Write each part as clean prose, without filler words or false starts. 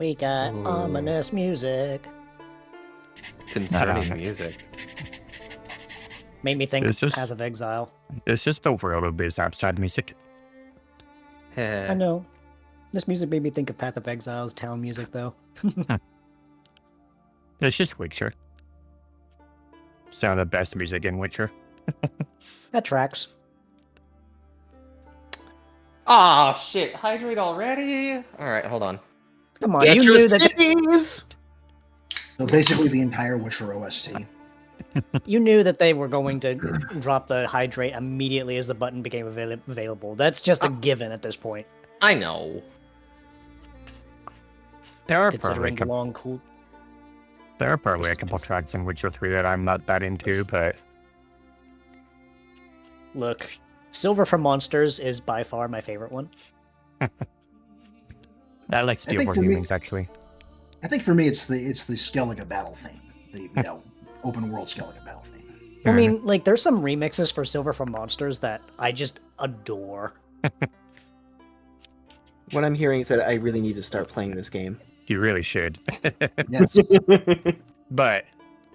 We got Ooh. ominous music. Concerning Nah. music. Made me think It's just- Path of Exile. It's just the world of biz outside music. I know. This music made me think of Path of Exile's town music, though. It's just Witcher. Some of the best music in Witcher. That tracks. Oh shit! Hydrate already? All right, hold on. Come on, you knew that. cities. So basically, the entire Witcher OST. You knew that they were going to drop the hydrate immediately as the button became available. That's just a given at this point. I know. There are Considering the probably long cool. a couple tracks in Witcher 3 that I'm not that into, but Look, Sylver for Monsters is by far my favorite one. I like I think Steelboard for me- Humans actually. I think for me, it's the Skellige battle thing. The open world Skellige battle thing. I mean, like, there's some remixes for Sylver for Monsters that I just adore. What I'm hearing is that I really need to start playing this game. You really should. Yes. But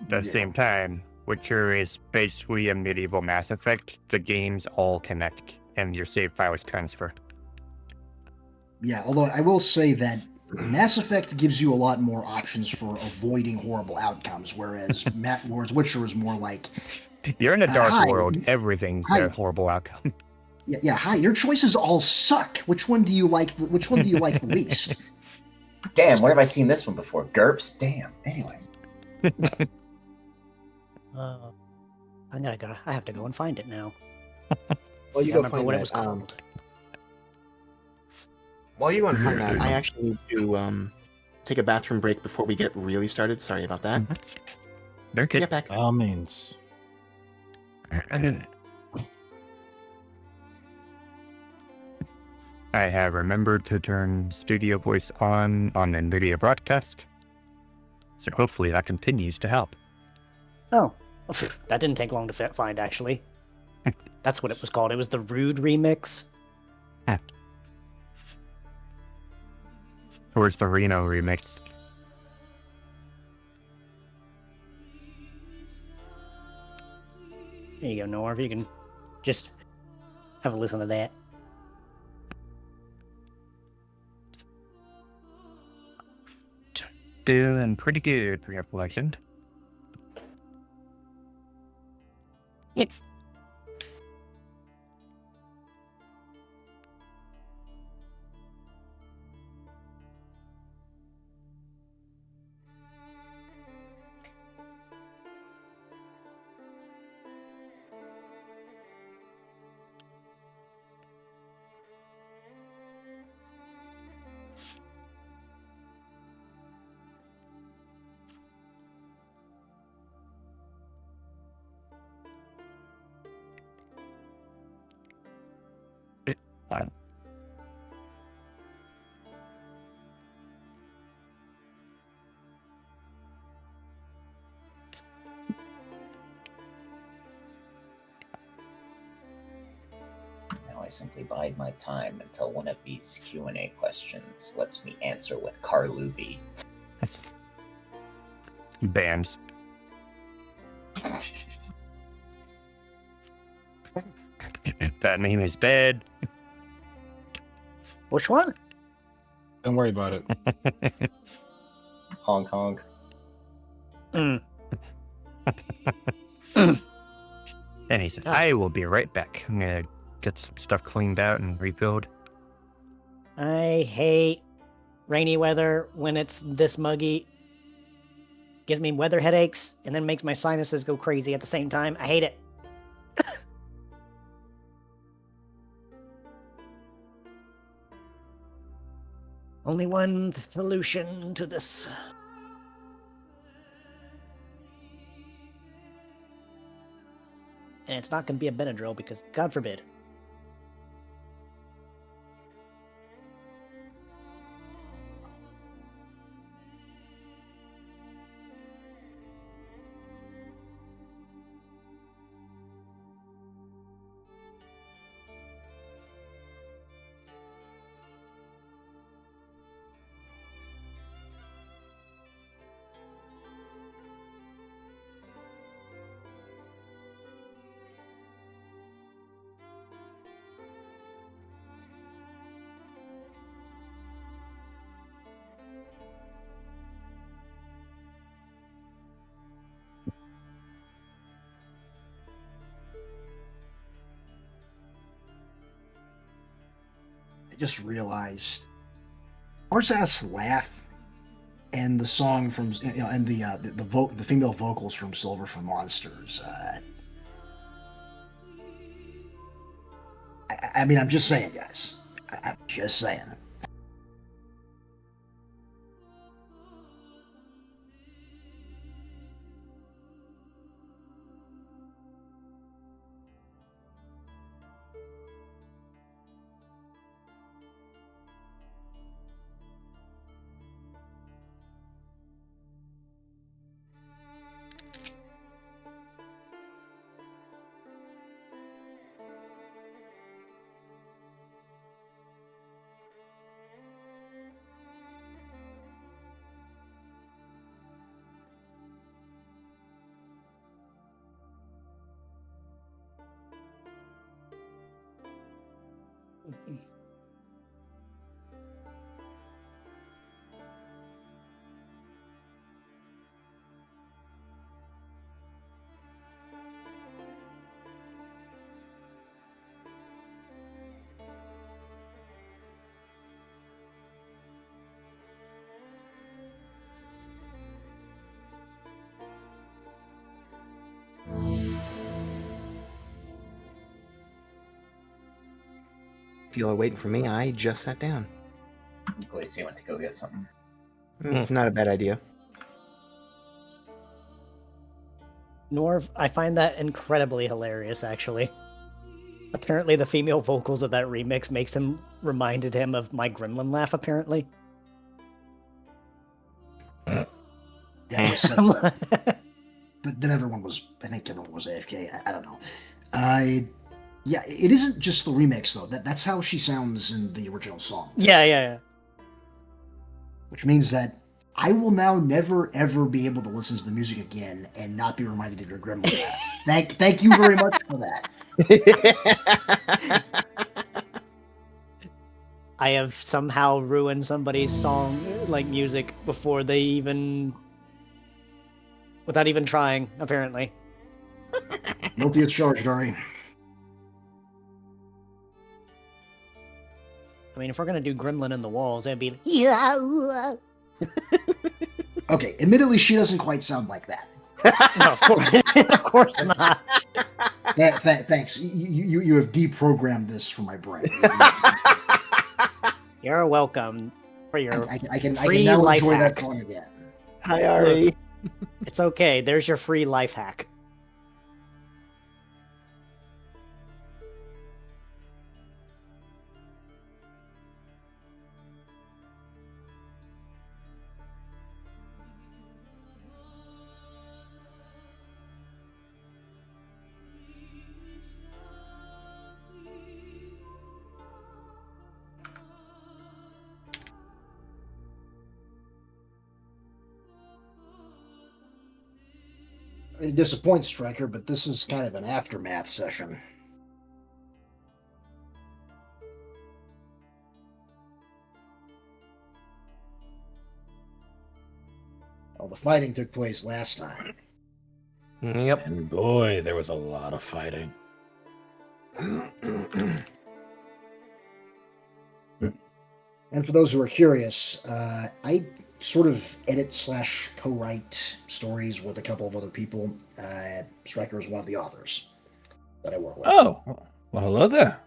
at the Yeah. same time, Witcher is basically a medieval Mass Effect. The games all connect, and your save files transfer. Yeah, although I will say that Mass Effect gives you a lot more options for avoiding horrible outcomes, whereas Witcher is more like, You're in a dark hi. world. Everything's Hi. a horrible outcome. hi, your choices all suck. Which one do you like? Which one do you like the least? Damn, where have I seen this one before? GURPS? Damn. Anyways. I have to go and find it now. Well, you I go remember find what that. it was called. While you go and find that, I actually need to take a bathroom break before we get really started. Sorry about that. They're good. Get back. By all means. I have remembered to turn studio voice on NVIDIA broadcast. So hopefully that continues to help. Oh, that didn't take long to find, actually. That's what it was called. It was the Rude remix. Or it's the Reno remix. There you go, Norv. You can just have a listen to that. Doing pretty good for your collection. Fine. Now I simply bide my time until one of these Q&A questions lets me answer with Carluvi. Bands. That name is bad. Which one? Don't worry about it. Honk honk. Mm. And he said, I will be right back. I'm gonna get some stuff cleaned out and rebuild. I hate rainy weather when it's this muggy. Gives me weather headaches and then makes my sinuses go crazy at the same time. I hate it. Only one solution to this. And it's not going to be a Benadryl because, God forbid. just realized Horse Ass Laugh and the song from and the female vocals from Sylver from Monsters. I mean, I'm just saying, guys. I'm just saying. If y'all are waiting for me, I just sat down. Glacia went to go get something. Not a bad idea. Norv, I find that incredibly hilarious, actually. Apparently the female vocals of that remix reminded him of my gremlin laugh, apparently. Yeah, I just said that. But then I think everyone was AFK. I don't know. Yeah, it isn't just the remix, though. That's how she sounds in the original song. Yeah. Which means that I will now never, ever be able to listen to the music again and not be reminded of your gremlin laugh. Thank you very much for that. I have somehow ruined somebody's song, like music, without even trying, apparently. Guilty as charged, Ari. I mean, if we're gonna do Gremlin in the Walls, it'd be like, yeah. Okay, admittedly, she doesn't quite sound like that. No, of course not. Thanks. You have deprogrammed this from my brain. You're welcome for your I can free now life enjoy hack. that song again. Hi, Ari. It's okay. There's your free life hack. It disappoints Striker, but this is kind of an aftermath session. Well, the fighting took place last time. Yep. And boy, there was a lot of fighting. And for those who are curious, I sort of edit / co-write stories with a couple of other people. Striker is one of the authors that I work with. Oh, well, hello there.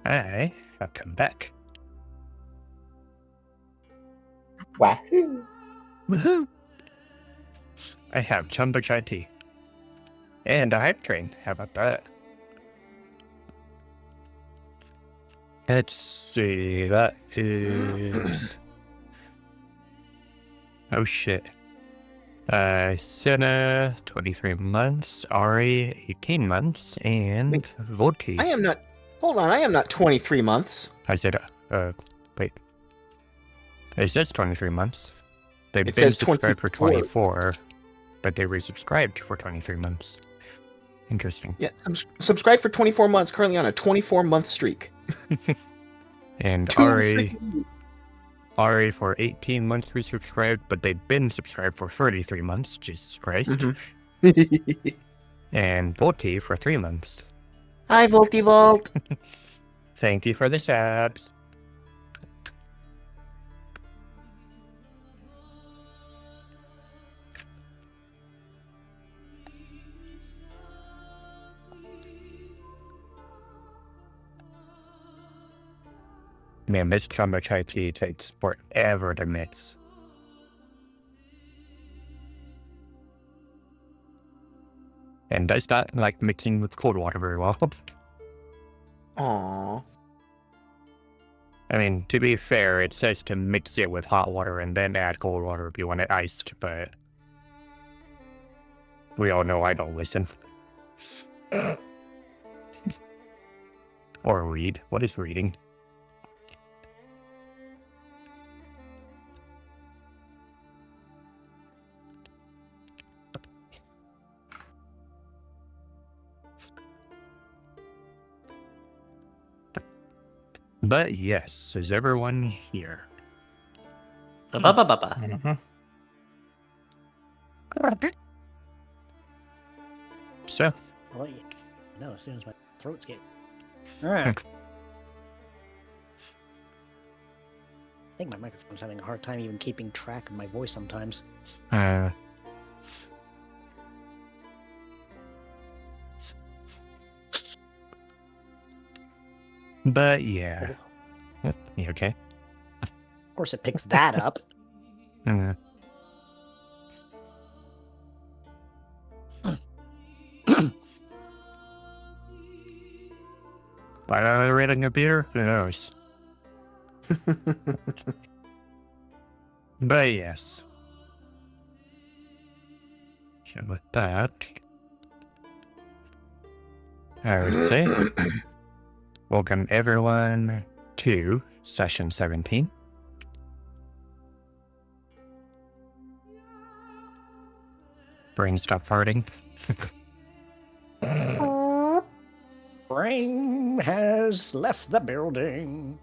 I have come back. Wahoo! Woohoo! I have Chumba Chai Tea. And a hype train. How about that? Let's see. That is. Oh shit. Senna, 23 months. Ari, 18 months. And Wait. Volti. I am not. Hold on, I am not 23 months. I said, wait. It says 23 months. They've It been says subscribed for 24. 24, but they resubscribed for 23 months. Interesting. Yeah, subscribe for 24 months. Currently on a 24-month streak. And Two Ari for 18 months resubscribed, but they've been subscribed for 33 months. Jesus Christ. Mhm. And Volti for 3 months. Hi, Voltivolt. Thank you for the subs. Man, this Chumba Chai Tea takes forever to mix. And does not like mixing with cold water very well. Aww. I mean, to be fair, it says to mix it with hot water and then add cold water if you want it iced, but we all know I don't listen. Or read. What is reading? But yes, is everyone here? Ba-ba-ba-ba. Mhm. So, I'll let you know as soon as my throat's getting. Alright. I think my microphone's having a hard time even keeping track of my voice sometimes. but yeah. You okay? Of course, it picks that up. Uh, Why am I rating a beer? Who knows? But yes. So with that, I would say, welcome everyone to session 17. Brain stop farting. Brain has left the building.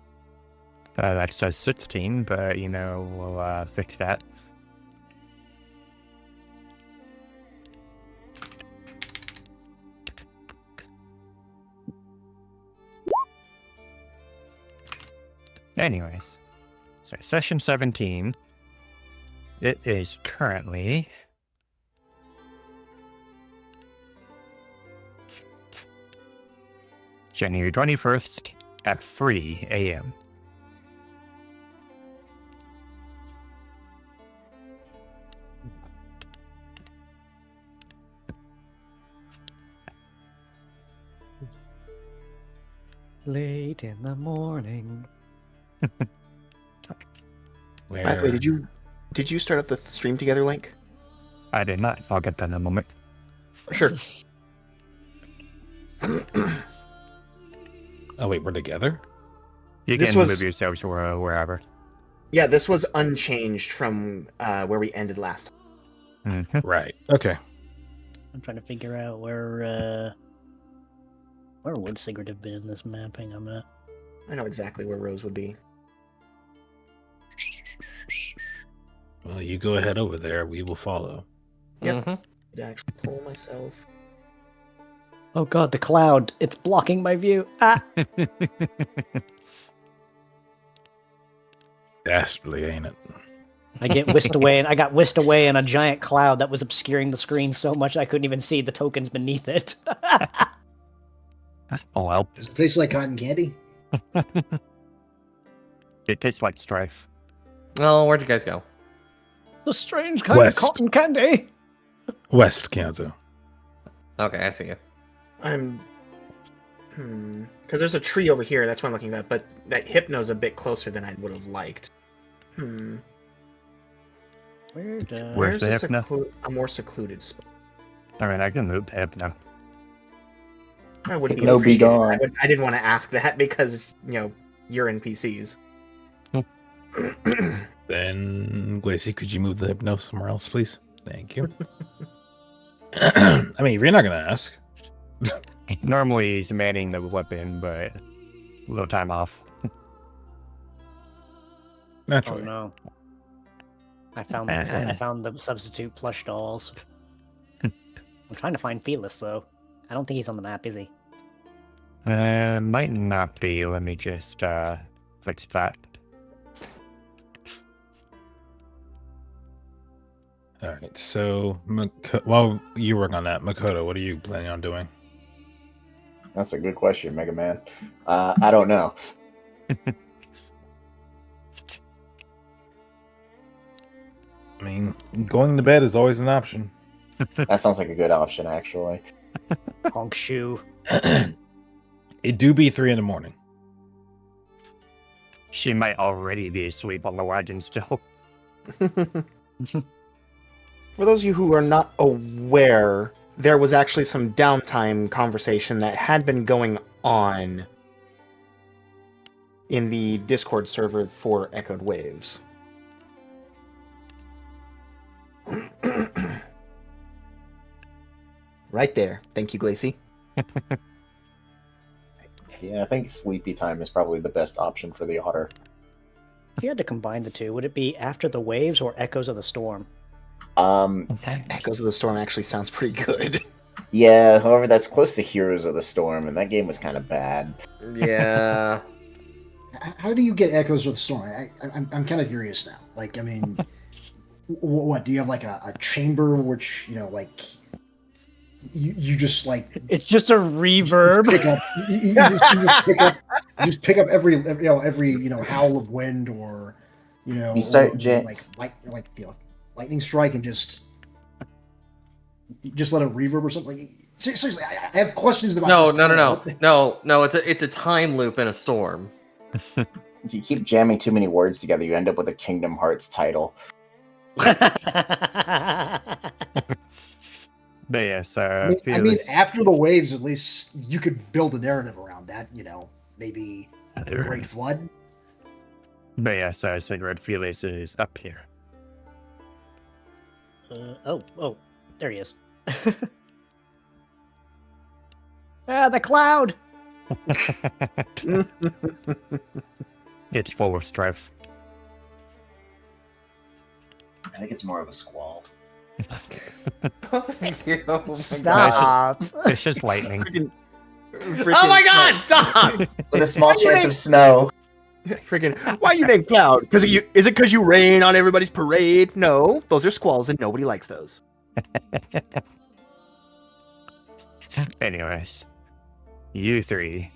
That says 16, but you know, we'll fix that. Anyways, so session 17, it is currently January 21st at 3 a.m. Late in the morning. Where... By the way, did you start up the stream together, Link? I did not. I'll get that in a moment. Sure. Oh wait, we're together? You This can was- move yourselves wherever. Yeah, this was unchanged from where we ended last. Mhm. Right. Okay. I'm trying to figure out where would Sigurd have been in this mapping? I'm not. I know exactly where Rose would be. Well, you go ahead over there. We will follow. Yep. Mhm. Did I actually pull myself? Oh god, the cloud! It's blocking my view. Ah! Dastardly, ain't it? I get whisked away, and I got whisked away in a giant cloud that was obscuring the screen so much I couldn't even see the tokens beneath it. Oh well. Does it taste like cotton candy? It tastes like strife. Oh, where'd you guys go? The strange kind West. of cotton candy. West Kanto. Okay, I see you. I'm. Because there's a tree over here. That's what I'm looking at. But that Hypno's a bit closer than I would have liked. Where's Where's the a Hypno? a more secluded spot? I mean, I can move the Hypno. I wouldn't Hypno be appreciate it. gone. I didn't want to ask that because you're NPCs. Then, Glacy, could you move the Hypno somewhere else, please? Thank you. I mean, if you're not going to ask. Normally he's manning the weapon, but a little time off. Oh Naturally. no. I found the substitute plush dolls. I'm trying to find Felis though. I don't think he's on the map, is he? Might not be. Let me just fix that. All right, so while you work on that, Makoto, what are you planning on doing? That's a good question, Mega Man. I don't know. I mean, going to bed is always an option. That sounds like a good option, actually. Honk shoe. It do be 3 a.m. She might already be asleep on the wagon still. For those of you who are not aware, there was actually some downtime conversation that had been going on in the Discord server for Echoed Waves. Right there. Thank you, Glacy. Yeah, I think sleepy time is probably the best option for the otter. If you had to combine the two, would it be After the Waves or Echoes of the Storm? Echoes of the Storm actually sounds pretty good. Yeah, however, that's close to Heroes of the Storm, and that game was kind of bad. Yeah. How do you get Echoes of the Storm? I'm kind of curious now. Like, I mean, what do you have like a chamber which you just like It's just a reverb. you just pick up every howl of wind or You start lightning strike and just let it reverb or something. Like, seriously, I have questions about No, this no, no, title. no. It's a time loop in a storm. If you keep jamming too many words together, you end up with a Kingdom Hearts title. But yes, I mean, After the Waves, at least you could build a narrative around that. Maybe the Great Flood. But yes, Sigrid Felis is up here. Oh, there he is. The cloud! It's full of strife. I think it's more of a squall. Oh my Stop! It's just lightning. Oh my god, stop! With a small chance of snow. Freaking, why are you named Cloud? Is it because you rain on everybody's parade? No, those are squalls and nobody likes those. Anyways, you three.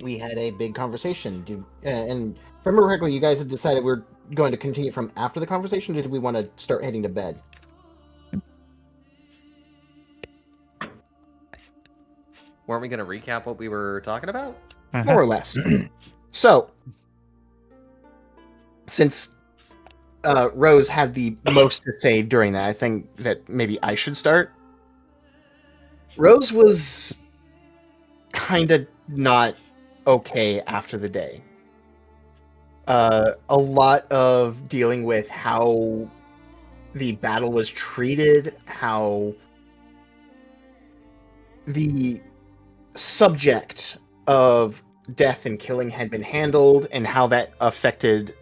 We had a big conversation, and if I remember correctly, you guys had decided we're going to continue from after the conversation, or did we want to start heading to bed? Weren't we going to recap what we were talking about? More or less. So, since Rose had the most to say during that, I think that maybe I should start. Rose was kind of not okay after the day. A lot of dealing with how the battle was treated, how the subject of death and killing had been handled, and how that affected,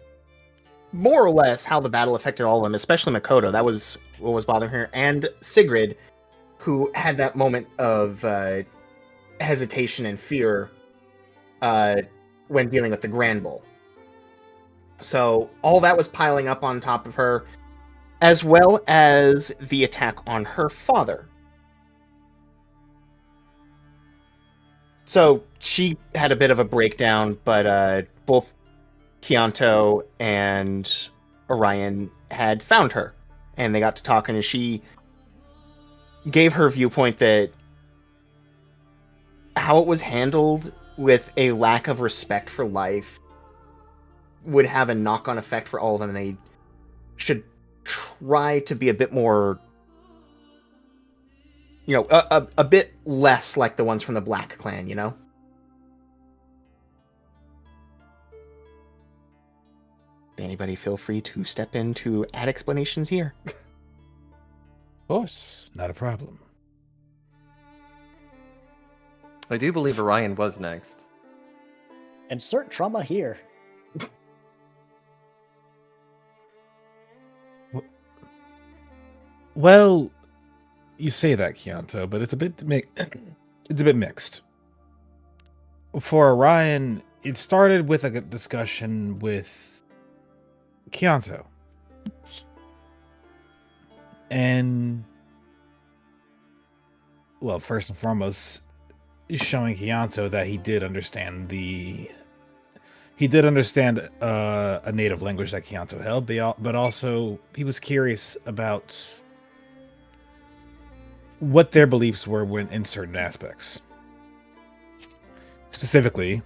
more or less, how the battle affected all of them, especially Makoto. That was what was bothering her, and Sigrid, who had that moment of hesitation and fear when dealing with the Grand Bull. So all that was piling up on top of her, as well as the attack on her father. So she had a bit of a breakdown, but both Kianto and Orion had found her, and they got to talking, and she gave her viewpoint that how it was handled with a lack of respect for life would have a knock-on effect for all of them, and they should try to be a bit more, a bit less like the ones from the Black Clan, you know? Anybody feel free to step in to add explanations here. Of course, not a problem. I do believe Orion was next. Insert trauma here. Well, you say that, Kianto, but it's a bit mixed. For Orion, it started with a discussion with Kianto. And, well, first and foremost, showing Kianto that he did understand a native language that Kianto held, but also he was curious about what their beliefs were when in certain aspects. Specifically,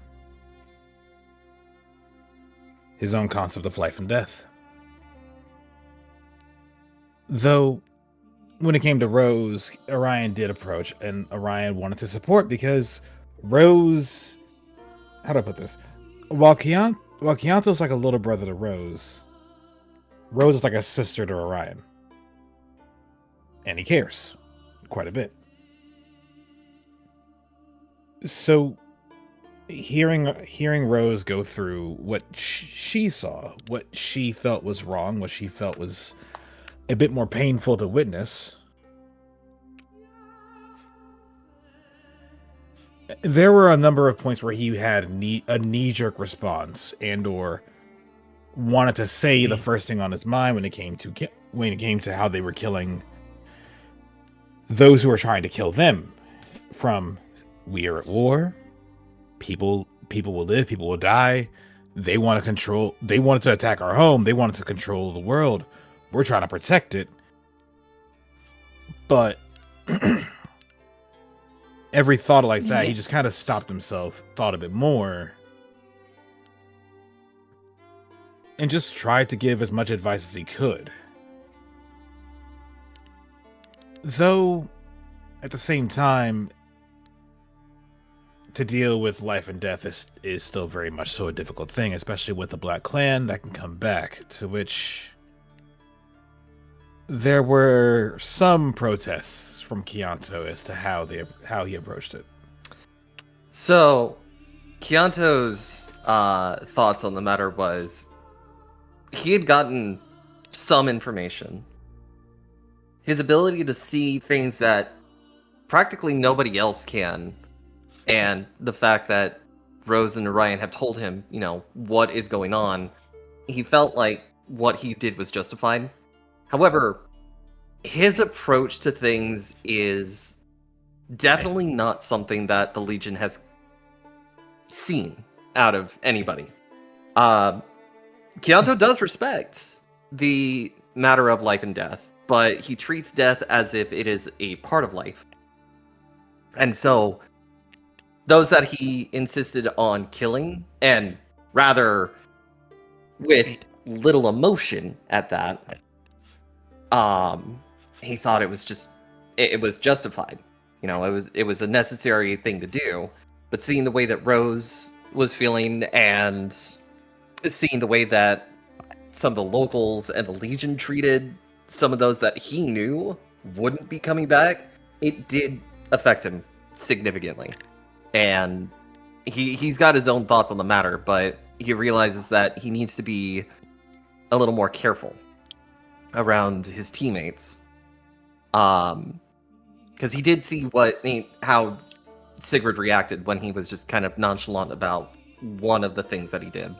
his own concept of life and death. Though, when it came to Rose, Orion did approach, and Orion wanted to support because Rose... How do I put this? While Kianto's like a little brother to Rose, Rose is like a sister to Orion. And he cares quite a bit. So, hearing Rose go through what she saw, what she felt was wrong, what she felt was a bit more painful to witness, there were a number of points where he had a knee-jerk response and/or wanted to say the first thing on his mind when it came to how they were killing those who were trying to kill them. From, we are at war, people will live, people will die, they wanted to attack our home, they wanted to control the world, we're trying to protect it. But every thought like that, he just kind of stopped himself, thought a bit more, and just tried to give as much advice as he could. Though, at the same time, to deal with life and death is still very much so a difficult thing, especially with the Black Clan that can come back, to which there were some protests from Kianto as to how he approached it. So, Kianto's thoughts on the matter was he had gotten some information. His ability to see things that practically nobody else can, and the fact that Rose and Orion have told him, what is going on, he felt like what he did was justified. However, his approach to things is definitely not something that the Legion has seen out of anybody. Kianto does respect the matter of life and death, but he treats death as if it is a part of life. And so, those that he insisted on killing, and rather with little emotion at that, he thought it was justified. It was a necessary thing to do. But seeing the way that Rose was feeling, and seeing the way that some of the locals and the Legion treated some of those that he knew wouldn't be coming back, it did affect him significantly. And he's got his own thoughts on the matter, but he realizes that he needs to be a little more careful around his teammates. Because he did see how Sigurd reacted when he was just kind of nonchalant about one of the things that he did.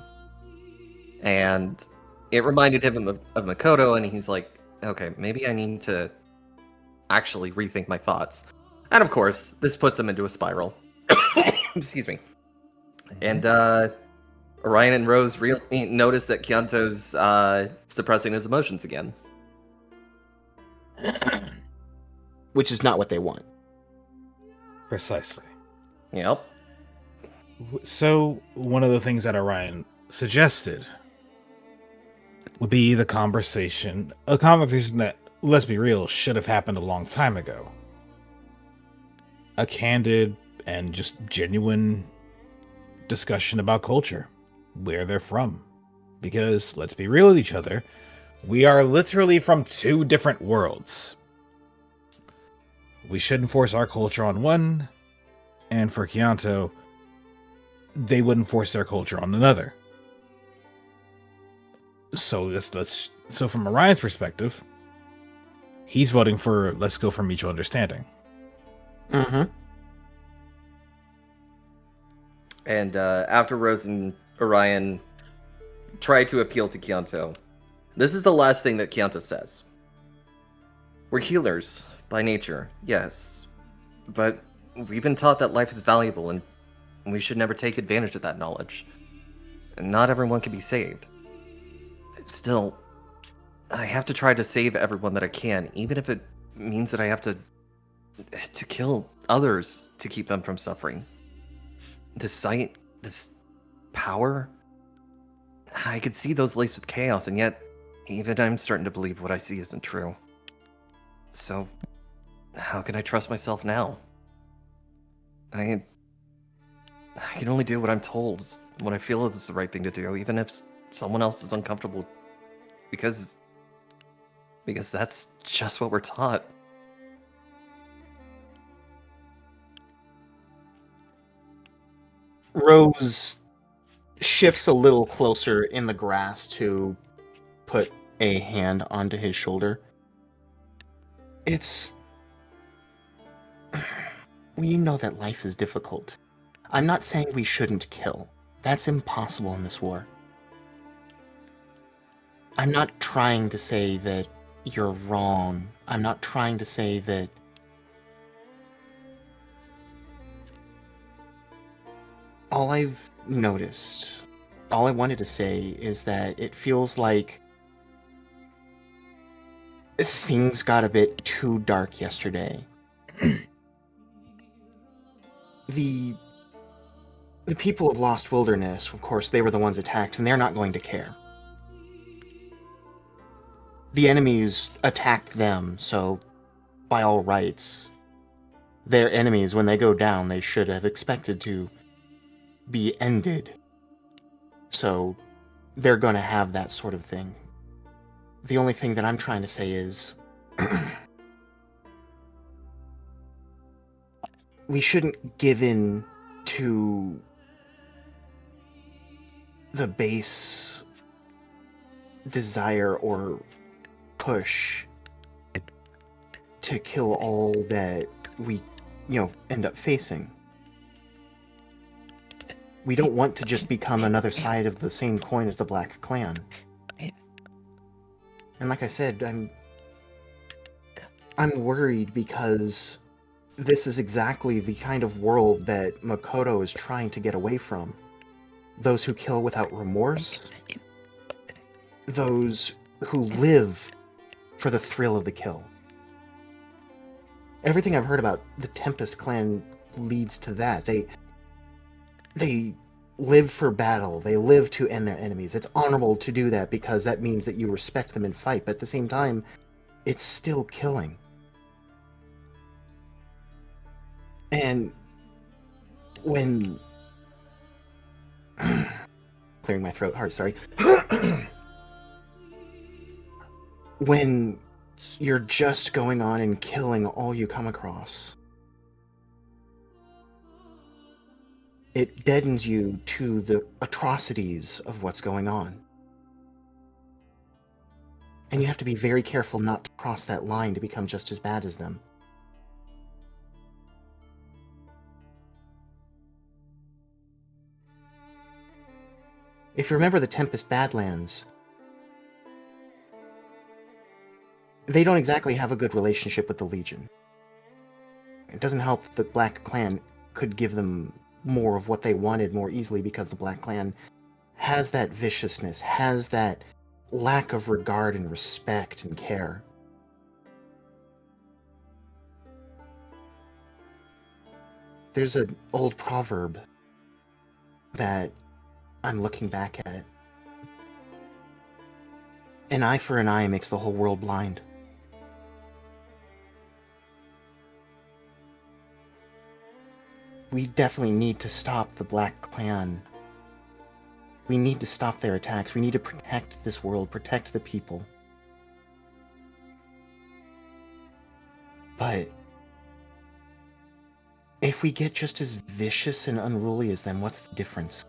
And it reminded him of Makoto, and he's like, okay, maybe I need to actually rethink my thoughts. And of course, this puts him into a spiral. Excuse me. And Orion and Rose notice that Kyanto's suppressing his emotions again. Which is not what they want. Precisely. Yep. So, one of the things that Orion suggested would be a conversation that, let's be real, should have happened a long time ago. A candid and just genuine discussion about culture, where they're from. Because, let's be real with each other, we are literally from two different worlds. We shouldn't force our culture on one, and for Kyanto, they wouldn't force their culture on another. So so from Orion's perspective, he's voting for let's go for mutual understanding. Mm-hmm. And after Rose and Orion try to appeal to Kyanto, this is the last thing that Kyanto says. We're healers by nature, yes, but we've been taught that life is valuable and we should never take advantage of that knowledge. And not everyone can be saved. Still, I have to try to save everyone that I can, even if it means that I have to kill others to keep them from suffering. This sight, this power, I could see those laced with chaos, and yet even I'm starting to believe what I see isn't true. So, how can I trust myself now? I can only do what I'm told, what I feel is the right thing to do, even if someone else is uncomfortable, because that's just what we're taught. Rose shifts a little closer in the grass to put a hand onto his shoulder. We know that life is difficult. I'm not saying we shouldn't kill. That's impossible in this war. I'm not trying to say that you're wrong. I'm not trying to say that all I've noticed, all I wanted to say is that it feels like things got a bit too dark yesterday. The people of Lost Wilderness, of course, they were the ones attacked, and they're not going to care. The enemies attacked them, so by all rights, their enemies, when they go down, they should have expected to be ended. So they're going to have that sort of thing. The only thing that I'm trying to say is we shouldn't give in to the base desire or push to kill all that we, end up facing. We don't want to just become another side of the same coin as the Black Clan. And like I said, I'm worried because this is exactly the kind of world that Makoto is trying to get away from. Those who kill without remorse. Those who live for the thrill of the kill. Everything I've heard about the Tempest Clan leads to that. They live for battle. They live to end their enemies. It's honorable to do that because that means that you respect them and fight, but at the same time, it's still killing. And when... clearing my throat hard, sorry. When you're just going on and killing all you come across, it deadens you to the atrocities of what's going on. And you have to be very careful not to cross that line to become just as bad as them. If you remember the Tempest Badlands, they don't exactly have a good relationship with the Legion. It doesn't help that the Black Clan could give them more of what they wanted more easily because the Black Clan has that viciousness, has that lack of regard and respect and care. There's an old proverb that I'm looking back at. An eye for an eye makes the whole world blind. We definitely need to stop the Black Clan. We need to stop their attacks. We need to protect this world, protect the people. But if we get just as vicious and unruly as them, what's the difference?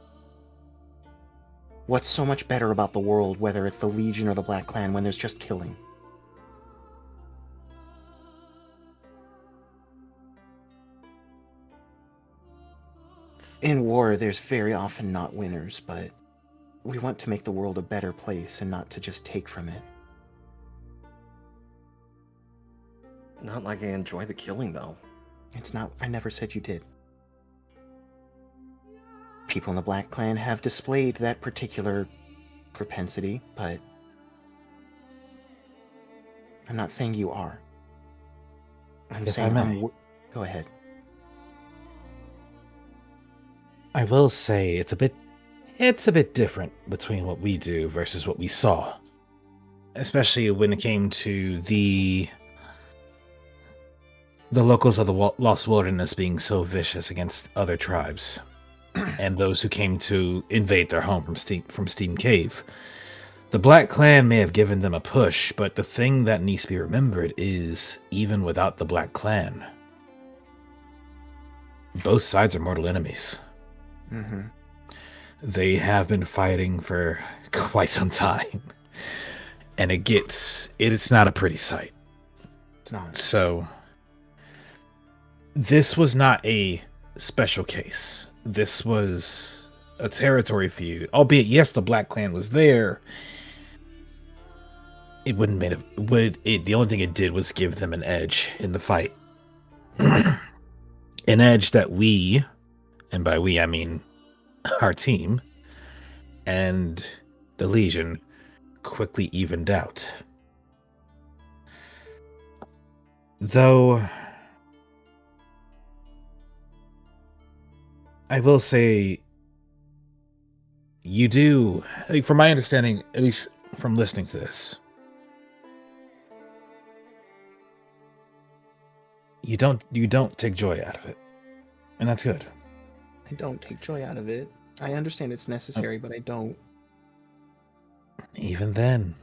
What's so much better about the world, whether it's the Legion or the Black Clan, when there's just killing? In war, there's very often not winners, but we want to make the world a better place and not to just take from it. Not like I enjoy the killing, though. It's not. I never said you did. People in the Black Clan have displayed that particular propensity, but I'm not saying you are. I'm If saying I may. Go ahead. I will say it's a bit different between what we do versus what we saw. Especially when it came to the locals of the Lost Wilderness being so vicious against other tribes and those who came to invade their home from Steam Cave. The Black Clan may have given them a push, but the thing that needs to be remembered is, even without the Black Clan, both sides are mortal enemies. Mm-hmm. They have been fighting for quite some time, and it's not a pretty sight. It's not. So this was not a special case. This was a territory feud. Albeit, yes, the Black Clan was there. It wouldn't made it. The only thing it did was give them an edge in the fight. An edge that we, and by we I mean our team, and the Legion quickly evened out. Though I will say, you do, from my understanding, at least from listening to this, you don't take joy out of it, and that's good. I don't take joy out of it. I understand it's necessary, but I don't. Even then,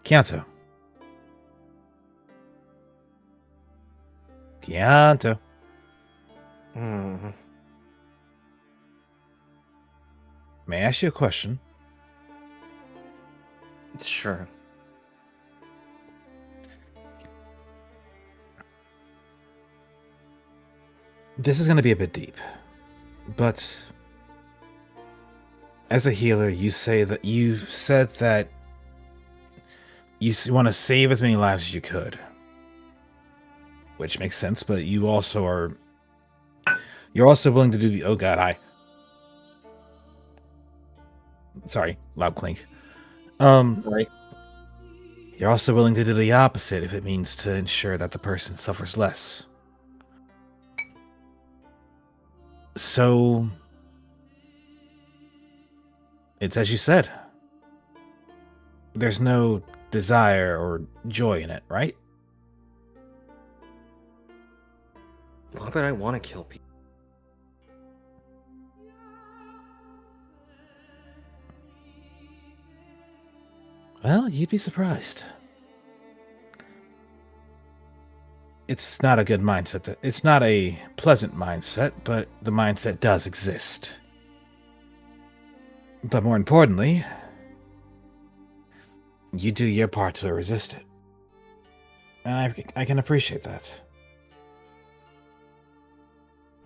Kianto. Mm. May I ask you a question? Sure. This is going to be a bit deep, but as a healer, you said that you want to save as many lives as you could, which makes sense. But you're also willing to do the sorry, loud clink. Right. You're also willing to do the opposite if it means to ensure that the person suffers less. So, it's as you said. There's no desire or joy in it, right? Why would I want to kill people? Well, you'd be surprised. It's not a good mindset. It's not a pleasant mindset, but the mindset does exist. But more importantly, you do your part to resist it. And I can appreciate that.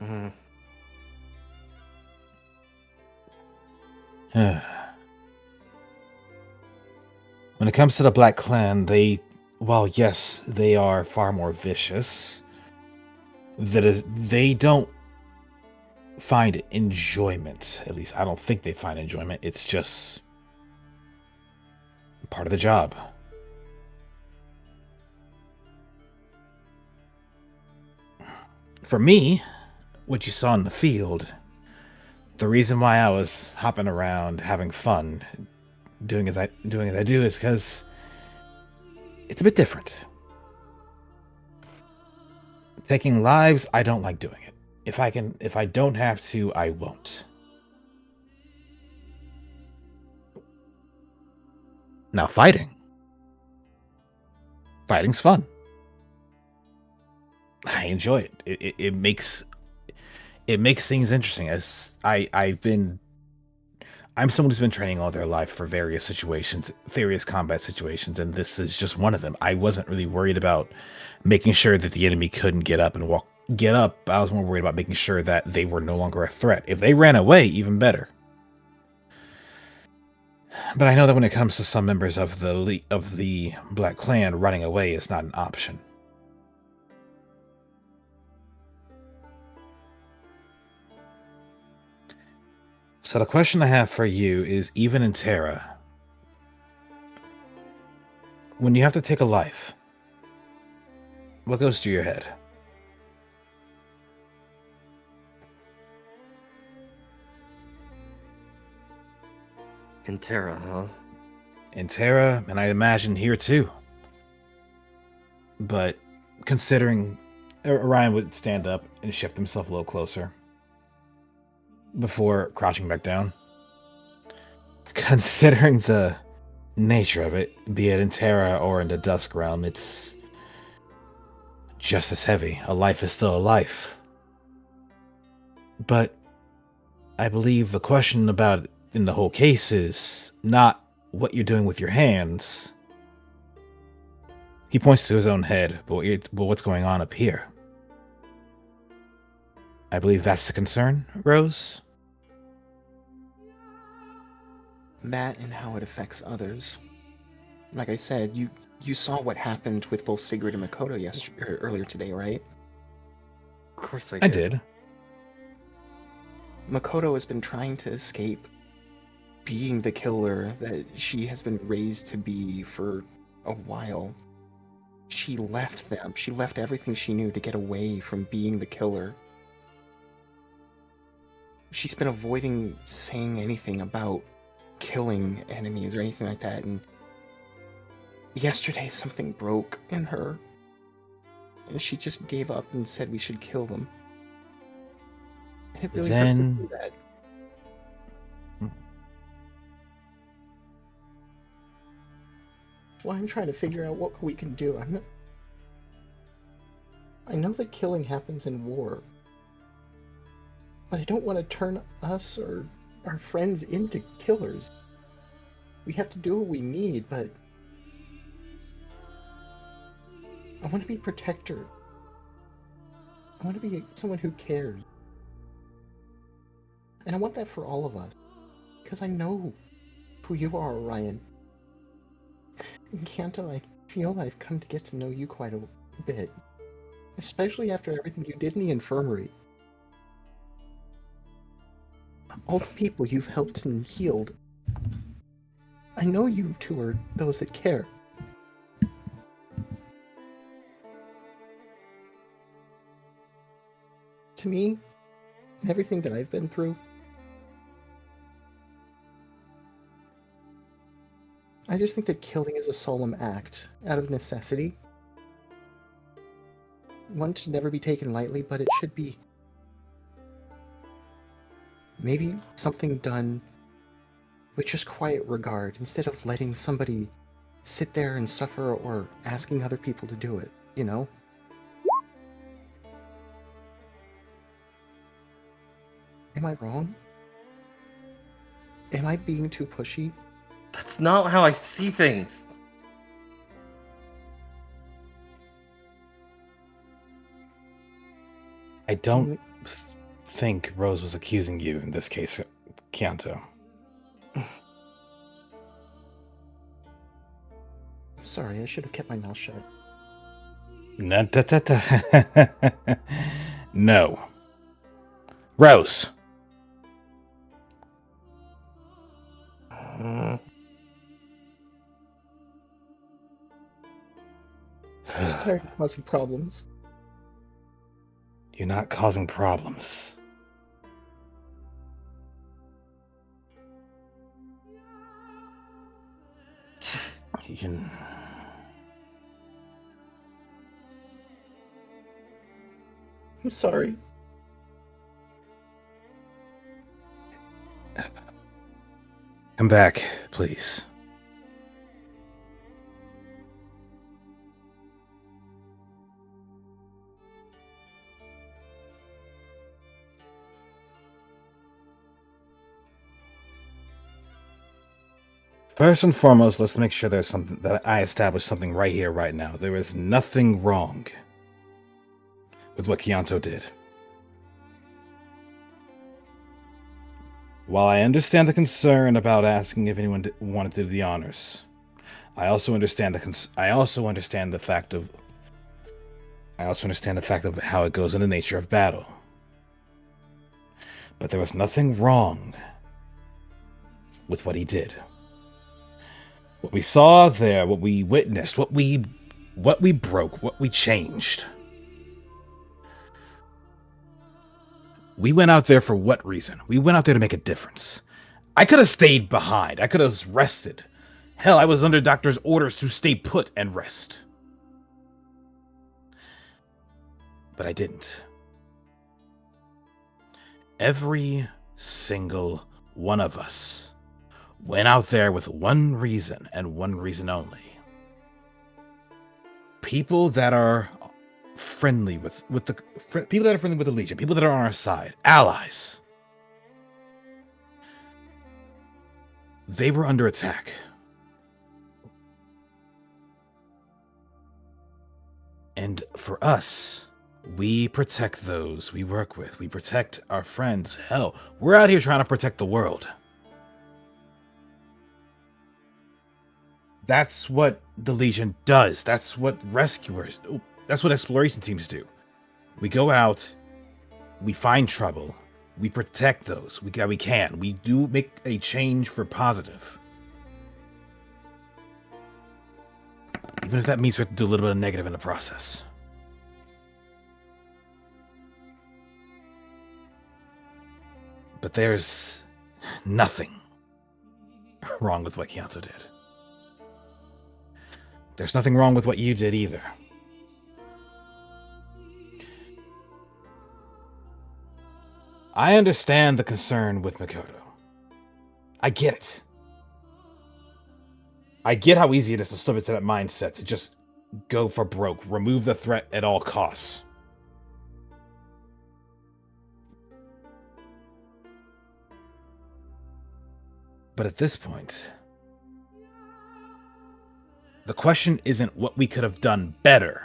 Mm. When it comes to the Black Clan, while yes, they are far more vicious. That is, they don't find enjoyment. At least I don't think they find enjoyment. It's just part of the job. For me, what you saw in the field, the reason why I was hopping around, having fun, doing as I do is because it's a bit different. Taking lives, I don't like doing it. If I don't have to, I won't. Now fighting's fun. I enjoy it. It makes things interesting. As I'm someone who's been training all their life for various situations, various combat situations, and this is just one of them. I wasn't really worried about making sure that the enemy couldn't get up. I was more worried about making sure that they were no longer a threat. If they ran away, even better. But I know that when it comes to some members of the Black Clan, running away is not an option. So the question I have for you is, even in Terra, when you have to take a life, what goes through your head? In Terra, huh? In Terra, and I imagine here too. But considering Orion would stand up and shift himself a little closer before crouching back down. Considering the nature of it, be it in Terra or in the Dusk Realm, it's just as heavy. A life is still a life. But I believe the question about it in the whole case is not what you're doing with your hands. He points to his own head, but what's going on up here? I believe that's the concern, Rose? That and how it affects others. Like I said, you saw what happened with both Sigrid and Makoto earlier today, right? Of course I I did. did. Makoto has been trying to escape being the killer that she has been raised to be for a while. She left them. She left everything she knew to get away from being the killer. She's been avoiding saying anything about killing enemies or anything like that, and yesterday something broke in her, and she just gave up and said we should kill them. And it really hurt to Then- see that. Well, I'm trying to figure out what we can do. I know that killing happens in war, but I don't want to turn us or our friends into killers. We have to do what we need, but I want to be a protector. I want to be someone who cares. And I want that for all of us, because I know who you are, Orion. In Kanto, I feel I've come to get to know you quite a bit, especially after everything you did in the infirmary. All the people you've helped and healed. I know you two are those that care. To me, everything that I've been through, I just think that killing is a solemn act, out of necessity. One should never be taken lightly, but it should be maybe something done with just quiet regard, instead of letting somebody sit there and suffer or asking other people to do it, you know? Am I wrong? Am I being too pushy? That's not how I see things. I don't think Rose was accusing you in this case, Kanto. Sorry, I should have kept my mouth shut. No. Rose. I'm just tired of causing problems. You're not causing problems. You can... I'm sorry. Come back, please. First and foremost, let's make sure there's something that I establish something right here, right now. There is nothing wrong with what Chianto did. While I understand the concern about asking if anyone wanted to do the honors, I also understand the fact of how it goes in the nature of battle. But there was nothing wrong with what he did. What we saw there, what we witnessed, what we broke, what we changed. We went out there for what reason? We went out there to make a difference. I could have stayed behind. I could have rested. Hell, I was under doctor's orders to stay put and rest. But I didn't. Every single one of us went out there with one reason and one reason only. People that are friendly with the people that are friendly with the Legion, people that are on our side, allies. They were under attack. And for us, we protect those we work with. We protect our friends. Hell, we're out here trying to protect the world. That's what the Legion does. That's what rescuers, that's what exploration teams do. We go out, we find trouble, we protect those we can. We do make a change for positive. Even if that means we have to do a little bit of negative in the process. But there's nothing wrong with what Chianto did. There's nothing wrong with what you did either. I understand the concern with Makoto. I get it. I get how easy it is to slip into that mindset, to just go for broke, remove the threat at all costs. But at this point, the question isn't what we could have done better.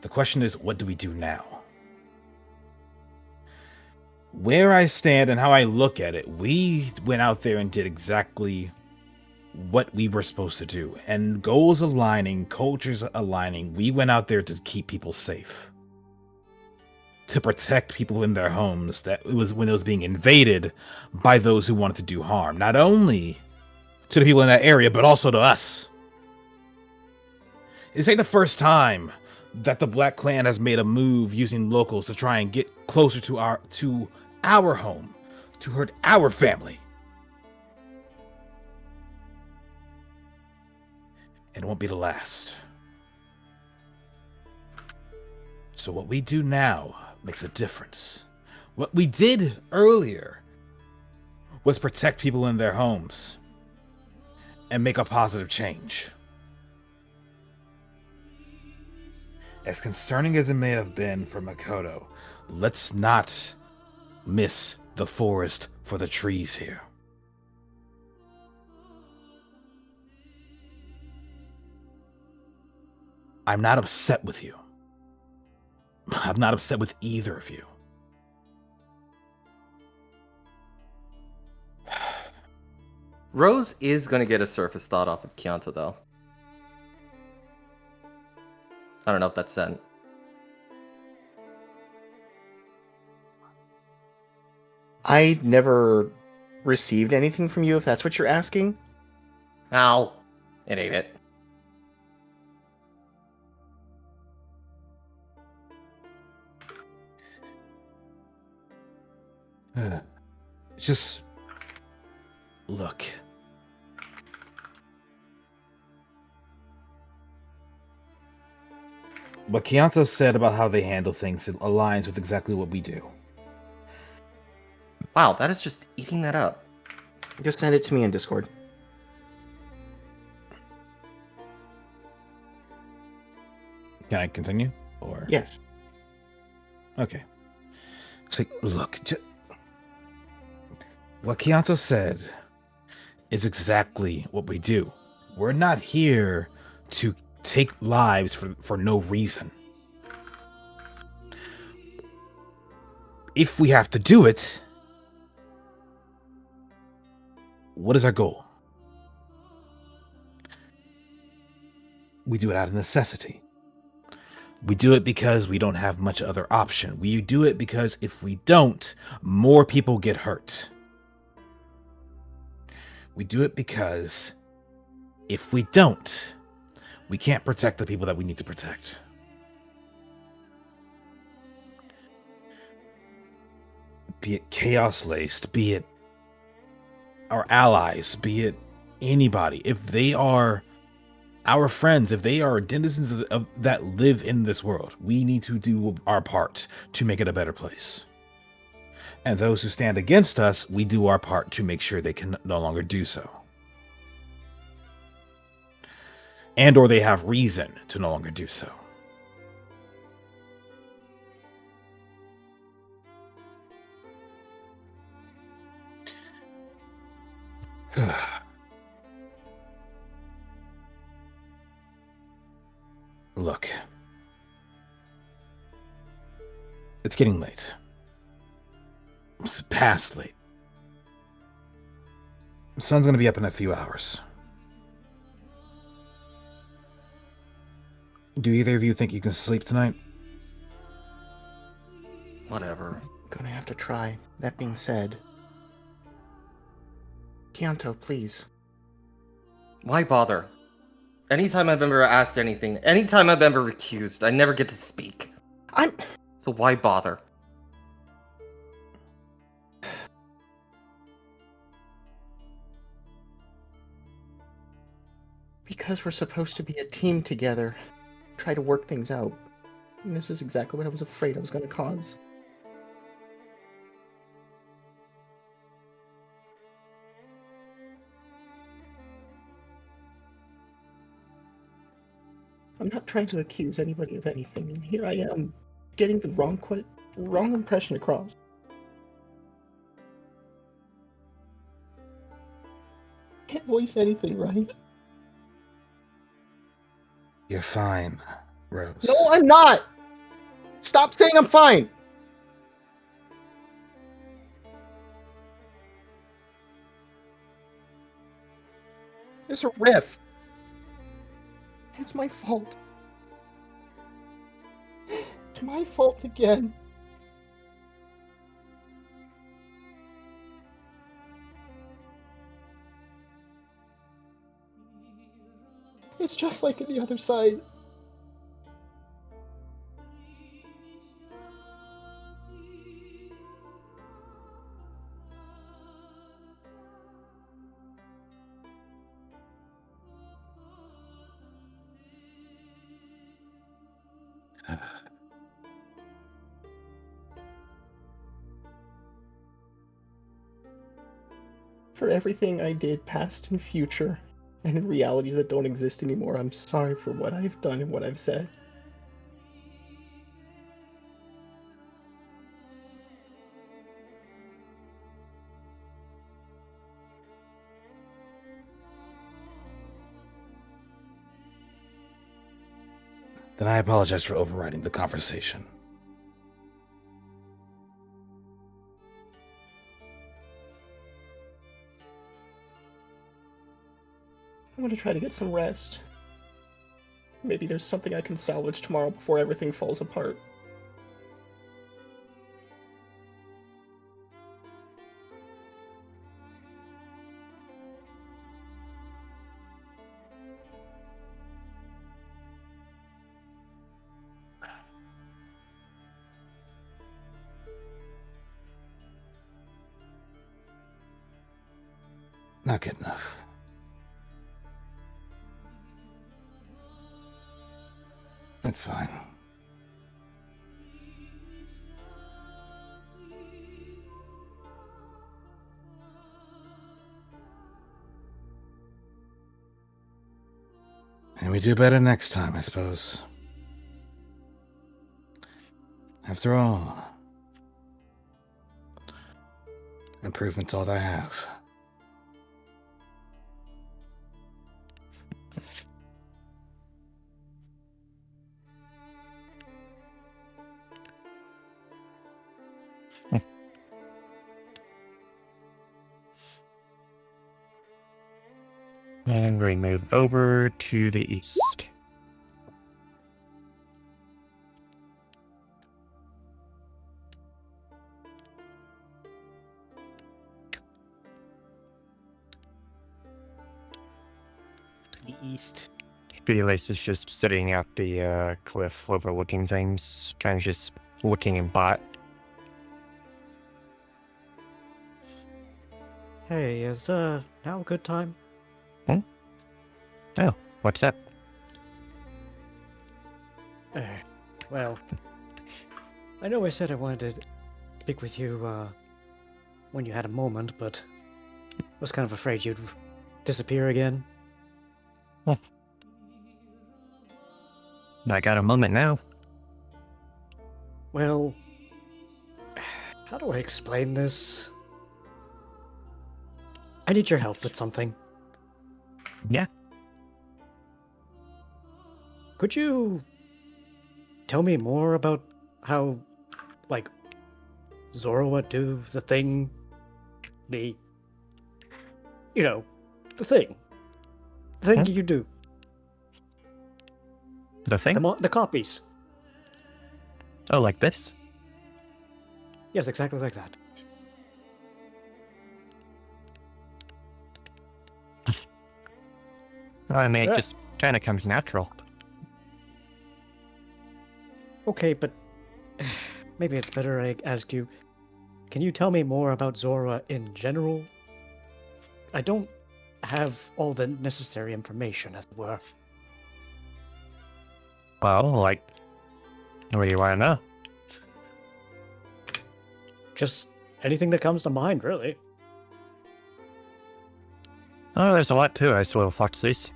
The question is, what do we do now? Where I stand and how I look at it, we went out there and did exactly what we were supposed to do. And goals aligning, cultures aligning, we went out there to keep people safe. To protect people in their homes that it was when it was being invaded by those who wanted to do harm. Not only to the people in that area, but also to us. This ain't the first time that the Black Clan has made a move using locals to try and get closer to our home, to hurt our family. And it won't be the last. So what we do now makes a difference. What we did earlier was protect people in their homes and make a positive change. As concerning as it may have been for Makoto, let's not miss the forest for the trees here. I'm not upset with you. I'm not upset with either of you. Rose is going to get a surface thought off of Chianto, though. I don't know if that's sent. I never received anything from you, if that's what you're asking. Ow. It ate it. Just look. What Chianto said about how they handle things aligns with exactly what we do. Wow, that is just eating that up. Just send it to me in Discord. Can I continue? Or Yes. Okay. So look, what Chianto said is exactly what we do. We're not here to take lives for no reason. If we have to do it, what is our goal? We do it out of necessity. We do it because we don't have much other option. We do it because if we don't, more people get hurt. We do it because if we don't, we can't protect the people that we need to protect. Be it chaos laced, be it our allies, be it anybody. If they are our friends, if they are denizens that live in this world, we need to do our part to make it a better place. And those who stand against us, we do our part to make sure they can no longer do so. And or they have reason to no longer do so. Look. It's getting late. It's past late. The sun's gonna be up in a few hours. Do either of you think you can sleep tonight? Whatever. Gonna have to try. That being said, Chianto, please. Why bother? Anytime I've ever asked anything, anytime I've ever recused, I never get to speak. So why bother? Because we're supposed to be a team together. Try to work things out. And this is exactly what I was afraid I was going to cause. I'm not trying to accuse anybody of anything, and here I am, getting the wrong impression across. Can't voice anything right. You're fine, Rose. No, I'm not! Stop saying I'm fine! There's a rift. It's my fault. It's my fault again. It's just like in the other side. For everything I did, past and future, and in realities that don't exist anymore, I'm sorry for what I've done and what I've said. Then I apologize for overriding the conversation. I'm gonna try to get some rest. Maybe there's something I can salvage tomorrow before everything falls apart. Not good enough. That's fine. And we do better next time, I suppose. After all, improvement's all I have. And we move over to the east. The east. Felix is just sitting at the cliff overlooking things, kind of just looking in bot. Hey, is now a good time? Oh, what's up? Well, I know I said I wanted to speak with you when you had a moment, but I was kind of afraid you'd disappear again. I got a moment now. Well, how do I explain this? I need your help with something. Yeah. Could you tell me more about how, like, Zoroa do the thing? The thing. The thing you do. The thing? The copies. Oh, like this? Yes, exactly like that. I mean, it Yeah. just kind of comes natural. Okay, but maybe it's better I ask you, can you tell me more about Zora in general? I don't have all the necessary information, as it were. Well, like, what do you want to know? Just anything that comes to mind, really. Oh, there's a lot to us little foxes.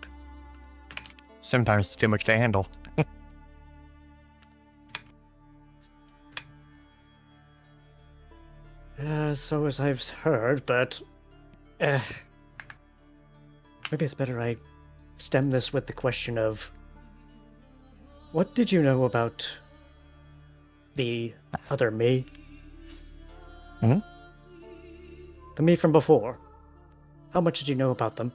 Sometimes too much to handle. So as I've heard, but maybe it's better I stem this with the question of, what did you know about the other me? Hmm? The me from before. How much did you know about them?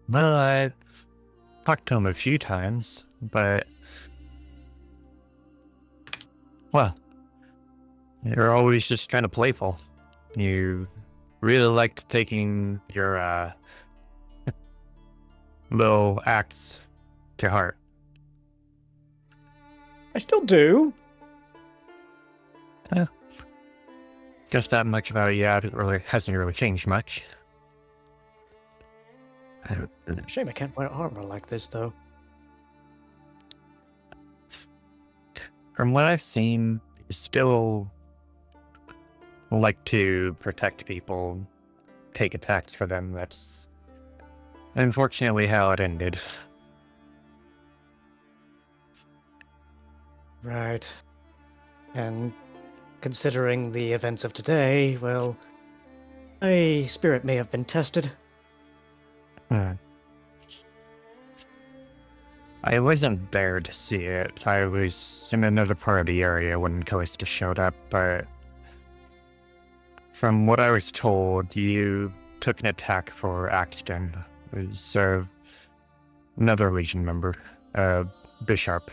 Well, I talked to him a few times, but... Well, you're always just kind of playful. You really liked taking your, little acts to heart. I still do. Just that much about it, yeah, it really hasn't really changed much. Shame I can't wear armor like this, though. From what I've seen, you still like to protect people, take attacks for them. That's unfortunately how it ended. Right. And considering the events of today, well, my spirit may have been tested. I wasn't there to see it. I was in another part of the area when Callista showed up, but from what I was told, you took an attack for Axton. It was another Legion member, Bishop.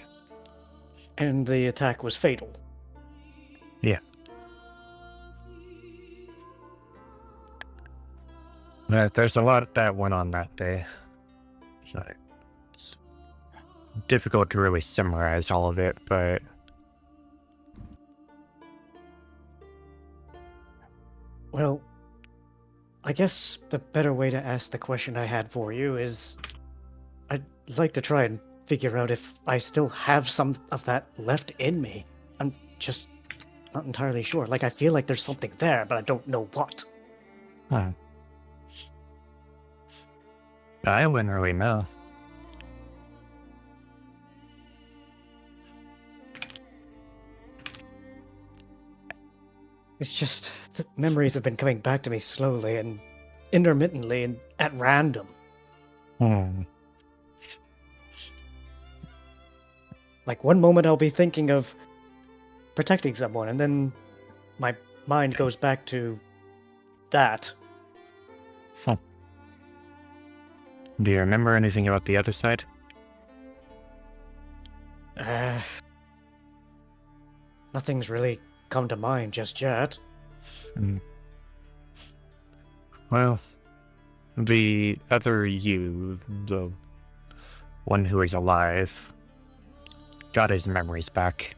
And the attack was fatal. Yeah. But there's a lot that went on that day. So it's difficult to really summarize all of it, but Well, I guess the better way to ask the question I had for you is I'd like to try and figure out if I still have some of that left in me. I'm just not entirely sure. Like, I feel like there's something there, but I don't know what. Huh. I wouldn't really know. It's just the memories have been coming back to me slowly and intermittently and at random. Hmm. Like, one moment I'll be thinking of protecting someone, and then my mind goes back to that. Huh. Do you remember anything about the other side? Nothing's really come to mind just yet. Hmm. Well, the other you, the one who is alive, got his memories back.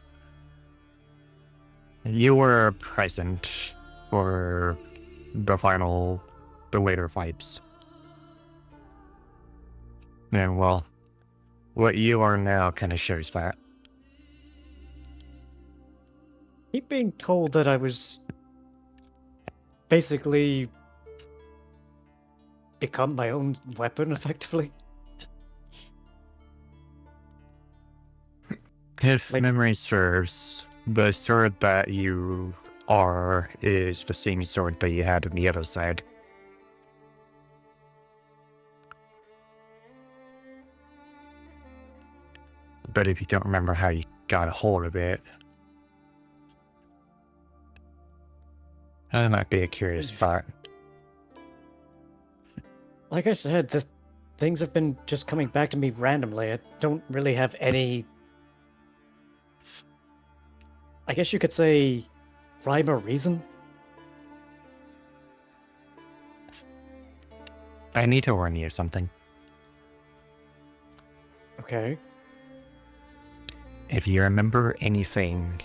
You were present for the later fights. And well, what you are now kind of shows that. Keep being told that I was basically become my own weapon, effectively. If Like- memory serves, the sword that you are is the same sword that you had on the other side. But if you don't remember how you got a hold of it, that might be a curious thought. Like I said, the things have been just coming back to me randomly. I don't really have any, I guess you could say, rhyme or reason. I need to warn you of something. Okay. If you remember anything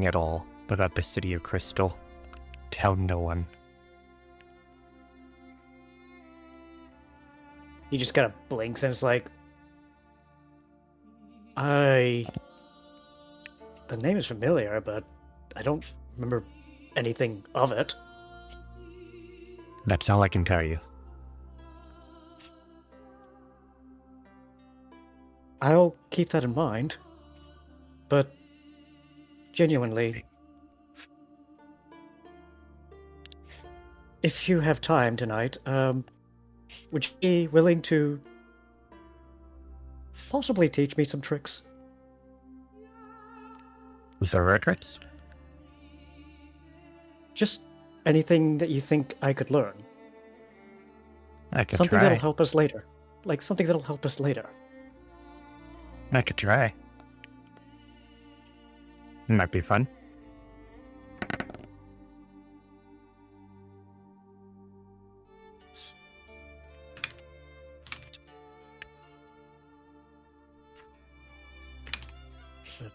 at all about the City of Crystal, tell no one. He just kind of blinks and it's like, the name is familiar, but I don't remember anything of it. That's all I can tell you. I'll keep that in mind. But genuinely, if you have time tonight, would you be willing to possibly teach me some tricks? Zora tricks? Just anything that you think I could learn. I could Something try. that'll help us later. Like something that'll help us later. I could try. Might be fun. But,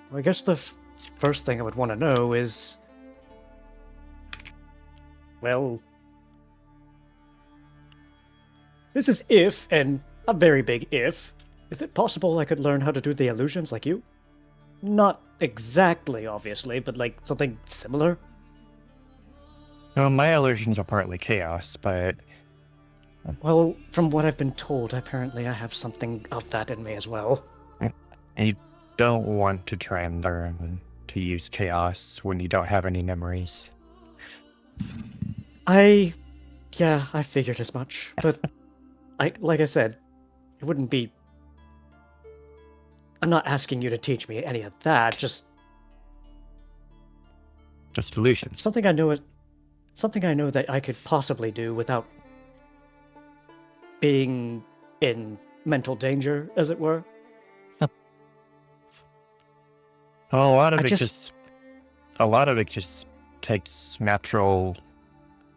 well, I guess the first thing I would want to know is, well, this is if, and a very big if. Is it possible I could learn how to do the illusions like you? Not exactly, obviously, but like something similar? Well, my illusions are partly chaos, but Well, from what I've been told, apparently I have something of that in me as well. you don't want to try and learn to use chaos when you don't have any memories. Yeah, I figured as much, but like I said, it wouldn't be. I'm not asking you to teach me any of that, just Just illusions. something I know that I could possibly do without being in mental danger, as it were. Well, a lot of I it just- just takes natural,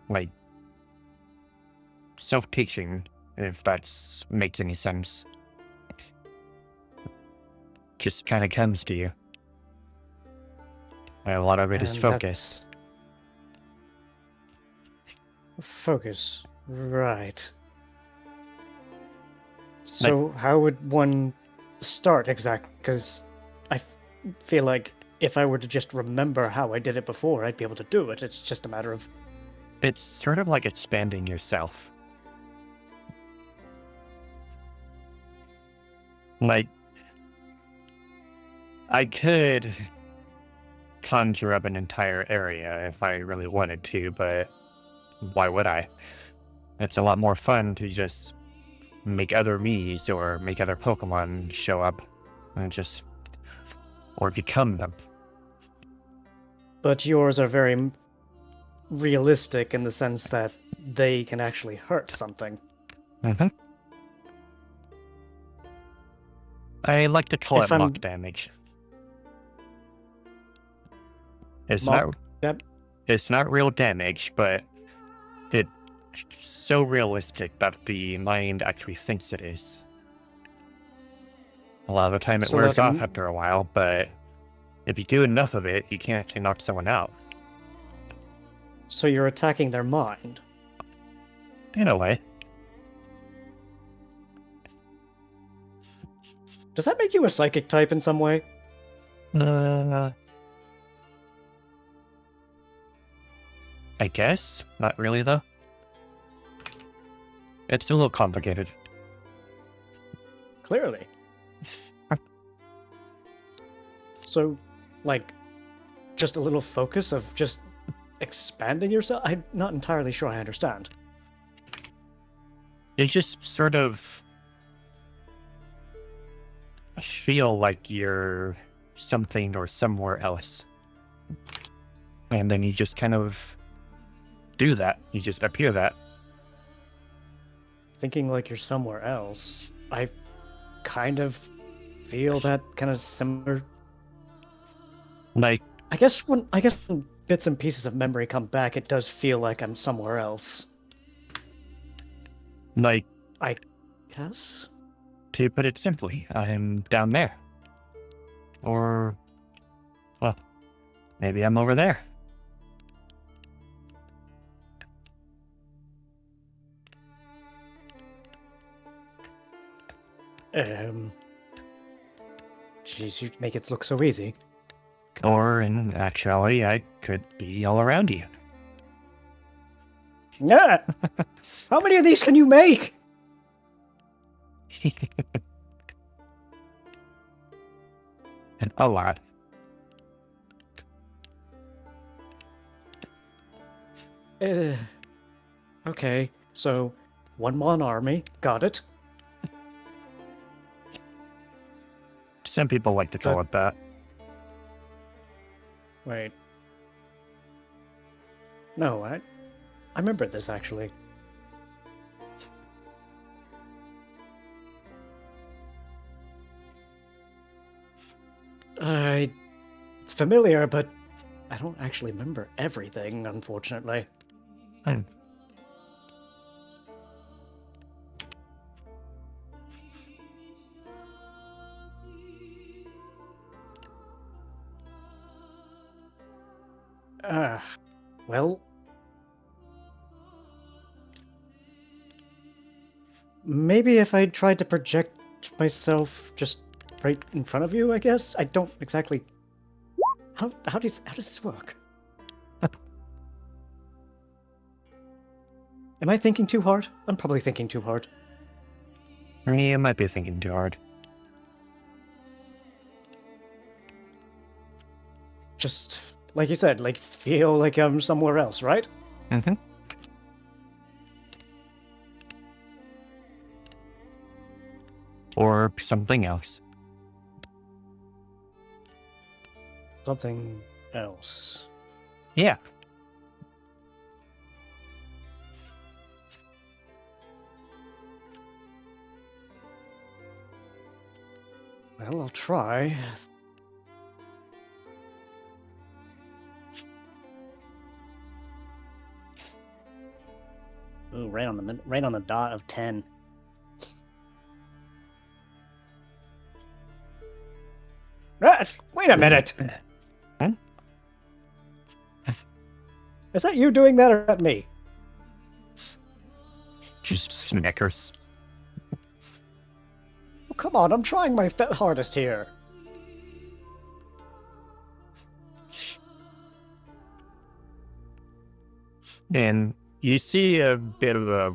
like, self-teaching, if that makes any sense. just kind of comes to you. And a lot of it is And focus. Focus. Right. So how would one start exactly? Because I feel like if I were to just remember how I did it before, I'd be able to do it. It's just a matter of... It's sort of like expanding yourself. Like, I could conjure up an entire area if I really wanted to, but why would I? It's a lot more fun to just make other me's or make other Pokemon show up and just, or become them. But yours are very realistic in the sense that they can actually hurt something. Mm-hmm. I like to call If it I'm- mock damage. It's not real damage, but it's so realistic that the mind actually thinks it is. A lot of the time it So wears like off after a while, but if you do enough of it, you can actually knock someone out. So you're attacking their mind. In a way. Does that make you a psychic type in some way? I guess. Not really, though. It's a little complicated. Clearly. So, like, just a little focus of just expanding yourself? I'm not entirely sure I understand. You just sort of feel like you're something or somewhere else. And then you just kind of do that. You just appear that. Thinking like you're somewhere else. I kind of feel that kind of similar. Like, I guess when bits and pieces of memory come back, it does feel like I'm somewhere else. like, I guess? to put it simply, I'm down there. Or, well, maybe I'm over there. Jeez, you make it look so easy. Or, in actuality, I could be all around you. Yeah! How many of these can you make? And a lot. Okay, so 1-mon army, got it. Some people like to call it that. Wait. No, I remember this actually. It's familiar, but I don't actually remember everything, unfortunately. Hmm. Well... Maybe if I tried to project myself just right in front of you, I guess? I don't exactly... How does this work? Am I thinking too hard? I'm probably thinking too hard. You might be thinking too hard. Just, like you said, like, feel like I'm somewhere else, right? Mm-hmm. Or something else. Something else. Yeah. Well, I'll try. Ooh, right on the dot of 10. Wait a minute! Huh? Is that you doing that or is that me? Just snickers. Oh, come on, I'm trying my hardest here. And you see a bit of a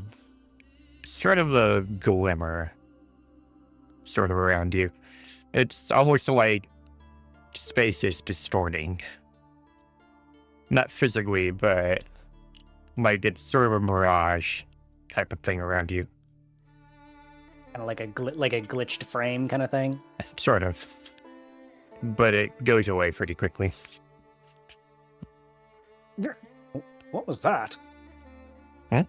sort of a glimmer sort of around you. It's almost like space is distorting. Not physically, but like it's sort of a mirage type of thing around you. Kind of like like a glitched frame kind of thing. Sort of. But it goes away pretty quickly. What was that? Yeah,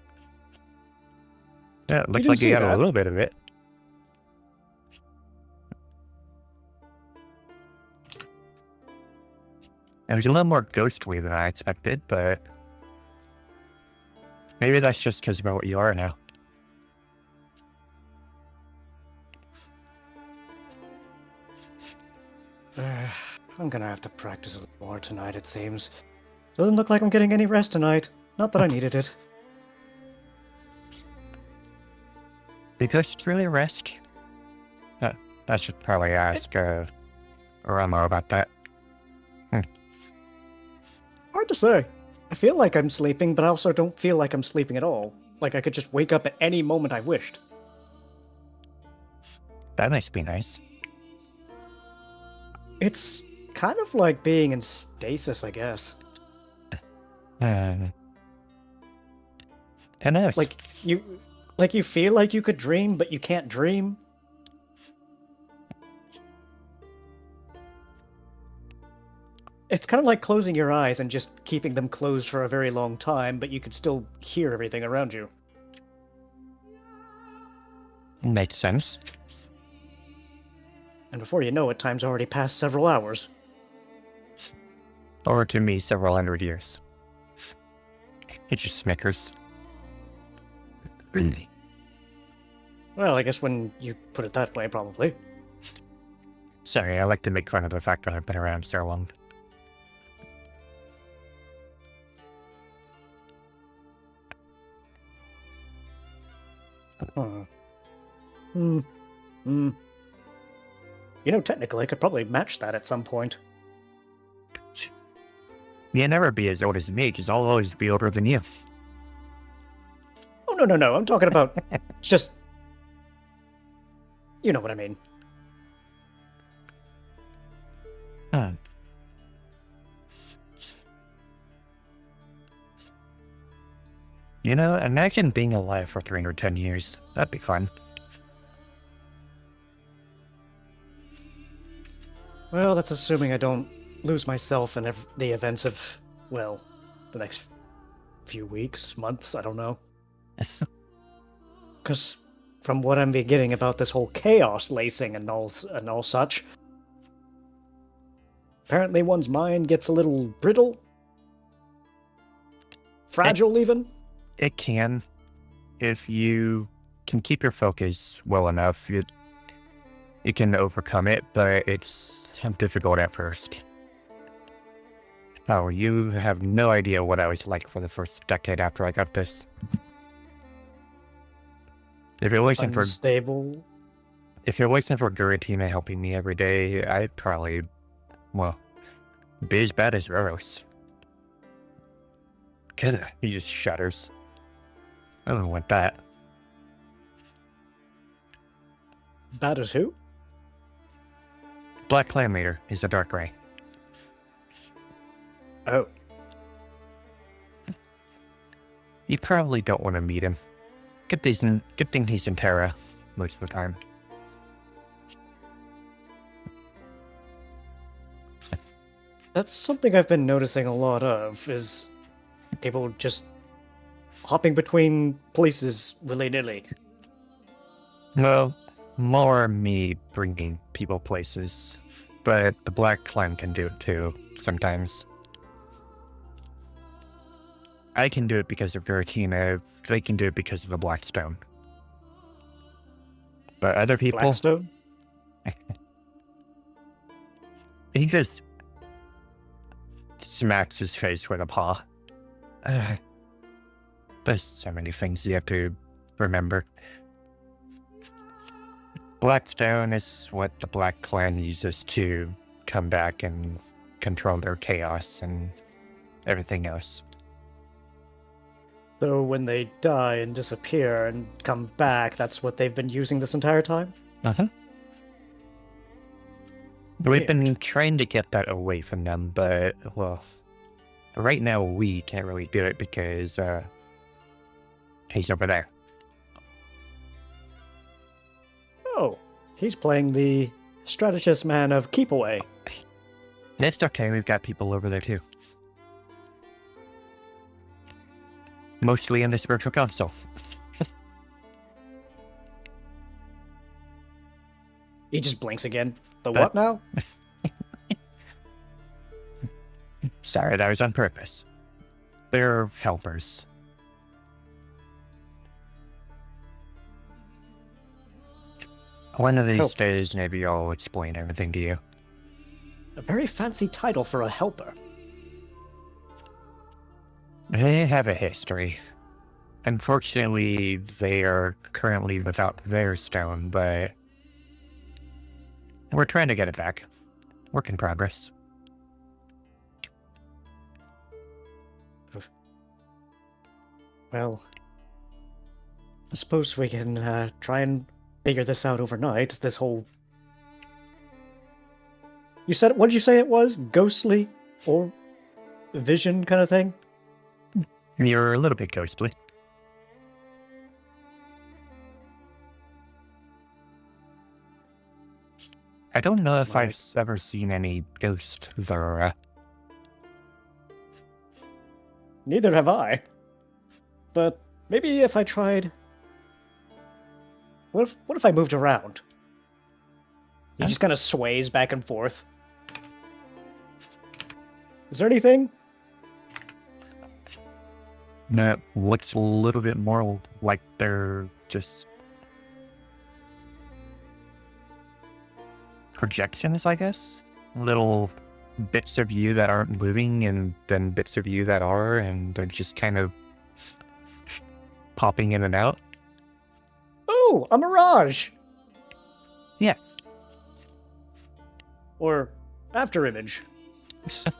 it looks didn't like you see got a that. little bit of it. It was a little more ghostly than I expected, but maybe that's just because of what you are now. I'm gonna have to practice a little more tonight, it seems. Doesn't look like I'm getting any rest tonight. Not that I needed it. Because it's really a rest. I should probably ask Ramo about that. Hard to say. I feel like I'm sleeping, but I also don't feel like I'm sleeping at all. Like I could just wake up at any moment I wished. That must be nice. It's kind of like being in stasis, I guess. Who knows? Like you feel like you could dream, but you can't dream. It's kind of like closing your eyes and just keeping them closed for a very long time, but you could still hear everything around you. Makes sense. And before you know it, time's already passed several hours. Or to me, several hundred years. It's just Snickers. Well, I guess when you put it that way, probably. Sorry, I like to make fun of the fact that I've been around so long. Huh. You know, technically, I could probably match that at some point. You'll never be as old as me, because I'll always be older than you. Oh, no. I'm talking about just... You know what I mean. Huh. You know, imagine being alive for 310 years. That'd be fun. Well, that's assuming I don't lose myself in the events of, well, the next few weeks, months, I don't know. Because from what I'm beginning about this whole chaos lacing and all such, apparently one's mind gets a little brittle, fragile even. It can. If you can keep your focus well enough, you can overcome it, but it's difficult at first. Oh, you have no idea what I was like for the first decade after I got this. If it wasn't Unstable. If it wasn't for Guratina helping me every day, I'd probably, well, be as bad as Roros. He just shudders. I don't want that. Bad as who? Black Clan Leader is a Dark Ray. Oh. You probably don't want to meet him. Good thing he's in Terra most of the time. That's something I've been noticing a lot of, is people just hopping between places willy-nilly. Well, more me bringing people places, but the Black Clan can do it too, sometimes. I can do it because of Guratina, they can do it because of the Blackstone. But other people... Blackstone? He just smacks his face with a paw. There's so many things you have to remember. Blackstone is what the Black Clan uses to come back and control their chaos and everything else. So when they die and disappear and come back, that's what they've been using this entire time? Uh-huh. We've been trying to get that away from them, but, well, right now we can't really do it because, he's over there. Oh, he's playing the strategist man of Keep Away. It's okay, we've got people over there too. Mostly in the spiritual council. He just blinks again. The what now? Sorry, that was on purpose. They're helpers. One of these Help. days, maybe I'll explain everything to you. A very fancy title for a helper. They have a history. Unfortunately, they are currently without their stone, but we're trying to get it back. Work in progress. Well, I suppose we can try and figure this out overnight. This whole... You said, what did you say it was? Ghostly? Or vision kind of thing? You're a little bit ghostly. I don't know if I've ever seen any ghost Zora. Neither have I. But maybe if I tried... What if I moved around? He just kind of sways back and forth. Is there anything? No, looks a little bit more like they're just projections, I guess. Little bits of you that aren't moving, and then bits of you that are, and they're just kind of popping in and out. Oh, a mirage! Yeah. Or after image.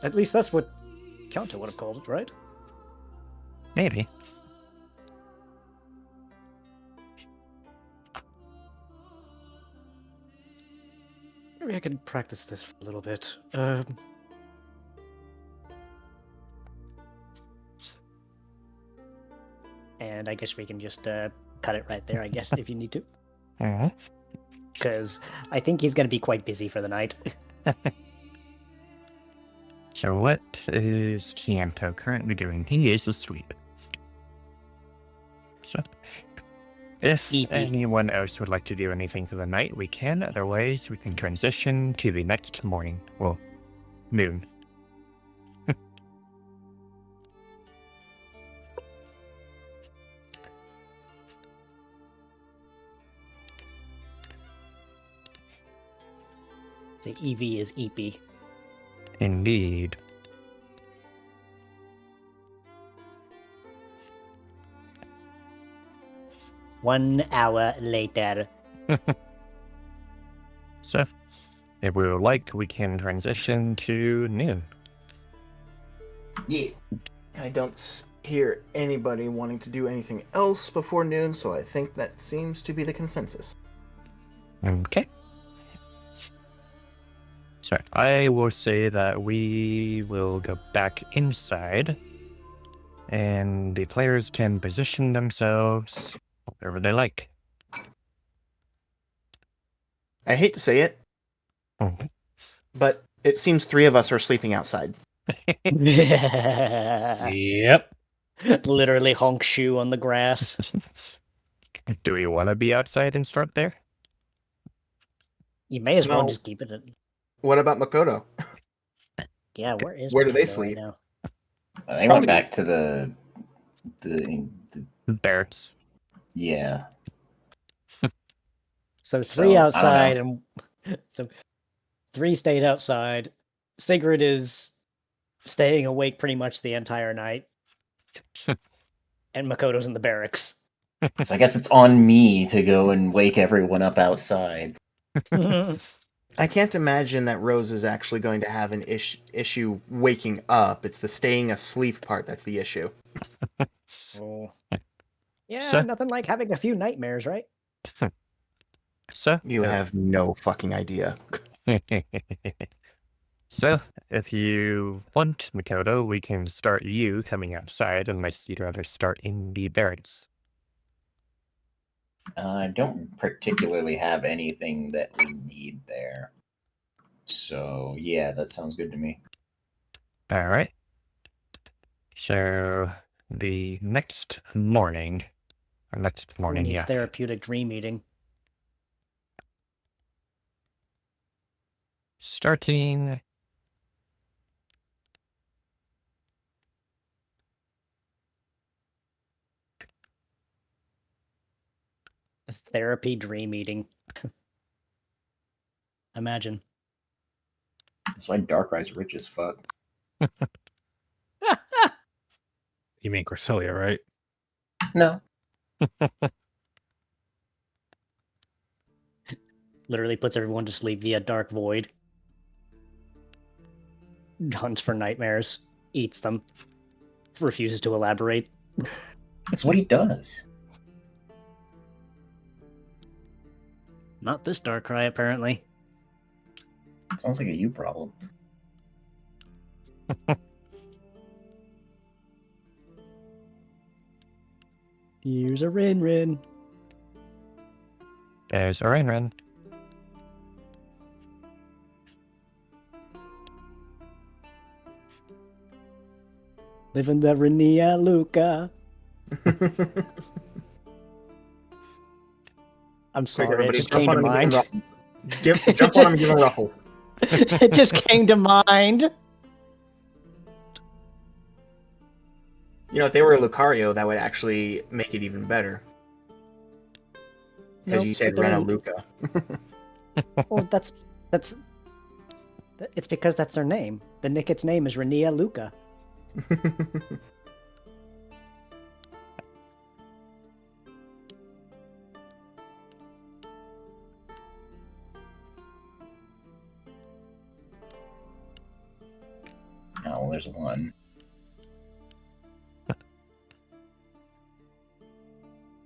At least that's what Kanto would have called it, right? Maybe. Maybe I can practice this for a little bit. And I guess we can just cut it right there, I guess, if you need to. Because I think he's going to be quite busy for the night. So what is Chianto currently doing? He is asleep. So, if anyone else would like to do anything for the night, we can. Otherwise, we can transition to the next morning. Well, noon. The EV is EP. Indeed. One hour later. So, if we would like, we can transition to noon. Yeah. I don't hear anybody wanting to do anything else before noon, so I think that seems to be the consensus. Okay. So, I will say that we will go back inside, and the players can position themselves wherever they like. I hate to say it, but it seems 3 of us are sleeping outside. Yep. Literally honk shoe on the grass. Do we want to be outside and start there? You may as well No. just keep it. What about Makoto? Yeah, where is Where do they Makoto sleep? right now? They went back to the Barracks. yeah. So So, 3 I don't outside and so 3 stayed outside. Sigrid is staying awake pretty much the entire night, and Makoto's in the barracks. So I guess it's on me to go and wake everyone up outside. I can't imagine that Rose is actually going to have an issue waking up. It's the staying asleep part that's the issue. Oh. Yeah, So- nothing like having a few nightmares, right? So, You have no fucking idea. so, if you want, Makoto, we can start you coming outside unless you'd rather start in the barracks. I don't particularly have anything that we need there. So, yeah, that sounds good to me. All right. So, the next morning, or next Who morning, needs yeah. therapeutic dream eating? Starting Therapy dream eating. Imagine. That's why Darkrai's rich as fuck. You mean Corselia, right? No. Literally puts everyone to sleep via dark void. Hunts for nightmares. Eats them. Refuses to elaborate. That's what he does. Not this Darkrai, apparently. Sounds like a you problem. Use a Rin. there's Orenren. Living the Renia Luca. I'm sorry, it Everybody just jump came on to him and mind. give him jump on him and give him a ruffle. It just came to mind. You know, if they were a Lucario, that would actually make it even better. Because Nope, you said but they're- Rena Luca. Well, that's it's because that's their name. The Nicket's name is Renia Luca. Oh, well, there's one.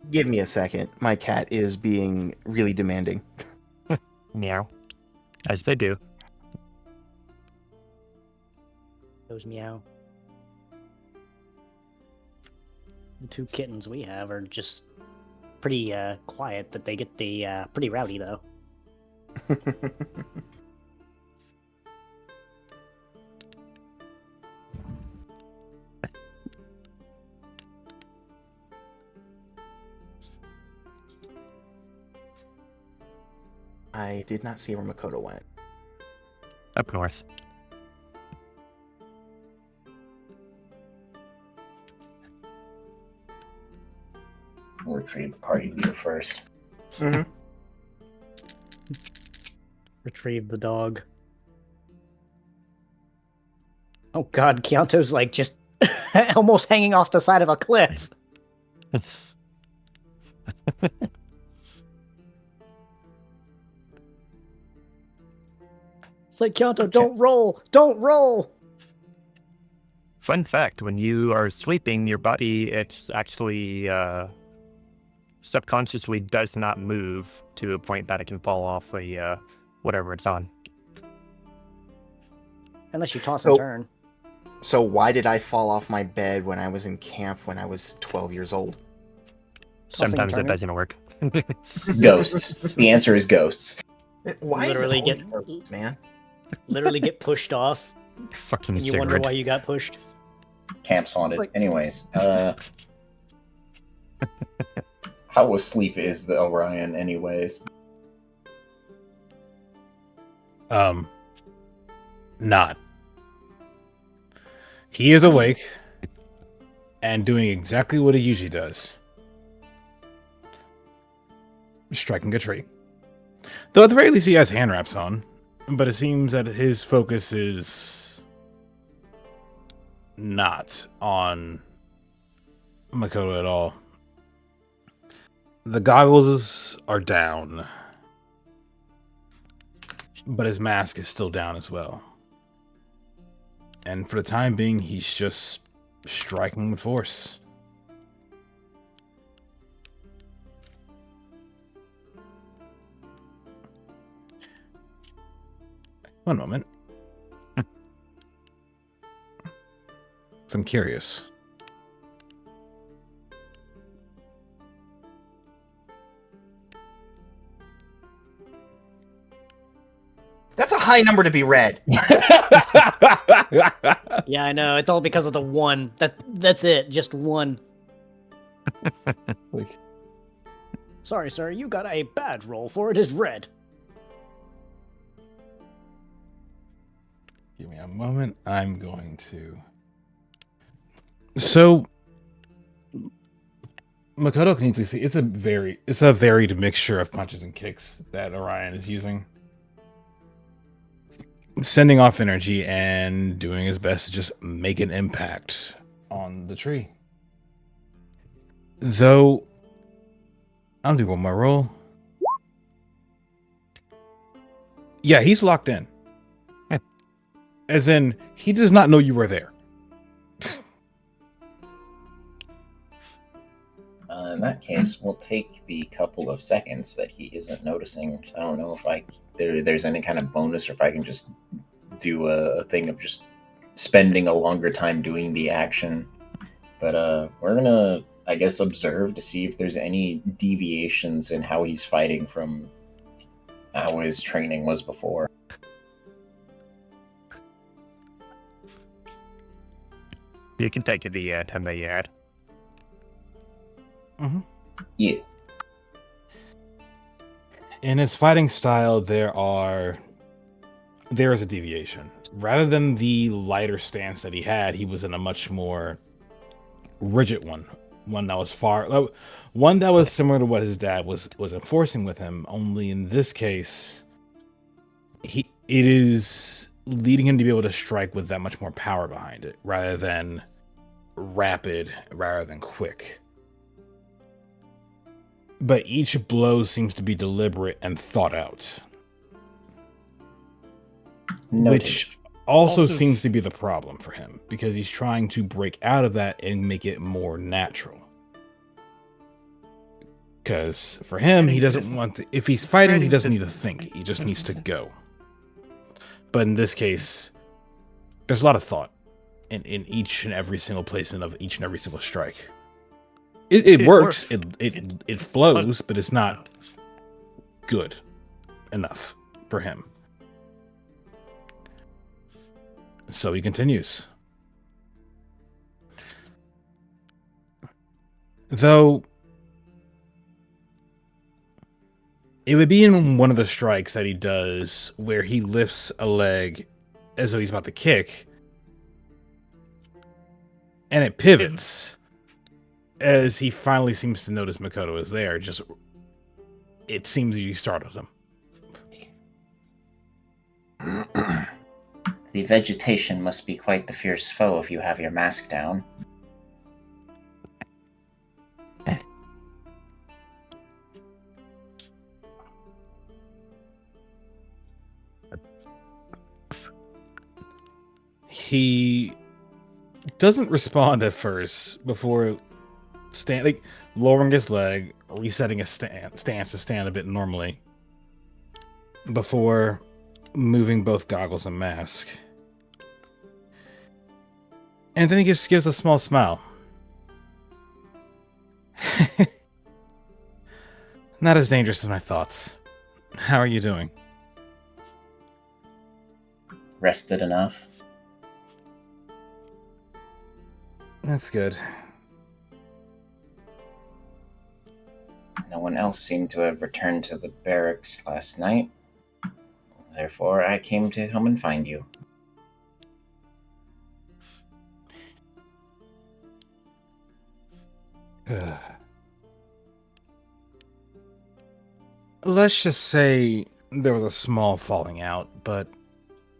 Give me a second. My cat is being really demanding. Meow. As they do. Those meow. The two kittens we have are just pretty quiet, but they get the pretty rowdy though. I did not see where Makoto went. Up north. We'll retrieve the party leader first. Mm-hmm. Retrieve the dog. Oh god, Kyoto's like just almost hanging off the side of a cliff. It's like, Kyoto, don't roll! Don't roll! Fun fact, when you are sleeping, your body, it's actually subconsciously does not move to a point that it can fall off a whatever it's on. Unless you toss and So- turn. So why did I fall off my bed when I was in camp when I was 12 years old? Tossing and Sometimes it turning? doesn't work. Ghosts. The answer is ghosts. Why Literally is it get- always ghosts, man? Literally get pushed off, Fucking and you wonder Sigrid. why you got pushed. Camp's haunted. Like- Anyways, how asleep is the Orion, anyways? Not. He is awake and doing exactly what he usually does. Striking a tree. Though at the very least he has hand wraps on. but it seems that his focus is not on Makoto at all. The goggles are down, but his mask is still down as well. And for the time being, he's just striking with force. One moment. I'm curious. That's a high number to be read. Yeah, I know. It's all because of the one. That's it. Just one. Like, Sorry, sir. You got a bad roll for it is red. give me a moment. I'm going to. So, Makoto can easily see it's a varied mixture of punches and kicks that Orion is using. Sending off energy and doing his best to just make an impact on the tree. Though, I'll do one more roll. Yeah, he's locked in. As in, he does not know you were there. In that case, we'll take the couple of seconds that he isn't noticing. I don't know if there's any kind of bonus, or if I can just do a thing of just spending a longer time doing the action. But we're gonna, I guess, observe to see if there's any deviations in how he's fighting from how his training was before. You can take the 10 that you had. Mm-hmm. Yeah. In his fighting style, there is a deviation. Rather than the lighter stance that he had, he was in a much more rigid one that was similar to what his dad was enforcing with him. Only in this case, it is leading him to be able to strike with that much more power behind it, rather than rapid, rather than quick. But each blow seems to be deliberate and thought out. Noted. Which also seems to be the problem for him, because he's trying to break out of that and make it more natural. Because for him, he doesn't want to, if he's fighting, he doesn't need to think. He just needs to go. But in this case, there's a lot of thought in each and every single placement of each and every single strike. It works. It flows, but it's not good enough for him. So he continues. Though it would be in one of the strikes that he does where he lifts a leg as though he's about to kick, and it pivots as he finally seems to notice Makoto is there. Just, it seems you startled him. The vegetation must be quite the fierce foe if you have your mask down. He doesn't respond at first before lowering his leg, resetting his stance to stand a bit normally, before moving both goggles and mask. And then he just gives a small smile. Not as dangerous as my thoughts. How are you doing? Rested enough? That's good. No one else seemed to have returned to the barracks last night. Therefore, I came to come and find you. Let's just say There was a small falling out, but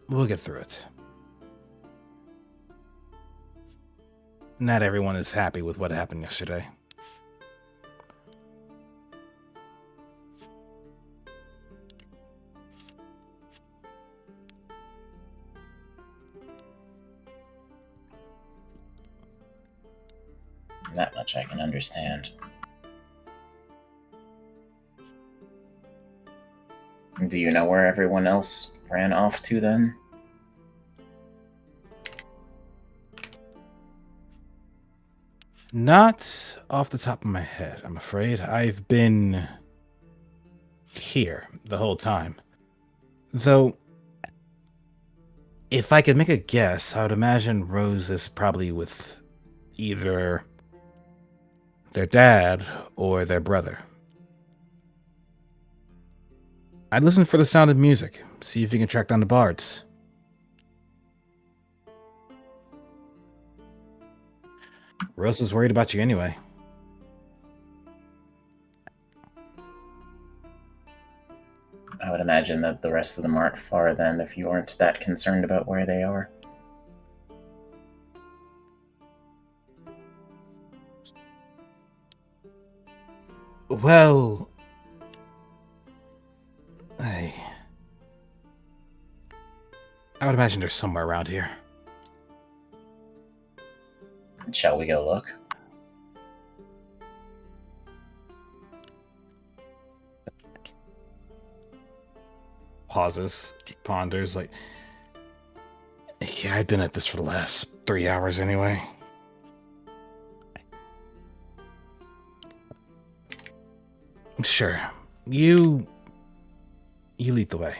we'll get through it. Not everyone is happy with what happened yesterday. That much I can understand. Do you know where everyone else ran off to then? Not off the top of my head, I'm afraid. I've been here the whole time. Though, if I could make a guess, I would imagine Rose is probably with either their dad or their brother. I'd listen for the sound of music, see if you can track down the bards. Rose is worried about you anyway. I would imagine that the rest of them aren't far then if you aren't that concerned about where they are. Well, I would imagine they're somewhere around here. Shall we go look? Pauses, ponders, like, yeah, I've been at this for the last 3 hours anyway. Sure, you lead the way.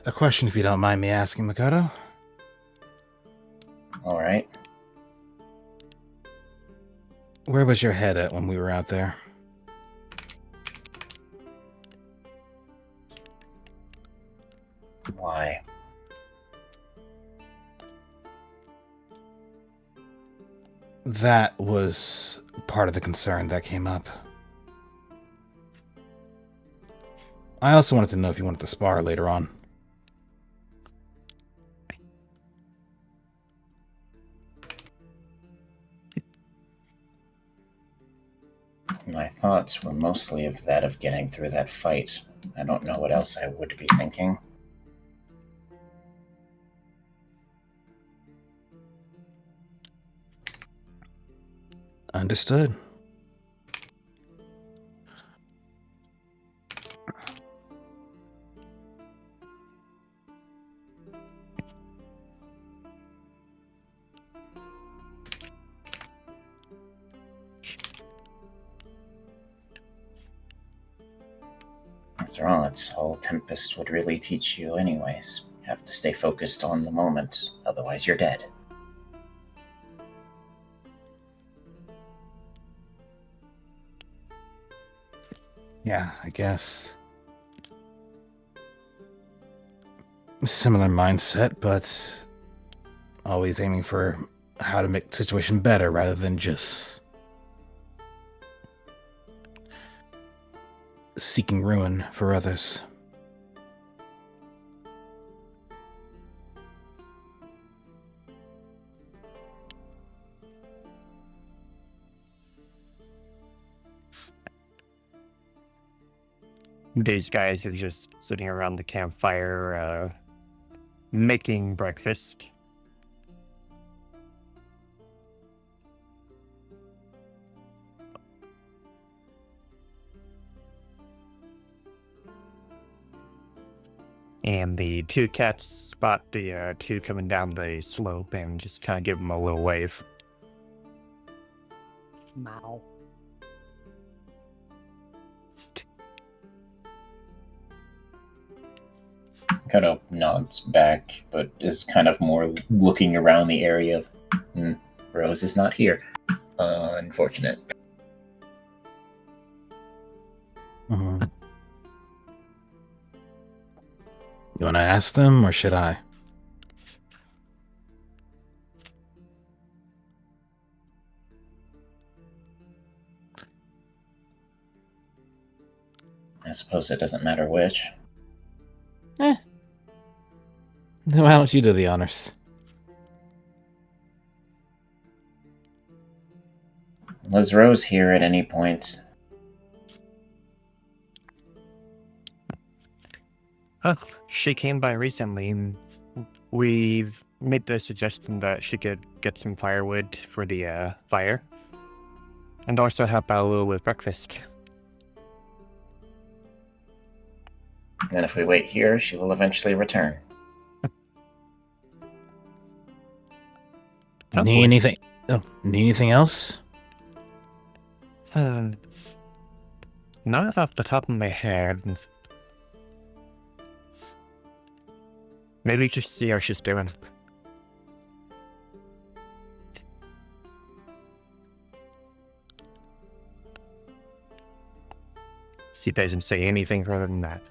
A question, if you don't mind me asking, Makoto. All right. Where was your head at when we were out there? Why? That was part of the concern that came up. I also wanted to know if you wanted to spar later on. My thoughts were mostly of that of getting through that fight. I don't know what else I would be thinking. Understood. After all, that's all Tempest would really teach you anyways. You have to stay focused on the moment, otherwise you're dead. Yeah, I guess. Similar mindset, but always aiming for how to make the situation better rather than just seeking ruin for others. These guys are just sitting around the campfire, making breakfast. And the two cats spot the two coming down the slope and just kind of give them a little wave. Mow. Kind of nods back, but is kind of more looking around the area of, Rose is not here. Unfortunate. Mhm. You want to ask them, or should I? I suppose it doesn't matter which. Then why don't you do the honors? Was Rose here at any point? Oh, she came by recently, and we've made the suggestion that she could get some firewood for the fire, and also help out a little with breakfast. And if we wait here, she will eventually return. Need anything? Oh, need anything else? Not off the top of my head. Maybe just see how she's doing. She doesn't say anything further than that.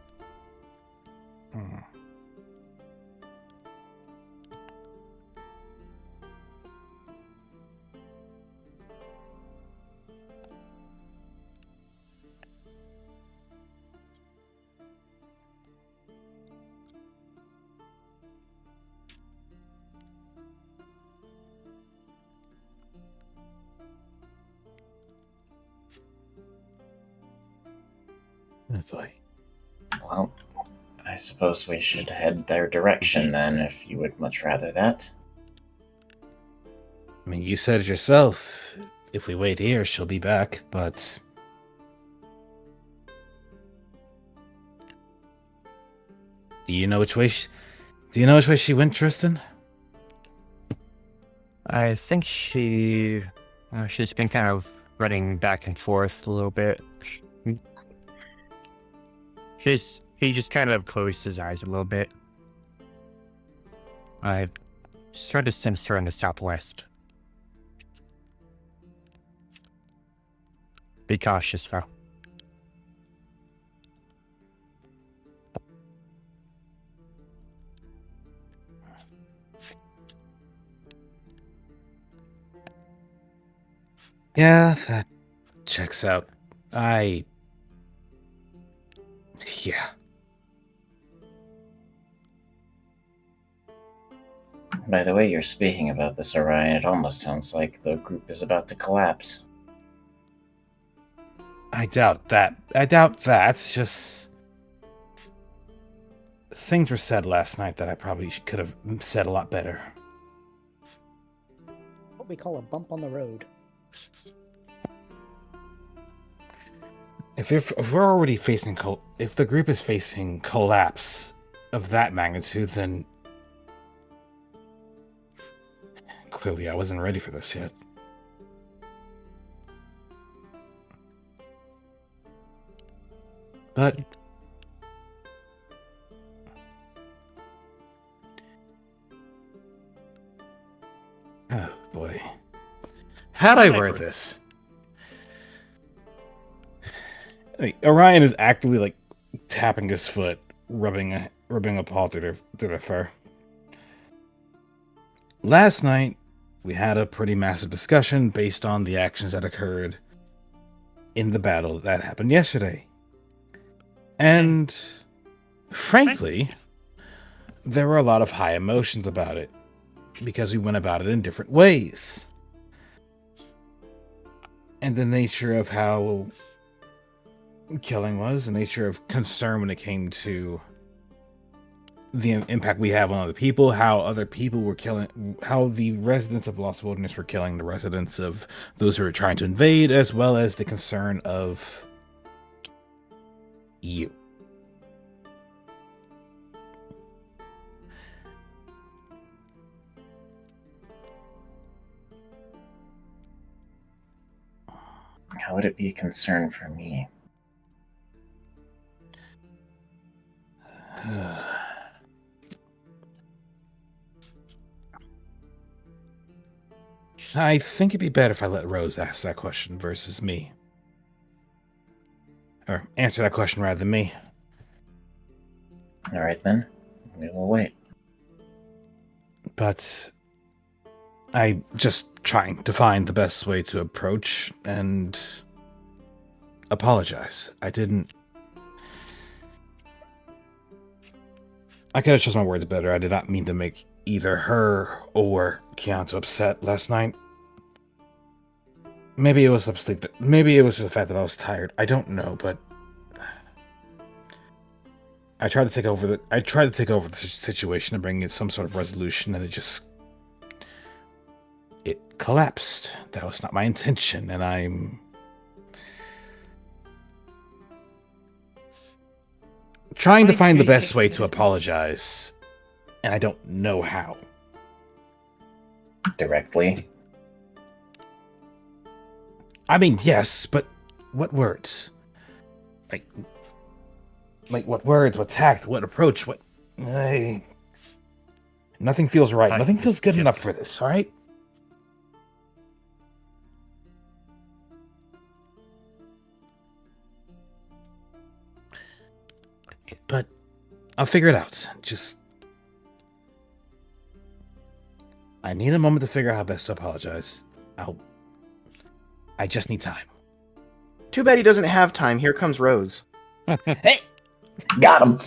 Hmm. If I... Well, I suppose we should head their direction then, if you would much rather that. I mean, you said it yourself. If we wait here, she'll be back, but... Do you know which way she went, Tristan? I think she's been kind of running back and forth a little bit. He just kind of closed his eyes a little bit. I started to sense her in the southwest. Be cautious, though. Yeah, that checks out. Yeah. By the way you're speaking about this, Orion, it almost sounds like the group is about to collapse. I doubt that. It's just... Things were said last night that I probably could have said a lot better. What we call a bump on the road. If we're already facing if the group is facing collapse of that magnitude, then clearly I wasn't ready for this yet. But oh boy, how'd I word this? Like, Orion is actively like tapping his foot, rubbing a paw through the fur. Last night, we had a pretty massive discussion based on the actions that occurred in the battle that happened yesterday. And frankly, there were a lot of high emotions about it because we went about it in different ways. And the nature of how killing was, the nature of concern when it came to the impact we have on other people, how other people were killing, how the residents of Lost Wilderness were killing the residents of those who were trying to invade, as well as the concern of you. How would it be a concern for me? I think it'd be better if I let Rose ask that question versus me. Or answer that question rather than me. All right, then. We will wait. But I'm just trying to find the best way to approach and apologize. I could have chosen my words better. I did not mean to make either her or Keonto upset last night. Maybe it was sleep. Maybe it was the fact that I was tired. I don't know, but I tried to take over the situation and bring in some sort of resolution, and it collapsed. That was not my intention, and I'm trying to find the best way to apologize, and I don't know how. Directly. I mean, yes, but what words? Like what words? What tact? What approach? Nothing feels right. Nothing feels good enough for this. All right. But I'll figure it out. I need a moment to figure out how best to apologize. I just need time. Too bad he doesn't have time. Here comes Rose. Hey! Got him.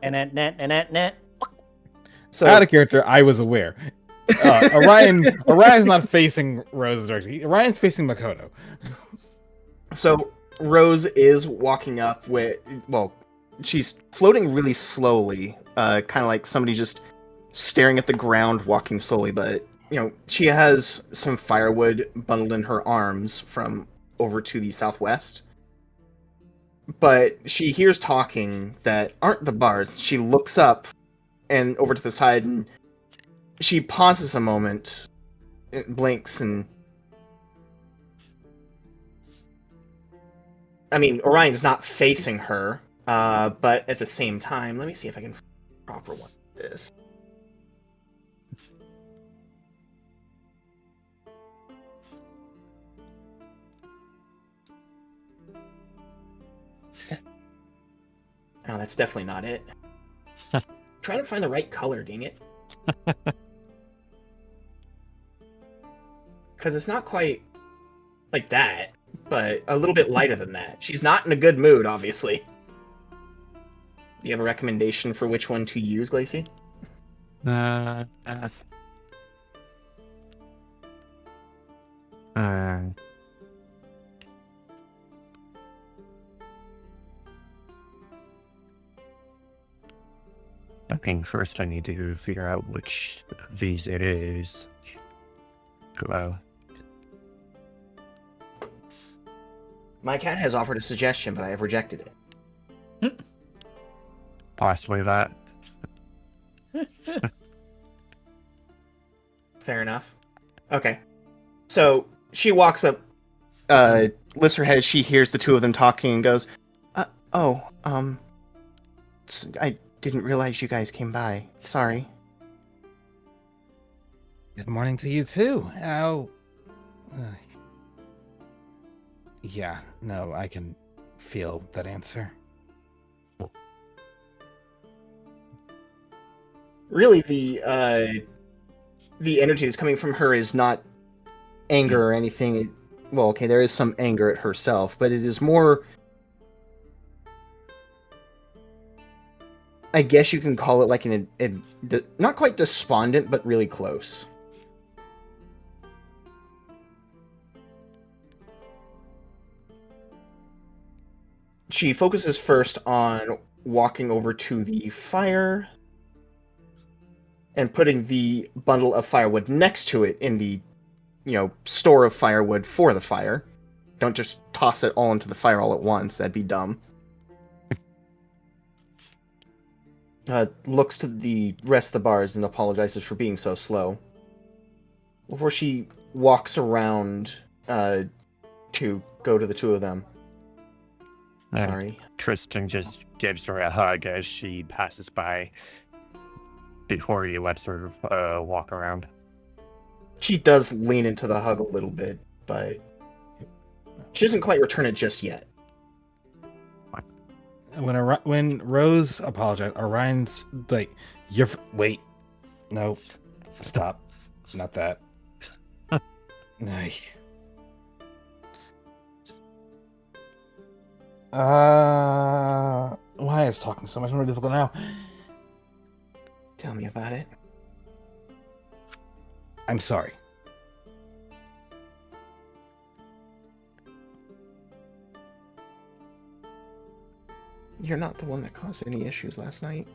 Net. So Out of character, I was aware. Orion's not facing Rose's direction. Orion's facing Makoto. So Rose is walking up with, well, she's floating really slowly, kind of like somebody just staring at the ground, walking slowly. But she has some firewood bundled in her arms from over to the southwest. But she hears talking that aren't the bards. She looks up and over to the side, and she pauses a moment, blinks, and I mean, Orion's not facing her, but at the same time, let me see if I can proper one this. Oh, that's definitely not it. Trying to find the right color, dang it. Because it's not quite like that, but a little bit lighter than that. She's not in a good mood, obviously. Do you have a recommendation for which one to use, Glacy? I think first I need to figure out which of these it is. Well, My cat has offered a suggestion, but I have rejected it. possibly that. Fair enough. Okay. So she walks up, lifts her head, she hears the two of them talking and goes, I didn't realize you guys came by. Sorry. Good morning to you too. Yeah, no, I can feel that answer. Really, the energy that's coming from her is not anger or anything. Well, okay, there is some anger at herself, but it is more, I guess you can call it like not quite despondent, but really close. She focuses first on walking over to the fire and putting the bundle of firewood next to it in the, store of firewood for the fire. Don't just toss it all into the fire all at once. That'd be dumb. Looks to the rest of the bars and apologizes for being so slow. Before she walks around to go to the two of them. Sorry. Tristan just gives her a hug as she passes by before he lets her walk around. She does lean into the hug a little bit, but she doesn't quite return it just yet. When Rose apologized, Orion's like, wait, no, stop, not that. Ay. Why is talking so much more difficult now? Tell me about it. I'm sorry. You're not the one that caused any issues last night.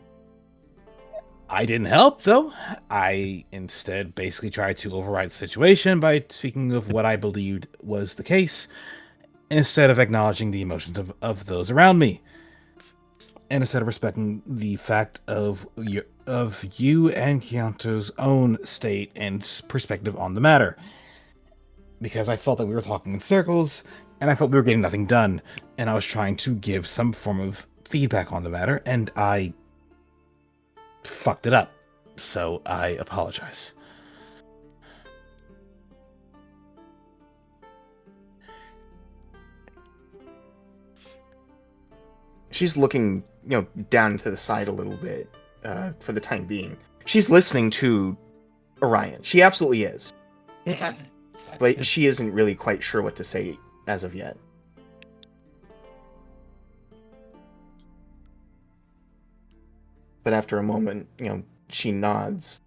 I didn't help, though. I instead basically tried to override the situation by speaking of what I believed was the case, instead of acknowledging the emotions of those around me. And instead of respecting the fact of you and Kianto's own state and perspective on the matter. Because I felt that we were talking in circles, and I felt we were getting nothing done, and I was trying to give some form of feedback on the matter, and I fucked it up. So I apologize. She's looking, down to the side a little bit for the time being. She's listening to Orion. She absolutely is. But she isn't really quite sure what to say as of yet. But after a moment, she nods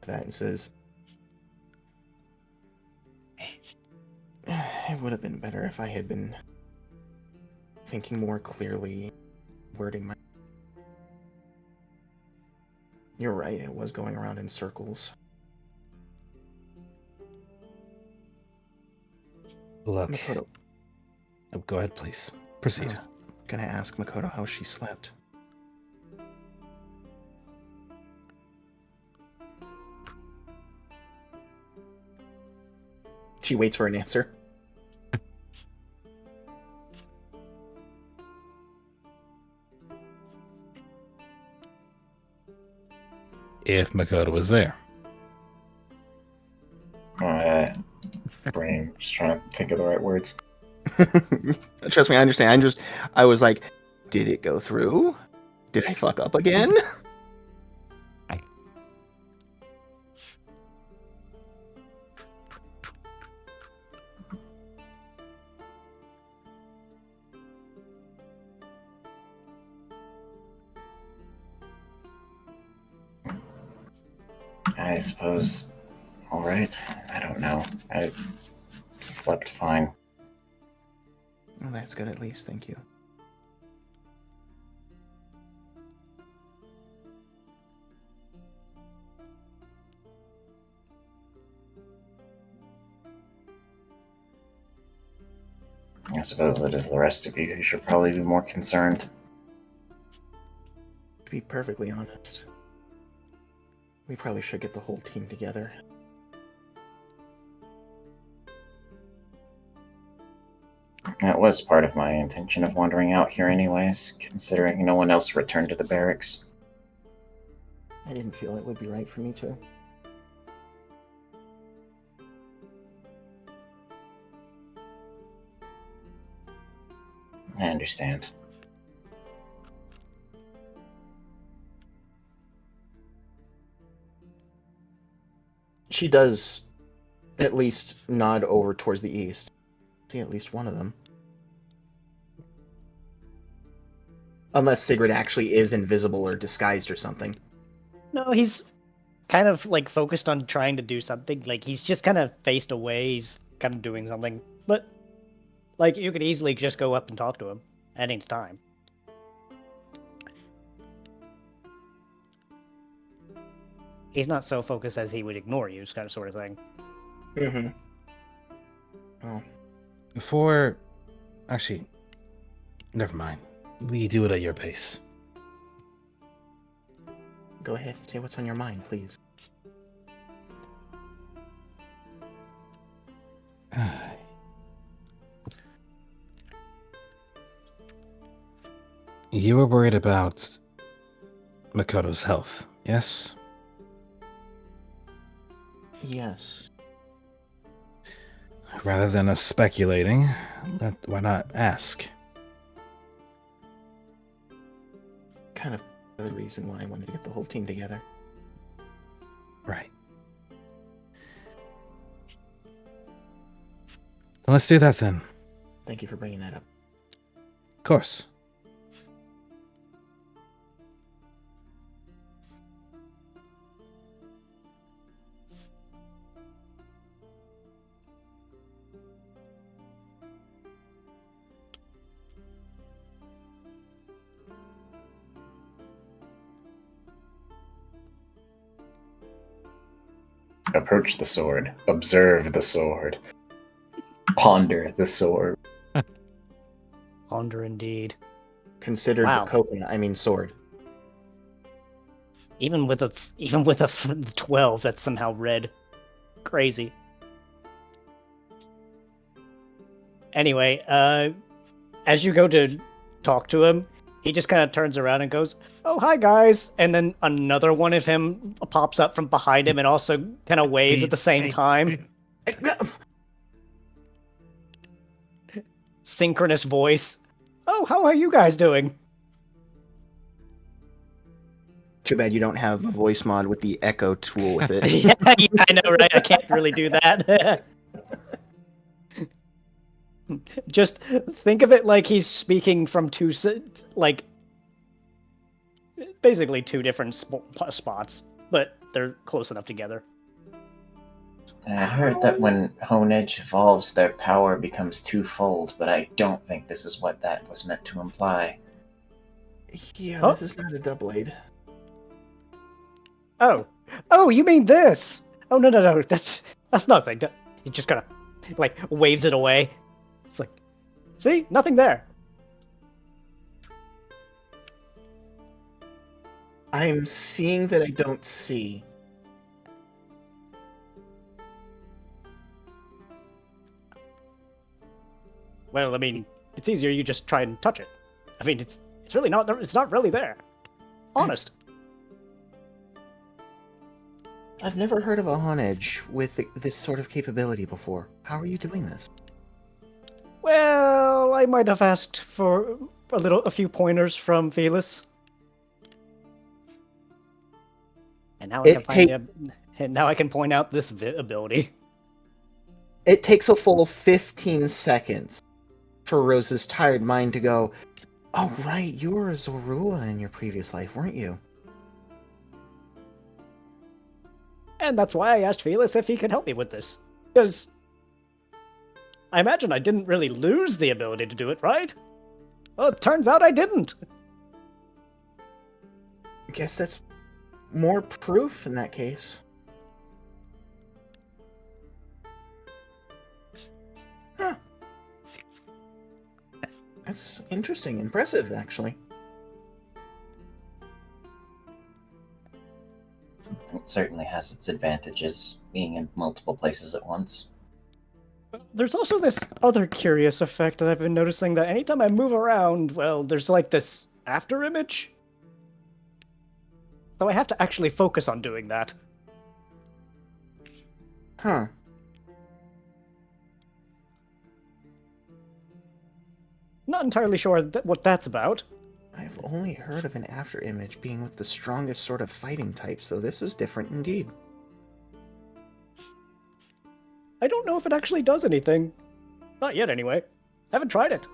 to that and says, it would have been better if I had been thinking more clearly, wording my... You're right, it was going around in circles. Look. Makoto. Oh, go ahead, please. Proceed. I'm gonna ask Makoto how she slept. She waits for an answer. If Makoto was there. Brain, just trying to think of the right words. Trust me, I understand. I was like, did it go through? Did I fuck up again? I suppose. All right. I don't know. I slept fine. Well, that's good at least, thank you. I suppose it is the rest of you who should probably be more concerned. To be perfectly honest, we probably should get the whole team together. That was part of my intention of wandering out here anyways, considering no one else returned to the barracks. I didn't feel it would be right for me to. I understand. She does at least nod over towards the east. See at least one of them. Unless Sigrid actually is invisible or disguised or something. No, he's kind of like focused on trying to do something. Like he's just kind of faced away. He's kind of doing something. But like you could easily just go up and talk to him at any time. He's not so focused as he would ignore you, kind of sort of thing. Mm-hmm. Oh. Before... Actually, never mind. We do it at your pace. Go ahead, say what's on your mind, please. You were worried about Makoto's health, yes? Yes. Rather than us speculating, why not ask? Kind of the reason why I wanted to get the whole team together. Right. Let's do that then. Thank you for bringing that up. Of course. Approach the sword. Observe the sword. Ponder the sword. Ponder indeed. Considered Wow. the coconut, I mean sword. Even with a 12, that's somehow red. Crazy. Anyway, as you go to talk to him, he just kind of turns around and goes, "Oh, hi guys!" And then another one of him pops up from behind him and also kind of waves at the same time. Synchronous voice. "Oh, how are you guys doing?" Too bad you don't have a voice mod with the echo tool with it. Yeah, I know, right? I can't really do that. Just think of it like he's speaking from basically two different spots, but they're close enough together. I heard that when Hone Edge evolves, their power becomes twofold, but I don't think this is what that was meant to imply. Yeah, Huh? this is not a doublade. Oh, you mean this? Oh, no, that's nothing. He just kind of, waves it away. It's like, see? Nothing there. I'm seeing that I don't see. Well, I mean, it's easier you just try and touch it. I mean, it's really not, it's not really there. Honest. I've never heard of a Honedge with this sort of capability before. How are you doing this? Well, I might have asked for a few pointers from Felis. And now I can point out this ability. It takes a full 15 seconds for Rose's tired mind to go, "Oh right, you were a Zorua in your previous life, weren't you?" And that's why I asked Felis if he could help me with this. Because I imagine I didn't really lose the ability to do it, right? Well, it turns out I didn't. I guess that's more proof in that case. Huh. That's interesting, impressive, actually. It certainly has its advantages, being in multiple places at once. There's also this other curious effect that I've been noticing, that anytime I move around, well, there's like this after image. Though I have to actually focus on doing that. Huh. Not entirely sure what that's about. I've only heard of an after image being with the strongest sort of fighting type, so this is different indeed. I don't know if it actually does anything. Not yet, anyway. Haven't tried it.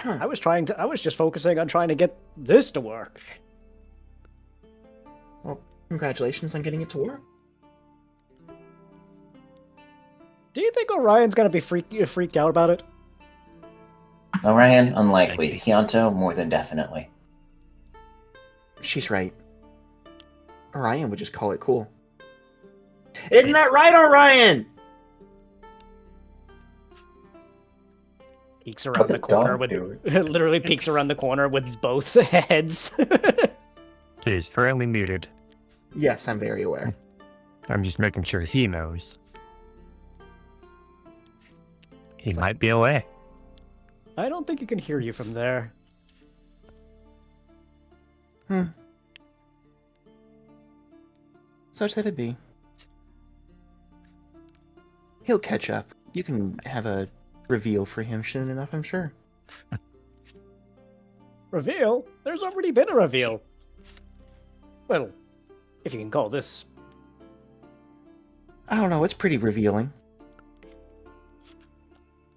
Huh. I was just focusing on trying to get this to work. Well, congratulations on getting it to work. Do you think Orion's gonna be freaked out about it? Orion, unlikely. Hyanto, more than definitely. She's right. Orion would just call it cool. Isn't that right, Orion? Peeks around the corner with literally peeks around the corner with both heads. He's fairly muted. Yes, I'm very aware. I'm just making sure he knows. He It's might be away. I don't think he can hear you from there. Such that it be. He'll catch up. You can have a reveal for him soon enough, I'm sure. Reveal? There's already been a reveal. Well, if you can call this. I don't know, it's pretty revealing.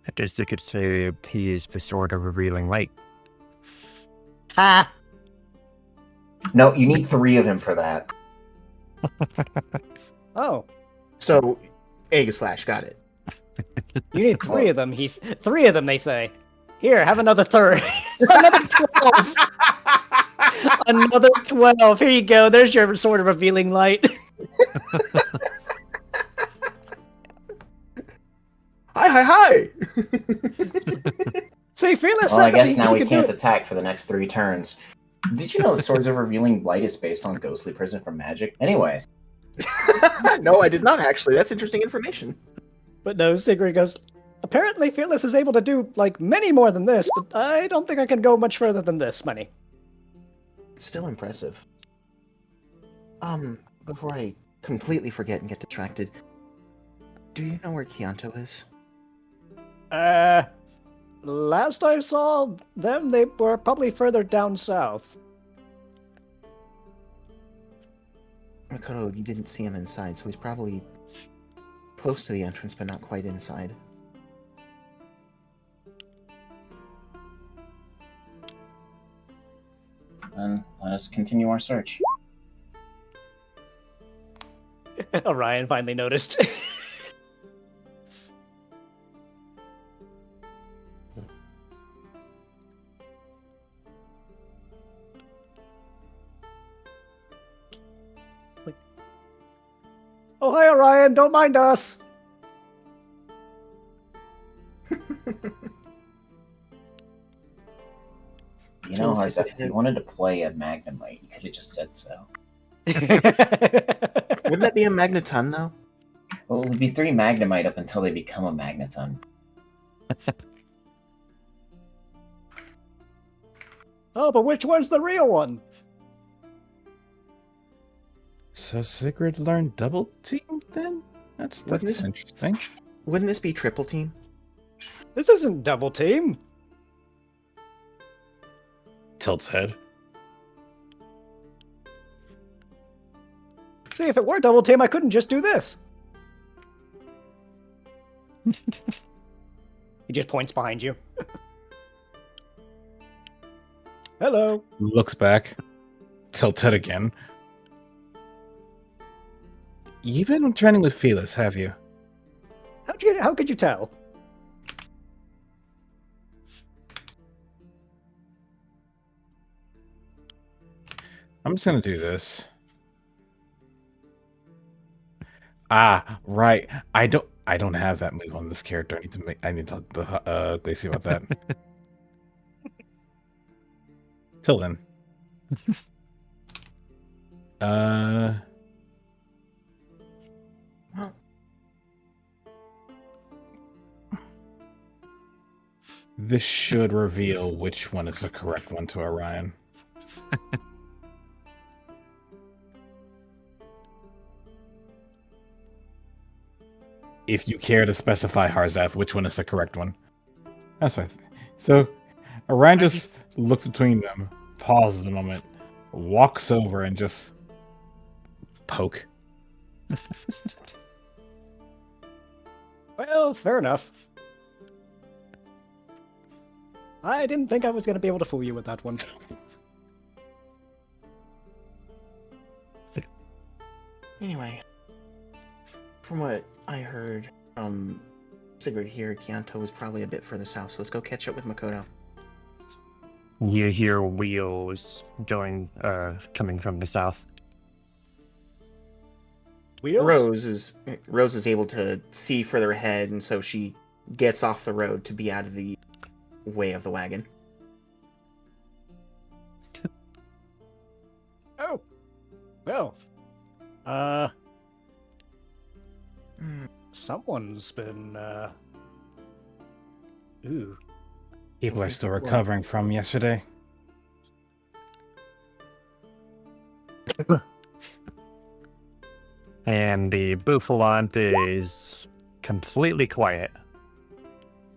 I guess you could say he is the sort of revealing light. Ha! No, you need 3 of him for that. Oh, So, Aegislash, got it. you need 3 of them. 3 of them, they say. Here, have another third. Another 12. Another 12. Here you go. There's your sort of revealing light. Hi! See, Fearless Well, I said that guess he now we could do can't it. attack for the next 3 turns. Did you know the Swords of Revealing Light is based on Ghostly Prison from Magic? Anyways. No, I did not actually. That's interesting information. But no, Sigrid goes, apparently Fearless is able to do, like, many more than this, but I don't think I can go much further than this many. Still impressive. Before I completely forget and get distracted, do you know where Chianto is? Last I saw them, they were probably further down south. Makoto, you didn't see him inside, so he's probably close to the entrance, but not quite inside. Then let us continue our search. Orion finally noticed. Oh, hi, Orion, don't mind us. You know, Harzef, if you wanted to play a Magnemite, you could have just said so. Wouldn't that be a Magneton, though? Well, it would be 3 Magnemite up until they become a Magneton. Oh, but which one's the real one? So Sigrid learned double team then? That's interesting. Wouldn't this be triple team? This isn't double team. Tilt's head. See, if it were double team, I couldn't just do this. He just points behind you. Hello. Looks back. Tilt's head again. You've been training with Felis, have you? How could you tell? I'm just gonna do this. Ah, right. I don't have that move on this character. I need to talk to Daisy about that. Till then. This should reveal which one is the correct one to Orion. If you care to specify, Harzath, which one is the correct one. That's right. So, Orion just looks between them, pauses a moment, walks over, and just poke. Well, fair enough. I didn't think I was going to be able to fool you with that one. Anyway, from what I heard from Sigrid here, Chianto was probably a bit further south, so let's go catch up with Makoto. You hear wheels coming from the south. Wheels? Rose is able to see further ahead, and so she gets off the road to be out of the way of the wagon. Oh. Well. Someone's been, Ooh. People are still recovering from yesterday. And the Bouffalante is completely quiet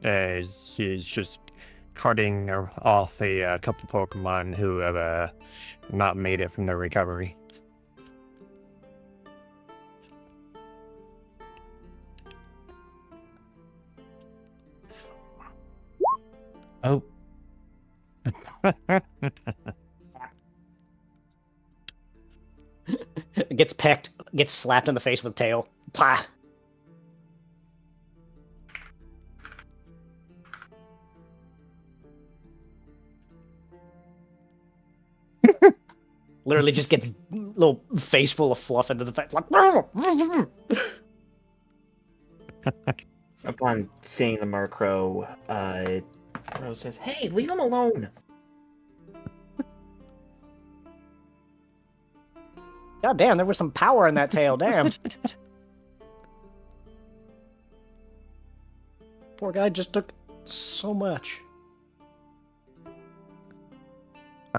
as she's just carting off a couple Pokemon who have not made it from their recovery. Oh, Gets pecked, gets slapped in the face with tail. Pah! Literally just gets little face full of fluff into the face. Like, Upon seeing the Murkrow, Rose says, "Hey, leave him alone." God damn, there was some power in that tail. Damn. Poor guy just took so much.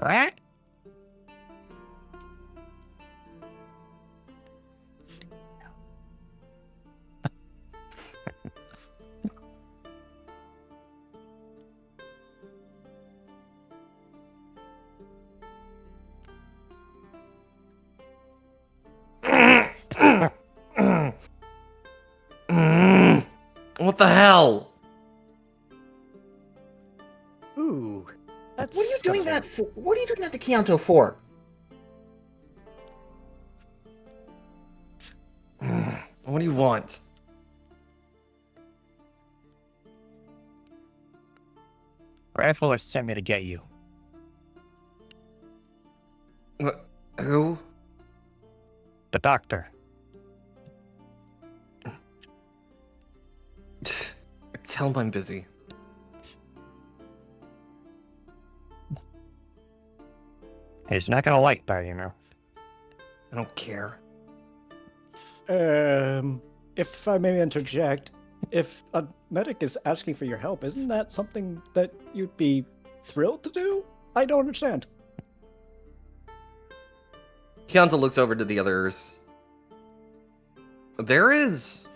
What? What the hell? Ooh. That's What are you doing disgusting. that for? What are you doing that to Keonto for? What do you want? Rifle sent me to get you. Who? The doctor. Tell him I'm busy. He's not gonna like that, you know. I don't care. If I may interject, if a medic is asking for your help, isn't that something that you'd be thrilled to do? I don't understand. Keonta looks over to the others. There is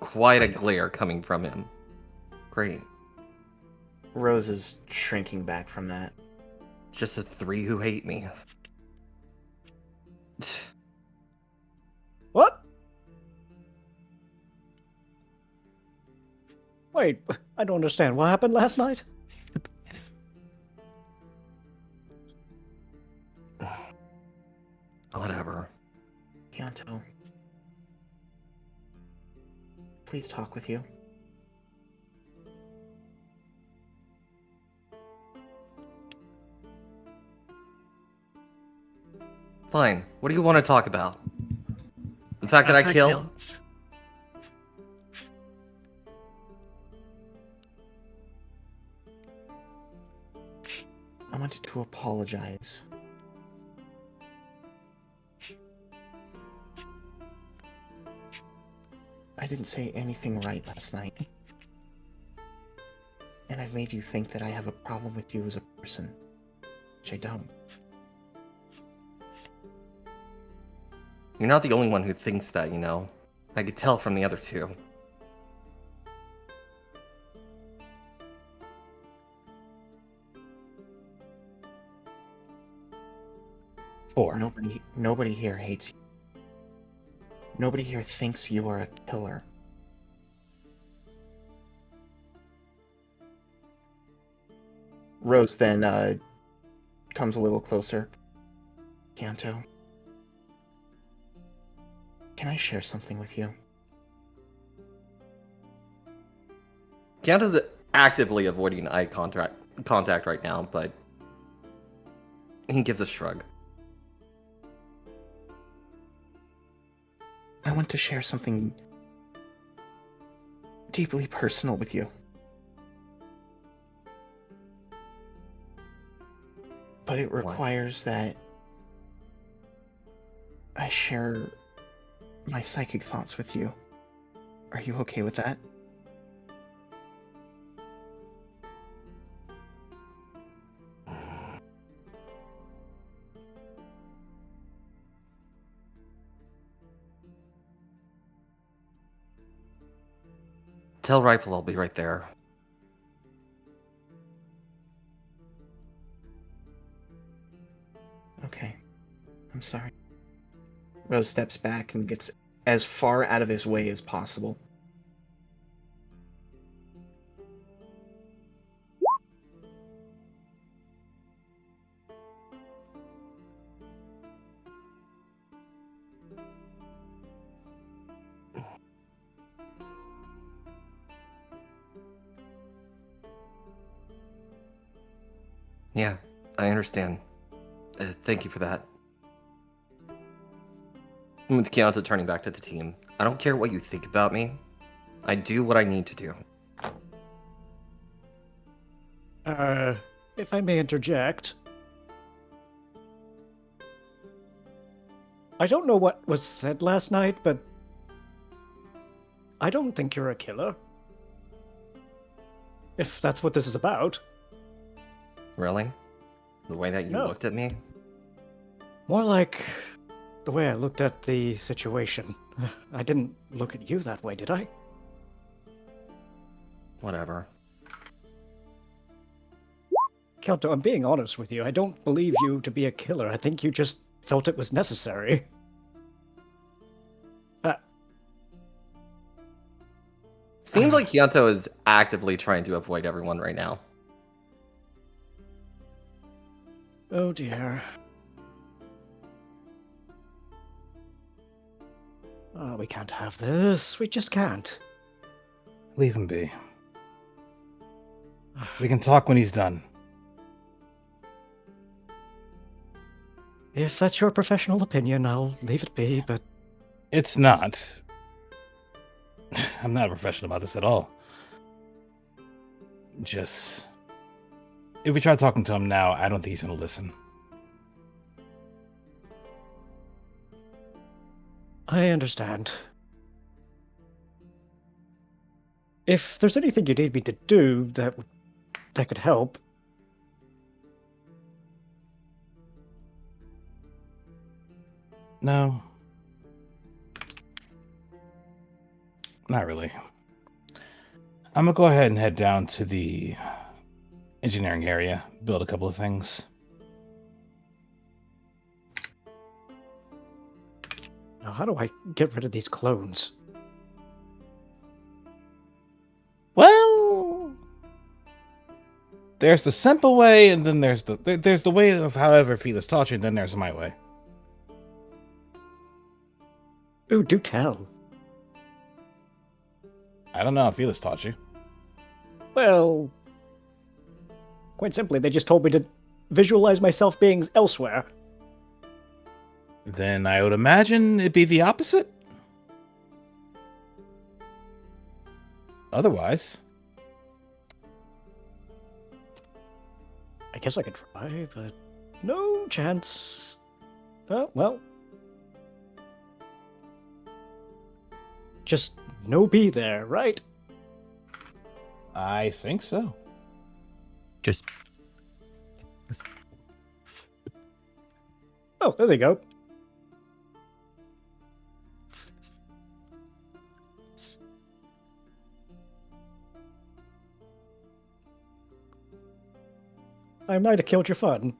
quite a glare coming from him. Great. Rose is shrinking back from that. Just the three who hate me. What? Wait, I don't understand. What happened last night? Whatever. Keonto, please talk with you. Fine. What do you want to talk about? The fact that I killed? I wanted to apologize. I didn't say anything right last night. And I've made you think that I have a problem with you as a person, which I don't. You're not the only one who thinks that, you know. I could tell from the other two. four. Nobody here hates you. Nobody here thinks you are a killer. Rose then comes a little closer. Keonto, can I share something with you? Keonta's actively avoiding eye contact right now, but he gives a shrug. I want to share something deeply personal with you. But it requires that I share my psychic thoughts with you. Are you okay with that? Tell Rifle I'll be right there. Okay. I'm sorry. Rose steps back and gets as far out of his way as possible. Yeah, I understand. Thank you for that. With Keonta turning back to the team, I don't care what you think about me. I do what I need to do. If I may interject. I don't know what was said last night, but I don't think you're a killer. If that's what this is about. Really? The way that you No. looked at me? More like the way I looked at the situation. I didn't look at you that way, did I? Whatever. Kyoto, I'm being honest with you. I don't believe you to be a killer. I think you just felt it was necessary. Seems like Keonta is actively trying to avoid everyone right now. Oh dear. Oh, we can't have this. We just can't. Leave him be. We can talk when he's done. If that's your professional opinion, I'll leave it be, but... It's not. I'm not a professional about this at all. Just... If we try talking to him now, I don't think he's going to listen. I understand. If there's anything you need me to do that could help... No. Not really. I'm gonna go ahead and head down to the engineering area, build a couple of things. Now, how do I get rid of these clones? Well, there's the simple way, and then there's the way of however Felix taught you, and then there's my way. Ooh, do tell. I don't know if Felix taught you. Well, quite simply, they just told me to visualize myself being elsewhere. Then I would imagine it'd be the opposite. Otherwise, I guess I could try, but no chance. Oh, well. Just no be there, right? I think so. Just Oh, there they go. I might have killed your fun.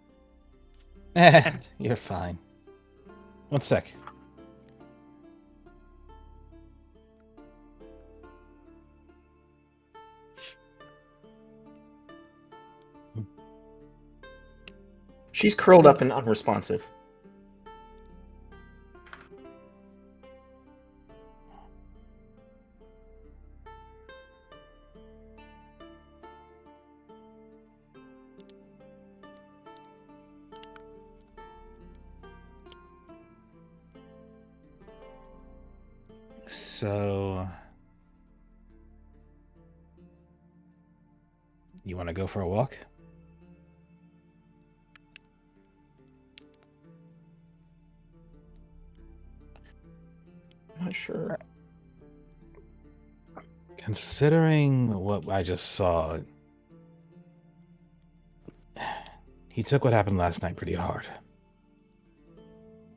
You're fine. One sec. She's curled up and unresponsive. So, you want to go for a walk? Not sure. Considering what I just saw, he took what happened last night pretty hard.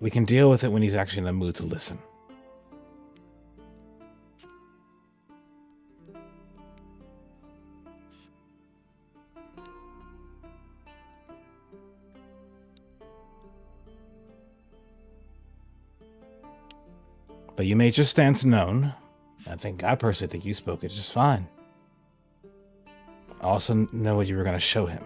We can deal with it when he's actually in the mood to listen. But you made your stance known. I personally think you spoke it just fine. I also know what you were going to show him.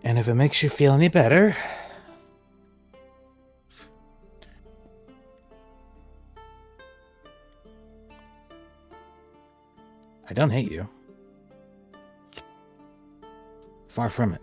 And if it makes you feel any better, I don't hate you. Far from it.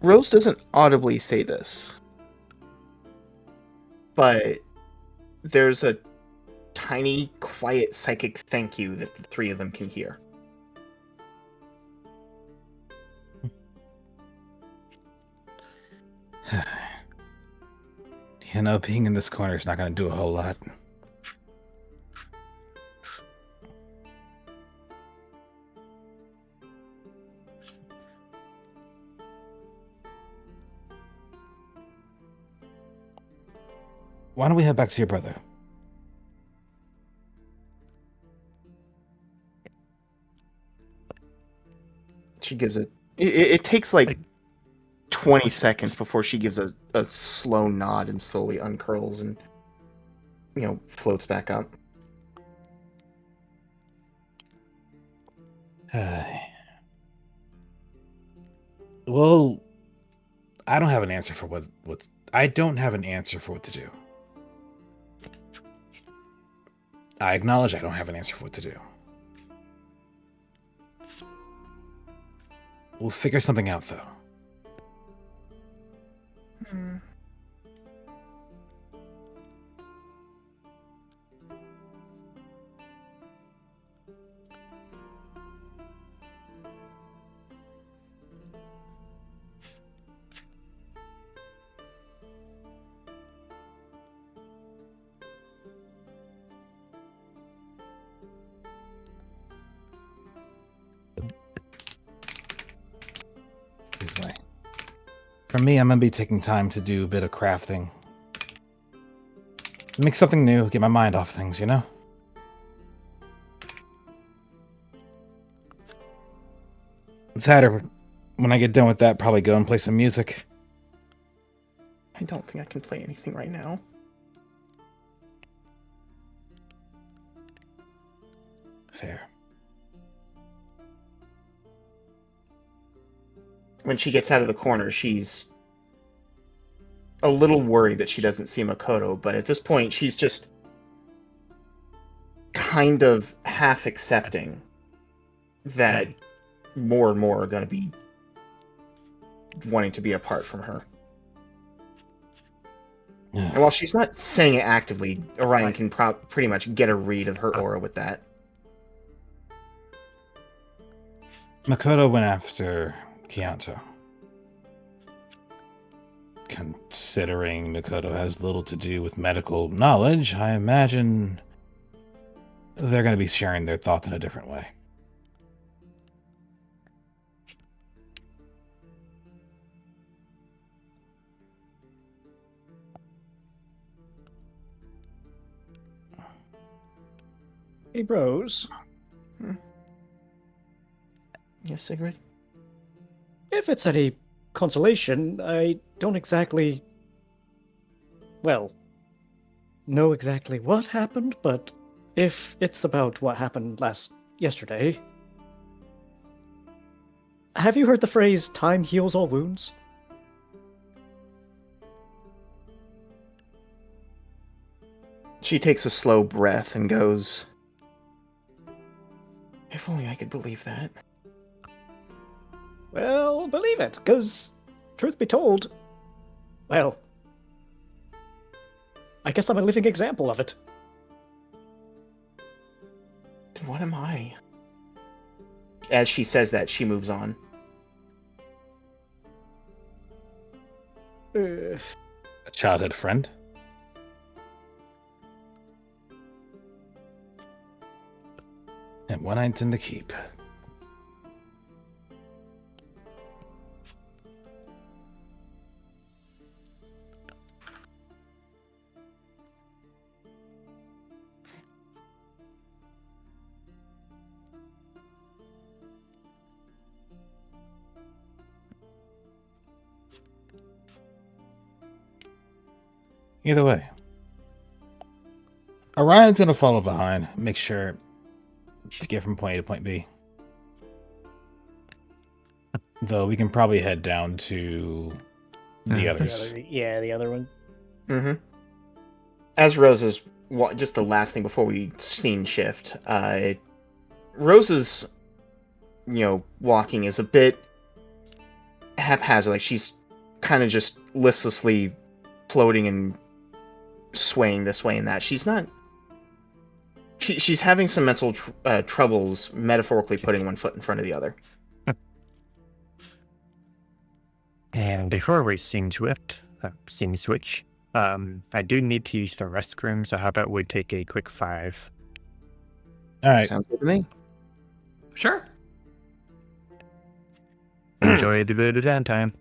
Rose doesn't audibly say this, but there's a tiny, quiet psychic thank you that the three of them can hear. You know, being in this corner is not going to do a whole lot. Why don't we head back to your brother? She gives it takes like 20 seconds before she gives a slow nod and slowly uncurls and, floats back up. Well, I don't have an answer for I don't have an answer for what to do. I acknowledge I don't have an answer for what to do. We'll figure something out, though. This way. For me, I'm gonna be taking time to do a bit of crafting. Make something new, get my mind off things, you know? Tatter, when I get done with that, probably go and play some music. I don't think I can play anything right now. Fair. When she gets out of the corner, she's a little worried that she doesn't see Makoto, but at this point, she's just kind of half accepting that more and more are going to be wanting to be apart from her. And while she's not saying it actively, Orion can pretty much get a read of her aura with that. Makoto went after Kianto. Considering Makoto has little to do with medical knowledge, I imagine they're going to be sharing their thoughts in a different way. Hey, bros. Yes, Sigrid? If it's any consolation, I don't exactly... well, know exactly what happened, but if it's about what happened yesterday... Have you heard the phrase, time heals all wounds? She takes a slow breath and goes, if only I could believe that. Well, believe it, because, truth be told, well, I guess I'm a living example of it. Then what am I? As she says that, she moves on. Uh, A childhood friend? And one I intend to keep. Either way, Orion's gonna follow behind, make sure to get from point A to point B. Though we can probably head down to the The others. the other one. Mm-hmm. As Rose's, just the last thing before we scene shift, Rose's, walking is a bit haphazard. Like she's kind of just listlessly floating and swaying this way and that. She's not. She's having some mental troubles, metaphorically putting one foot in front of the other. And before we scene switch, I do need to use the restroom, so how about we take a quick 5? All right. Sounds good to me. Sure. Enjoy the bit of downtime.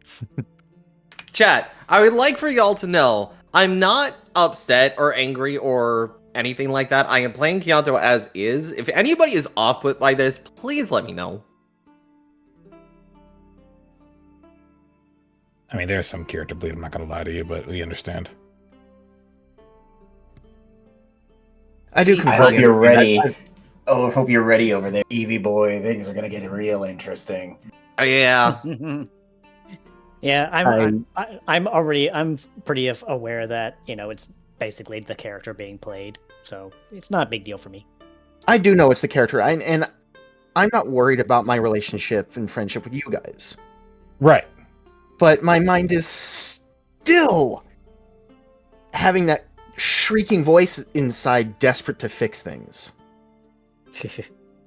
Chat, I would like for y'all to know I'm not upset or angry or anything like that. I am playing Kyanto as is. If anybody is off-put by this, please let me know. I mean, there's some character bleed. I'm not gonna lie to you, but we understand. I do. See, I hope completely you're understand. ready. Oh, I hope you're ready over there, Eevee boy. Things are gonna get real interesting. Yeah. Yeah, I'm pretty aware that it's basically the character being played, so it's not a big deal for me. I do know it's the character, and I'm not worried about my relationship and friendship with you guys. Right. But my mind is still having that shrieking voice inside, desperate to fix things.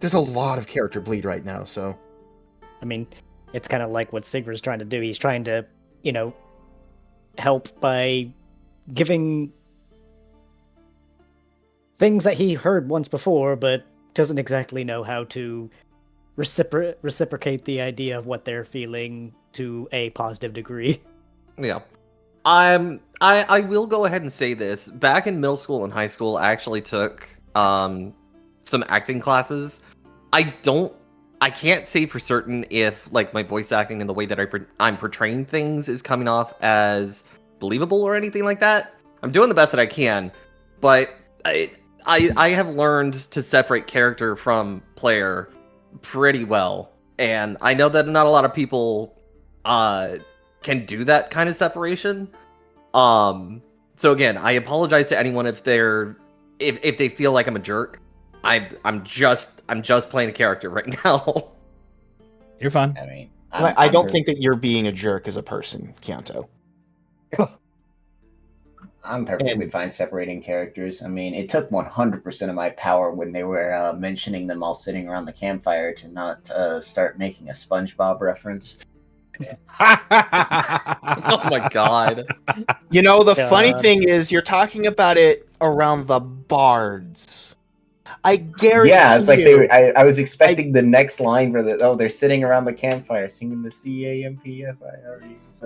There's a lot of character bleed right now, so I mean, it's kind of like what Sigur's trying to do. He's trying to, help by giving things that he heard once before, but doesn't exactly know how to reciprocate the idea of what they're feeling to a positive degree. Yeah. I will go ahead and say this. Back in middle school and high school, I actually took some acting classes. I can't say for certain if like my voice acting and the way that I'm portraying things is coming off as believable or anything like that. I'm doing the best that I can, but I have learned to separate character from player pretty well, and I know that not a lot of people can do that kind of separation. So again, I apologize to anyone if they feel like I'm a jerk. I'm just playing a character right now. You're fine. I mean, I don't think that you're being a jerk as a person, Kyanto. I'm perfectly fine separating characters. I mean, it took 100% of my power when they were mentioning them all sitting around the campfire to not start making a SpongeBob reference. Oh my god. The funny God. thing is, you're talking about it around the bards. I guarantee Yeah, it's like you, I was expecting the next line for they're sitting around the campfire singing the CAMPFIRE.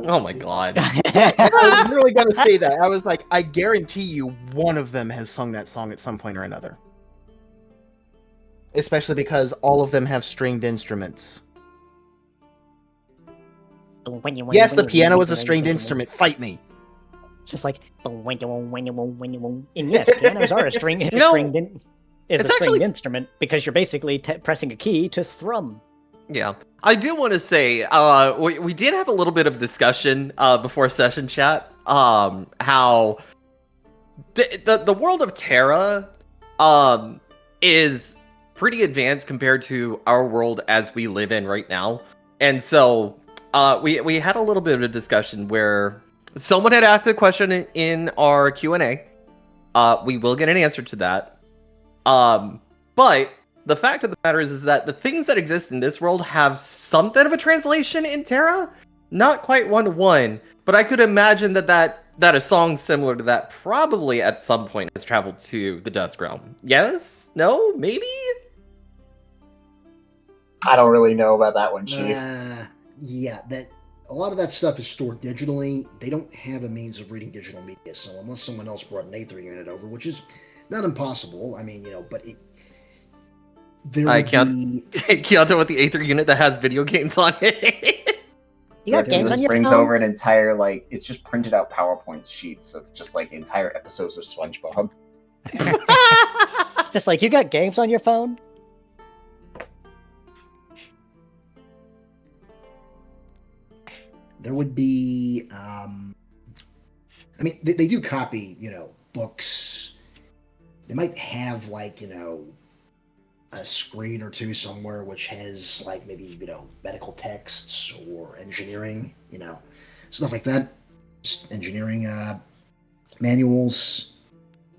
Oh my god. I was literally going to say that. I was like, I guarantee you one of them has sung that song at some point or another. Especially because all of them have stringed instruments. Yes, the piano is a stringed instrument. Fight me. It's just like, and yes, pianos are a stringed it's stringed actually- instrument because you're basically pressing a key to thrum. Yeah. I do want to say, we did have a little bit of discussion before session chat, how the world of Terra is pretty advanced compared to our world as we live in right now. And so we had a little bit of a discussion where someone had asked a question in our Q&A. We will get an answer to that. But the fact of the matter is that the things that exist in this world have something of a translation in Terra, not quite 1-to-1, but I could imagine that a song similar to that probably at some point has traveled to the Dusk Realm. Yes? No? Maybe? I don't really know about that one, Chief. Yeah, that a lot of that stuff is stored digitally. They don't have a means of reading digital media, so unless someone else brought an Aether unit over, which is not impossible. I mean, but there would be. Kyoto with the Aether unit that has video games on it. You got games on your brings phone? over an entire it's just printed out PowerPoint sheets of just entire episodes of SpongeBob. Just like, you got games on your phone? There would be. I mean, they do copy, books. They might have a screen or two somewhere which has maybe medical texts or engineering, stuff like that. Just engineering manuals.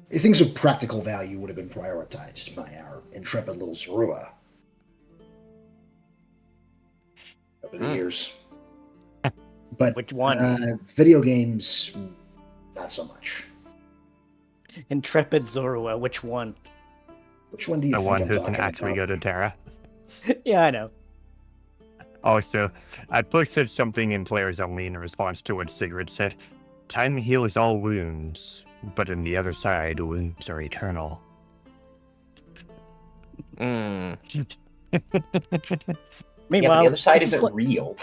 Things of practical value would have been prioritized by our intrepid little Zorua over the years. But Which one? Video games, not so much. Intrepid Zorua, which one? Which one do you The think one I'm who can talking actually about? go to Terra. Yeah, I know. Also, I posted something in Players Only in response to what Sigrid said. Time heals all wounds, but on the other side, wounds are eternal. Yeah, Meanwhile, but the other side it's isn't real.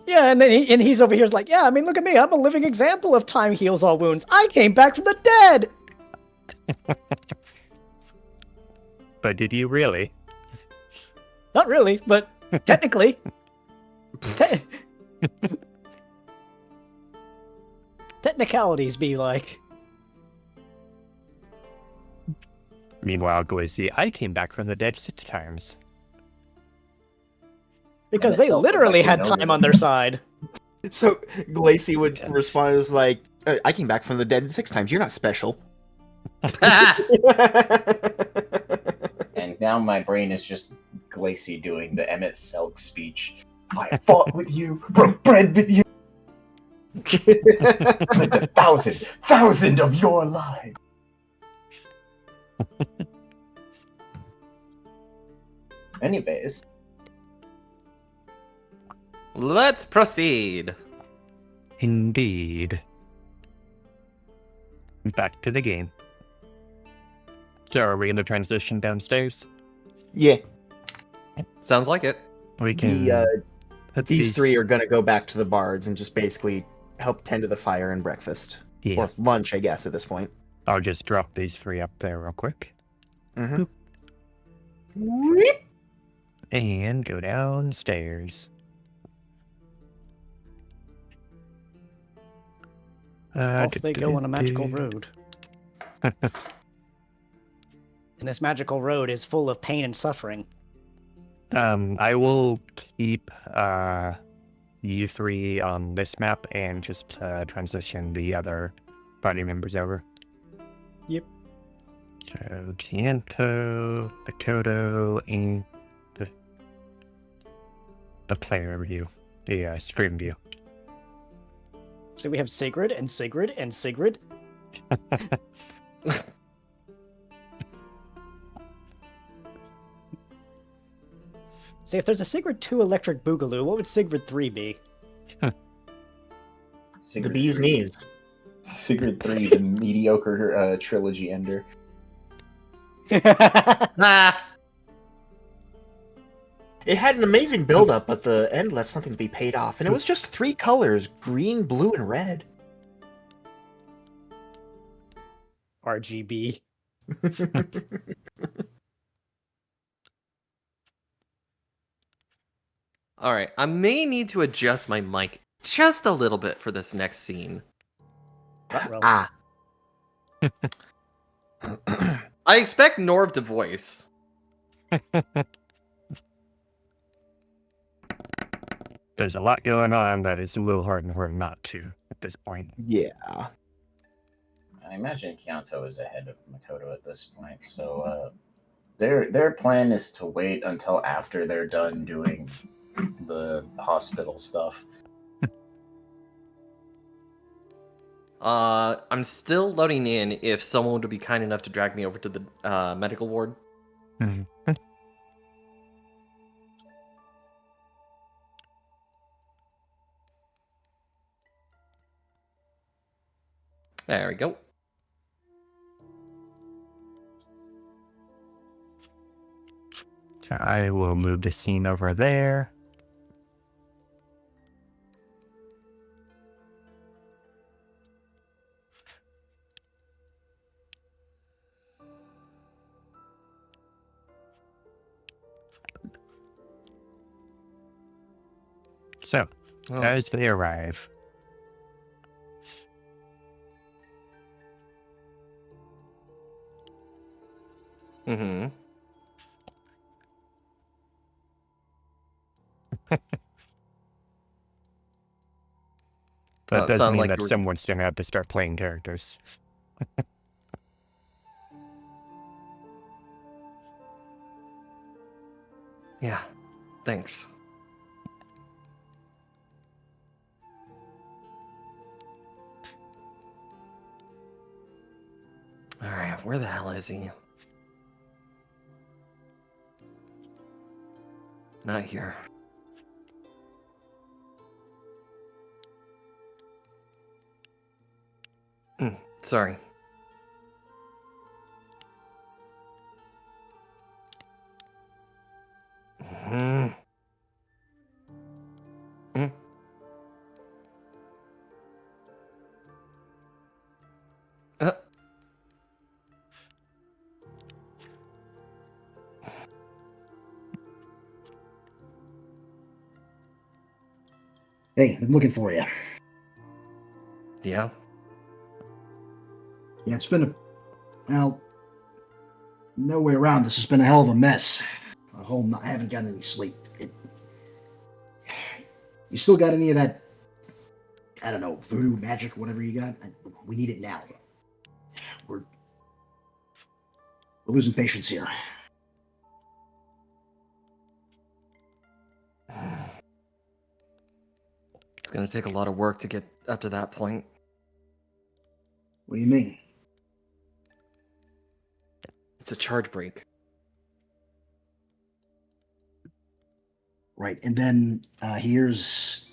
Yeah, and then he's over here like, yeah, I mean, look at me. I'm a living example of time heals all wounds. I came back from the dead. But did you really? Not really, but technically. Technicalities be like. Meanwhile, Glacy, I came back from the dead 6 times. Because And they itself, literally I'd like had to know time that- on their side. So Glacy would respond as like, I came back from the dead 6 times. You're not special. And now my brain is just Glacy doing the Emmett Selk speech. I fought with you, broke bread with you, lived 1,000 of your lives. Anyways, Let's proceed. Indeed. Back to the game. So are we going to transition downstairs? Yeah, Sounds like it. We can... put these 3 are gonna go back to the bards and just basically help tend to the fire and breakfast. Yeah, Or lunch, I guess, at this point. I'll just drop these 3 up there real quick. Mm-hmm. And go downstairs. Off they go on a magical road. And this magical road is full of pain and suffering. I will keep you 3 on this map and just transition the other party members over. Yep. So Tiento, Makoto, and the player view, the stream view. So we have Sigrid and Sigrid and Sigrid. See, if there's a Sigrid 2 Electric Boogaloo, what would Sigrid 3 be? The Sigrid bee's 3. knees. Sigrid 3, the mediocre trilogy ender. Ah, It had an amazing build-up, but the end left something to be paid off. And it was just 3 colors, green, blue, and red. RGB. all right. I may need to adjust my mic just a little bit for this next scene. Ruh-roh. Ah. I expect Norv to voice. There's a lot going on that is a little hard for him not to at this point. Yeah. I imagine Kyoto is ahead of Makoto at this point, so their plan is to wait until after they're done doing the hospital stuff, I'm still loading in if someone would be kind enough to drag me over to the medical ward. Mhm. There we go. So I will move the scene over there. So, Oh. as they arrive, Mm-hmm. that It does sounded mean like that you were... someone's going to have to start playing characters. Yeah, thanks. Alright, where the hell is he? Not here. Sorry. Mm. Mm. Uh, Hey, I'm looking for you. yeah. Yeah, it's been well, no way around. This has been a hell of a mess. I haven't gotten any sleep. You still got any of that? I don't know, voodoo magic, whatever you got. We need it now. We're losing patience here. It's gonna take a lot of work to get up to that point. What do you mean? It's a charge break. Right, and then he hears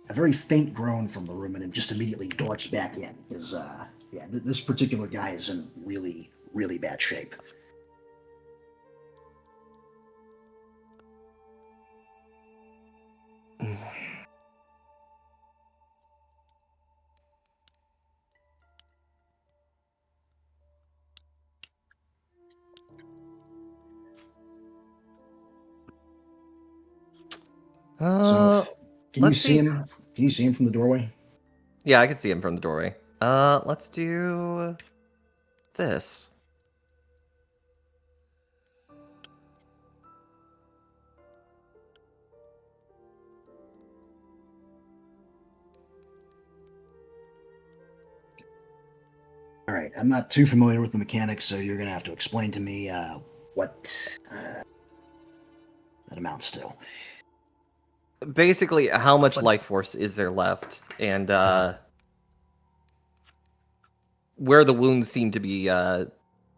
a very faint groan from the room, and it just immediately darts back in. This particular guy is in really, really bad shape. Uh, Can you let's see see. him? Can you see him from the doorway? Yeah, I can see him from the doorway. Let's do this. All right, I'm not too familiar with the mechanics, so you're going to have to explain to me what that amounts to. Basically, how much life force is there left, and where the wounds seem to be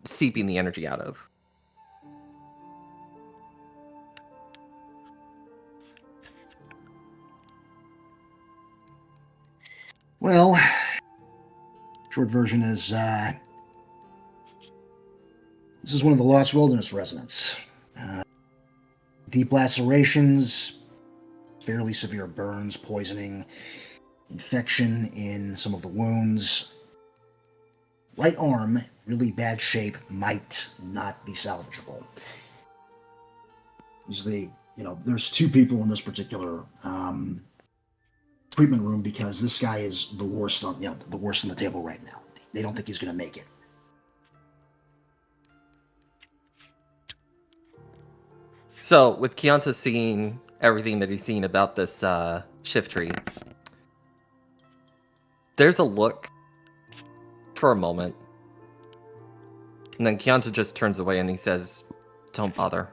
seeping the energy out of. Well, short version is this is one of the Lost Wilderness residents. Deep lacerations, fairly severe burns, poisoning, infection in some of the wounds. Right arm, really bad shape, might not be salvageable. There's two people in this particular treatment room because this guy is the worst on the table right now. They don't think he's going to make it. So, with Keonta seeing everything that he's seen about this shift tree, there's a look for a moment, and then Keonta just turns away and he says, "Don't bother."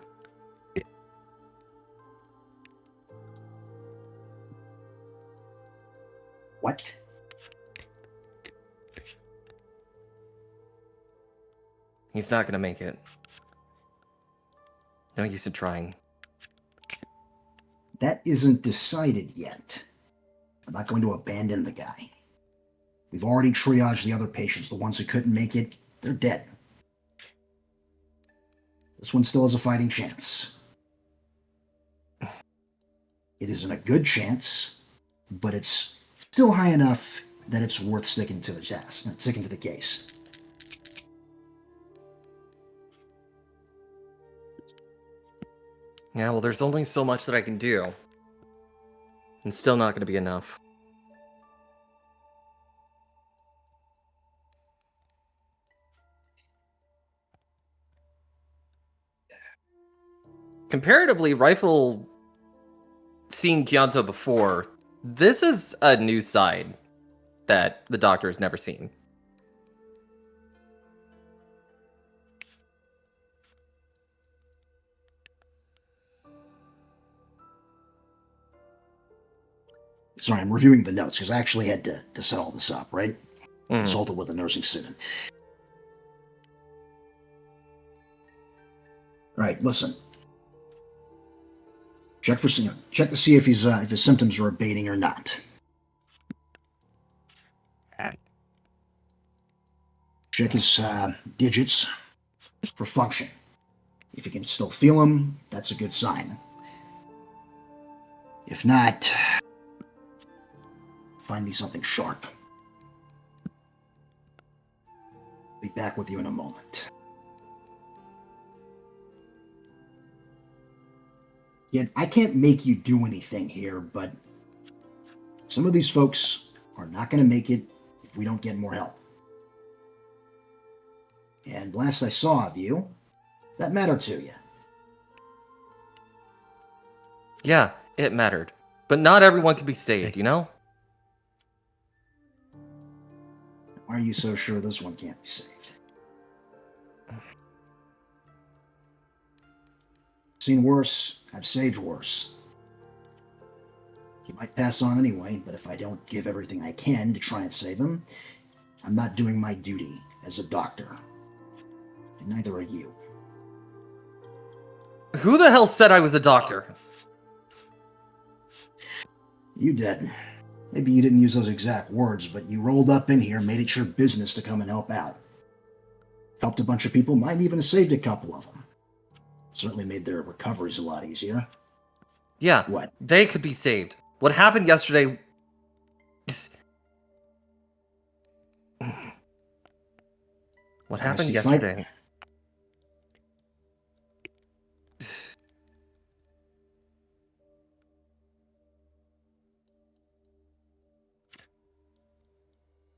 What? He's not gonna make it. No use in trying. That isn't decided yet. I'm not going to abandon the guy. We've already triaged the other patients. The ones who couldn't make it, they're dead. This one still has a fighting chance. It isn't a good chance, but it's still high enough that it's worth sticking to the task, sticking to the case. Yeah, well, there's only so much that I can do. And still not gonna be enough. Comparatively, Rifle seeing Kyanto before, this is a new side that the Doctor has never seen. Sorry, I'm reviewing the notes because I actually had to set all this up, right? Mhm. Consulted with a nursing student. All right, listen. Check to see if his symptoms are abating or not. Check his digits for function. If you can still feel them, that's a good sign. If not, find me something sharp. Be back with you in a moment. Yeah, I can't make you do anything here, but some of these folks are not going to make it if we don't get more help. And last I saw of you, that mattered to you. Yeah, it mattered. But not everyone can be saved, you know? Why are you so sure this one can't be saved? Seen worse, I've saved worse. He might pass on anyway, but if I don't give everything I can to try and save him, I'm not doing my duty as a doctor. And neither are you. Who the hell said I was a doctor? You did. Maybe you didn't use those exact words, but you rolled up in here, made it your business to come and help out. Helped a bunch of people, might even have saved a couple of them. Certainly made their recoveries a lot easier. Yeah, What? they could be saved. What happened yesterday... What happened Nasty yesterday? fight.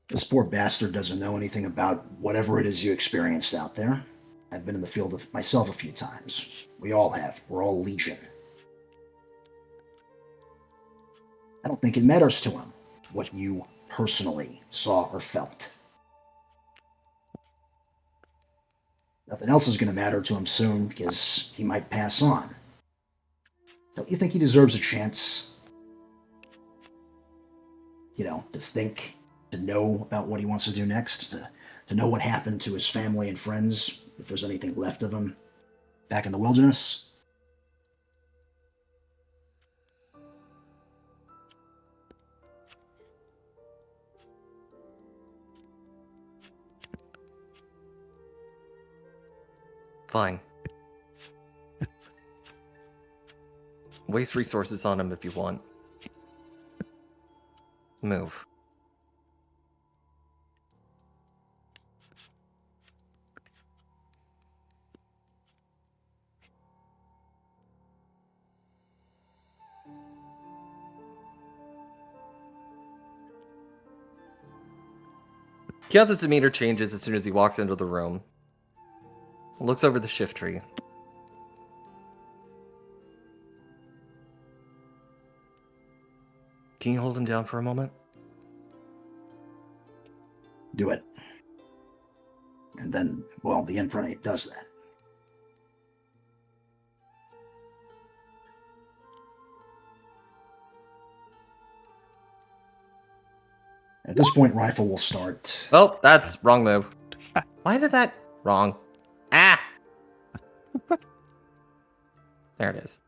This poor bastard doesn't know anything about whatever it is you experienced out there. I've been in the field of myself a few times. We all have. We're all Legion. I don't think it matters to him what you personally saw or felt. Nothing else is going to matter to him soon because he might pass on. Don't you think he deserves a chance? You know, to think, to know about what he wants to do next, to know what happened to his family and friends, if there's anything left of him back in the wilderness? Fine. Waste resources on him if you want. Move. Kyanto's demeanor changes as soon as he walks into the room. Looks over the shift tree. Can you hold him down for a moment? Do it. And then, well, the Infernape does that. At this point, Rifle will start. Oh, that's wrong move. Why did that... Wrong. There it is.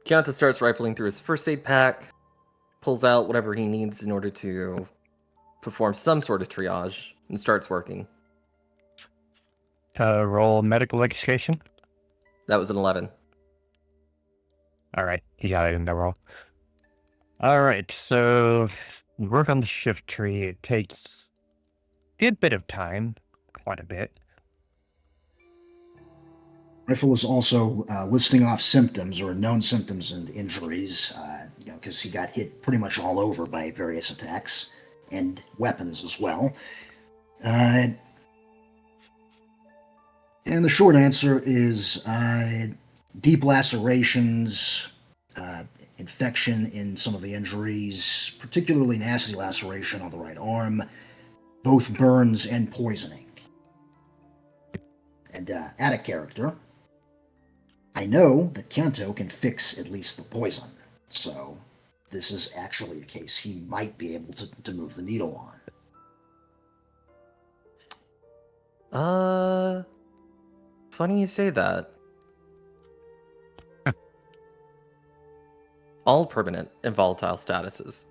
Keonta starts rifling through his first aid pack, pulls out whatever he needs in order to perform some sort of triage, and starts working. Roll medical education. That was an 11. All right, he got it in the roll. All right, so work on the shift tree. It takes a bit of time, quite a bit. Rifle is also listing off symptoms or known symptoms and injuries, because he got hit pretty much all over by various attacks and weapons as well. And the short answer is deep lacerations, infection in some of the injuries, particularly nasty laceration on the right arm, both burns and poisoning. And add a character. I know that Kento can fix at least the poison, so this is actually a case he might be able to move the needle on. Funny you say that. All permanent and volatile statuses.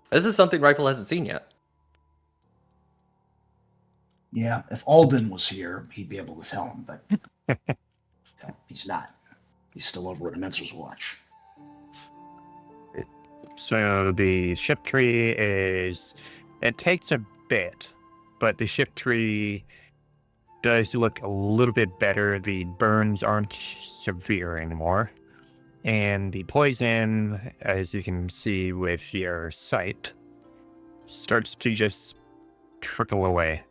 This is something Rifle hasn't seen yet. Yeah, if Alden was here, he'd be able to tell him, but he's not. He's still over at Immenser's watch. So the shift tree it takes a bit, but the shift tree does look a little bit better. The burns aren't severe anymore. And the poison, as you can see with your sight, starts to just trickle away.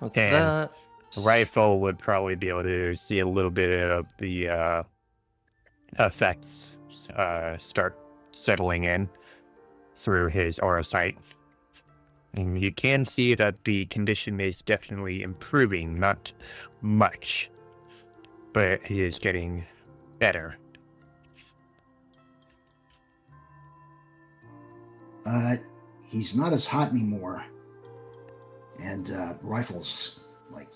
With And that, Rifle would probably be able to see a little bit of the effects start settling in through his aura sight. And you can see that the condition is definitely improving, not much, but he is getting better. He's not as hot anymore. And Rifle's like,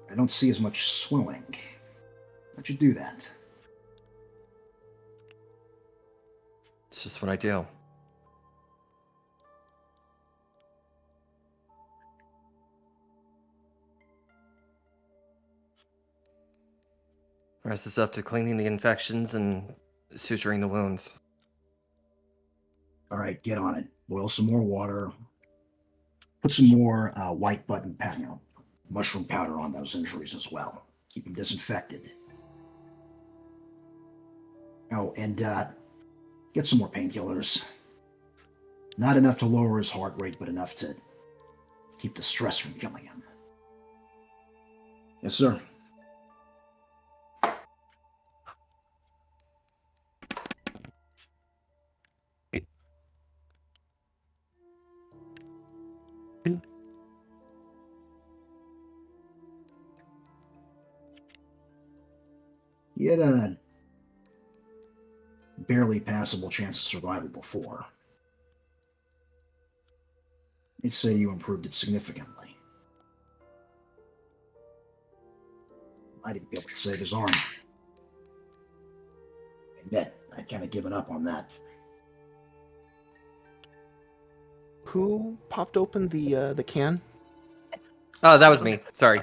I don't see as much swelling. How'd you do that? it's just what I do. The rest is up to cleaning the infections and suturing the wounds. All right, get on it. Boil some more water. Put some more white button powder, mushroom powder on those injuries as well. Keep them disinfected. Oh, and get some more painkillers. Not enough to lower his heart rate, but enough to keep the stress from killing him. Yes, sir. He had a barely passable chance of survival before. I'd say you improved it significantly. Might even be able to save his arm. I admit, I'd kind of given up on that. Who popped open the can? Oh, that was me. Sorry.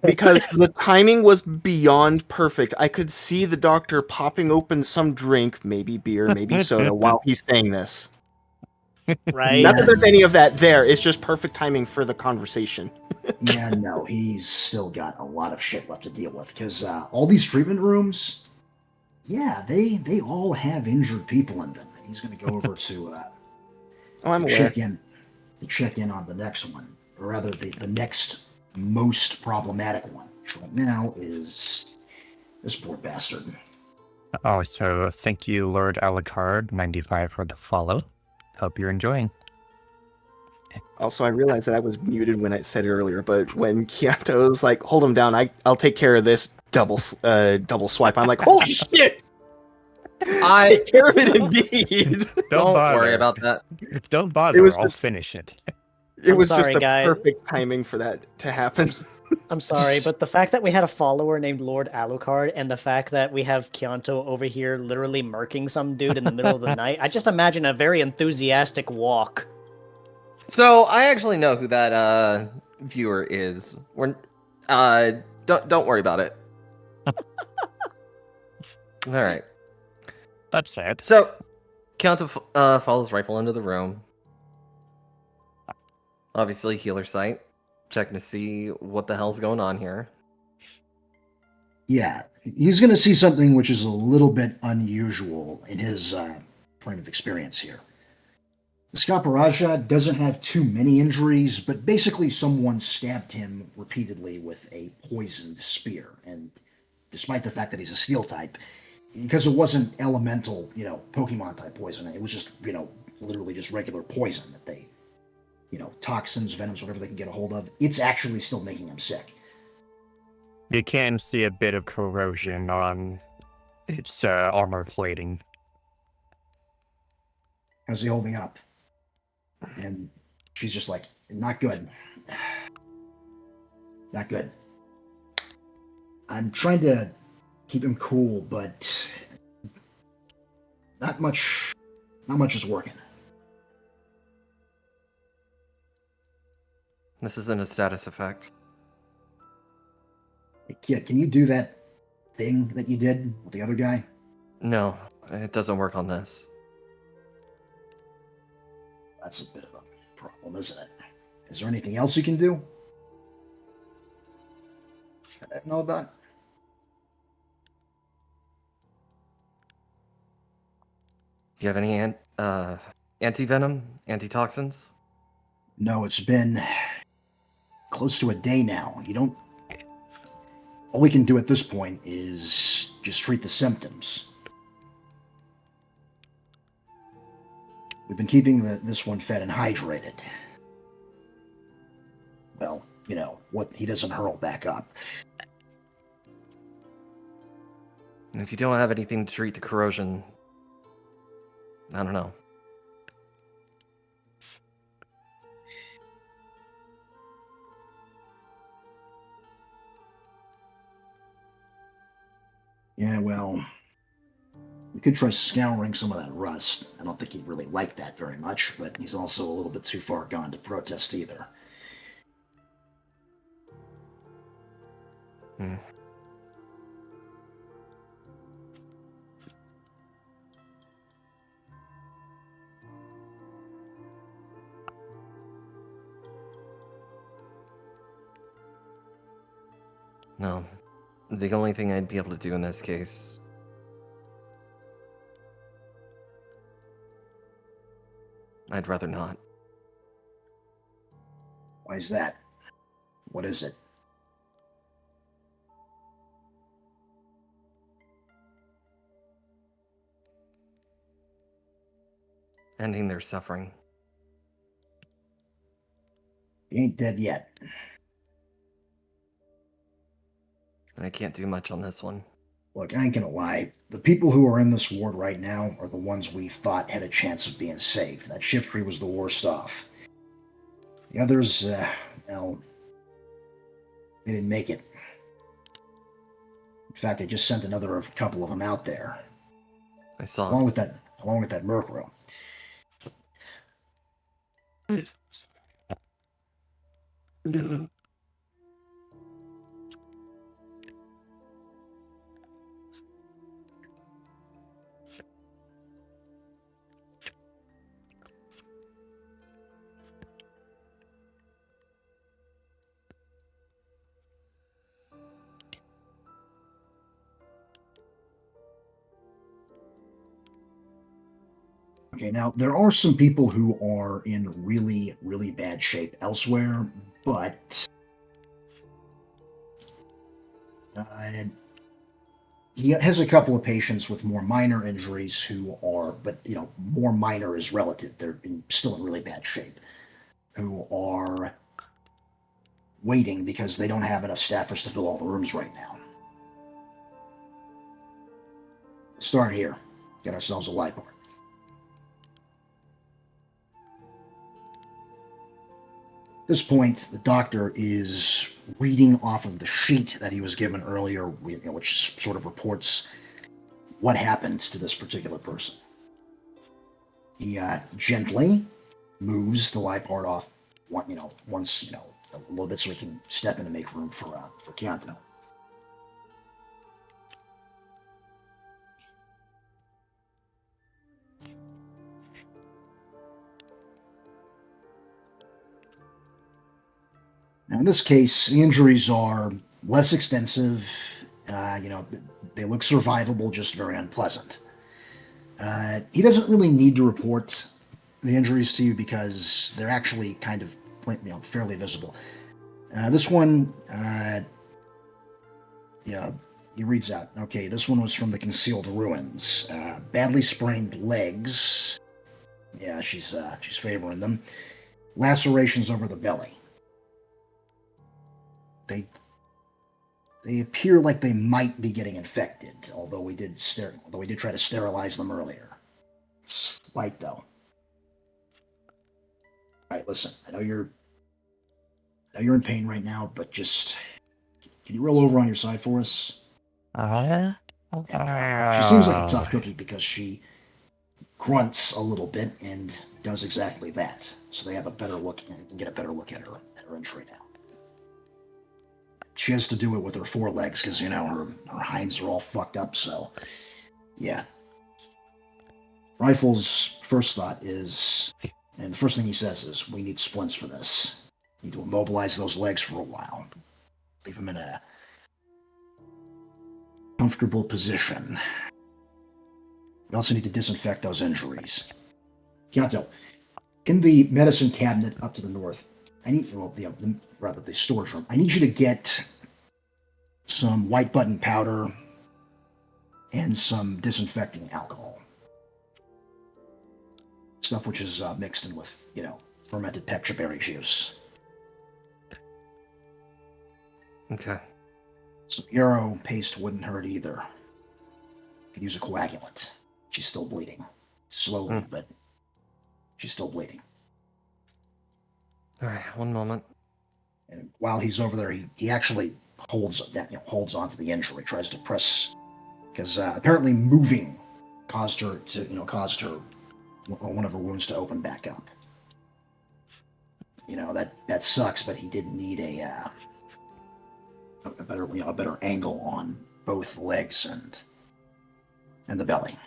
Because the timing was beyond perfect. I could see the doctor popping open some drink, maybe beer, maybe soda, while he's saying this. Right? Not that there's any of that there. It's just perfect timing for the conversation. Yeah, no, he's still got a lot of shit left to deal with because all these treatment rooms, Yeah, they all have injured people in them. He's going to go over Oh, I'm to aware. check in on the next one, or rather the next most problematic one, which right now is this poor bastard. Oh, so thank you, Lord Alucard 95 for the follow. Hope you're enjoying. Also, I realized that I was muted when I said it earlier, but when Kyoto was like, "Hold him down, I'll take care of this," double swipe. I'm like, "Holy shit! Take care of it, indeed." Don't bother. worry about that. Don't It bother. was I'll just- finish it. It I'm was sorry, just a guy. perfect timing for that to happen. I'm sorry, but the fact that we had a follower named Lord Alucard and the fact that we have Kyanto over here literally murking some dude in the middle of the night, I just imagine a very enthusiastic walk. So I actually know who that viewer is. Don't worry about it. All right. That's sad. So Count follows rifle into the room. Obviously, healer sight, checking to see what the hell's going on here. Yeah, he's going to see something which is a little bit unusual in his frame of experience here. The Scaparaja doesn't have too many injuries, but basically someone stabbed him repeatedly with a poisoned spear. And despite the fact that he's a steel type, because it wasn't elemental, Pokemon type poison, it was just, literally just regular poison that they, toxins, venoms, whatever they can get a hold of, it's actually still making him sick. You can see a bit of corrosion on its armor plating. How's he holding up? And she's just like, not good. Not good. I'm trying to keep him cool, but not much is working. This isn't a status effect. Hey, kid, can you do that thing that you did with the other guy? No, it doesn't work on this. That's a bit of a problem, isn't it? Is there anything else you can do? I don't know about. Do you have any anti-venom, antitoxins? No, it's been close to a day now. You don't. All we can do at this point is just treat the symptoms. We've been keeping this one fed and hydrated. Well, what he doesn't hurl back up. And if you don't have anything to treat the corrosion, I don't know. Yeah, well, we could try scouring some of that rust. I don't think he'd really like that very much, but he's also a little bit too far gone to protest either. Hmm. No. The only thing I'd be able to do in this case... I'd rather not. Why is that? What is it? Ending their suffering. He ain't dead yet. And I can't do much on this one. Look, I ain't gonna lie. The people who are in this ward right now are the ones we thought had a chance of being saved. That Shiftry was the worst off. The others, well, they didn't make it. In fact, they just sent another couple of them out there, I saw. along with that Murkrow. Okay, now there are some people who are in really, really bad shape elsewhere, but he has a couple of patients with more minor injuries who are, but more minor is relative. They're still in really bad shape, who are waiting because they don't have enough staffers to fill all the rooms right now. Start here. Get ourselves a light bar. At this point, the doctor is reading off of the sheet that he was given earlier, which sort of reports what happens to this particular person. He gently moves the light part off, once a little bit, so he can step in and make room for Chianto. Now, in this case, the injuries are less extensive. They look survivable, just very unpleasant. He doesn't really need to report the injuries to you because they're actually kind of fairly visible. This one, he reads out. Okay, this one was from the concealed ruins. Badly sprained legs. Yeah, she's favoring them. Lacerations over the belly. They appear like they might be getting infected, although we did try to sterilize them earlier. Slight though. All right, listen. I know you're in pain right now, but just can you roll over on your side for us? And, she seems like a tough cookie because she grunts a little bit and does exactly that. So they have a better look and get a better look at her injury now. She has to do it with her forelegs because, her hinds are all fucked up, so, yeah. Rifle's first thought is, and the first thing he says is, we need splints for this. Need to immobilize those legs for a while. Leave them in a comfortable position. We also need to disinfect those injuries. Chianto, in the medicine cabinet up to the north, the storage room. I need you to get some white button powder and some disinfecting alcohol. Stuff which is mixed in with, fermented pecha berry juice. Okay. Some yarrow paste wouldn't hurt either. Could use a coagulant. She's still bleeding. Slowly, but she's still bleeding. All right, one moment. And while he's over there, he actually holds onto the injury, tries to press, because apparently moving caused one of her wounds to open back up. That sucks, but he did need a better angle on both the legs and the belly.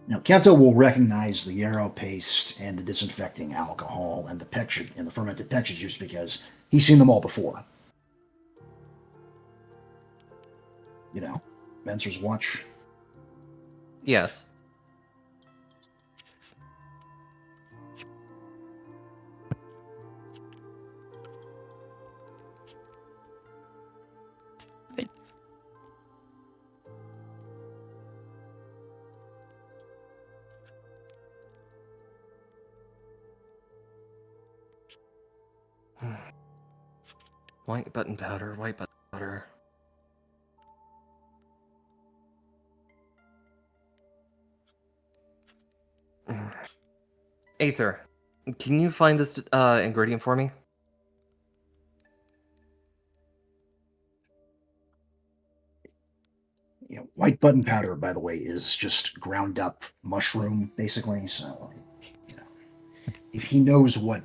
Now, Kento will recognize the yarrow paste and the disinfecting alcohol and the fermented pecha juice because he's seen them all before. Menser's watch. Yes. White button powder, white button powder. Aether, can you find this ingredient for me? White button powder, by the way, is just ground up mushroom, basically. So, if he knows what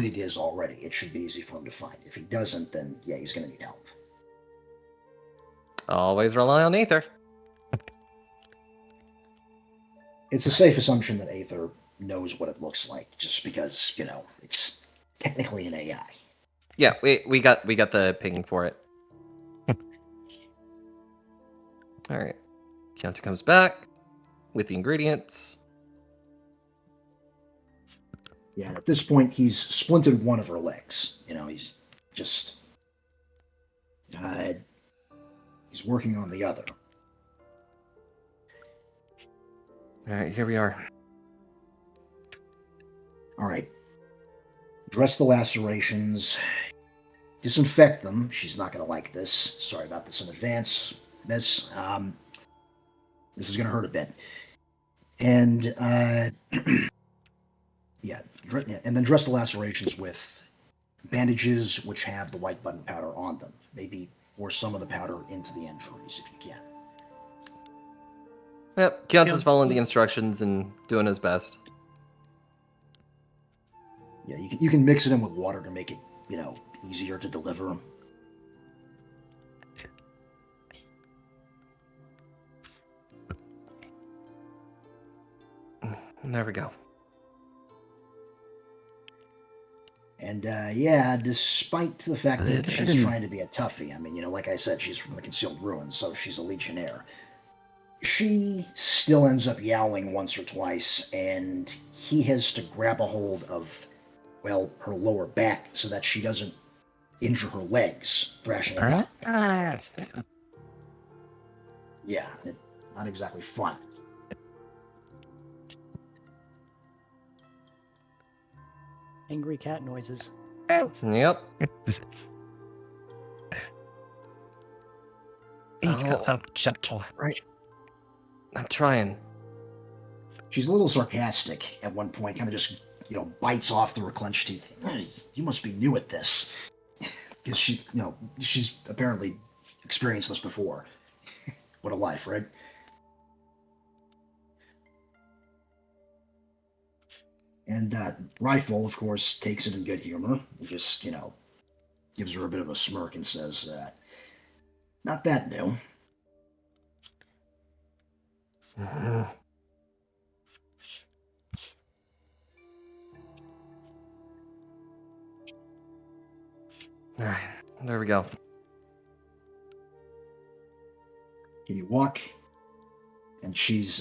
it is already, it should be easy for him to find. If he doesn't, then yeah, he's going to need help. Always rely on Aether. It's a safe assumption that Aether knows what it looks like, just because it's technically an AI. Yeah, we got the ping for it. All right. Keonta comes back with the ingredients. Yeah, and at this point, he's splintered one of her legs. He's just he's working on the other. All right, here we are. All right. Dress the lacerations. Disinfect them. She's not going to like this. Sorry about this in advance, miss. This is going to hurt a bit. And, yeah, and then dress the lacerations with bandages which have the white button powder on them. Maybe pour some of the powder into the injuries if you can. Yep, Keonta's following the instructions and doing his best. Yeah, you can mix it in with water to make it, easier to deliver. There we go. And yeah, despite the fact that she's trying to be a toughie, I mean, like I said, she's from the Concealed Ruins, so she's a legionnaire. She still ends up yowling once or twice, and he has to grab a hold of, well, her lower back so that she doesn't injure her legs thrashing about. Yeah, not exactly fun. Angry cat noises. Yep. So gentle. Right. I'm trying. She's a little sarcastic at one point, kind of just, bites off through her clenched teeth. Hey, you must be new at this. Because she's apparently experienced this before. What a life, right? And Rifle, of course, takes it in good humor. He just, gives her a bit of a smirk and says, not that new. All right, there we go. Can you walk? And she just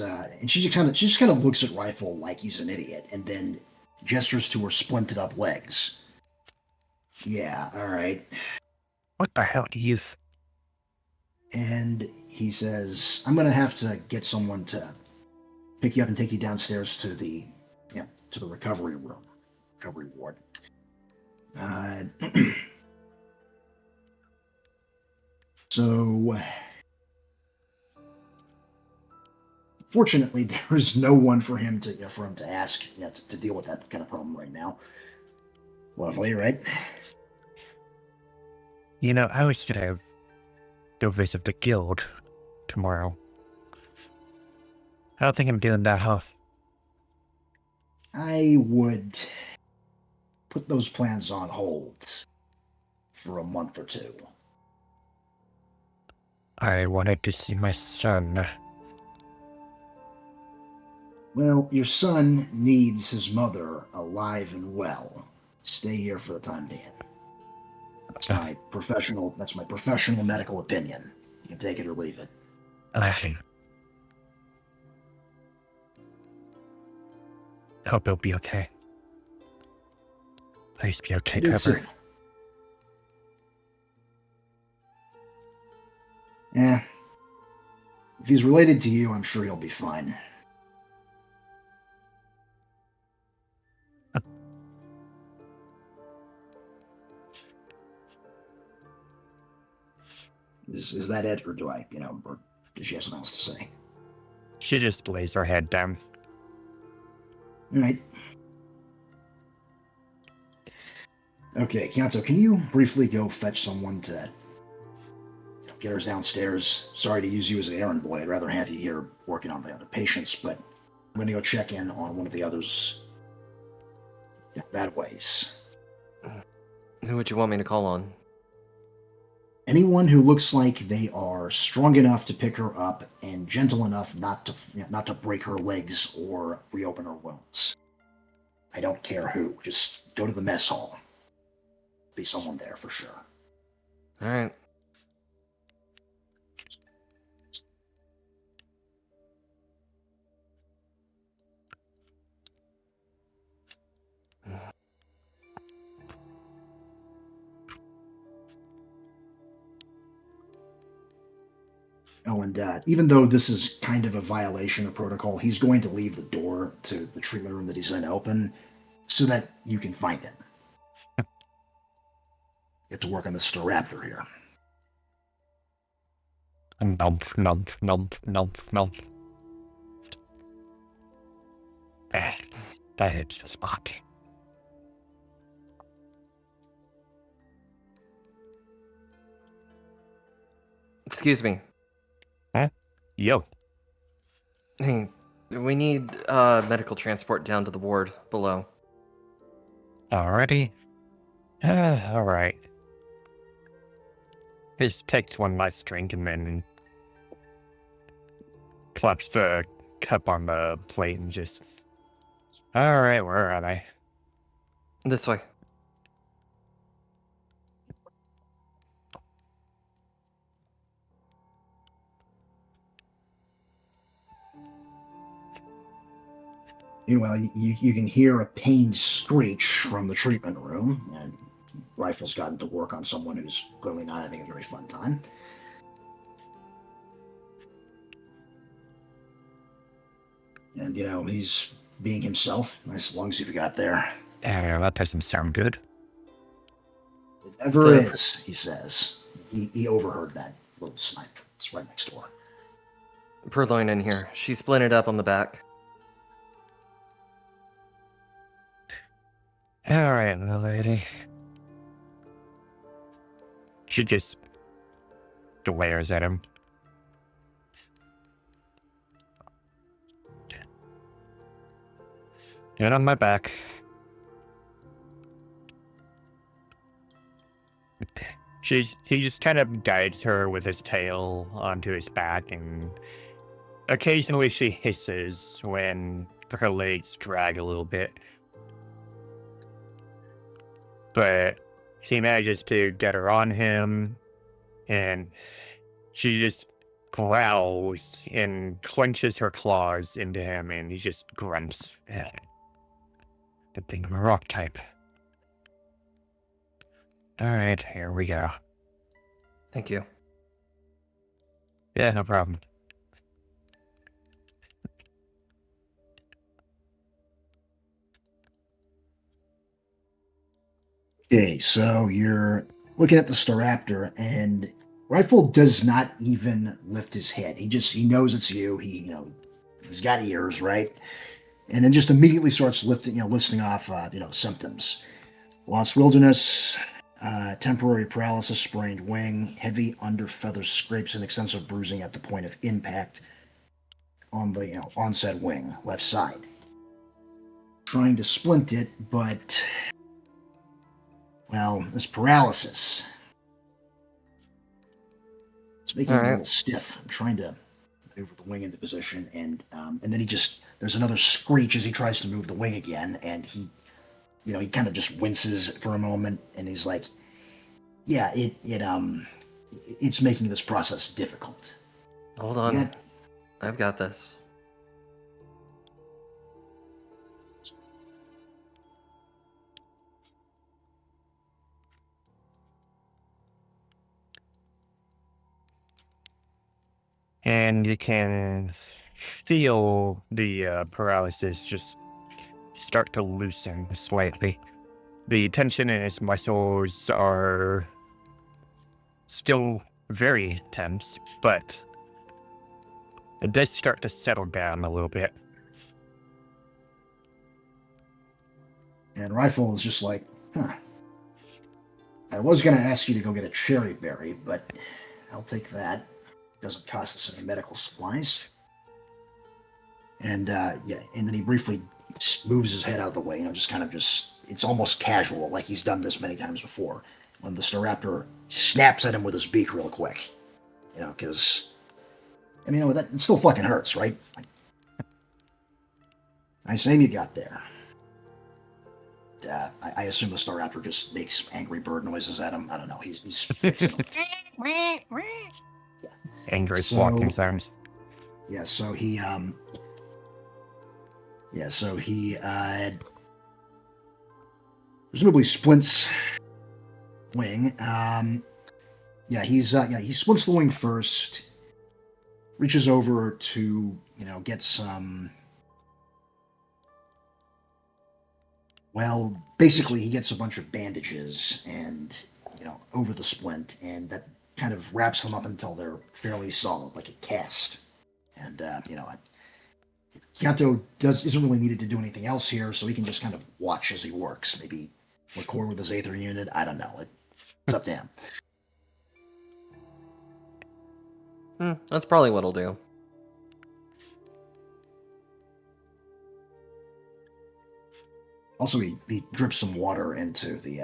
kind of looks at Rifle like he's an idiot, and then gestures to her splinted up legs. Yeah, all right. What the hell do you? And he says, "I'm gonna have to get someone to pick you up and take you downstairs to the recovery room, recovery ward." So, fortunately, there is no one for him to ask to deal with that kind of problem right now. Lovely, right? I wish to have go visit the guild tomorrow. I don't think I'm doing that, huh? I would put those plans on hold for a month or two. I wanted to see my son. Well, your son needs his mother alive and well. Stay here for the time being. That's my professional medical opinion. You can take it or leave it. I hope he'll be okay. Please be okay, Trevor. Yeah. If he's related to you, I'm sure he'll be fine. Is that it, or or does she have something else to say? She just lays her head down. All right. Okay, Keonta, can you briefly go fetch someone to get us downstairs? Sorry to use you as an errand boy. I'd rather have you here working on the other patients, but I'm going to go check in on one of the others bad ways. Who would you want me to call on? anyone who looks like they are strong enough to pick her up and gentle enough not to break her legs or reopen her wounds. I don't care who. Just go to the mess hall. Be someone there for sure. All right. Oh, and even though this is kind of a violation of protocol, he's going to leave the door to the treatment room that he's in open so that you can find him. Get to work on the Staraptor here. Nump, nump, nump, nump, nump. That hits the spot. Excuse me. Huh? Yo. Hey, we need medical transport down to the ward below. Already? Alright. Just takes one nice drink and then claps the cup on the plate and just... Alright, where are they? This way. Meanwhile, you can hear a pained screech from the treatment room, and Rifle's gotten to work on someone who's clearly not having a very fun time. And, he's being himself. Nice lungs you've got there. That doesn't sound good. It never is, he says. He overheard that little snipe. It's right next door. Purloin in here. She splinted up on the back. Alright, little lady. She just glares at him. Get on my back. He just kind of guides her with his tail onto his back, and occasionally she hisses when her legs drag a little bit. But she manages to get her on him, and she just growls and clenches her claws into him, and he just grunts. Good thing I'm a rock type. Alright, here we go. Thank you. Yeah, no problem. Okay, so you're looking at the Staraptor, and Rifle does not even lift his head. He knows it's you. He's got ears, right? And then just immediately starts listing off, symptoms: lost wilderness, temporary paralysis, sprained wing, heavy under feather scrapes, and extensive bruising at the point of impact on the onset wing, left side. Trying to splint it, but this paralysis. It's making him a little stiff. I'm trying to move the wing into position, and then there's another screech as he tries to move the wing again, and he kind of just winces for a moment, and he's like, yeah, it's making this process difficult. Hold on. I've got this. And you can feel the paralysis just start to loosen slightly. The tension in his muscles are still very tense, but it does start to settle down a little bit. And Rifle is just like, I was going to ask you to go get a cherry berry, but I'll take that. Doesn't cost us any medical supplies. And and then he briefly moves his head out of the way, it's almost casual, like he's done this many times before. When the Staraptor snaps at him with his beak real quick. Because I mean, that it still fucking hurts, right? Like, nice aim you got there. I assume the Staraptor just makes angry bird noises at him. I don't know. He's fixing him. Angry So- squawking sounds. Yeah, so he presumably splints wing. He splints the wing first. Reaches over to, get some. Well, basically, he gets a bunch of bandages and, over the splint, and that kind of wraps them up until they're fairly solid, like a cast. And, Kyanto isn't really needed to do anything else here, so he can just kind of watch as he works. Maybe record with his Aether unit. I don't know. It's up to him. That's probably what he'll do. Also, he drips some water into the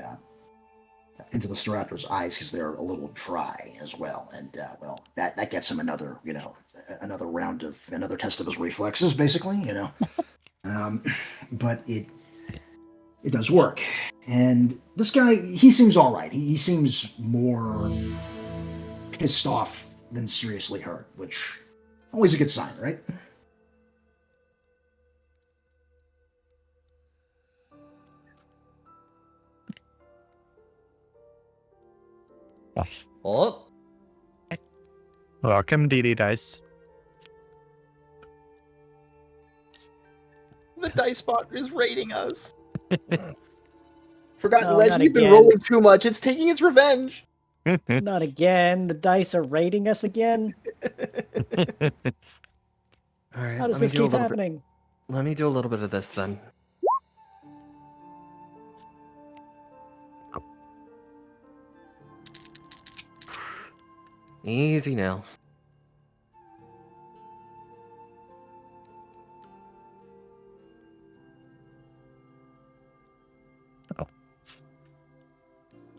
Staraptor's eyes because they're a little dry as well, and that gets him another another test of his reflexes, basically, but it does work, and this guy, he seems all right. He seems more pissed off than seriously hurt, which always a good sign, right? Oh, Welcome, DD Dice. The dice bot is rating us. Forgotten No, Legend, not you've been again. rolling too much. It's taking its revenge. Not again. The dice are rating us again. all right. How does let me this do a keep little happening? bit. Let me do a little bit of this then. Easy now.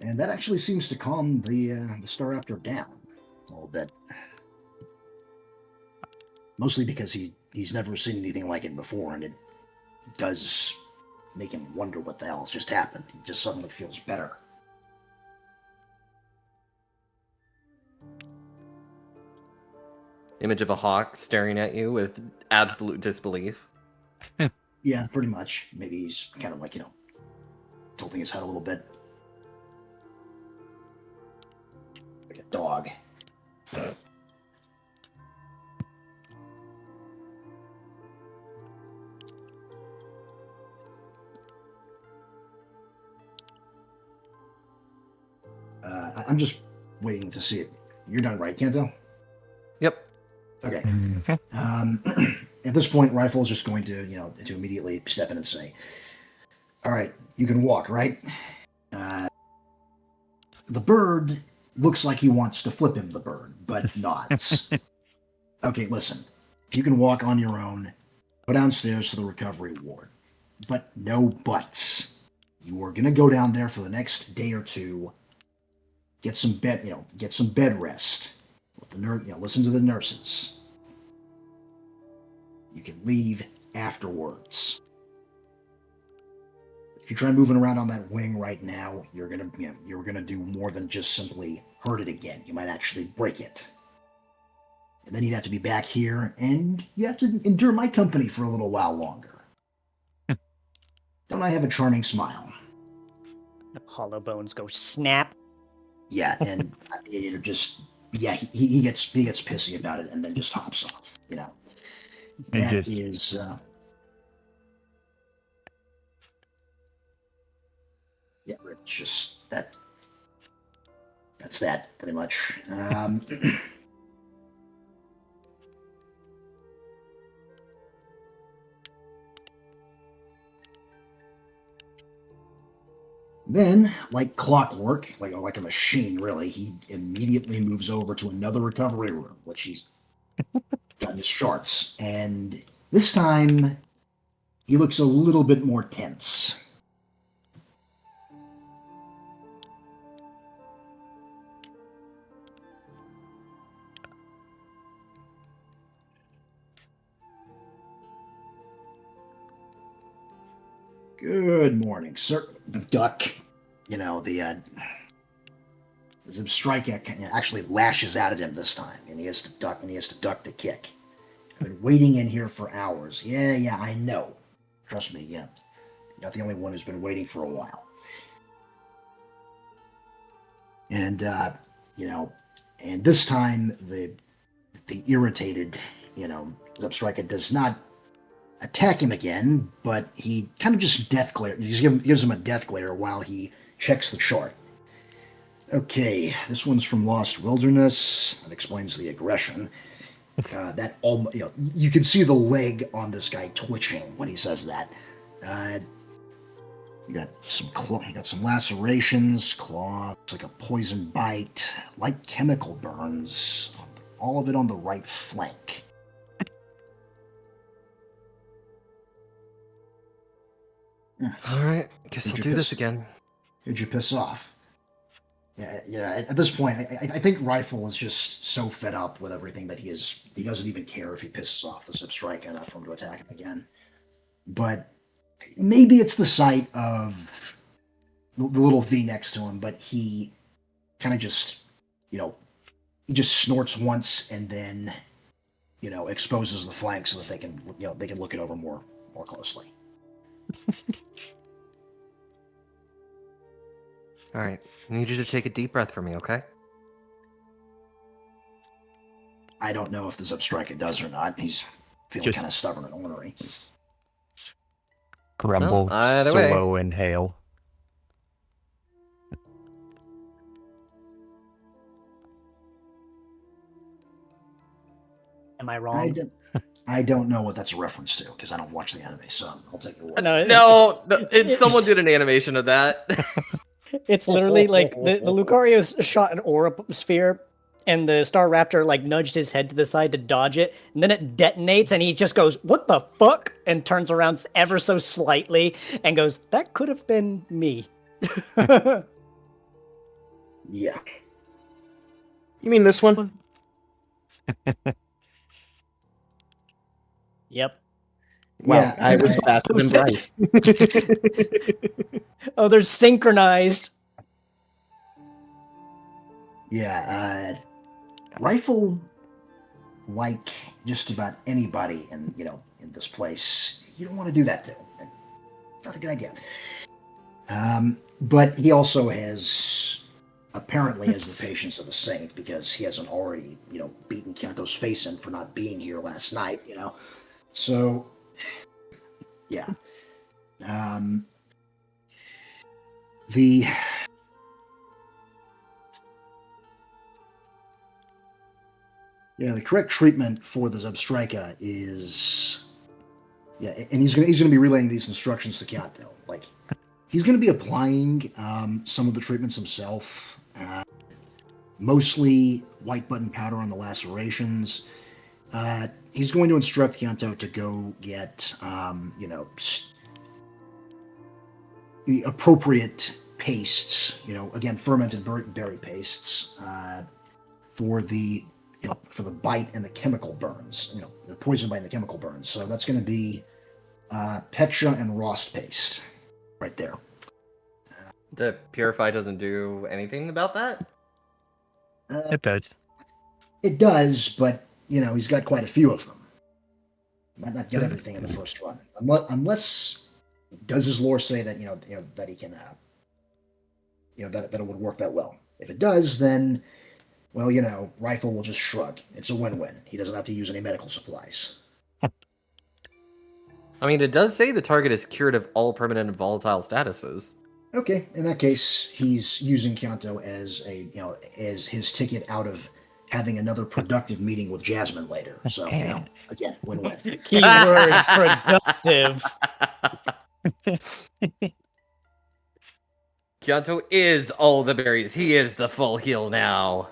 And that actually seems to calm the Staraptor down a little bit. Mostly because he's never seen anything like it before, and it does make him wonder what the hell's just happened. He just suddenly feels better. Image of a hawk staring at you with absolute disbelief. Yeah, pretty much. Maybe he's kind of like, tilting his head a little bit. Like a dog. I'm just waiting to see it. You're done, right, Kanto? Yep. Okay. At this point, Rifle is just going to, to immediately step in and say, "All right, you can walk, right?" The bird looks like he wants to flip him the bird, but nods. Okay, listen. If you can walk on your own, go downstairs to the recovery ward. But no buts. You are gonna go down there for the next day or two. Get some bed rest. Let the nurse, listen to the nurses. You can leave afterwards. If you try moving around on that wing right now, you're gonna do more than just simply hurt it again. You might actually break it. And then you'd have to be back here, and you have to endure my company for a little while longer. Don't I have a charming smile? Hollow bones go snap. Yeah, and he gets pissy about it, and then just hops off. That just- is. Yeah, it's just that. That's that, pretty much. Then, like clockwork, like a machine, really, he immediately moves over to another recovery room, which he's got in his charts. And this time, he looks a little bit more tense. Good morning, sir. The duck, the Zimstrika actually lashes out at him this time, and he has to duck, the kick. I've been waiting in here for hours. Yeah, I know. Trust me, yeah. You're not the only one who's been waiting for a while. And, and this time the irritated, Zimstrika does not attack him again, but he kind of just death glare. He gives him a death glare while he checks the chart. Okay, this one's from Lost Wilderness. That explains the aggression. You can see the leg on this guy twitching when he says that. You got some lacerations, claws, like a poison bite, light chemical burns. All of it on the right flank. All right, guess I'll do this again. Who'd you piss off? Yeah. At this point, I think Rifle is just so fed up with everything that he doesn't even care if he pisses off the Substrike enough for him to attack him again. But maybe it's the sight of the little V next to him, but he kind of just, he just snorts once and then, exposes the flank so that they can look it over more closely. All right, I need you to take a deep breath for me, okay? I don't know if the Zubstrika does or not. He's feeling kind of stubborn and ornery. Grumble, Well, either way. slow inhale. Am I wrong? I don't know what that's a reference to because I don't watch the anime, so I'll take your word. No, someone did an animation of that. It's literally like the Lucario shot an aura sphere, and the Star Raptor like nudged his head to the side to dodge it, and then it detonates, and he just goes, "What the fuck?" and turns around ever so slightly and goes, "That could have been me." Yeah. You mean this one? Yep. Wow, Yeah, I was faster than Bryce. Oh, they're synchronized. Yeah, Rifle, like just about anybody in this place, you don't want to do that to. Not a good idea. But he also apparently has the patience of a saint because he hasn't already, beaten Kanto's face in for not being here last night, So, yeah. The correct treatment for the Zubstrika is, and he's gonna be relaying these instructions to Kanto. Like, he's gonna be applying some of the treatments himself, mostly white button powder on the lacerations. He's going to instruct Kanto to go get, the appropriate pastes. Again, fermented berry pastes for the bite and the chemical burns. The poison bite and the chemical burns. So that's going to be Petra and Rost paste right there. The Purify doesn't do anything about that? It does. It does, but he's got quite a few of them. Might not get everything in the first run, unless does his lore say that that he can that it would work that well. If it does, then Rifle will just shrug. It's a win-win. He doesn't have to use any medical supplies. I mean, it does say the target is cured of all permanent and volatile statuses. Okay, in that case, he's using Kanto as as his ticket out of having another productive meeting with Jasmine later. So, again, win-win. Keyword productive. Kyanto is all the berries. He is the full heal now.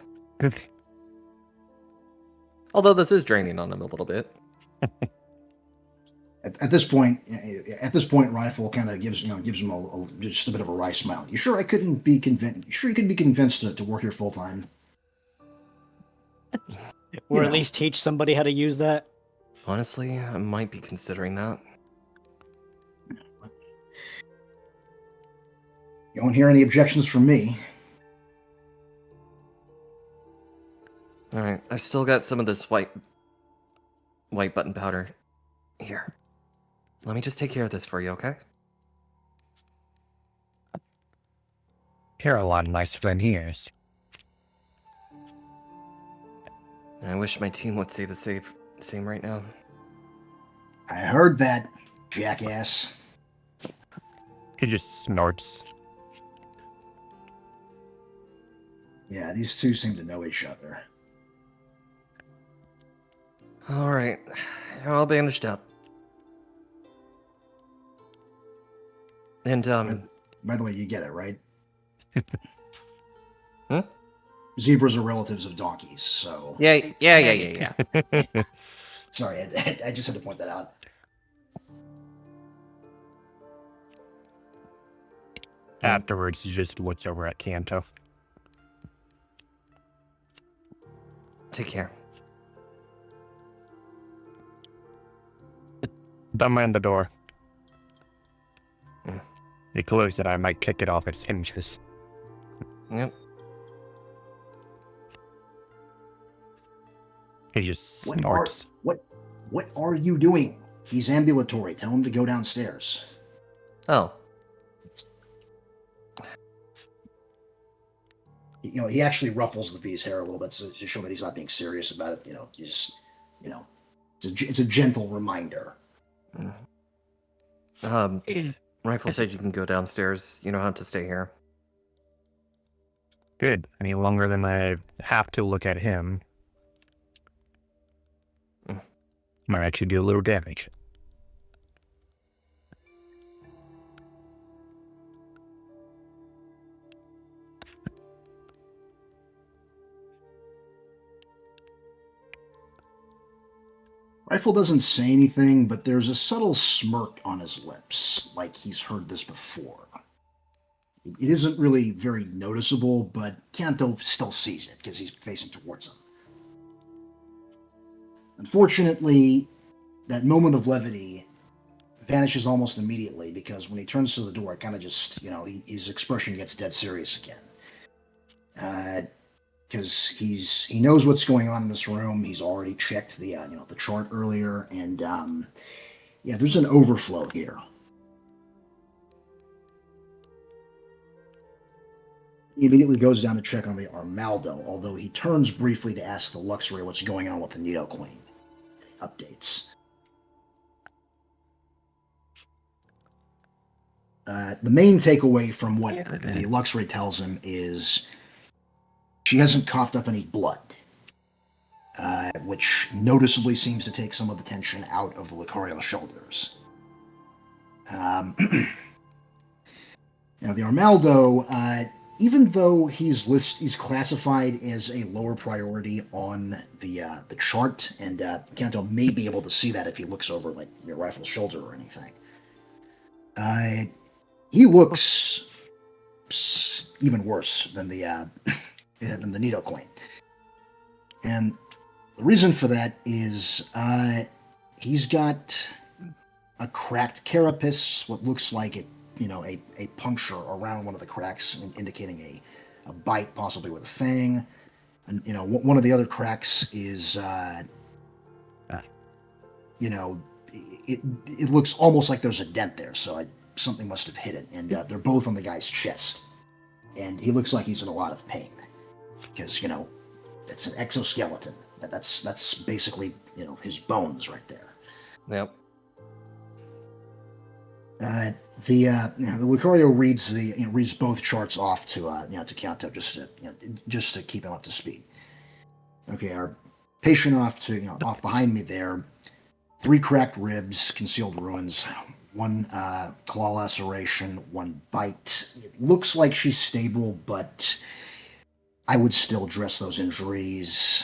Although this is draining on him a little bit. At this point, Rifle kind of gives him just a bit of a wry smile. You sure I couldn't be convinced? You sure you couldn't be convinced to work here full time? Or at least teach somebody how to use that. Honestly, I might be considering that. You won't hear any objections from me. All right, I've still got some of this white button powder. Here, let me just take care of this for you, okay? You're a lot nicer than he is. I wish my team would say the same right now. I heard that, jackass. He just snorts. Yeah, these two seem to know each other. All right, you're all bandaged up. And By the way, you get it, right? Hmm? Zebras are relatives of donkeys, so... yeah. Sorry, I just had to point that out. Afterwards, he just looks over at Kanto. Take care. Don't mind the door. Mm. He closed it, I might kick it off its hinges. Yep. He just What snorts. what are you doing? He's ambulatory. Tell him to go downstairs. Oh. You know, he actually ruffles the V's hair a little bit to show that he's not being serious about it. You know, it's a gentle reminder. Rifle said you can go downstairs. You don't have to stay here. Good. Any longer than I have to look at him. Might actually do a little damage. Rifle doesn't say anything, but there's a subtle smirk on his lips, like he's heard this before. It isn't really very noticeable, but Kanto still sees it because he's facing towards him. Unfortunately, that moment of levity vanishes almost immediately because when he turns to the door, it kind of just, his expression gets dead serious again. Because he knows what's going on in this room. He's already checked the chart earlier, and there's an overflow here. He immediately goes down to check on the Armaldo, although he turns briefly to ask the Luxray what's going on with the Nido Queen. Updates. The main takeaway from what the Luxray tells him is she hasn't coughed up any blood, which noticeably seems to take some of the tension out of the Lucario shoulders. The Armaldo, even though he's classified as a lower priority on the chart, and Kanto may be able to see that if he looks over like your Rifle's shoulder or anything. He looks even worse than the Nido Queen, and the reason for that is he's got a cracked carapace, what looks like it. A puncture around one of the cracks, indicating a bite, possibly with a fang. And, one of the other cracks is, it looks almost like there's a dent there, so something must have hit it. And they're both on the guy's chest. And he looks like he's in a lot of pain. Because, it's an exoskeleton. That's basically, his bones right there. Yep. The Lucario reads both charts off to Kanto just to keep him up to speed. Okay, our patient off behind me there. 3 cracked ribs, concealed ruins, 1 claw laceration, 1 bite. It looks like she's stable, but I would still dress those injuries.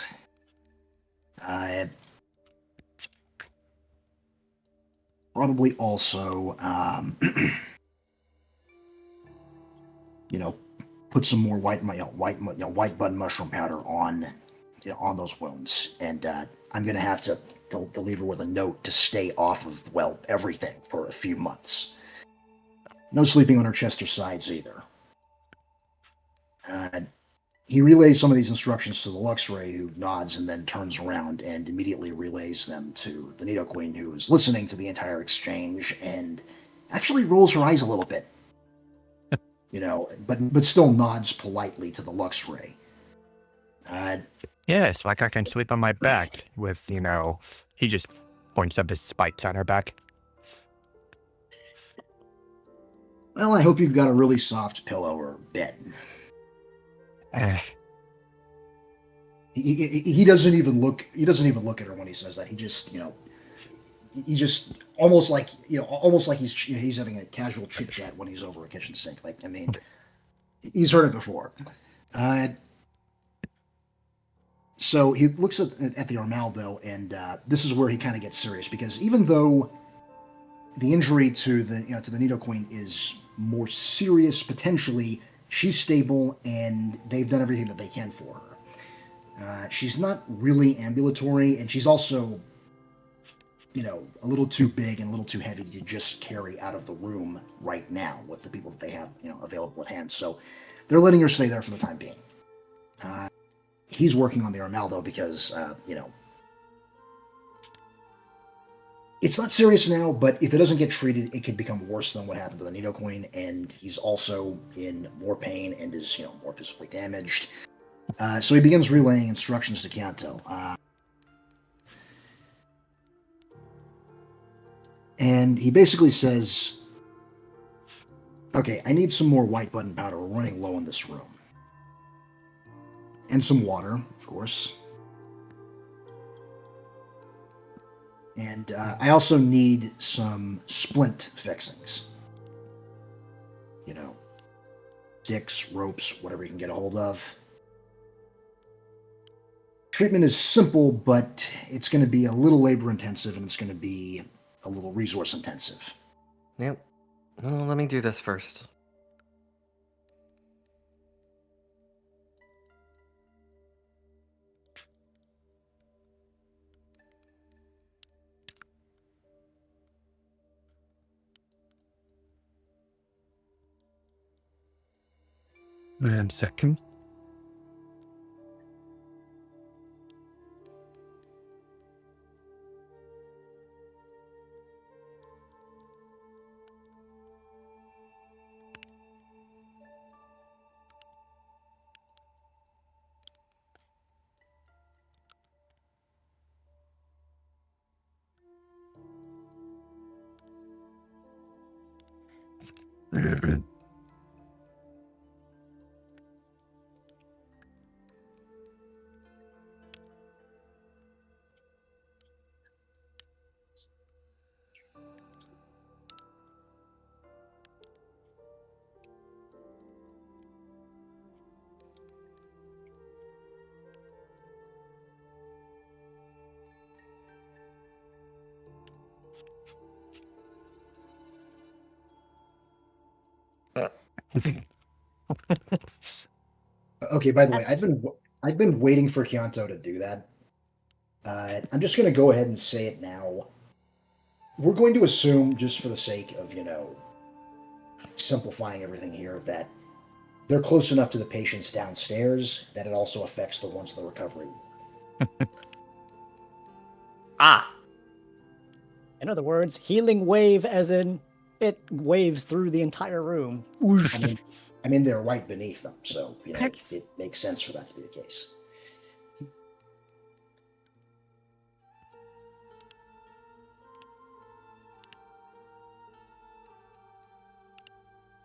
Probably also, put some more white bud mushroom powder on those wounds, and I'm gonna have to leave her with a note to stay off of everything for a few months. No sleeping on her chest or sides either. he relays some of these instructions to the Luxray, who nods and then turns around and immediately relays them to the Nidoqueen, who is listening to the entire exchange and actually rolls her eyes a little bit. But still nods politely to the Luxray. Yes, like I can sleep on my back with, he just points up his spikes on her back. Well, I hope you've got a really soft pillow or bed. He doesn't even look. He doesn't even look at her when he says that. He just, he just almost like he's having a casual chit chat when he's over a kitchen sink. Like, I mean, he's heard it before. So he looks at the Armaldo, and this is where he kind of gets serious, because even though the injury to the Nidoqueen is more serious potentially, she's stable and they've done everything that they can for her. She's not really ambulatory, and she's also, a little too big and a little too heavy to just carry out of the room right now with the people that they have, available at hand. So they're letting her stay there for the time being. He's working on the Armaldo because, it's not serious now, but if it doesn't get treated, it could become worse than what happened to the Nidoqueen, and he's also in more pain and is, more physically damaged. So he begins relaying instructions to Chianto. And he basically says, okay, I need some more white button powder. We're running low in this room. And some water, of course. And I also need some splint fixings. Sticks, ropes, whatever you can get a hold of. Treatment is simple, but it's going to be a little labor intensive, and it's going to be a little resource intensive. Yep. Well, let me do this first. And second. Okay, by the way, I've been waiting for Chianto to do that. I'm just going to go ahead and say it now. We're going to assume, just for the sake of, simplifying everything here, that they're close enough to the patients downstairs that it also affects the ones in the recovery ward. In other words, healing wave as in it waves through the entire room. Whoosh. I mean, they're right beneath them, so, it makes sense for that to be the case.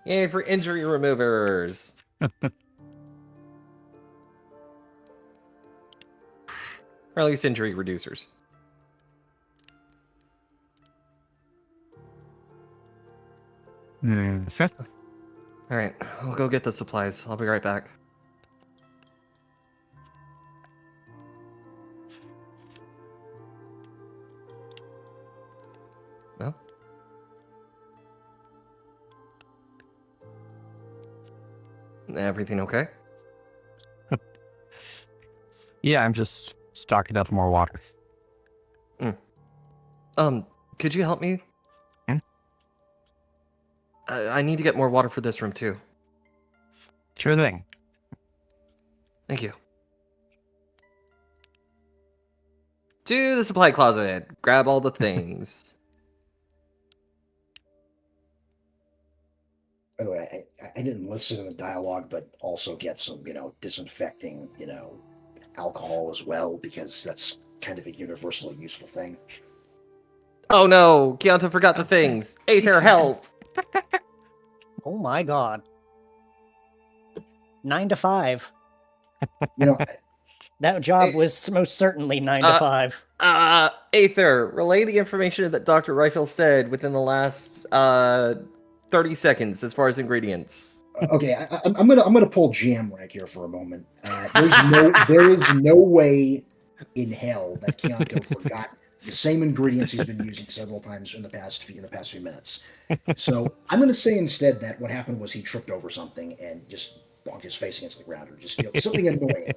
Yay for injury removers! Or at least injury reducers. Alright, I'll go get the supplies. I'll be right back. No? Everything okay? Yeah, I'm just stocking up more water. Could you help me? I need to get more water for this room too. Sure thing. Thank you. To the supply closet. Grab all the things. By the way, I didn't listen to the dialogue, but also get some, disinfecting, alcohol as well, because that's kind of a universally useful thing. Oh no, Keonta forgot the things. Aether, help! Oh my god. 9 to 5. That job was most certainly 9 to 5. Aether, relay the information that Dr. Rifle said within the last 30 seconds as far as ingredients. Okay, I'm gonna pull GM rank here for a moment. There is no way in hell that Keonto forgot the same ingredients he's been using several times in the past few minutes. So I'm gonna say instead that what happened was he tripped over something and just bonked his face against the ground, or just something annoying.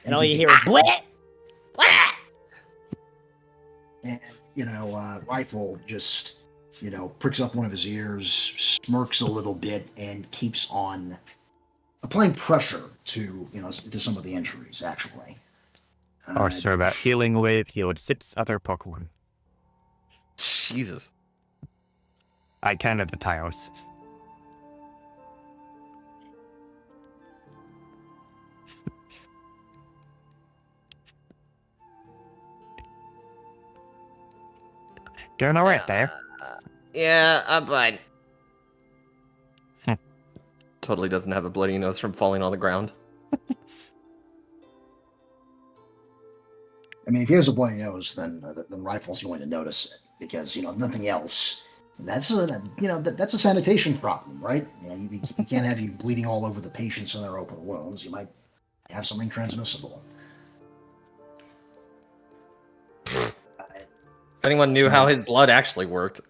And all you hear is bleh! And Rifle just pricks up one of his ears, smirks a little bit, and keeps on applying pressure to some of the injuries. Actually, Or so about healing wave healed 6 other Pokemon. Jesus. I counted the tiles. Doing alright there. Yeah, I'm fine. Totally doesn't have a bloody nose from falling on the ground. I mean, if he has a bloody nose, then Rifle's going to notice it because nothing else. That's a sanitation problem, right? You can't have you bleeding all over the patients in their open wounds. You might have something transmissible. If anyone knew how his blood actually worked.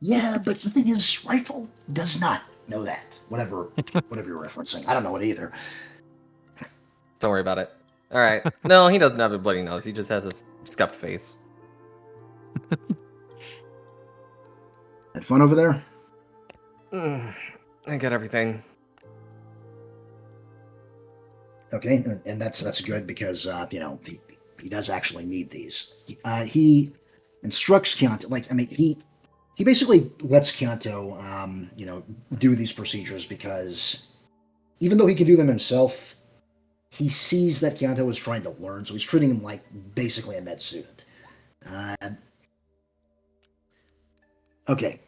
Yeah, but the thing is, Rifle does not know that. Whatever you're referencing. I don't know it either. Don't worry about it. Alright. No, he doesn't have a bloody nose. He just has a scuffed face. Had fun over there? I got everything. Okay, and that's good because he does actually need these. He instructs Keonto, he basically lets Keonto do these procedures because even though he can do them himself, he sees that Keonto is trying to learn, so he's treating him like basically a med student. Okay,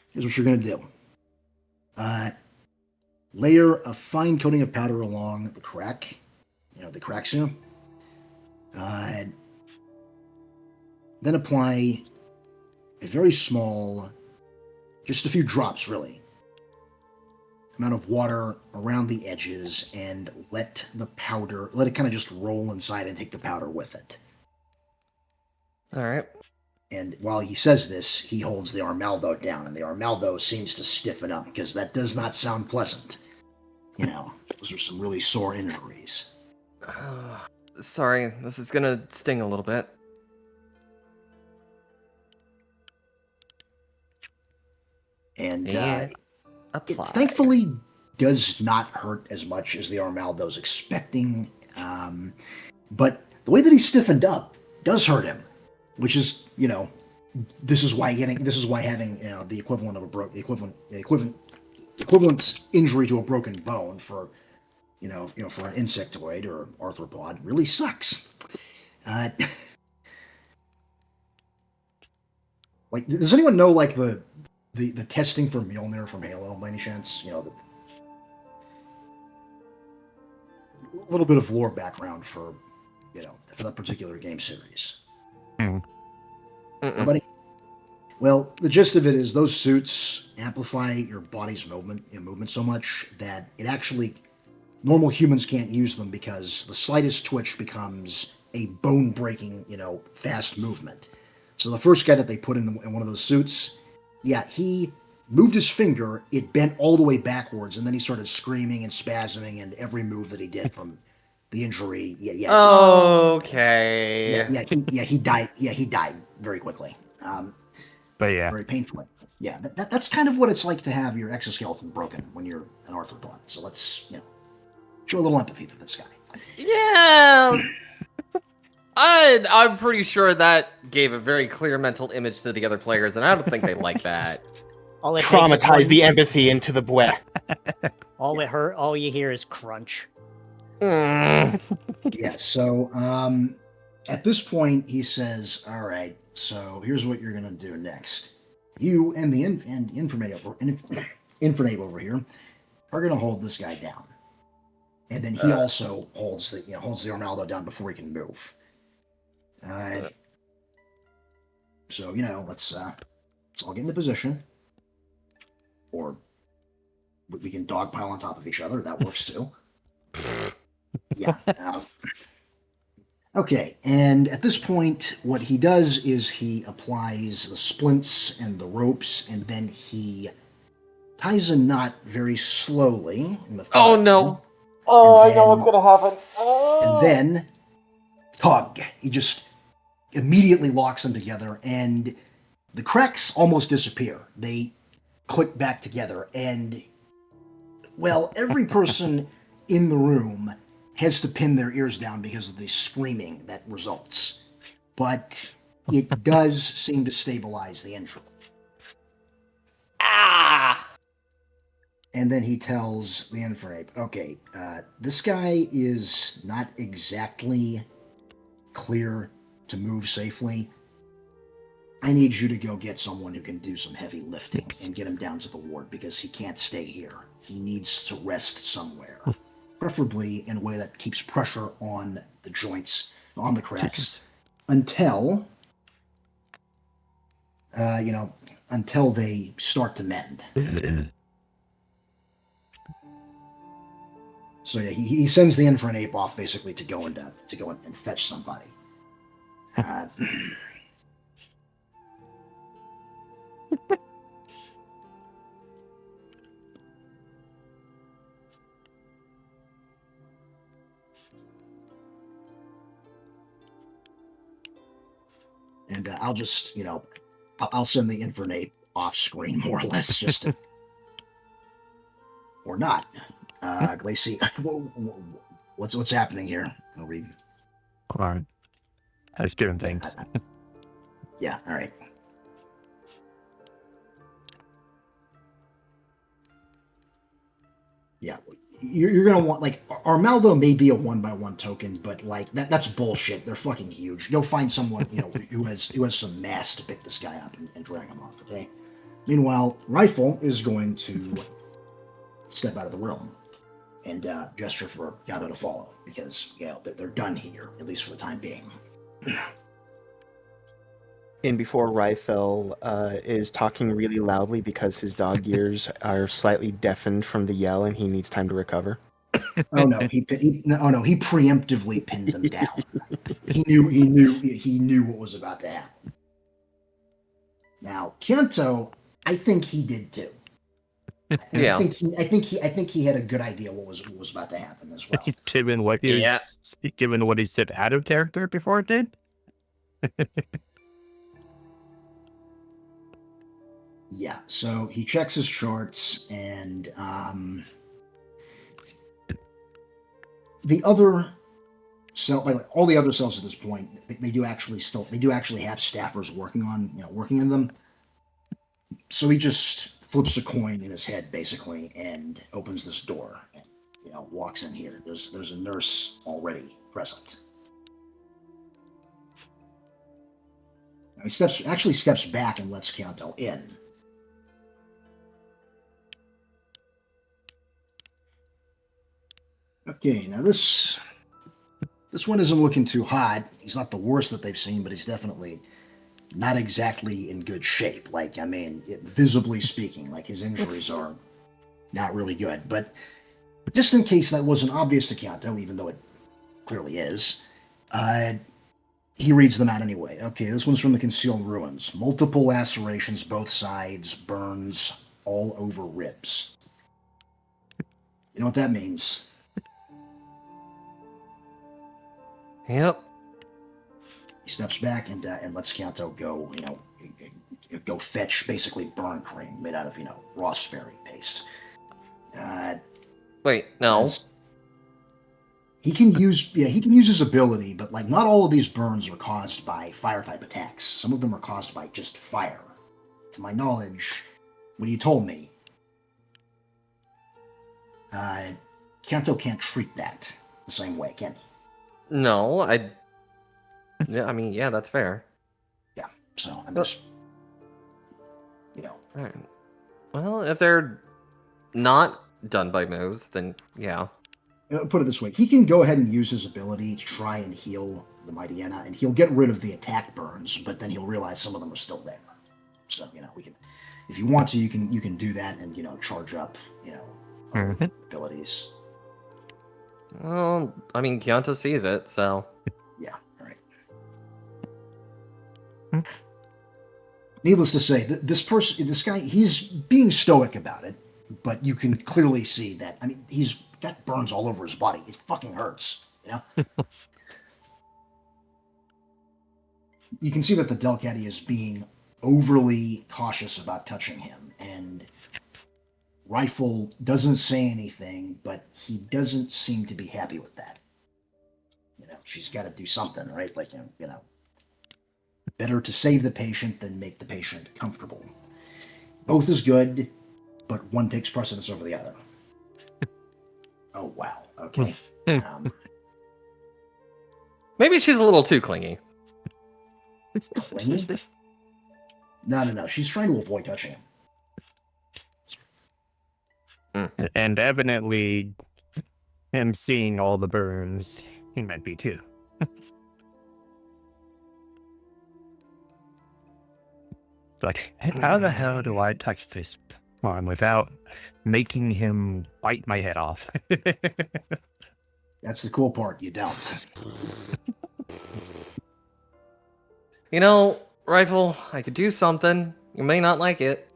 here's what you're gonna do. Layer a fine coating of powder along the crack, the cracks here. Then apply a very small, just a few drops really, amount of water around the edges and let it kind of just roll inside and take the powder with it. Alright. And while he says this, he holds the Armaldo down, and the Armaldo seems to stiffen up because that does not sound pleasant. Those are some really sore injuries. Sorry, this is gonna sting a little bit. And Yeah. it thankfully does not hurt as much as the Armaldo's expecting. But the way that he stiffened up does hurt him, which is, this is why having the equivalent of equivalent injury to a broken bone for for an insectoid or arthropod really sucks. Does anyone know the testing for Mjolnir from Halo by any chance? A little bit of lore background for that particular game series. Nobody? Well, the gist of it is those suits amplify your body's movement so much that it actually normal humans can't use them because the slightest twitch becomes a bone-breaking, fast movement. So the first guy that they put in one of those suits, yeah, he moved his finger, it bent all the way backwards, and then he started screaming and spasming, and every move that he did from the injury, Okay. He died. Yeah, he died very quickly. But yeah. Very painfully. Yeah, that's kind of what it's like to have your exoskeleton broken when you're an arthropod. So let's, show a little empathy for this guy. Yeah. I'm pretty sure that gave a very clear mental image to the other players, and I don't think they like that. All it takes is Traumatize one- the empathy into the bwe. All you hear is crunch. Mm. Yeah, so at this point, he says, all right, so here's what you're going to do next. You and the Infernape over here are going to hold this guy down. And then he also holds the Arnaldo down before he can move. So, let's all get into position. Or we can dogpile on top of each other. That works too. Yeah. Okay, and at this point, what he does is he applies the splints and the ropes, and then he ties a knot very slowly. Oh no! Oh, And I know what's then- gonna happen. Oh. And then, tug. He just immediately locks them together, and the cracks almost disappear. They click back together, and, well, every person in the room has to pin their ears down because of the screaming that results. But it does seem to stabilize the injury. Ah! And then he tells the Infernape, okay, this guy is not exactly clear to move safely. I need you to go get someone who can do some heavy lifting and get him down to the ward because he can't stay here. He needs to rest somewhere. Preferably in a way that keeps pressure on the joints, on the cracks, until they start to mend. So yeah, he sends the Infernape off basically to go and fetch somebody. And I'll just, I'll send the Infernape off screen more or less, just to, or not. Glacy, what's happening here? I'll read. All right. I was doing things. Yeah, all right. Yeah, you're gonna want, like, Armaldo may be a 1-by-1 token, but like that's bullshit. They're fucking huge. Go find someone who has some mass to pick this guy up and drag him off. Okay. Meanwhile, Rifle is going to step out of the room and gesture for Gabo to follow because they're done here, at least for the time being. In before Ryfel is talking really loudly because his dog ears are slightly deafened from the yell and he needs time to recover. Oh no, he preemptively pinned them down. He knew what was about to happen. Now, Kento, I think he did too. And Yeah. I think he had a good idea what was about to happen as well. Given what he said out of character before it did. Yeah, so he checks his charts, and the other cell, like all the other cells at this point, they do actually have staffers working in them. So he just flips a coin in his head basically and opens this door and walks in here. There's a nurse already present. He steps back and lets Keonto in. Okay, now this one isn't looking too hot. He's not the worst that they've seen, but he's definitely not exactly in good shape. Like, I mean, visibly speaking, like his injuries are not really good. But just in case that wasn't obvious to Keonto, even though it clearly is, he reads them out anyway. Okay, this one's from the Concealed Ruins. Multiple lacerations, both sides, burns all over ribs. You know what that means? Yep. He steps back and lets Keonto go, go fetch basically burn cream made out of, raspberry paste. Wait, no. He can use his ability, but like not all of these burns are caused by fire type attacks. Some of them are caused by just fire. To my knowledge, what you told me, Kanto can't treat that the same way, can he? No, yeah, I mean, yeah, that's fair. Yeah. So I'm just, Right. Well, if they're not done by moves, then yeah. Put it this way: he can go ahead and use his ability to try and heal the Mighty Enna, and he'll get rid of the attack burns, but then he'll realize some of them are still there. So we can, if you want to, you can do that and charge up other abilities. Well, I mean, Kyanto sees it, so Yeah, all right. Needless to say, this guy, he's being stoic about it, but you can clearly see that. I mean, he's got burns all over his body. It fucking hurts, You can see that the Delcatty is being overly cautious about touching him, and Rifle doesn't say anything, but he doesn't seem to be happy with that. She's got to do something, right? Like, better to save the patient than make the patient comfortable. Both is good, but one takes precedence over the other. Oh, wow. Okay. maybe she's a little too clingy. Clingy? No. She's trying to avoid touching him. And evidently, him seeing all the burns, he might be too. Like, how the hell do I touch this arm without making him bite my head off? That's the cool part. You don't. Rifle, I could do something. You may not like it.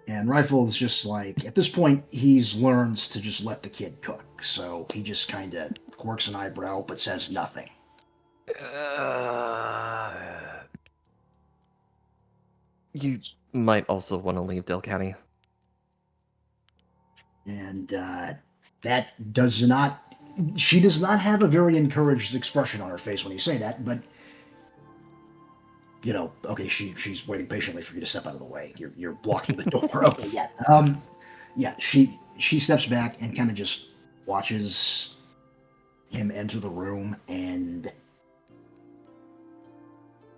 And Rifle is just like, at this point, he's learned to just let the kid cook. So he just kind of quirks an eyebrow, but says nothing. You might also want to leave Delcatty. And that does not... She does not have a very encouraged expression on her face when you say that, but... okay, she's waiting patiently for you to step out of the way. You're blocking the door. Okay, yeah. Yeah, she steps back and kind of just watches him enter the room, and...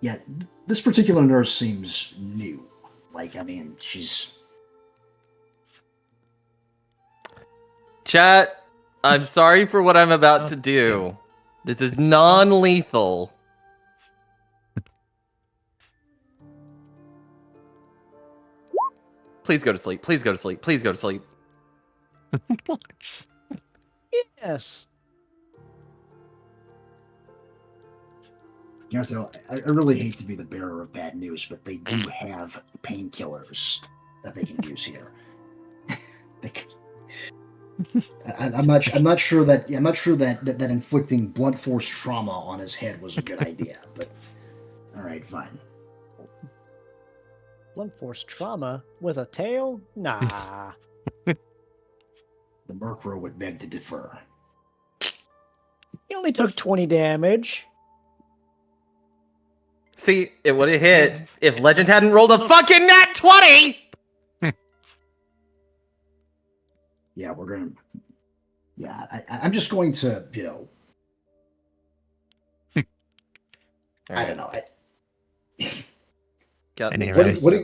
Yeah, this particular nurse seems new. Like, I mean, she's... Chat, I'm sorry for what I'm about to do. This is non-lethal. Please go to sleep. Please go to sleep. Please go to sleep. Yes. I really hate to be the bearer of bad news, but they do have painkillers that they can use here. I'm not sure that inflicting blunt force trauma on his head was a good idea. But all right, fine. Blunt force trauma with a tail? Nah. The Murkrow would beg to differ. He only took 20 damage. See, it would have hit if Legend hadn't rolled a fucking nat 20! Yeah, we're gonna... Yeah, I'm just going to, I don't know. Got me. Anyways. What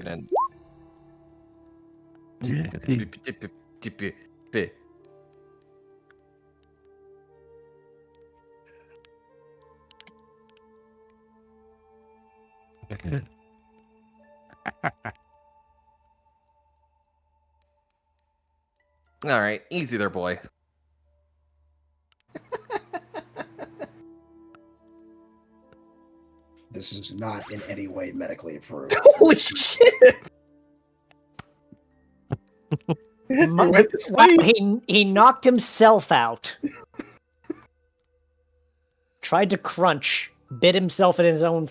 All right, easy there, boy. This is not in any way medically approved. Holy shit! Went to sleep. He knocked himself out. Tried to crunch. Bit himself in his own...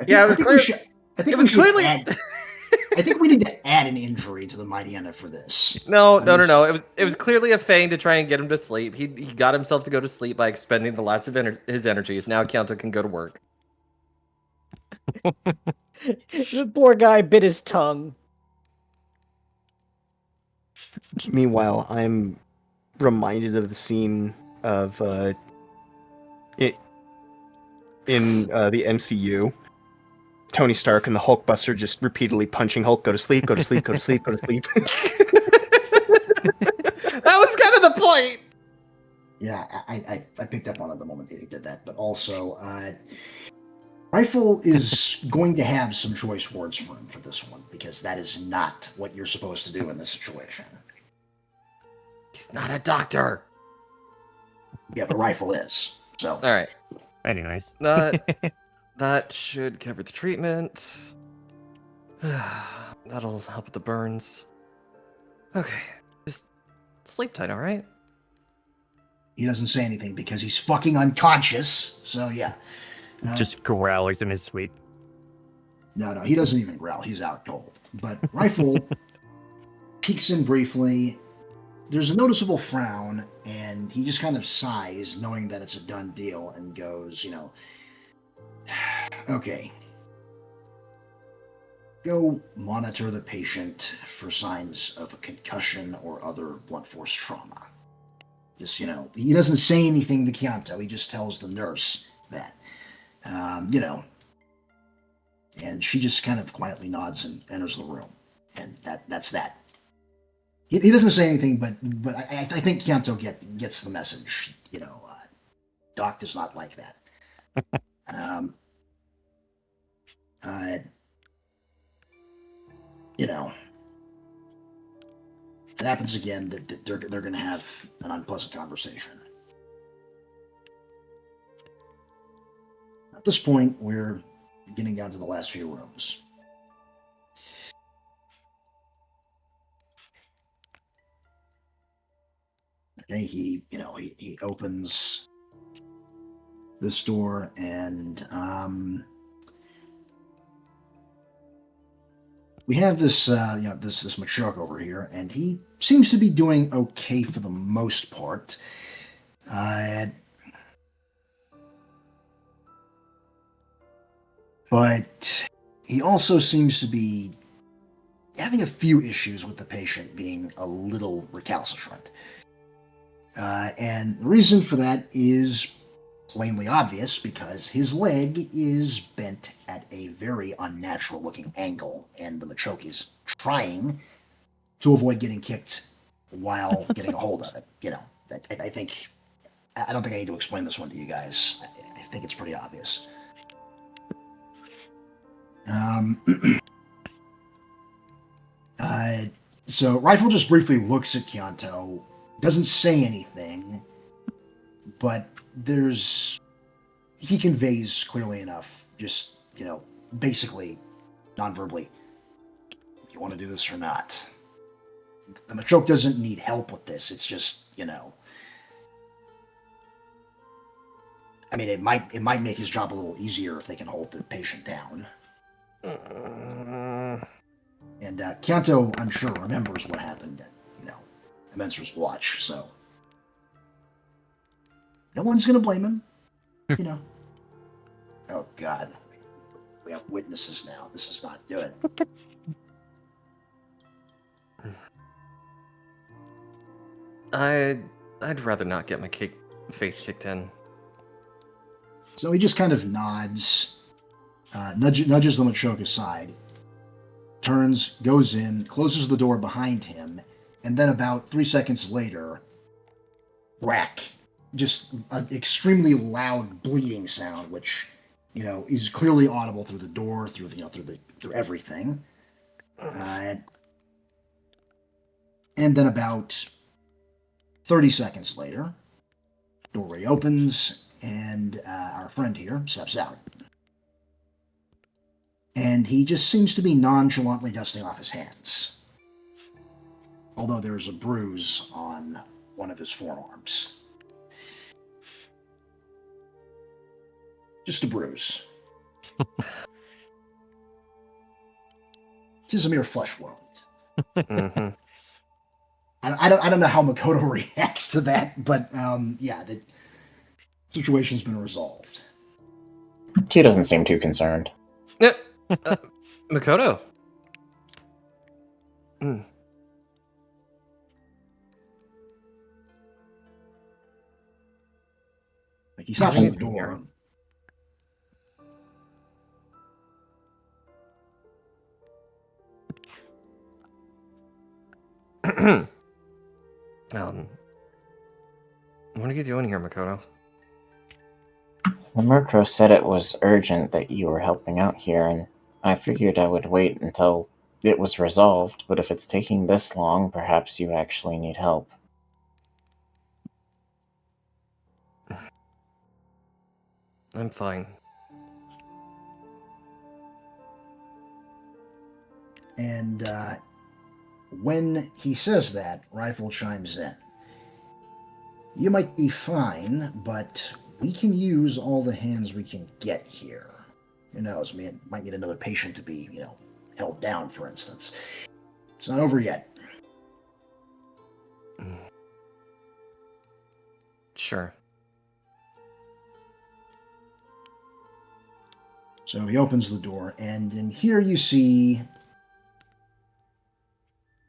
Yeah, it was clear. I think It was clearly. add, I think we need to add an injury to the Mighty Enna for this. No. It was clearly a feign to try and get him to sleep. He got himself to go to sleep by expending the last of his energies. Now Kyanto can go to work. The poor guy bit his tongue. Meanwhile, I'm reminded of the scene of it in the MCU. Tony Stark and the Hulkbuster just repeatedly punching Hulk, go to sleep, go to sleep, go to sleep, go to sleep. That was kind of the point. Yeah, I picked up on it the moment that he did that. But also, Rifle is going to have some choice words for him for this one, because that is not what you're supposed to do in this situation. He's not a doctor. Yeah, but Rifle is. So, All right. Anyways. That should cover the treatment. That'll help with the burns. Okay. Just sleep tight, all right? he doesn't say anything because he's fucking unconscious. So, yeah. Just growls in his sleep. No, he doesn't even growl. He's out cold. But Rifle peeks in briefly. There's a noticeable frown, and he just kind of sighs, knowing that it's a done deal, and goes, okay. Go monitor the patient for signs of a concussion or other blunt force trauma. Just, he doesn't say anything to Kyanto. He just tells the nurse that, and she just kind of quietly nods and enters the room. And that's that. He doesn't say anything, but I think Kyanto gets the message. Doc does not like that. If it happens again, that they're going to have an unpleasant conversation. At this point, we're getting down to the last few rooms. Okay, he opens this door, and we have this this Machoke over here, and he seems to be doing okay for the most part. But he also seems to be having a few issues with the patient being a little recalcitrant. And the reason for that is plainly obvious, because his leg is bent at a very unnatural looking angle, and the Machoke is trying to avoid getting kicked while getting a hold of it. I don't think I need to explain this one to you guys. I think it's pretty obvious. So Rifle just briefly looks at Kyanto, doesn't say anything, but he conveys clearly enough, just, basically, non-verbally, you want to do this or not. The Machoke doesn't need help with this, it's just, I mean, it might make his job a little easier if they can hold the patient down. And Kyanto, I'm sure, remembers what happened at, Amencer's watch, so no one's going to blame him, Oh, God. We have witnesses now. This is not good. I'd rather not get my face kicked in. So he just kind of nods, nudges the Machoke aside, turns, goes in, closes the door behind him, and then about 3 seconds later, whack. Just an extremely loud bleeding sound, which, is clearly audible through the door, through everything. And then about 30 seconds later, doorway opens, and our friend here steps out. And he just seems to be nonchalantly dusting off his hands, although there's a bruise on one of his forearms. Just a bruise. 'tis a mere flesh wound. Hmm. I don't know how Makoto reacts to that, but yeah, the situation's been resolved. She doesn't seem too concerned. Yeah. Makoto. Mm. Like he stops What are at you the doing door. here? What are you doing here, Makoto? The Murkrow said it was urgent that you were helping out here, and I figured I would wait until it was resolved, but if it's taking this long, perhaps you actually need help. I'm fine. And when he says that, Rifle chimes in. You might be fine, but we can use all the hands we can get here. Who knows, man, might need another patient to be, held down, for instance. It's not over yet. Sure. So he opens the door, and in here you see.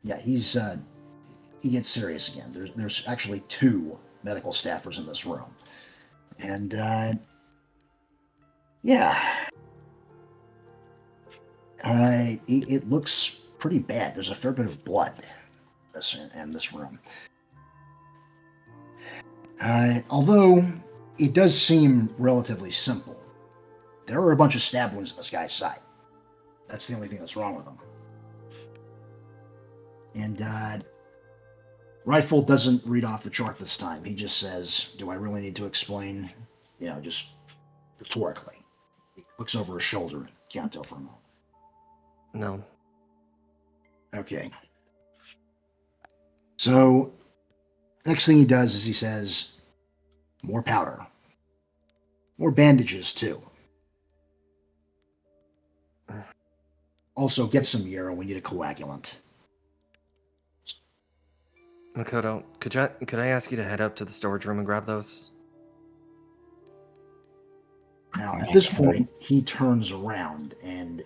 Yeah, he gets serious again. There's actually 2 medical staffers in this room, and yeah, it looks pretty bad. There's a fair bit of blood in this room. Although it does seem relatively simple, there are a bunch of stab wounds in this guy's side. That's the only thing that's wrong with him. And Rifle doesn't read off the chart this time. He just says, "Do I really need to explain?" Just rhetorically. He looks over his shoulder at Kanto for a moment. No. Okay. So, next thing he does is he says, "More powder. More bandages, too. Also, get some urine. We need a coagulant." Makoto, could I ask you to head up to the storage room and grab those? Now, at this point, he turns around and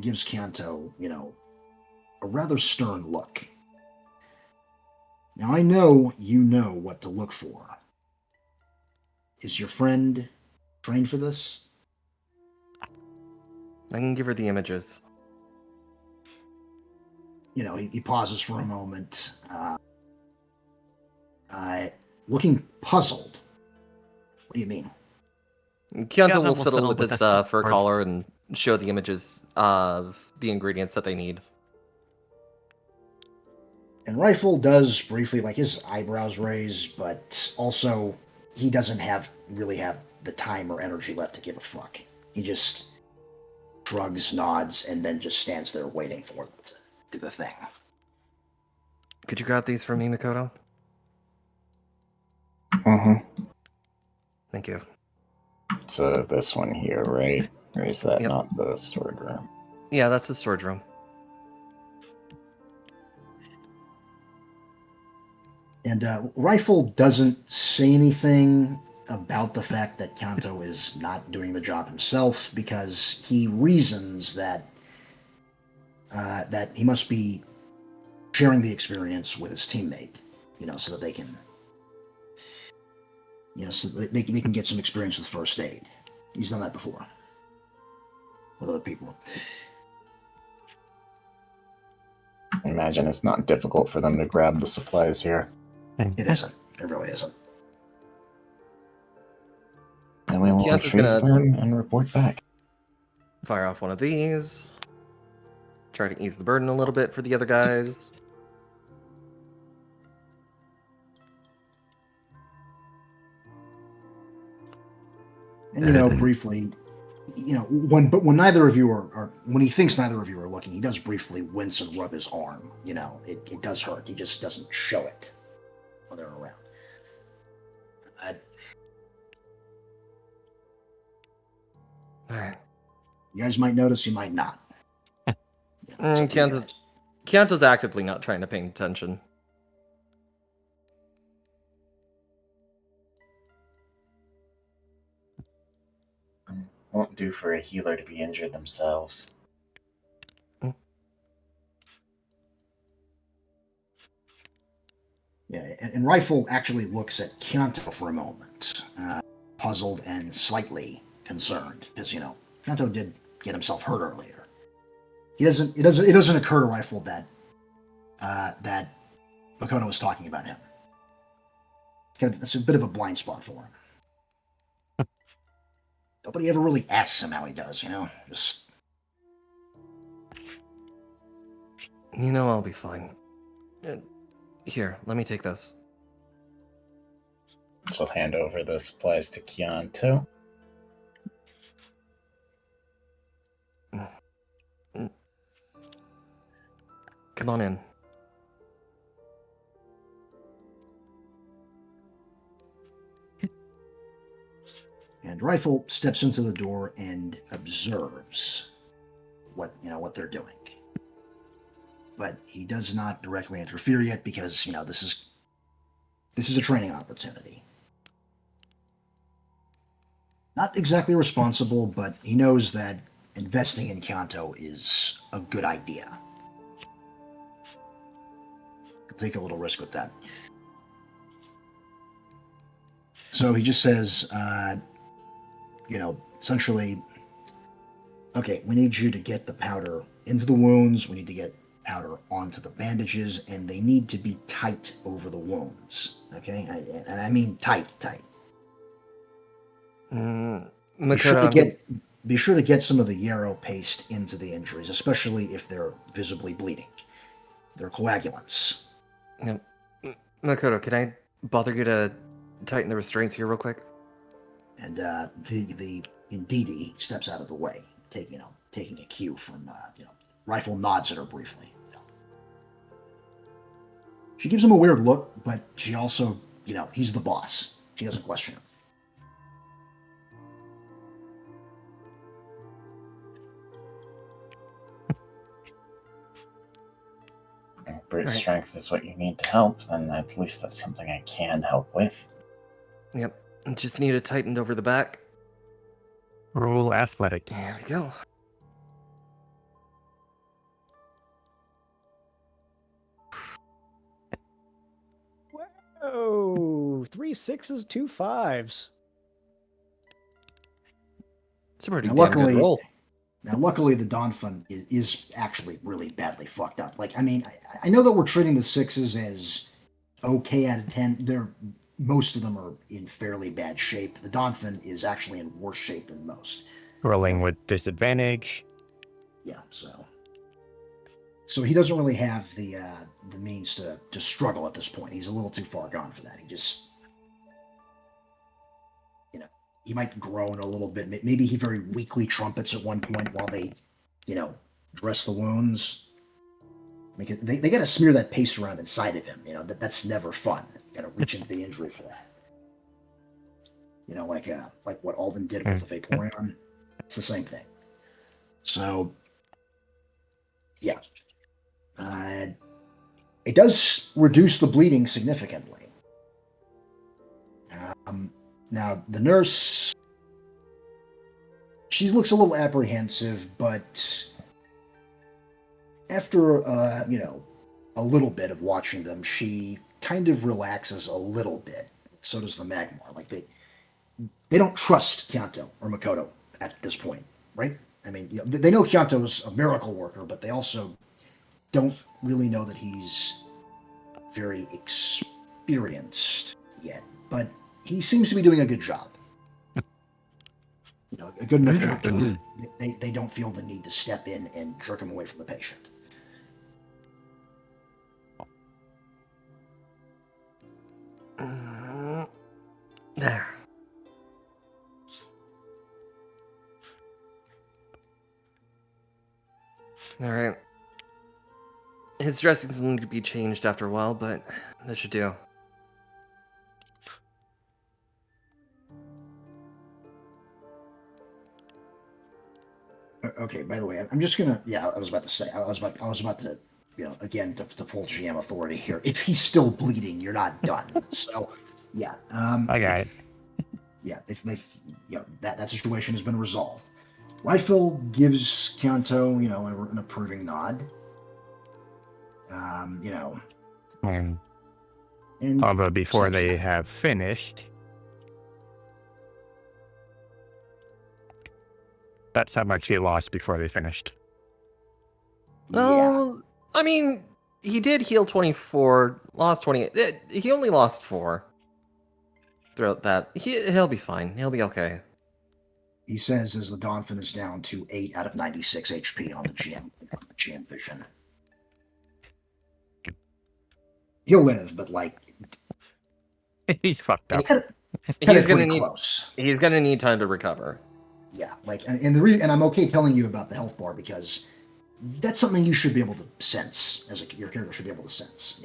gives Kanto, a rather stern look. Now, I know you know what to look for. Is your friend trained for this? I can give her the images. He pauses for a moment, looking puzzled. What do you mean? Kyanto will fiddle with his fur collar and show the images of the ingredients that they need. And Rifle does briefly, his eyebrows raise, but also he doesn't really have the time or energy left to give a fuck. He just shrugs, nods, and then just stands there waiting for them to do the thing. Could you grab these for me, Makoto? Mm-hmm. Thank you. It's this one here, right? Or is that Yep. not the storage room? Yeah, that's the storage room. And Rifle doesn't say anything about the fact that Kanto is not doing the job himself, because he reasons that he must be sharing the experience with his teammate, so that they can, so that they can get some experience with first aid. He's done that before with other people. Imagine it's not difficult for them to grab the supplies here. It isn't. It really isn't. And we will Kyanto's retrieve gonna- them and report back. Fire off one of these. Try to ease the burden a little bit for the other guys. And briefly, when neither of you are when he thinks neither of you are looking, he does briefly wince and rub his arm. It does hurt. He just doesn't show it when they're around. Alright. You guys might notice, you might not. It's up to you Chianto's, guys. Chianto's actively not trying to pay attention. Won't do for a healer to be injured themselves. Yeah, and Rifle actually looks at Chianto for a moment, puzzled and slightly concerned, because Chianto did get himself hurt earlier. It doesn't occur to Rifle that that Makoto was talking about him. It's a bit of a blind spot for him. Nobody ever really asks him how he does, Just I'll be fine. Here, let me take this. She'll hand over the supplies to Chianto. Come on in. And Rifle steps into the door and observes what they're doing. But he does not directly interfere yet because this is a training opportunity. Not exactly responsible, but he knows that investing in Kanto is a good idea. He'll take a little risk with that. So he just says, essentially, okay, we need you to get the powder into the wounds. We need to get powder onto the bandages, and they need to be tight over the wounds. Okay, and I mean tight. Makoto, Be sure to get some of the yarrow paste into the injuries, especially if they're visibly bleeding. They're coagulants. Makoto, can I bother you to tighten the restraints here real quick? And the Ndidi steps out of the way, taking a cue from Rifle nods at her briefly. She gives him a weird look, but she also, he's the boss. She doesn't question him. If brute strength is what you need to help, then at least that's something I can help with. Yep. Just need it tightened over the back. Roll athletics. There we go. Whoa! 3 6s, 2 5s. It's a pretty Now, damn good roll. Luckily, the Dawn Fund is actually really badly fucked up. I know that we're treating the 6s as okay out of 10. Most of them are in fairly bad shape. The Dawn Fund is actually in worse shape than most. Rolling with disadvantage. Yeah, so he doesn't really have the means to struggle at this point. He's a little too far gone for that. He just, he might groan a little bit. Maybe he very weakly trumpets at one point while they, dress the wounds. They got to smear that paste around inside of him. That's never fun. Got to reach into the injury for that. Like what Alden did with the Vaporeon. It's the same thing. So, yeah. It does reduce the bleeding significantly. Now, the nurse, she looks a little apprehensive, but after, a little bit of watching them, she kind of relaxes a little bit. So does the Magmar. Like, they don't trust Kyanto or Makoto at this point, right? I mean, they know Kyanto's a miracle worker, but they also don't really know that he's very experienced yet. But he seems to be doing a good job. A good enough job to they don't feel the need to step in and jerk him away from the patient. There. Alright. His dressings will need to be changed after a while, but that should do. Okay. By the way, I'm just gonna. Yeah, I was about to say. I was about to. Again, to pull GM authority here. If he's still bleeding, you're not done. So, yeah. I got it. Yeah. If that situation has been resolved. Rifle gives Kyanto, an approving nod. And And although before steps they back. have finished, that's how much he lost before they finished. Yeah. No, I mean, he did heal 24, lost 28. He only lost 4 throughout that. He'll be fine. He'll be okay. He says as the Donphin is down to 8 out of 96 HP on the GM vision. He'll live, but He's fucked up. cut He's it gonna pretty need close. he's gonna need time to recover. Yeah, and I'm okay telling you about the health bar because that's something you should be able to sense your character should be able to sense.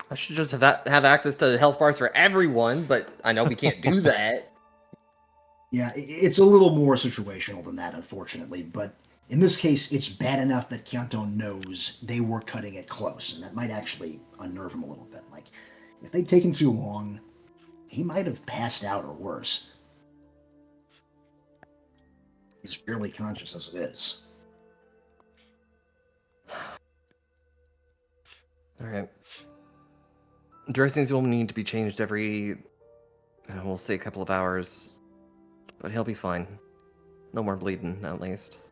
I should just have access to health bars for everyone, but I know we can't do that. Yeah, it's a little more situational than that, unfortunately. But in this case, it's bad enough that Kyanto knows they were cutting it close, and that might actually unnerve him a little bit. Like, if they'd taken too long, he might have passed out or worse. He's barely conscious as it is. All right. Dressings will need to be changed every, we'll say, a couple of hours, but he'll be fine. No more bleeding, at least.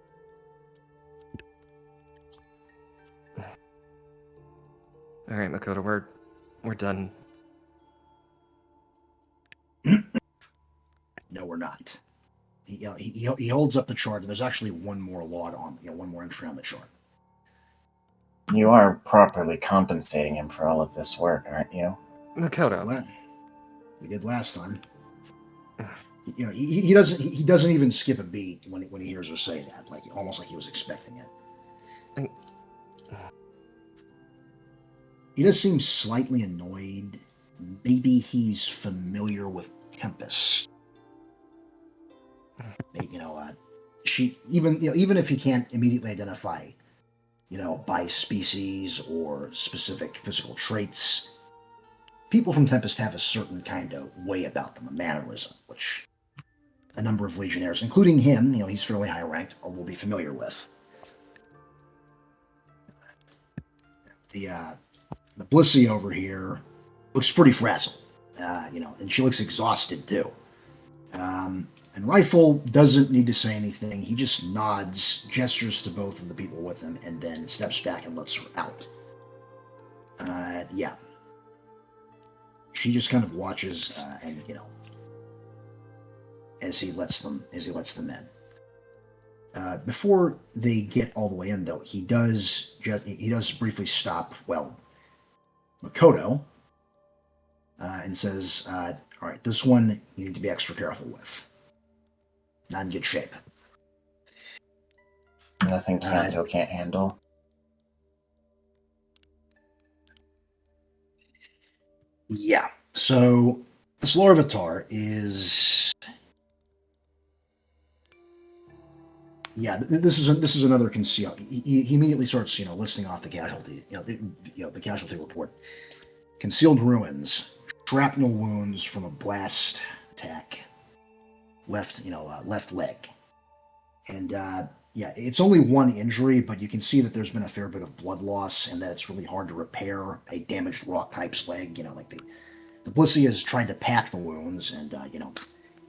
All right, Makoto, we're done. No, we're not. He holds up the chart, and there's actually one more log on, one more entry on the chart. You are properly compensating him for all of this work, aren't you? Makoto. Well, we did last time. He doesn't even skip a beat when he hears her say that, almost like he was expecting it. He does seem slightly annoyed. Maybe he's familiar with Tempest. She even if he can't immediately identify, by species or specific physical traits, people from Tempest have a certain kind of way about them, a mannerism, which a number of Legionnaires, including him, he's fairly high ranked, will be familiar with. The Blissey over here looks pretty frazzled, and she looks exhausted too. And Rifle doesn't need to say anything. He just nods, gestures to both of the people with him, and then steps back and lets her out. Yeah. She just kind of watches, and as he lets them in. Before they get all the way in, though, he does briefly stop. Well, Makoto, and says, "All right, this one you need to be extra careful with. Not in good shape. Nothing Kanto can't handle." Yeah. So this Larvitar is. Yeah, this is another conceal. He immediately starts, listing off the casualty. The casualty report: concealed ruins, shrapnel wounds from a blast attack, left leg, and it's only one injury, but you can see that there's been a fair bit of blood loss, and that it's really hard to repair a damaged rock type's leg. The Blissey has tried to pack the wounds and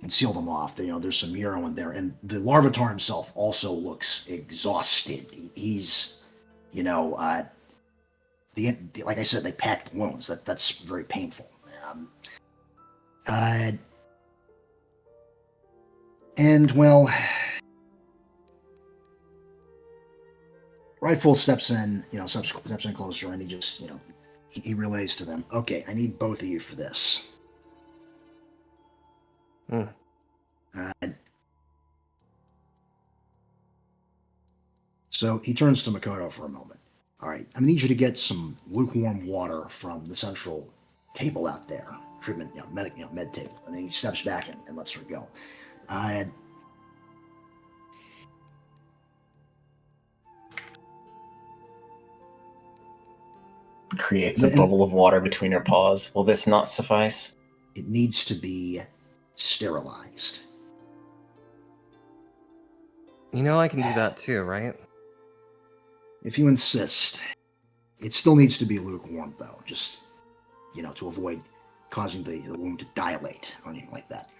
and seal them off. There's some Euro in there, and the Larvitar himself also looks exhausted. He's, like I said, they packed the wounds. That's very painful. And well, Rifle steps in, steps in closer, and he just, he relays to them, "Okay, I need both of you for this." So he turns to Makoto for a moment. "All right, I'm gonna need you to get some lukewarm water from the central table out there, treatment, med table." And then he steps back and lets her go. Creates a bubble of water between her paws. Will this not suffice? It needs to be sterilized. You know I can do that too, right? If you insist. It still needs to be lukewarm, though, just, to avoid causing the wound to dilate or anything like that.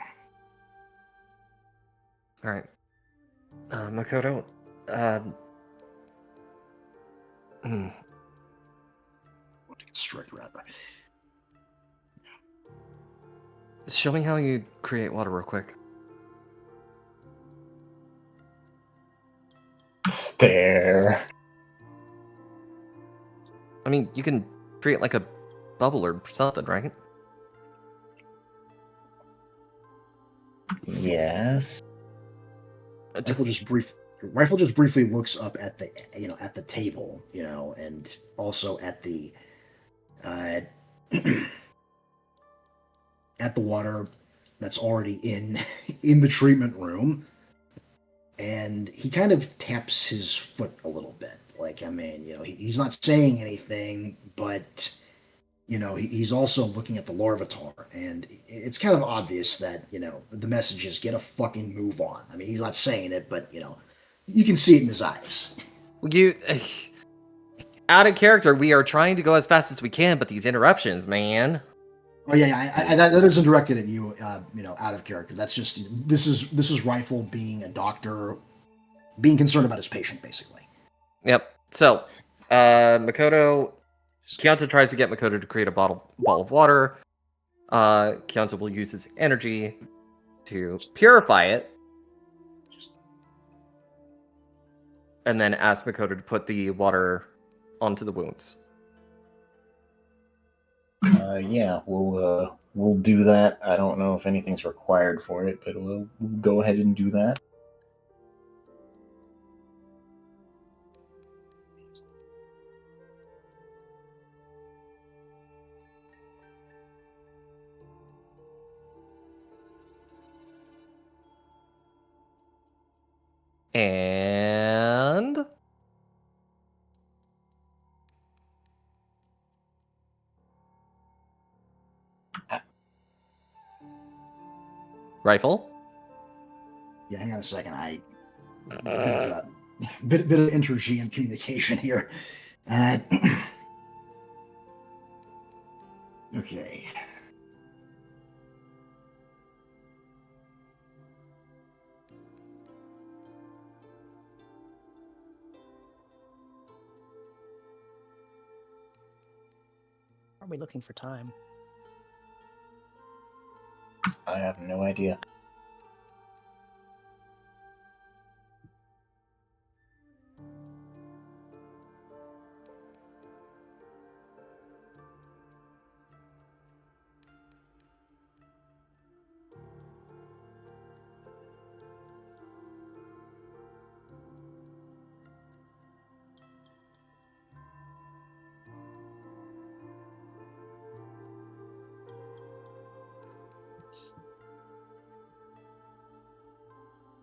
All right. Makoto, hmm. Want to get strict, rather. Show me how you create water real quick. Stare. I mean, you can create like a bubble or something, right? Yes. Rifle just briefly looks up at the at the table, and also at the at the water that's already in the treatment room, and he kind of taps his foot a little bit. Like, I mean, he's not saying anything, but he's also looking at the Larvitar, and it's kind of obvious that the message is get a fucking move on. I mean, he's not saying it, but you can see it in his eyes. You, out of character, we are trying to go as fast as we can, but these interruptions, man. Oh yeah, that isn't directed at you, out of character. That's just this is Rifle being a doctor, being concerned about his patient, basically. Yep. So, Kyoto tries to get Makoto to create a ball of water. Kyoto will use his energy to purify it, and then ask Makoto to put the water onto the wounds. Yeah, we'll do that. I don't know if anything's required for it, but we'll go ahead and do that. And Rifle. Yeah, hang on a second. Bit of inter-GM communication here. Okay. Are we looking for time? I have no idea.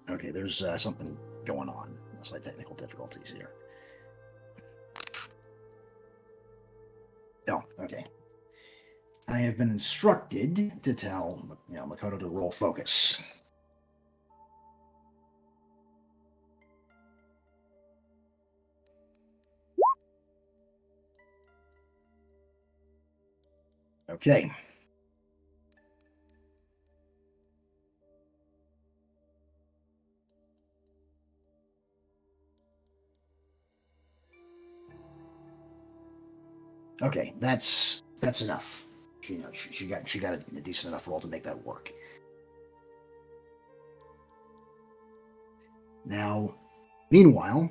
Okay, there's something going on. Slight technical difficulties here. Oh, okay. I have been instructed to tell Makoto to roll focus. Okay. Okay, that's enough. She got a decent enough roll to make that work. Now, meanwhile,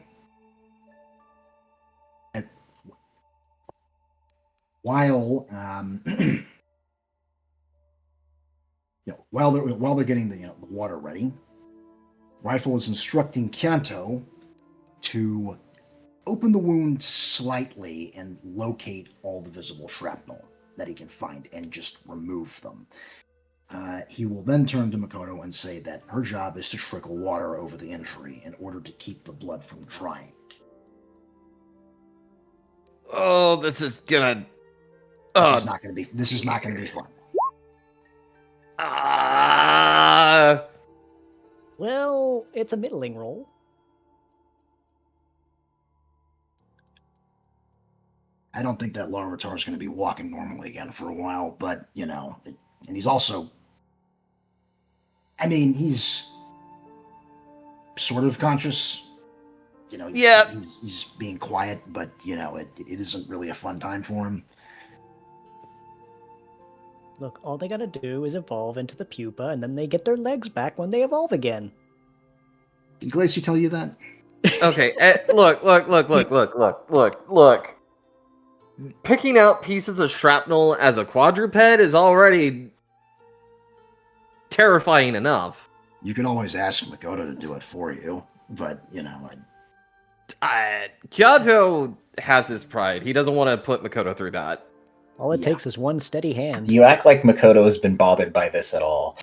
while while they're getting the water ready, Rifle is instructing Kyanto to open the wound slightly and locate all the visible shrapnel that he can find and just remove them. He will then turn to Makoto and say that her job is to trickle water over the injury in order to keep the blood from drying. Oh, this is gonna This is not going to be. This is not going to be fun. Well, it's a middling roll. I don't think that Larvitar is going to be walking normally again for a while, but, you know, and he's also, I mean, he's sort of conscious. You know, he's being quiet, but, you know, it isn't really a fun time for him. Look, all they gotta do is evolve into the pupa, and then they get their legs back when they evolve again. Did Glacy tell you that? Okay, look. Picking out pieces of shrapnel as a quadruped is already terrifying enough. You can always ask Makoto to do it for you, but, you know, Kyoto has his pride. He doesn't want to put Makoto through that. All it takes is one steady hand. Do you act like Makoto has been bothered by this at all?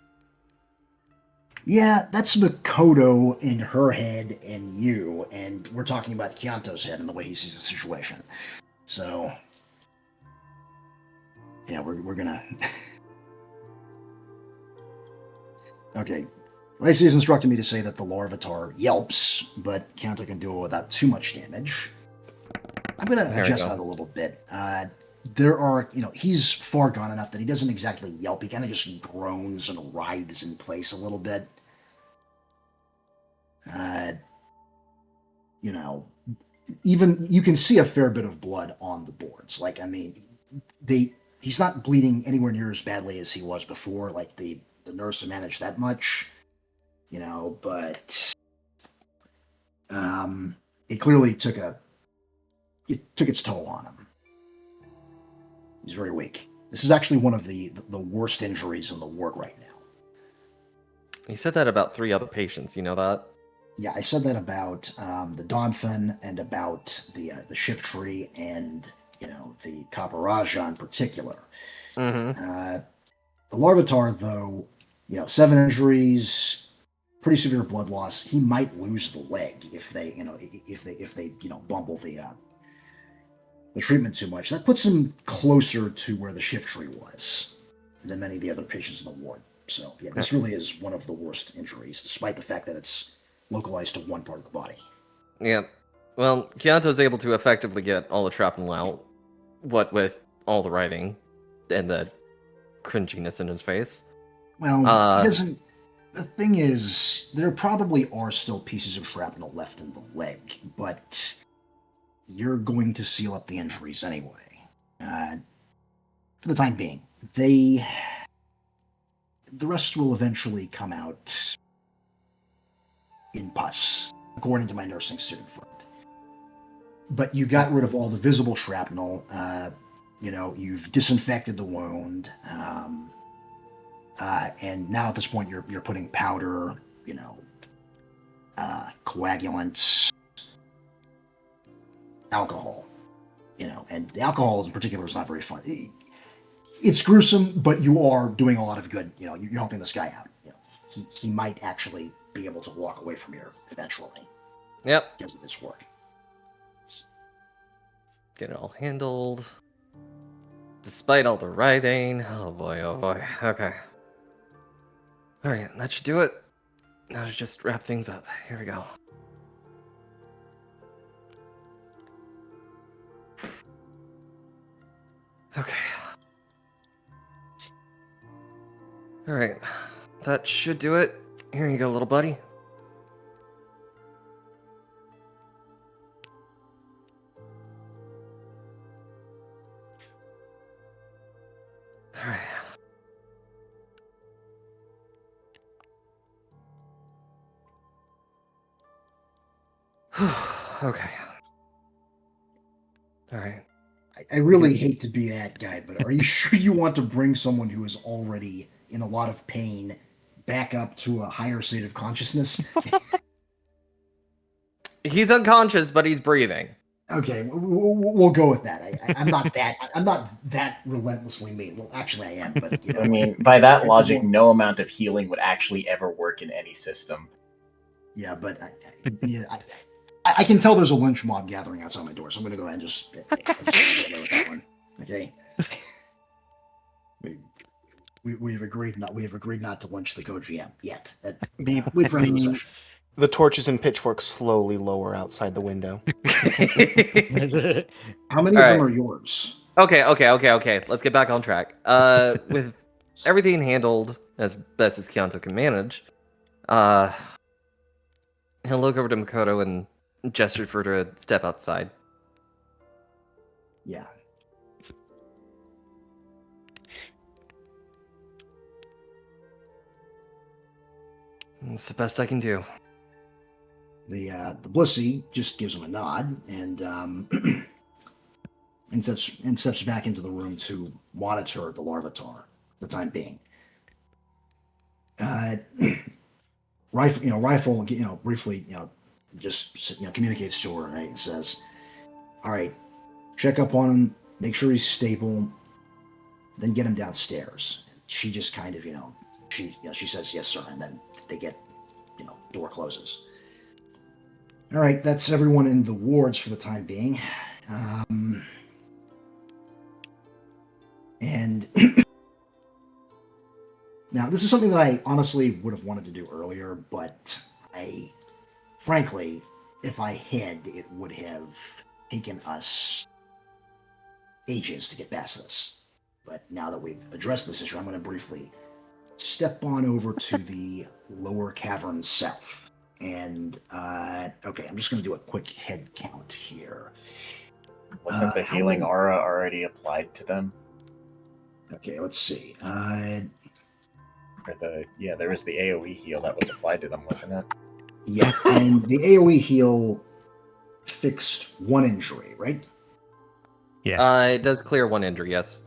Yeah, that's Makoto in her head and you, and we're talking about Kyanto's head and the way he sees the situation. So, yeah, we're gonna... Okay. Lacey has instructed me to say that the Larvitar yelps, but Kyanto can do it without too much damage. I'm gonna adjust that a little bit. There are, you know, he's far gone enough that he doesn't exactly yelp. He kind of just groans and writhes in place a little bit. You know, even you can see a fair bit of blood on the boards. Like, I mean, he's not bleeding anywhere near as badly as he was before. Like, the nurse managed that much, you know, but it clearly took its toll on him. He's very weak. This is actually one of the worst injuries in the ward right now. He said that about 3 other patients. You know that? Yeah, I said that about the Donphin and about the Shift Tree and, you know, the Kaparaja in particular. Mm-hmm. The Larvitar, though, you know, 7 injuries, pretty severe blood loss. He might lose the leg if they bumble the treatment too much. That puts him closer to where the Shift Tree was than many of the other patients in the ward. So, yeah, this really is one of the worst injuries, despite the fact that it's localized to one part of the body. Yeah. Well, Kyanto's able to effectively get all the shrapnel out, what with all the writing and the cringiness in his face. Well, he doesn't... The thing is, there probably are still pieces of shrapnel left in the leg, but you're going to seal up the injuries anyway. For the time being. The rest will eventually come out in pus, according to my nursing student friend. But you got rid of all the visible shrapnel. You know, you've disinfected the wound. And now at this point, you're putting powder, you know, coagulants, alcohol, you know, and the alcohol in particular is not very fun. It's gruesome, but you are doing a lot of good. You know, you're helping this guy out. You know, he might actually be able to walk away from here eventually. Yep. Because of this work. Get it all handled. Despite all the writing. Oh boy, oh boy. Okay. Alright, that should do it. Now to just wrap things up. Here we go. Okay. Alright. That should do it. Here you go, little buddy. Alright. Okay. Alright. I really hate to be that guy, but are you sure you want to bring someone who is already in a lot of pain back up to a higher state of consciousness? He's unconscious, but he's breathing. Okay, we'll go with that. I'm not that relentlessly mean. Well, actually, I am. But you know, I mean, by that logic, no amount of healing would actually ever work in any system. Yeah, but I can tell there's a lynch mob gathering outside my door, so I'm going to go ahead and just with that one. Okay. we've agreed not to lynch the co-GM yet. Wait for another session. The torches and pitchforks slowly lower outside the window. How many All of them right. are yours? Okay. Let's get back on track. With everything handled as best as Keonto can manage, he'll look over to Makoto and gesture for her to step outside. Yeah. It's the best I can do. The Blissey just gives him a nod and and steps back into the room to monitor the Larvitar for the time being. Rifle, briefly, just communicates to her, right, and says, "All right, check up on him, make sure he's stable, then get him downstairs." She just kind of, she says, "Yes, sir," and then they get, door closes. All right, that's everyone in the wards for the time being. And now, this is something that I honestly would have wanted to do earlier, but frankly, if I had, it would have taken us ages to get past this. But now that we've addressed this issue, I'm going to briefly step on over to the lower cavern south. And, okay, I'm just going to do a quick head count here. Wasn't the healing aura already applied to them? Okay, let's see. Or there was the AoE heal that was applied to them, wasn't it? Yeah, and the AoE heal fixed one injury, right? Yeah. It does clear one injury, yes.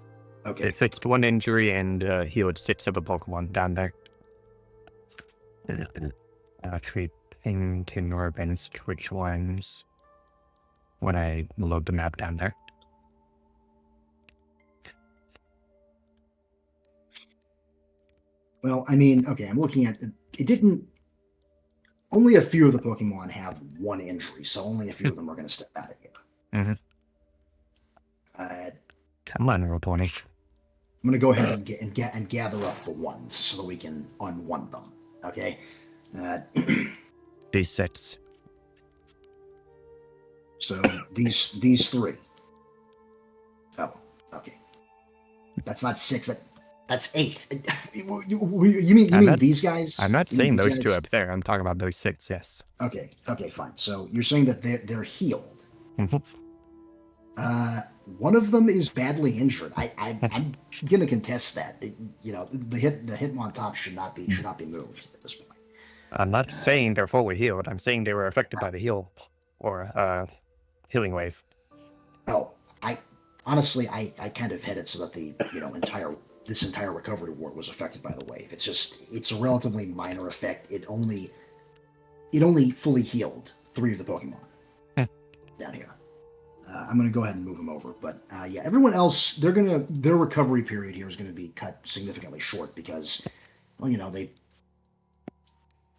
Okay. It fixed one injury and healed 6 of the Pokemon down there. Actually, ping to Norbin's which ones when I load the map down there. Well, I mean, okay, I'm looking at it. Didn't only a few of the Pokemon have one injury, so only a few of them are going to step out of here. Mm-hmm. Come on, roll 20. I'm going to go ahead and gather up the ones so that we can unone them. Okay. D6. So these 3. Oh, okay. That's not 6. That's 8. You mean these guys? I'm not You mean saying these those guys? 2 up there. I'm talking about those 6, yes. Okay, fine. So you're saying that they're healed. One of them is badly injured. I'm gonna contest that. The hit on top should not be moved at this point. I'm not saying they're fully healed. I'm saying they were affected by the heal or healing wave. Oh, I kind of had it so that the this entire recovery ward was affected by the wave. It's a relatively minor effect. It only fully healed 3 of the Pokemon down here. I'm going to go ahead and move them over, but yeah, everyone else, their recovery period here is going to be cut significantly short because, well, the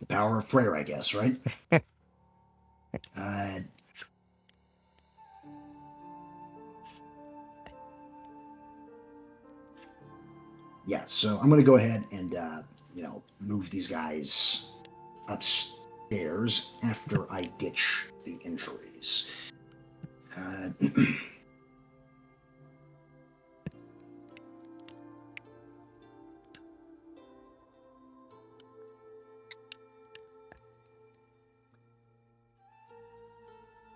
power of prayer, I guess, right? Yeah, so I'm going to go ahead and move these guys upstairs after I ditch the injuries.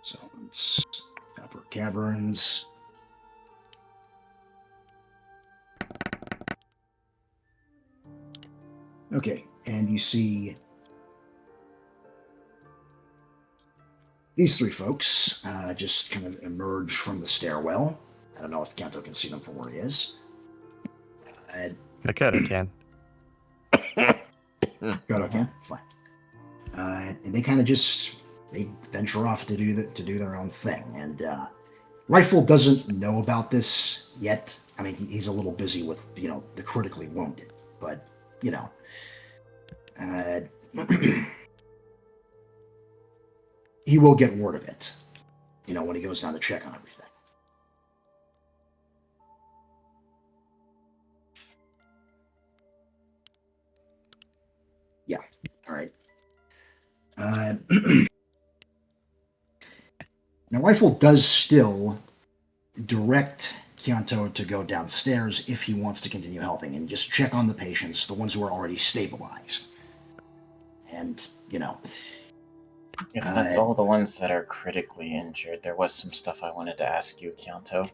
So it's Upper Caverns. Okay, and you see these 3 folks just kind of emerge from the stairwell. I don't know if Kanto can see them from where he is. Makoto can. Kanto can? Fine. And they kind of they venture off to do their own thing. And Rifle doesn't know about this yet. I mean, he's a little busy with, the critically wounded. But, he will get word of it, when he goes down to check on everything. Now, Rifle does still direct Kyanto to go downstairs if he wants to continue helping and just check on the patients, the ones who are already stabilized. And, If that's all the ones that are critically injured, there was some stuff I wanted to ask you, Kyanto.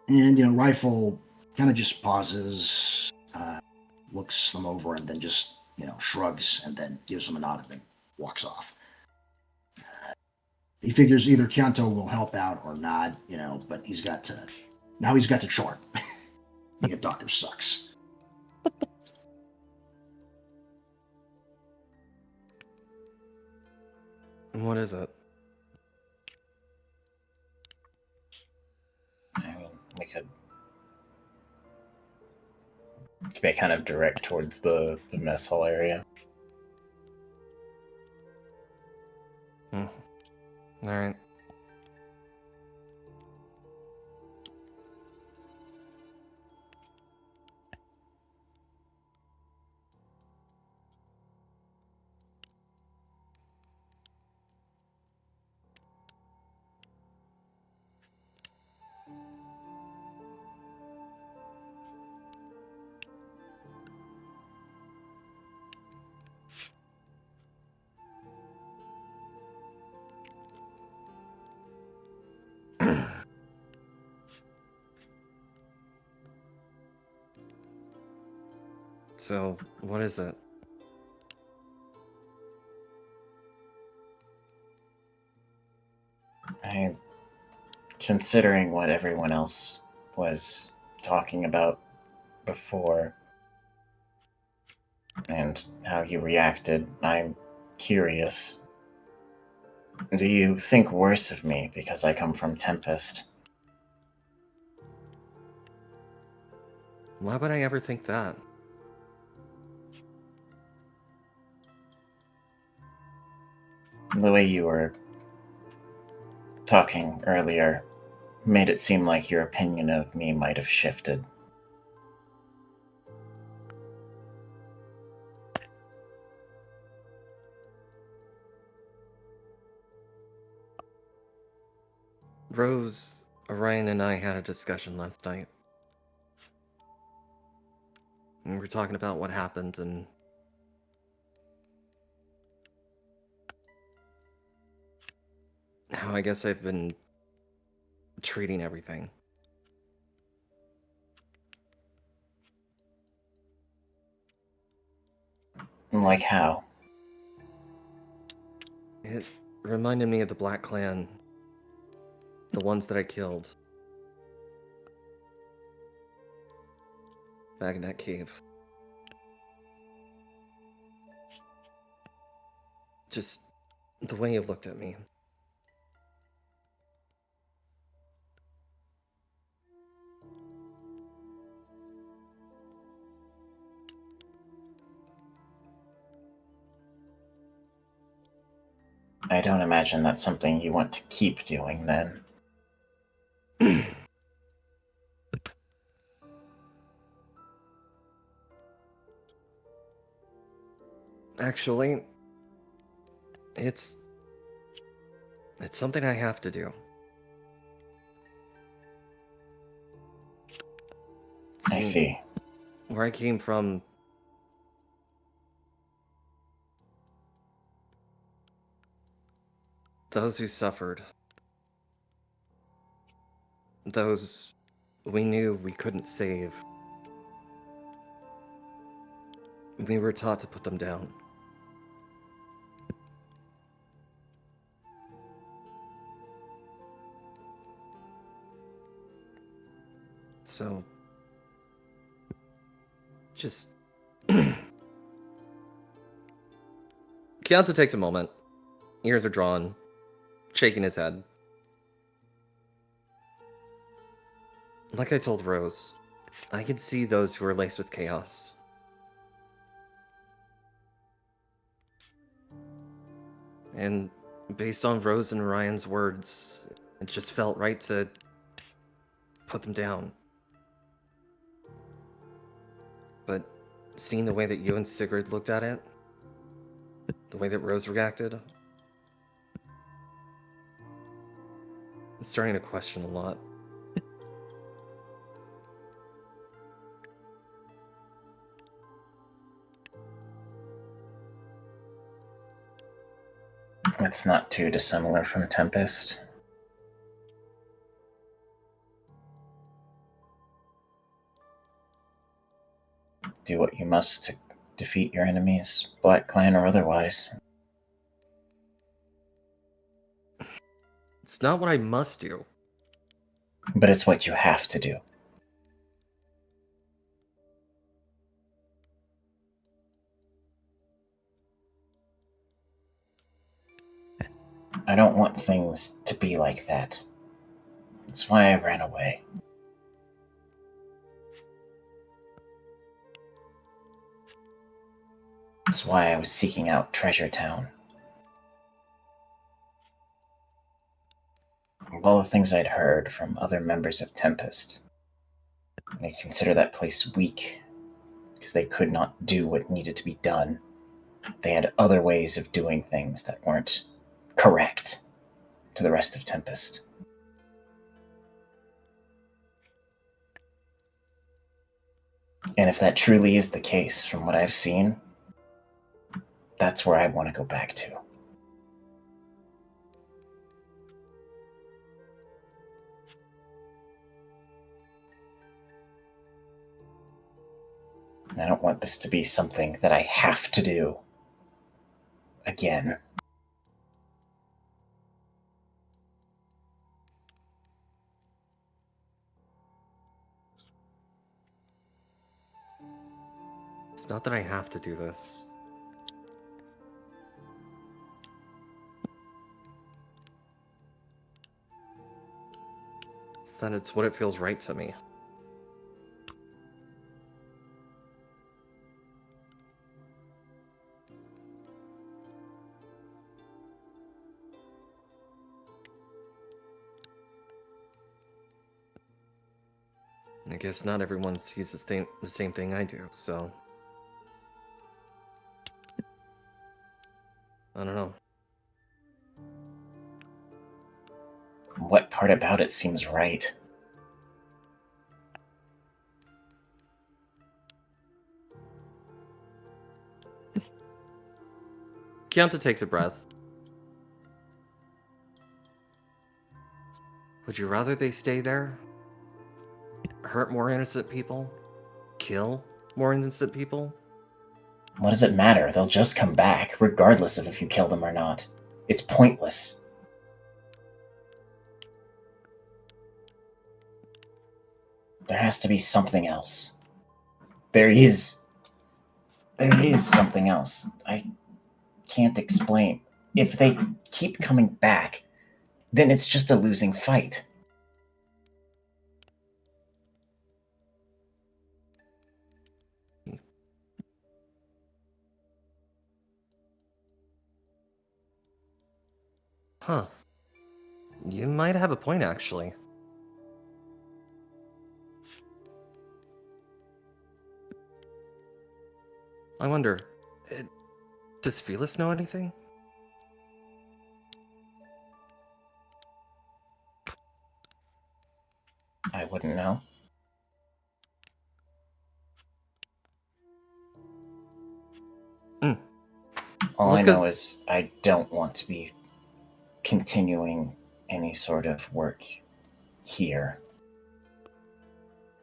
And, Rifle kind of just pauses, looks them over, and then just, shrugs and then gives them a nod and then walks off. He figures either Kyanto will help out or not, but he's got to chart. Being a doctor sucks. And what is it? I mean, we could. They kind of direct towards the mess hall area. All right. So, what is it? Considering what everyone else was talking about before and how you reacted, I'm curious. Do you think worse of me because I come from Tempest? Why would I ever think that? The way you were talking earlier made it seem like your opinion of me might have shifted. Rose, Orion, and I had a discussion last night. And we were talking about what happened and how I guess I've been treating everything. Like how? It reminded me of the Black Clan. The ones that I killed. Back in that cave. Just the way you looked at me. I don't imagine that's something you want to keep doing then. Actually, it's something I have to do. I see. Where I came from, those who suffered, those we knew we couldn't save, we were taught to put them down. So, just... Keonta takes a moment. Ears are drawn, shaking his head. Like I told Rose, I can see those who are laced with chaos. And based on Rose and Ryan's words, it just felt right to put them down. But seeing the way that you and Sigurd looked at it, The way that Rose reacted? I'm starting to question a lot. It's not too dissimilar from Tempest. Do what you must to defeat your enemies, Black Clan or otherwise. It's not what I must do. But it's what you have to do. I don't want things to be like that. That's why I ran away. That's why I was seeking out Treasure Town. Of all the things I'd heard from other members of Tempest, they consider that place weak because they could not do what needed to be done. They had other ways of doing things that weren't correct to the rest of Tempest. And if that truly is the case from what I've seen, that's where I want to go back to. I don't want this to be something that I have to do again. It's not that I have to do this. It's that it's what it feels right to me. I guess not everyone sees the same thing I do, so... I don't know. What part about it seems right? Keonta takes a breath. Would you rather they stay there? Hurt more innocent people? Kill more innocent people? What does it matter? They'll just come back, regardless of if you kill them or not. It's pointless. There has to be something else. There is something else. I can't explain. If they keep coming back, then it's just a losing fight. Huh. You might have a point, actually. I wonder, does Felis know anything? I wouldn't know. All Let's I go- know is I don't want to be continuing any sort of work here.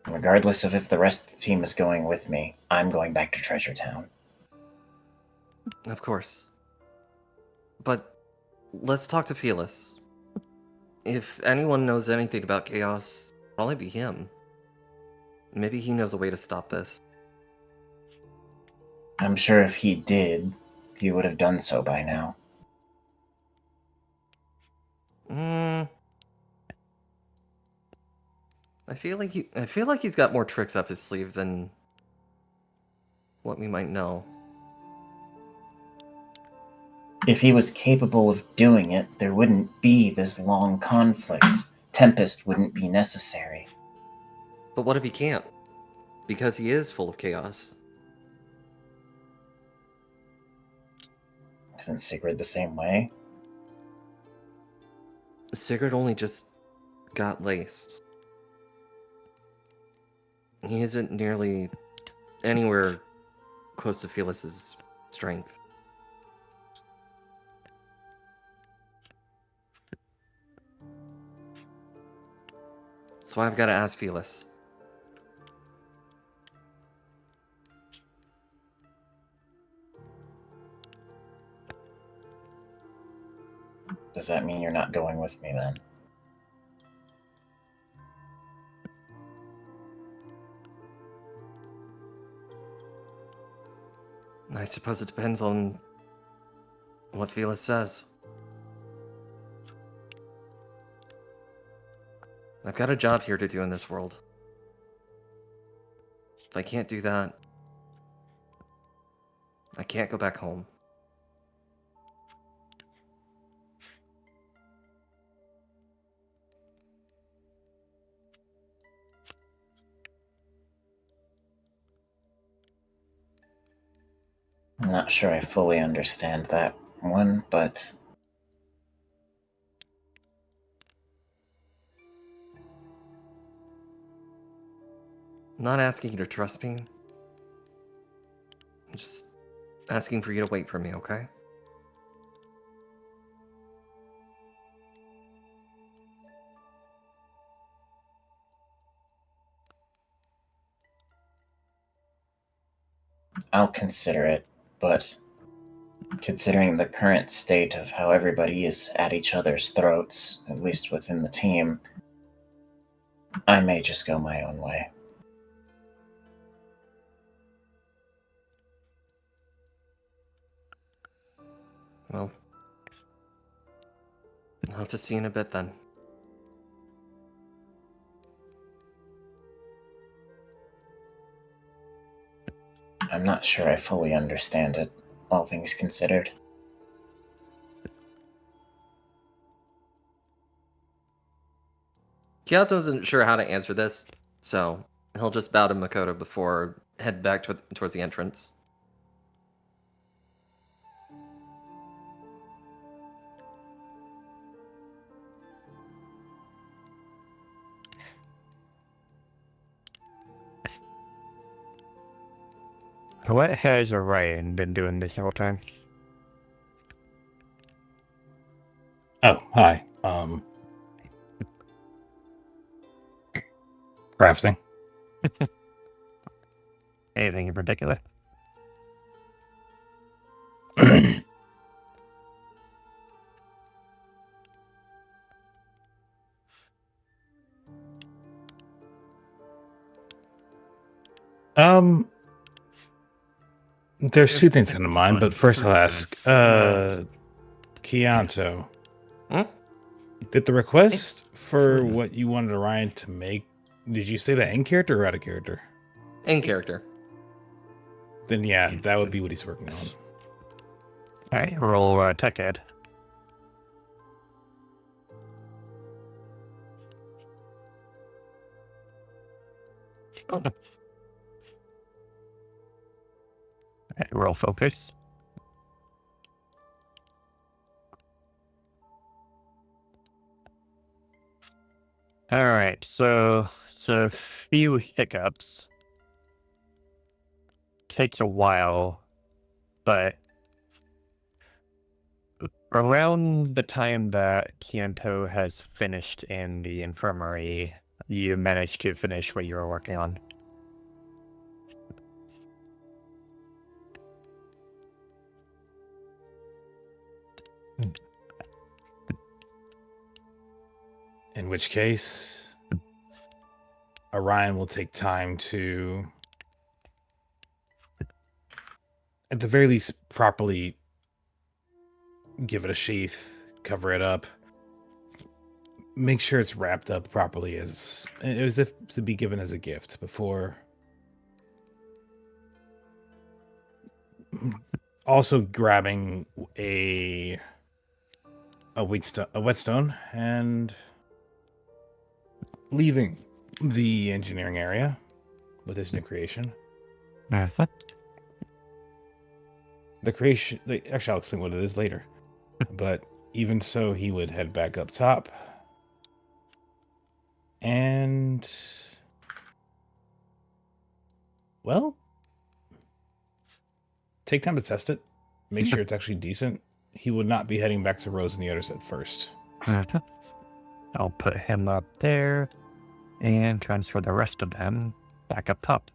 Regardless of if the rest of the team is going with me, I'm going back to Treasure Town. Of course. But let's talk to Felis. If anyone knows anything about chaos, it'll probably be him. Maybe he knows a way to stop this. I'm sure if he did, he would have done so by now. I feel like he's got more tricks up his sleeve than what we might know. If he was capable of doing it, there wouldn't be this long conflict. Tempest wouldn't be necessary. But what if he can't? Because he is full of chaos. Isn't Sigrid the same way? Sigurd only just got laced. He isn't nearly anywhere close to Felis's strength. That's why I've got to ask Felis. Does that mean you're not going with me then? I suppose it depends on what Felis says. I've got a job here to do in this world. If I can't do that, I can't go back home. I'm not sure I fully understand that one, but I'm not asking you to trust me. I'm just asking for you to wait for me, okay? I'll consider it. But considering the current state of how everybody is at each other's throats, at least within the team, I may just go my own way. Well, I'll have to see you in a bit then. I'm not sure I fully understand it, all things considered. Kyoto isn't sure how to answer this, so he'll just bow to Makoto before head back towards the entrance. What has Orion been doing this whole time? Oh, hi. Crafting. Anything in particular? There's two things come to mind, but first I'll ask, Kianto. Hmm? Did the request for what you wanted Orion to make, did you say that in character or out of character? In character. Then yeah, that would be what he's working on. Alright, roll tech ed. Oh. Alright, roll focus. Alright, so a few hiccups. Takes a while, but around the time that Kianto has finished in the infirmary, you managed to finish what you were working on. In which case, Orion will take time to, at the very least, properly give it a sheath, cover it up, make sure it's wrapped up properly as if to be given as a gift before. Also grabbing a whetstone and leaving the engineering area with his new creation. the creation. Actually, I'll explain what it is later. But even so, he would head back up top. And well, take time to test it. Make sure it's actually decent. He would not be heading back to Rose and the others at first. I'll put him up there and transfer the rest of them back up top.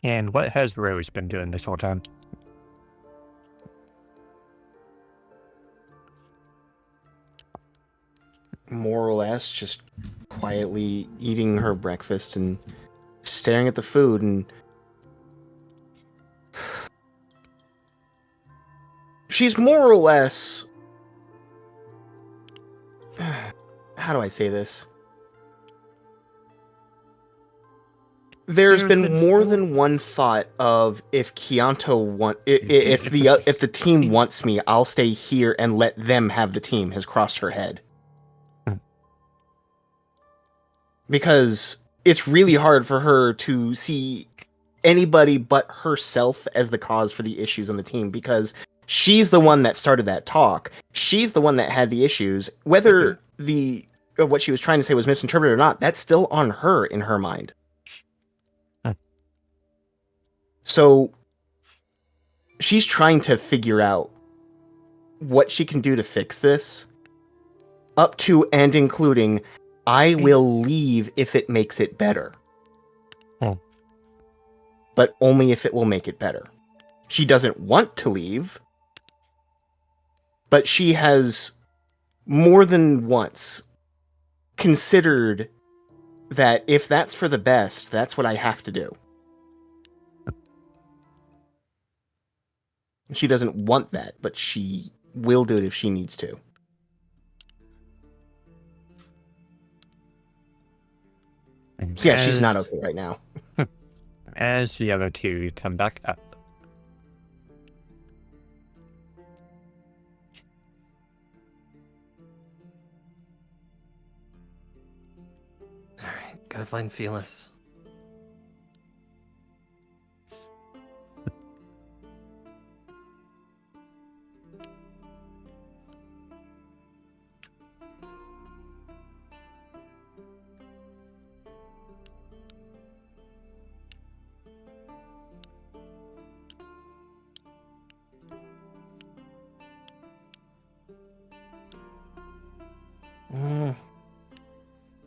And what has Rose been doing this whole time? More or less, just quietly eating her breakfast and staring at the food. And she's more or less. How do I say this? There's been more than one thought of if if the team wants me, I'll stay here and let them have the team has crossed her head. Because it's really hard for her to see anybody but herself as the cause for the issues on the team, because she's the one that started that talk. She's the one that had the issues. Whether what she was trying to say was misinterpreted or not, that's still on her in her mind. So she's trying to figure out what she can do to fix this, up to and including, I will leave if it makes it better. But only if it will make it better. She doesn't want to leave, but she has more than once considered that if that's for the best, that's what I have to do. She doesn't want that, but she will do it if she needs to. So yeah, she's not okay right now. As the other two come back up. Alright, gotta find Felis.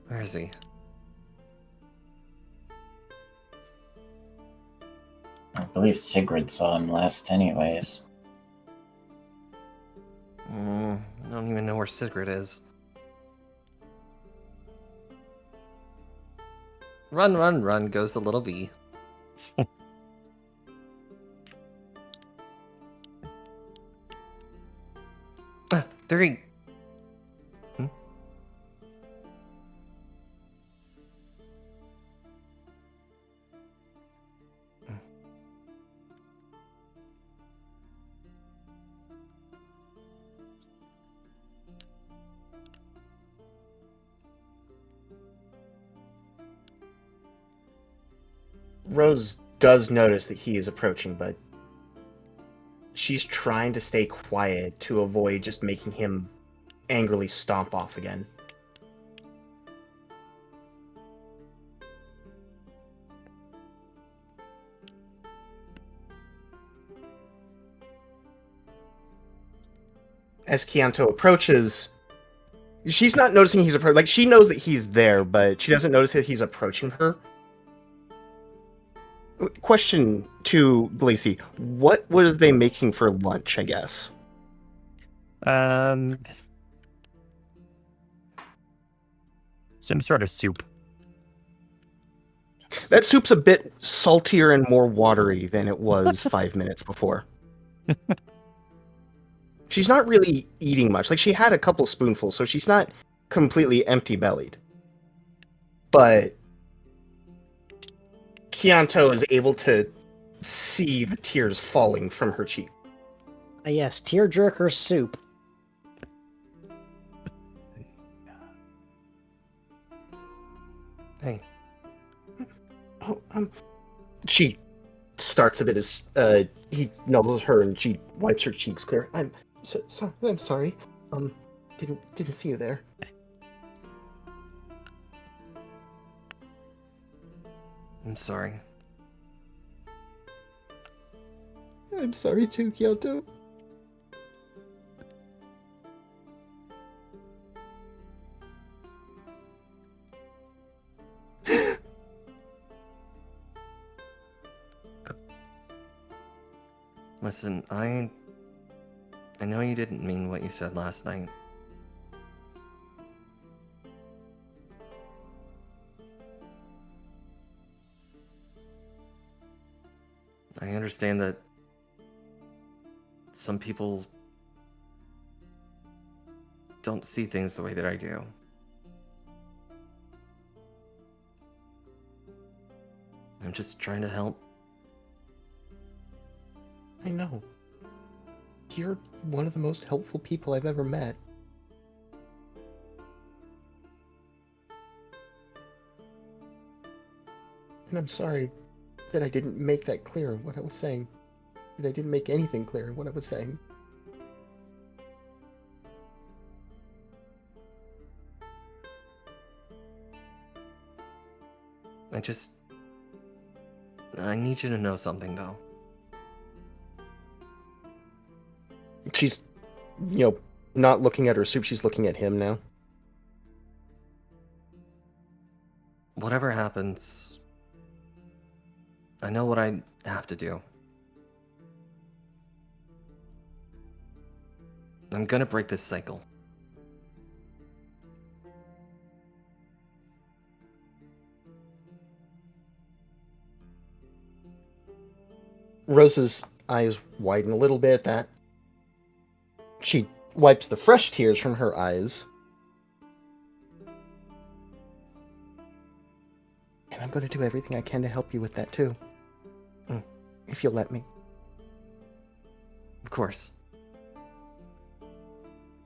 Where is he? I believe Sigrid saw him last anyways. I don't even know where Sigrid is. Run, run, run goes the little bee. There he... Rose does notice that he is approaching, but she's trying to stay quiet to avoid just making him angrily stomp off again. As Chianto approaches, she's not noticing he's approaching. Like, she knows that he's there, but she doesn't notice that he's approaching her. Question to Lacey: what were they making for lunch? I guess. Some sort of soup. That soup's a bit saltier and more watery than it was 5 minutes before. she's not really eating much. Like, she had a couple spoonfuls, so she's not completely empty-bellied. But Kianto is able to see the tears falling from her cheek. Yes, tearjerker soup. Hey, Oh, she starts a bit as he nudges her and she wipes her cheeks clear. I'm sorry. Didn't see you there. I'm sorry. I'm sorry too, Kyoto. Listen, I know you didn't mean what you said last night. I understand that some people don't see things the way that I do. I'm just trying to help. I know. You're one of the most helpful people I've ever met. And I'm sorry that I didn't make that clear in what I was saying. That I didn't make anything clear in what I was saying. I need you to know something, though. She's, not looking at her soup, she's looking at him now. Whatever happens, I know what I have to do. I'm gonna break this cycle. Rose's eyes widen a little bit at that. She wipes the fresh tears from her eyes. And I'm going to do everything I can to help you with that, too. If you'll let me. Of course.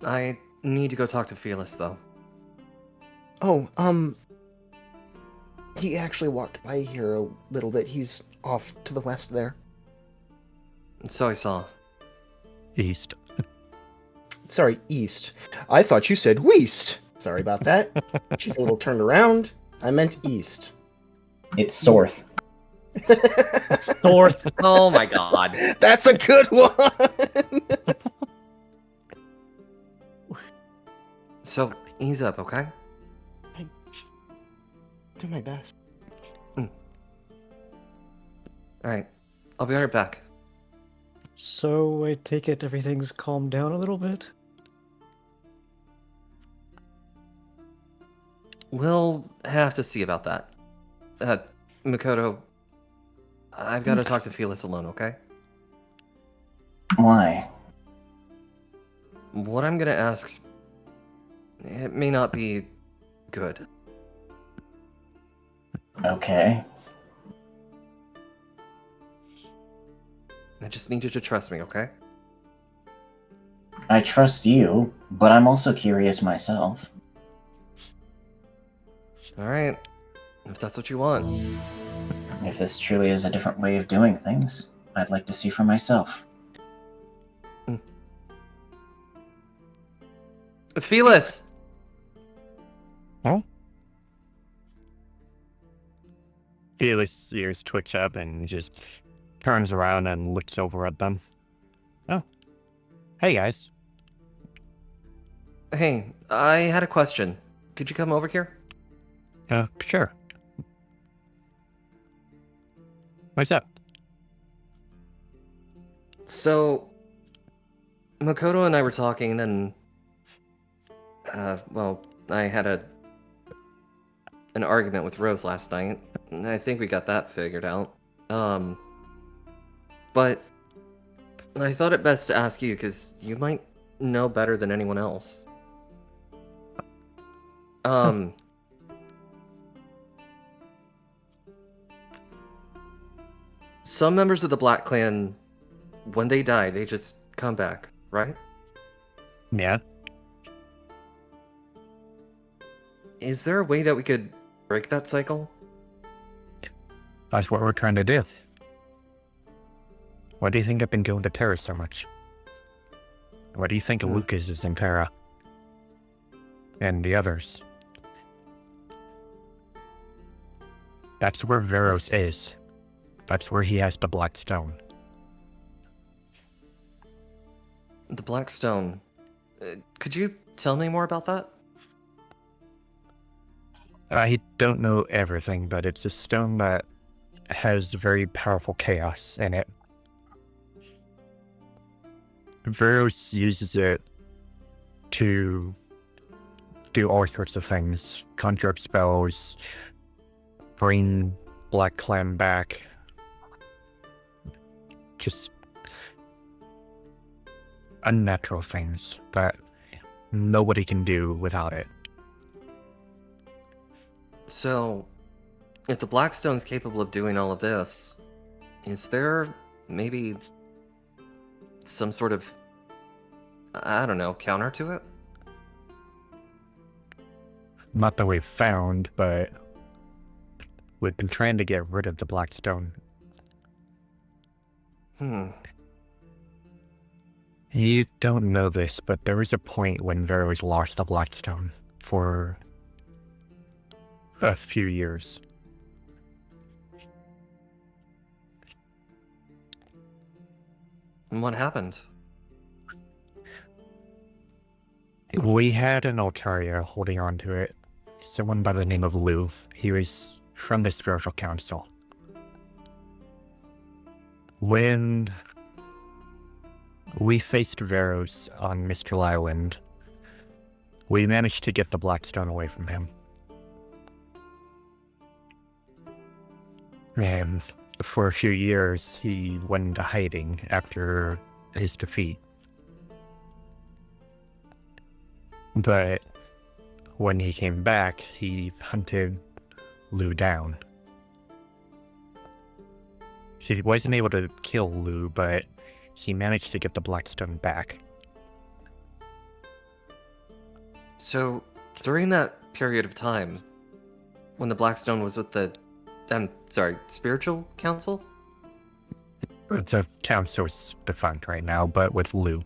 I need to go talk to Felix, though. Oh, he actually walked by here a little bit. He's off to the west there. So I saw. East. Sorry, east. I thought you said west. Sorry about that. She's a little turned around. I meant east. It's Sorth. North. Oh my god. That's a good one! So, ease up, okay? Do my best. Alright. I'll be right back. So I take it everything's calmed down a little bit? We'll have to see about that. Makoto, I've got to talk to Felix alone, okay? Why? What I'm gonna ask, it may not be good. Okay. I just need you to trust me, okay? I trust you, but I'm also curious myself. Alright. If that's what you want. If this truly is a different way of doing things, I'd like to see for myself. Felix! Huh? Felix's ears twitch up and just turns around and looks over at them. Oh. Hey, guys. Hey, I had a question. Could you come over here? Sure. What's up? So, Makoto and I were talking, and I had an argument with Rose last night, and I think we got that figured out. But I thought it best to ask you, because you might know better than anyone else. Some members of the Black Clan, when they die, they just come back, right? Yeah. Is there a way that we could break that cycle? That's what we're trying to do. Why do you think I've been going to Terra so much? Why do you think Lucas is in Terra? And the others? That's where Veros is. That's where he has the Black Stone. The Black Stone. Could you tell me more about that? I don't know everything, but it's a stone that has very powerful chaos in it. Veros uses it to do all sorts of things. Conjure up spells, bring Black Clan back. Just unnatural things that nobody can do without it. So, if the Blackstone's capable of doing all of this, is there maybe some sort of, I don't know, counter to it? Not that we've found, but we've been trying to get rid of the Blackstone. You don't know this, but there was a point when Veros lost the Blackstone for a few years. And what happened? We had an Altaria holding on to it. Someone by the name of Lou. He was from the Spiritual Council. When we faced Veros on Mistral Island, we managed to get the Blackstone away from him. And for a few years, he went into hiding after his defeat. But when he came back, he hunted Lou down. He wasn't able to kill Lou, but he managed to get the Blackstone back. So, during that period of time, when the Blackstone was with the, Spiritual Council? The council's defunct right now, but with Lou.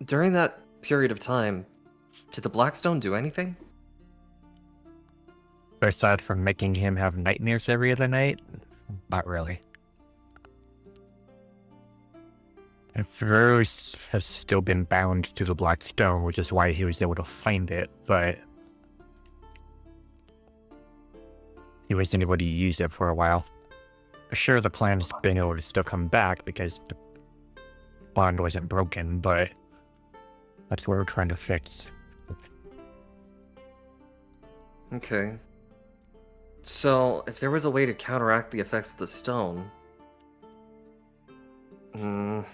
During that period of time, did the Blackstone do anything? Aside from making him have nightmares every other night, not really. And Veros has still been bound to the Black Stone, which is why he was able to find it, but he wasn't able to use it for a while. Sure, the clan's been able to still come back because the bond wasn't broken, but that's what we're trying to fix. Okay. So, if there was a way to counteract the effects of the stone... I'm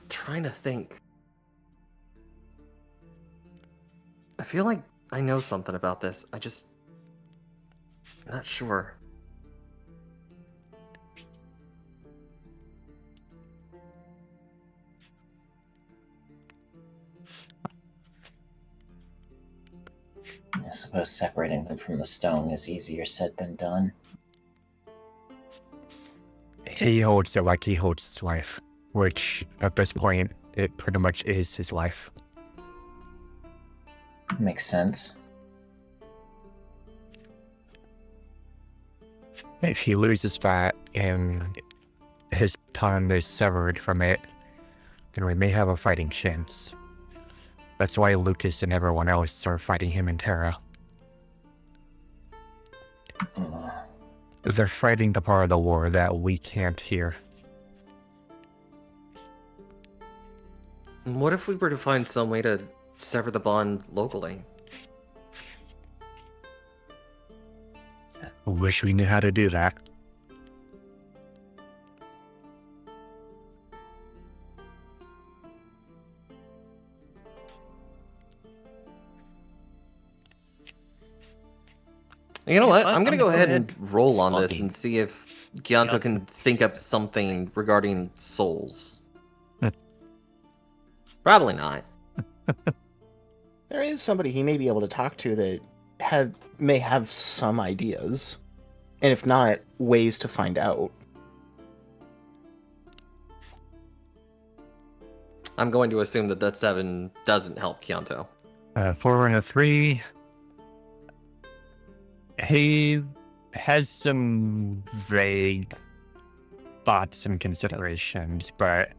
trying to think. I feel like I know something about this. I'm not sure. I suppose separating them from the stone is easier said than done. He holds it like he holds his life, which at this point, it pretty much is his life. Makes sense. If he loses that and his tongue is severed from it, then we may have a fighting chance. That's why Lucas and everyone else are fighting him in Terra. They're fighting the part of the war that we can't hear. What if we were to find some way to sever the bond locally. Wish we knew how to do that. You know Yeah, what? I- I'm gonna I'm go gonna ahead go and ahead. roll on this Lucky. and see if Gyanto can think up something regarding souls. Probably not. There is somebody he may be able to talk to that may have some ideas, and if not, ways to find out. I'm going to assume that that 7 doesn't help Kyanto. 4 and a 3. He has some vague thoughts and considerations, but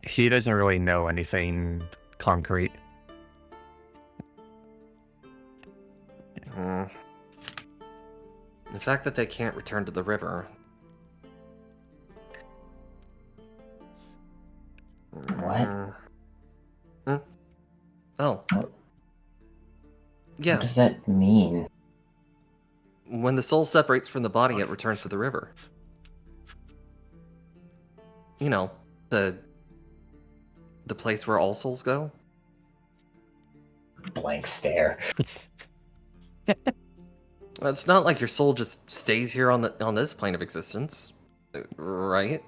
he doesn't really know anything concrete. Hmm. The fact that they can't return to the river. What? Hmm? Oh. What? Yeah. What does that mean? When the soul separates from the body, it returns to the river. You know, the place where all souls go. Blank stare. Well, it's not like your soul just stays here on this plane of existence, right?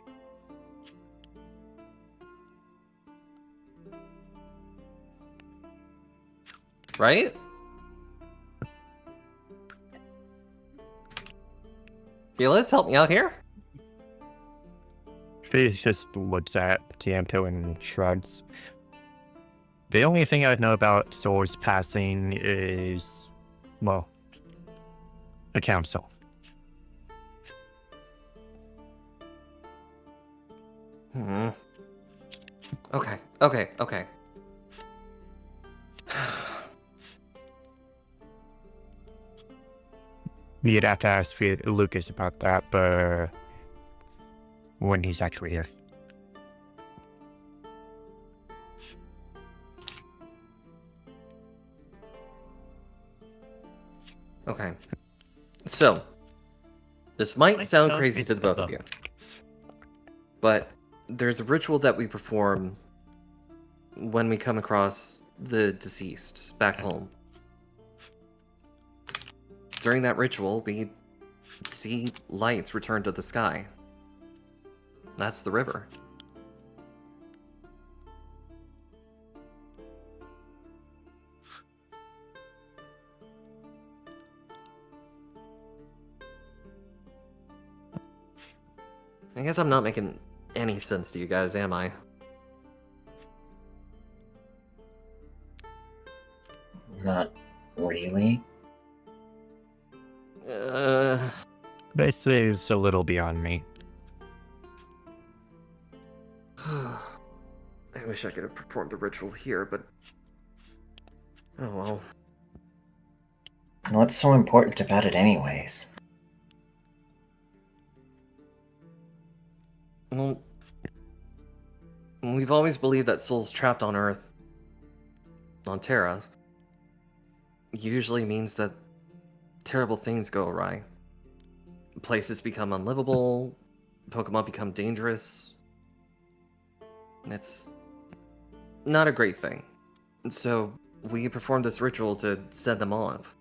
Right? Felix, help me out here. Felix just looks at Tianto and shrugs. The only thing I know about souls passing is, well, a council. Hmm. Okay. You'd have to ask Lucas about that, but when he's actually here. Okay. So, this might sound crazy to the both of you, but there's a ritual that we perform when we come across the deceased back home. During that ritual, we see lights return to the sky. That's the river. I guess I'm not making any sense to you guys, am I? Not really. This is a little beyond me. I wish I could have performed the ritual here, but... Oh well. What's so important about it anyways? Well, we've always believed that souls trapped on Earth, on Terra, usually means that terrible things go awry. Places become unlivable, Pokemon become dangerous. It's not a great thing. And so we perform this ritual to send them off.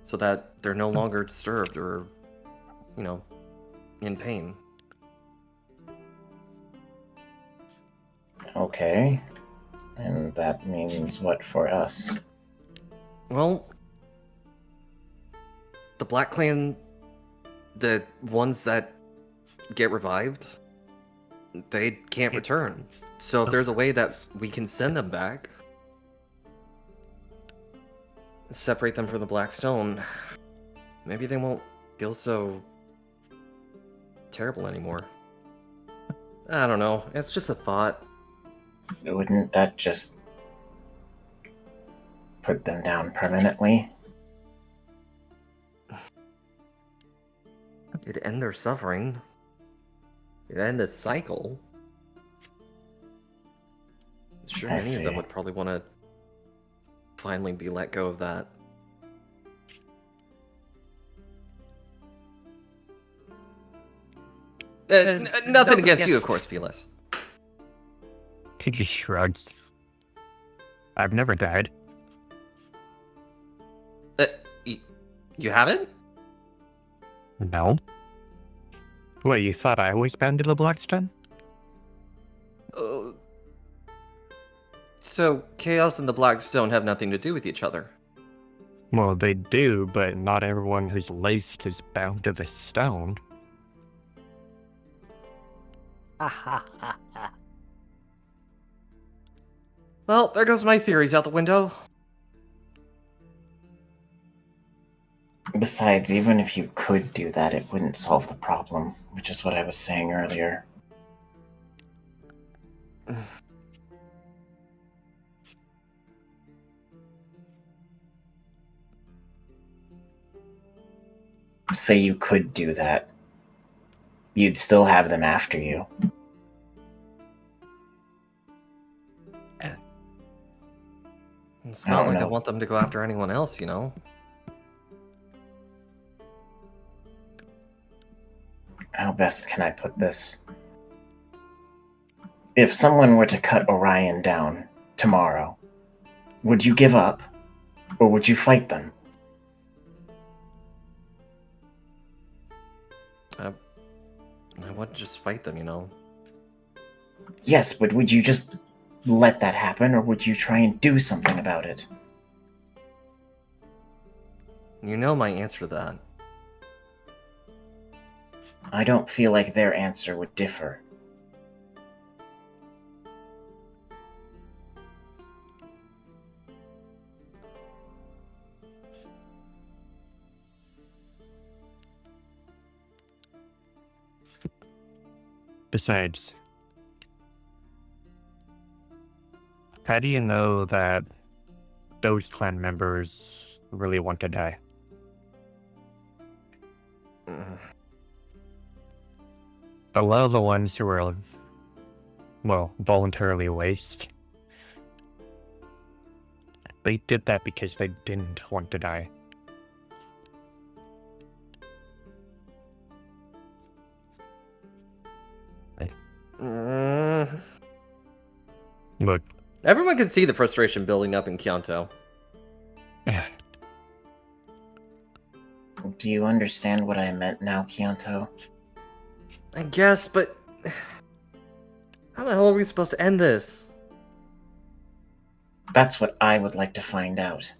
So that they're no longer disturbed or, in pain. Okay. And that means what for us? Well, the Black Clan, the ones that get revived, they can't return. So if there's a way that we can send them back, separate them from the Black Stone, maybe they won't feel so terrible anymore. I don't know. It's just a thought. Wouldn't that just put them down permanently? It'd end their suffering. You'd end this cycle. Sure, I any of them see. would probably want to finally be let go of that. Nothing against you, of course, Felis. He just shrugs. I've never died. You haven't? No. What, you thought I always bounded the Blackstone? So, Chaos and the Blackstone have nothing to do with each other. Well, they do, but not everyone who's laced is bound to the stone. Well, there goes my theories out the window. Besides, even if you could do that, it wouldn't solve the problem, which is what I was saying earlier. Say you could do that. You'd still have them after you. It's I not don't like I know. want them to go after anyone else, you know? How best can I put this? If someone were to cut Orion down tomorrow, would you give up? Or would you fight them? I would just fight them, you know? Yes, but would you just let that happen, or would you try and do something about it? You know my answer to that. I don't feel like their answer would differ. Besides, how do you know that those clan members really want to die? A lot of the ones who were, well, voluntarily waste, they did that because they didn't want to die. Look, Everyone can see the frustration building up in Kyoto. Do you understand what I meant now, Kyanto? I guess, but how the hell are we supposed to end this? That's what I would like to find out.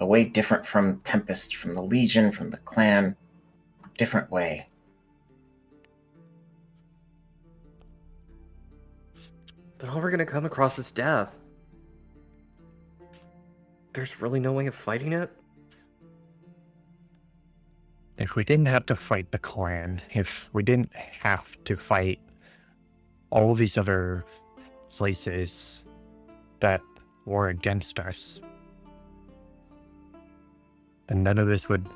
A way different from Tempest, from the Legion, from the clan. Different way. But all we're gonna come across is death. There's really no way of fighting it? if we didn't have to fight the clan, if we didn't have to fight all these other places that were against us, then none of this would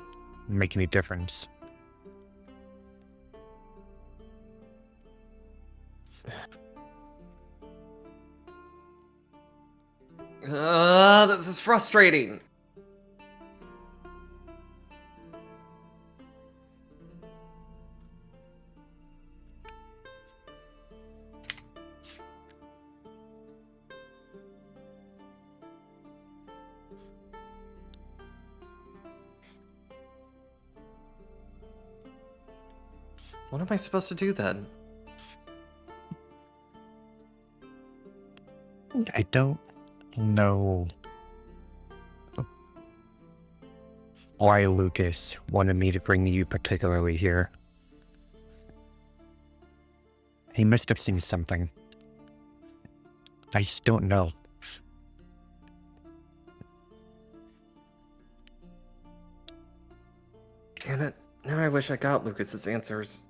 make any difference. This is frustrating. What am I supposed to do then? I don't know why Lucas wanted me to bring you particularly here. He must have seen something. I just don't know. Damn it. Now I wish I got Lucas's answers.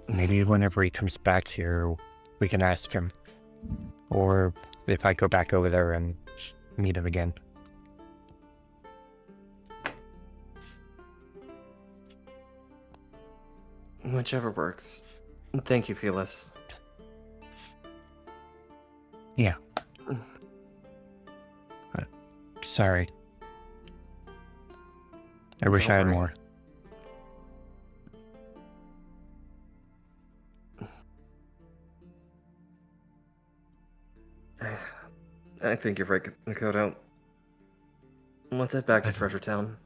Maybe whenever he comes back here, we can ask him. Or if I go back over there and meet him again. Whichever works. Thank you, Felis. Yeah. Sorry. I wish Don't I had worry. more. I think you're right, Makoto. Let's head back to I- Treasure Town.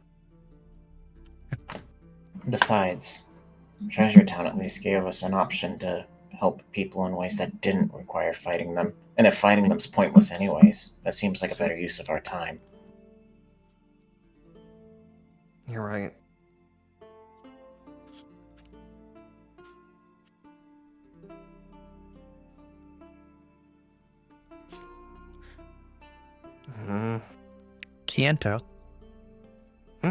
Besides, Treasure Town at least gave us an option to help people in ways that didn't require fighting them. And if fighting them's pointless anyways, that seems like a better use of our time. You're right. Hmm. Kiento. Hmm?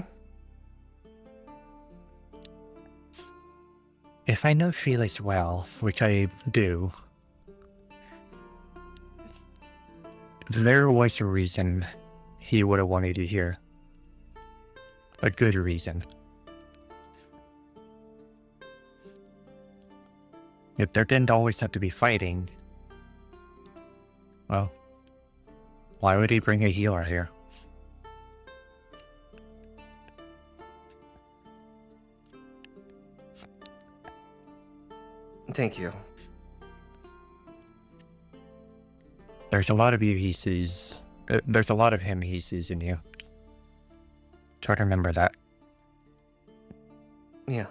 If I know Felix well, which I do, there was a reason he would have wanted you here. A good reason. If there didn't always have to be fighting, well, why would he bring a healer here? Thank you. There's a lot of you he sees. There's a lot of him he sees in you. Try to remember that. Yeah.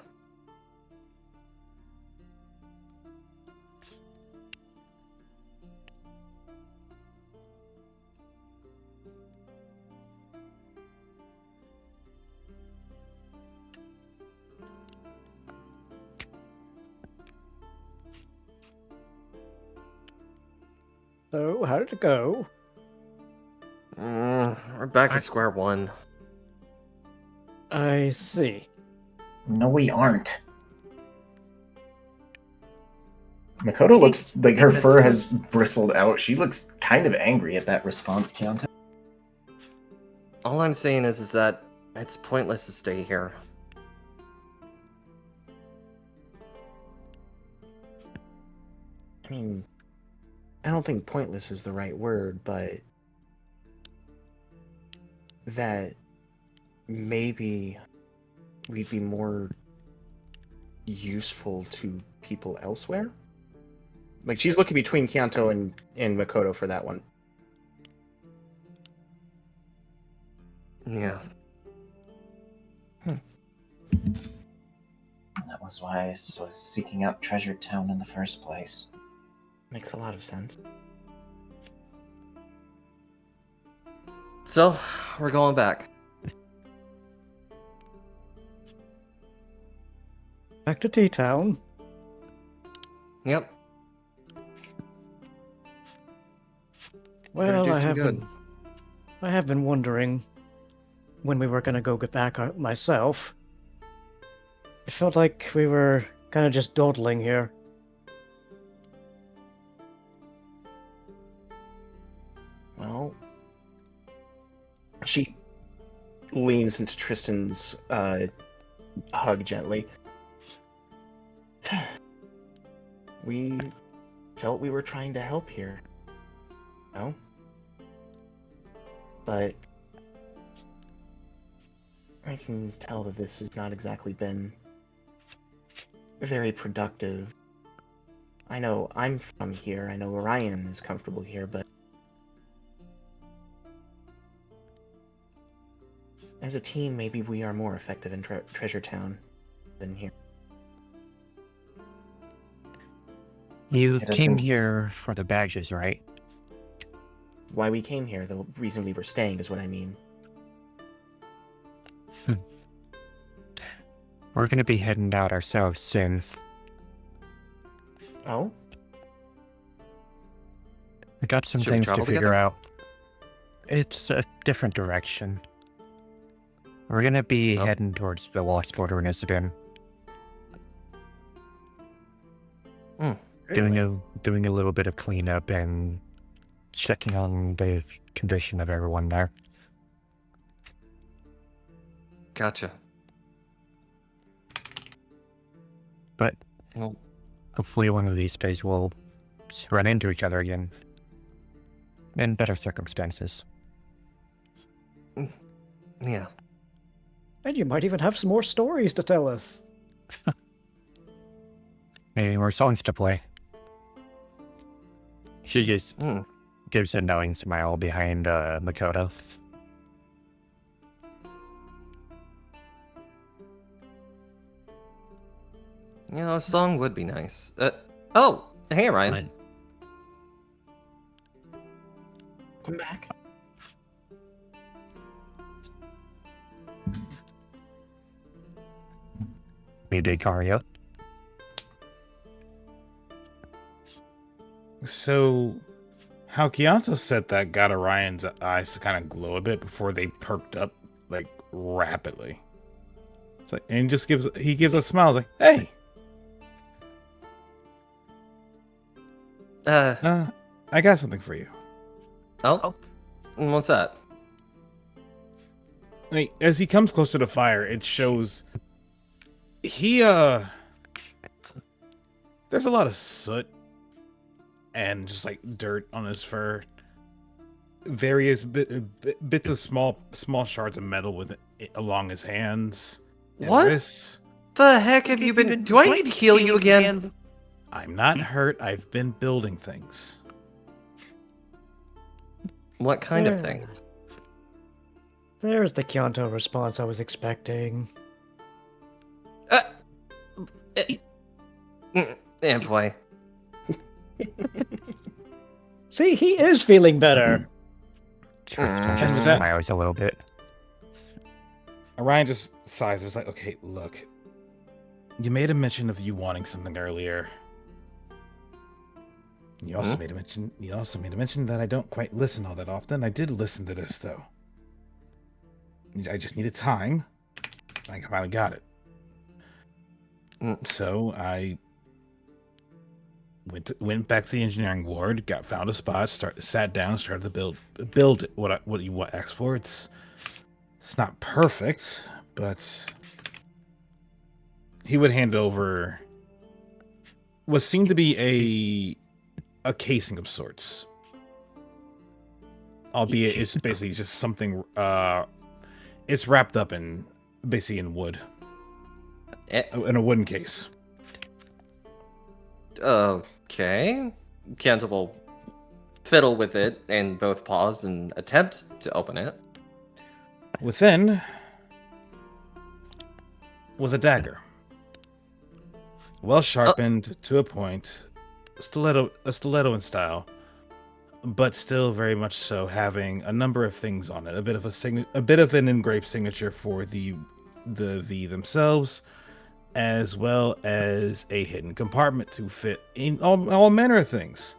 So, how did it go? We're back to square one. I see. No, we aren't. Makoto looks like her fur has bristled out. She looks kind of angry at that response, Keontae. All I'm saying is that it's pointless to stay here. I mean, I don't think pointless is the right word, but that maybe we'd be more useful to people elsewhere. Like, she's looking between Kyanto and Makoto for that one. Yeah. That was why I was seeking out Treasure Town in the first place. Makes a lot of sense. So, we're going back. Back to T-Town. Yep. Well, do I some have good. been wondering when we were gonna go get back myself. It felt like we were kind of just dawdling here. Well, she leans into Tristan's hug gently. We felt we were trying to help here. No? But I can tell that this has not exactly been very productive. I know I'm from here, I know Orion is comfortable here, but as a team, maybe we are more effective in Treasure Town than here. You It has came been here for the badges, right? Why we came here, the reason we were staying is what I mean. We're gonna be heading out ourselves soon. Oh? We got some Should we things to travel figure together? out. It's a different direction. We're gonna be Oh. heading towards the Lost Wilderness again. Doing a little bit of cleanup and checking on the condition of everyone there. Gotcha. But Well, hopefully one of these days we'll run into each other again. In better circumstances. yeah. And you might even have some more stories to tell us. Maybe more songs to play. She just gives a knowing smile behind Makoto. You know, a song would be nice. Oh, hey, Ryan. Come back. Mayday Kario. So, how Kyoto said that got Orion's eyes to kind of glow a bit before they perked up, like, rapidly. It's like, and he gives a smile, like, hey! I got something for you. Oh? What's that? Like, as he comes closer to the fire, it shows he, there's a lot of soot and just like dirt on his fur. Various bits of small shards of metal with it along his hands and What wrists. the heck have you been... Do I need to heal you again? I'm not hurt. I've been building things. What kind of things? There's the Kyoto response I was expecting. Boy. See, he is feeling better. Tristan just smiles a little bit. Orion just sighs. It was like, okay, look. You made a mention of you wanting something earlier. You also made a mention. You also made a mention that I don't quite listen all that often. I did listen to this though. I just needed time. I finally got it. So I went back to the engineering ward, found a spot, sat down, started to build what you asked for. It's not perfect, but he would hand over what seemed to be a casing of sorts, albeit it's basically just something. It's wrapped up in basically in wood, in a wooden case. Okay. Kenta will fiddle with it and both pause and attempt to open it. Within was a dagger, well sharpened to a point, a stiletto in style, but still very much so having a number of things on it. A bit of an engraved signature for the V themselves, as well as a hidden compartment to fit in all manner of things,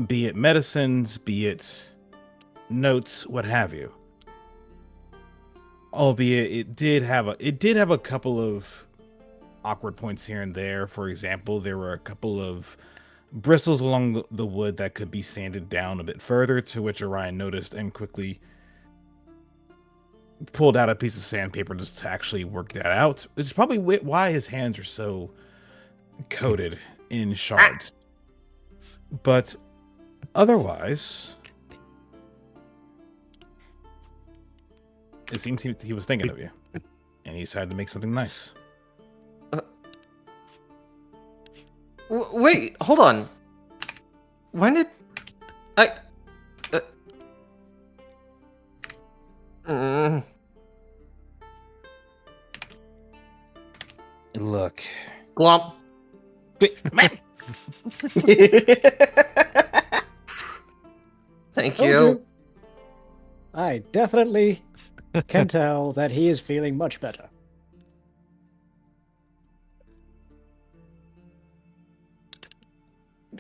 be it medicines, be it notes, what have you. Albeit it did have a couple of awkward points here and there. For example, there were a couple of bristles along the wood that could be sanded down a bit further, to which Orion noticed and quickly pulled out a piece of sandpaper just to actually work that out. Which is probably why his hands are so coated in shards. But otherwise, it seems he was thinking of you, and he decided to make something nice. Wait, hold on. When did I? Look, Glomp. Thank Told you. you. I definitely can tell that he is feeling much better.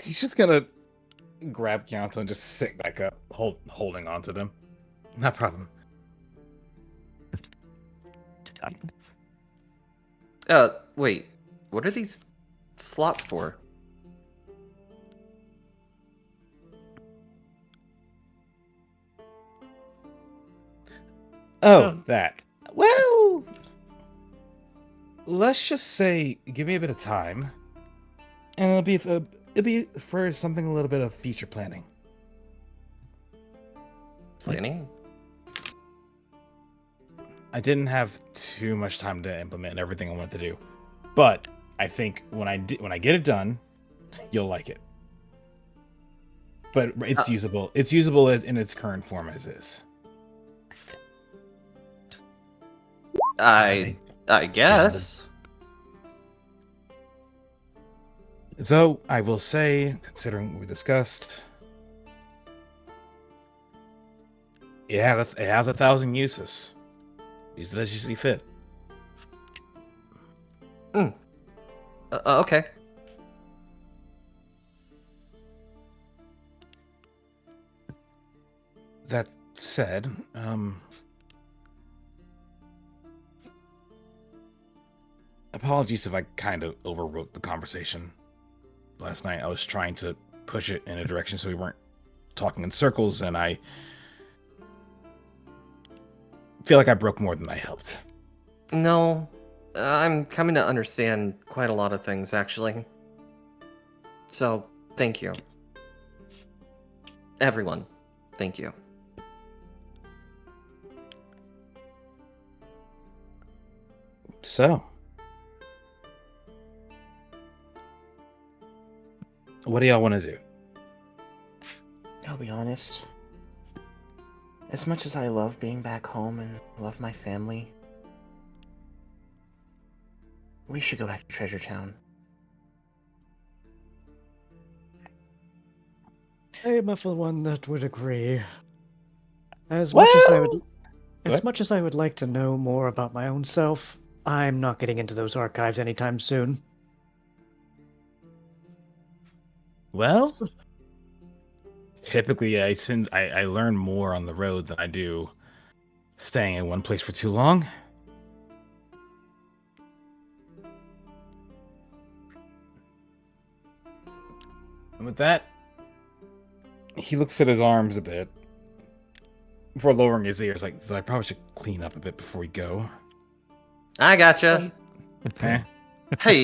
he's just gonna grab Kyoto and just sit back up, holding on to them. No problem. Wait. What are these slots for? Oh, that. Well, let's just say, give me a bit of time, and it'll be for something a little bit of future planning. Planning? I didn't have too much time to implement everything I wanted to do, but I think when I get it done, you'll like it. But it's usable. It's usable in its current form as is. I guess. Though I will say, considering what we discussed, it has 1,000 uses. Use it as you see fit. Okay. That said, apologies if I kind of overwrote the conversation last night. I was trying to push it in a direction so we weren't talking in circles, and I feel like I broke more than I helped. No, I'm coming to understand quite a lot of things, actually. So, thank you. Everyone, thank you. So, what do y'all want to do? I'll be honest. As much as I love being back home and love my family, we should go back to Treasure Town. I am of the one that would agree. As Well, much as I would like to know more about my own self, I'm not getting into those archives anytime soon. Well, typically I learn more on the road than I do staying in one place for too long. And with that, he looks at his arms a bit before lowering his ears, like, I probably should clean up a bit before we go. I gotcha. Eh? Hey,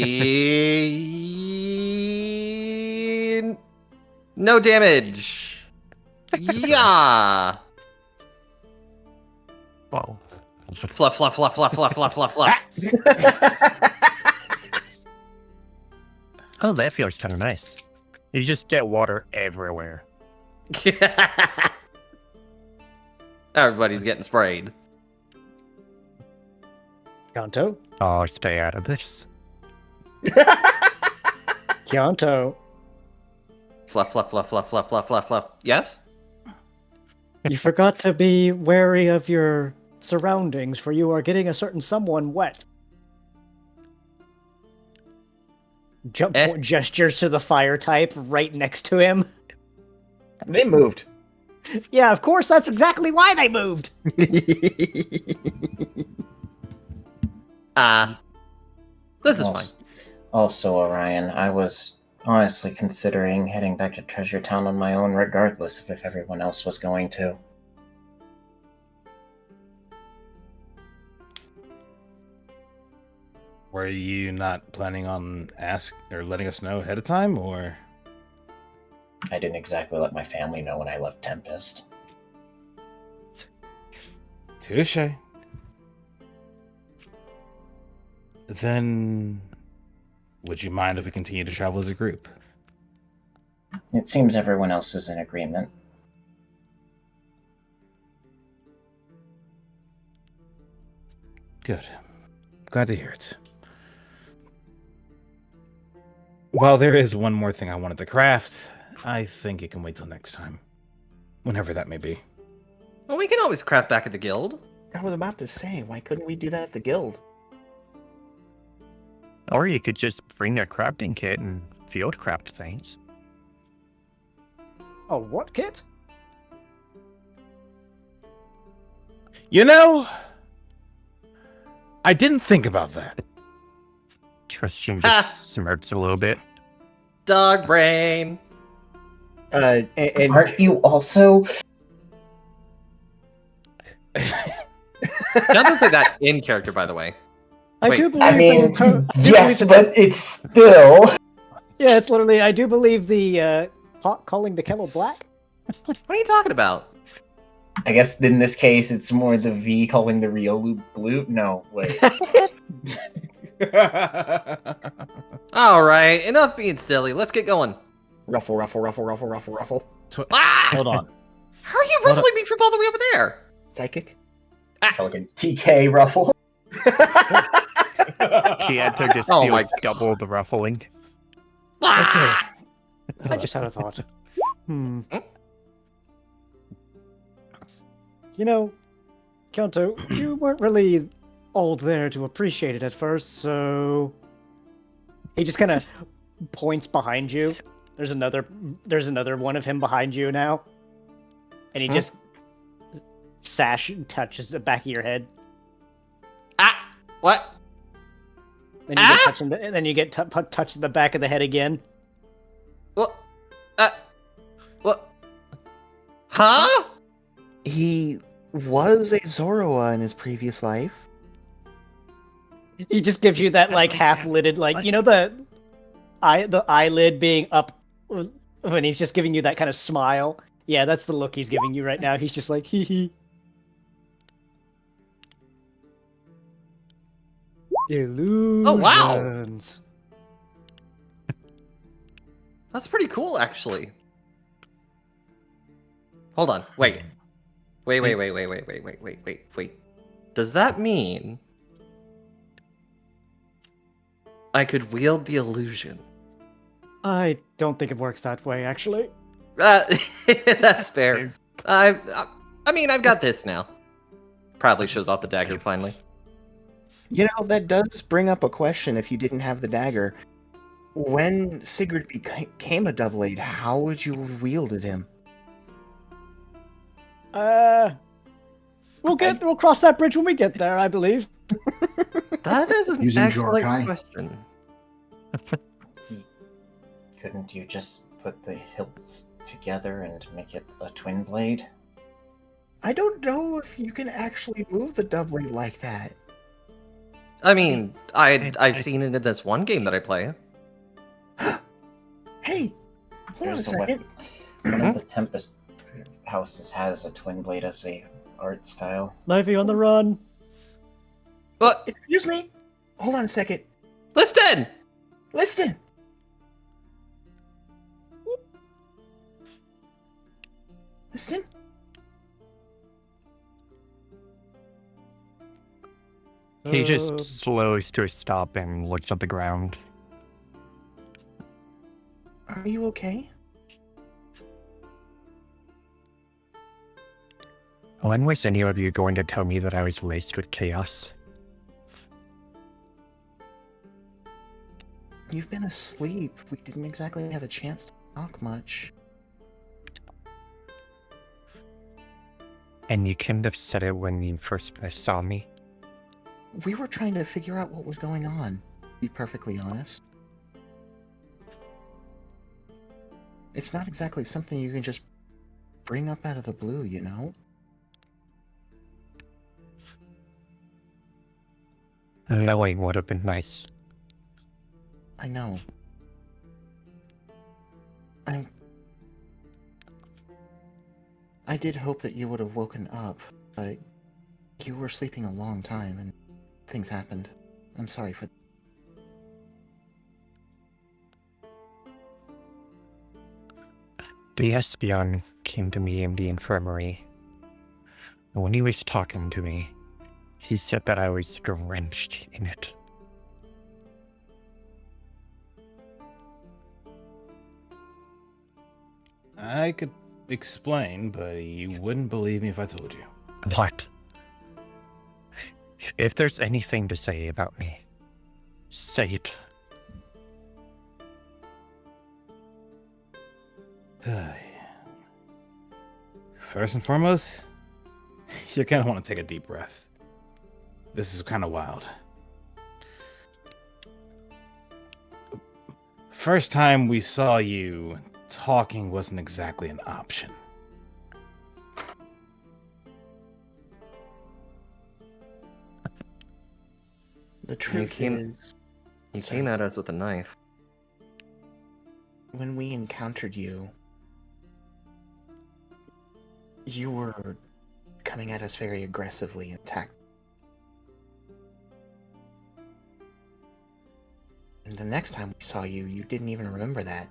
no damage. Yeah. Whoa. Fluff, fluff, fluff, fluff, fluff, fluff, fluff, fluff. Oh, that feels kind of nice. You just get water everywhere. Everybody's getting sprayed. Kanto? Oh, stay out of this. Kanto, Fluff, fluff, fluff, fluff, fluff, fluff, fluff, fluff. Yes? you forgot to be wary of your surroundings, for you are getting a certain someone wet. Gestures to the fire type right next to him. They moved. Yeah, of course, that's exactly why they moved. This is fine. Also, Orion, I was honestly considering heading back to Treasure Town on my own, regardless of if everyone else was going to. Were you not planning on letting us know ahead of time, or? I didn't exactly let my family know when I left Tempest. Touche. Then, would you mind if we continue to travel as a group? It seems everyone else is in agreement. Good. Glad to hear it. While there is one more thing I wanted to craft, I think it can wait till next time. Whenever that may be. Well, we can always craft back at the guild. I was about to say, why couldn't we do that at the guild? Or you could just bring their crafting kit and field craft things. A what kit? You know, I didn't think about that. Tristan just smirks a little bit. Dog brain. And Aren't you also? John doesn't say that in character, by the way. I Wait, do believe I mean, yes, but it's still. yeah, it's literally. I do believe the pot calling the kettle black. What are you talking about? I guess in this case, it's more the V calling the Riolu blue. No, wait. All right, enough being silly. Let's get going. Ruffle, ruffle, ruffle, ruffle, ruffle, ruffle. Ah! Hold on. How are you Hold ruffling me from all the way over there? Psychic. Like a TK ruffle. Kianto just Oh feels my- double the ruffling. Ah! I just had a thought. Hmm. You know, Kyoto, you weren't really all there to appreciate it at first, so he just kind of points behind you. There's another one of him behind you now, and he just touches the back of your head. Ah! What? Then you get touched and then you get touched in the back of the head again. What? What? Huh? He was a Zoroa in his previous life. He just gives you that like half-lidded, like you know the eyelid being up when he's just giving you that kind of smile. Yeah, that's the look he's giving you right now. He's just like hee hee. Illusions. Oh, wow. That's pretty cool, actually. Hold on. Wait. Wait. Does that mean I could wield the illusion? I don't think it works that way, actually. That's fair. I mean, I've got this now. Probably shows off the dagger finally. You know, that does bring up a question if you didn't have the dagger. When Sigurd became a double eight, how would you have wielded him? We'll cross that bridge when we get there, I believe. That is an Using excellent Jorkai? question. Couldn't you just put the hilts together and make it a twin blade? I don't know if you can actually move the double eight like that. I mean, I've seen it in this one game that I play. Hey, hold on a There's a second. weapon. One of the Tempest houses has a twin blade as a art style. Knifey on the run. What? Excuse me. Hold on a second. Listen! Listen. Listen. He just slows to a stop and looks at the ground. Are you okay? When was any of you going to tell me that I was laced with chaos? You've been asleep. We didn't exactly have a chance to talk much. And you couldn't have said it when you first saw me? We were trying to figure out what was going on, to be perfectly honest. It's not exactly something you can just bring up out of the blue, you know? Knowing would have been nice. I know. I did hope that you would have woken up, but you were sleeping a long time and things happened. I'm sorry for The Espeon came to me in the infirmary. And when he was talking to me, he said that I was drenched in it. I could explain, but you wouldn't believe me if I told you. What? If there's anything to say about me, say it. First and foremost, you're gonna want to take a deep breath. This is kind of wild. First time we saw you, talking wasn't exactly an option. The truth came- is, You Sorry. came at us with a knife. when we encountered you, you were coming at us very aggressively and And the next time we saw you, you didn't even remember that.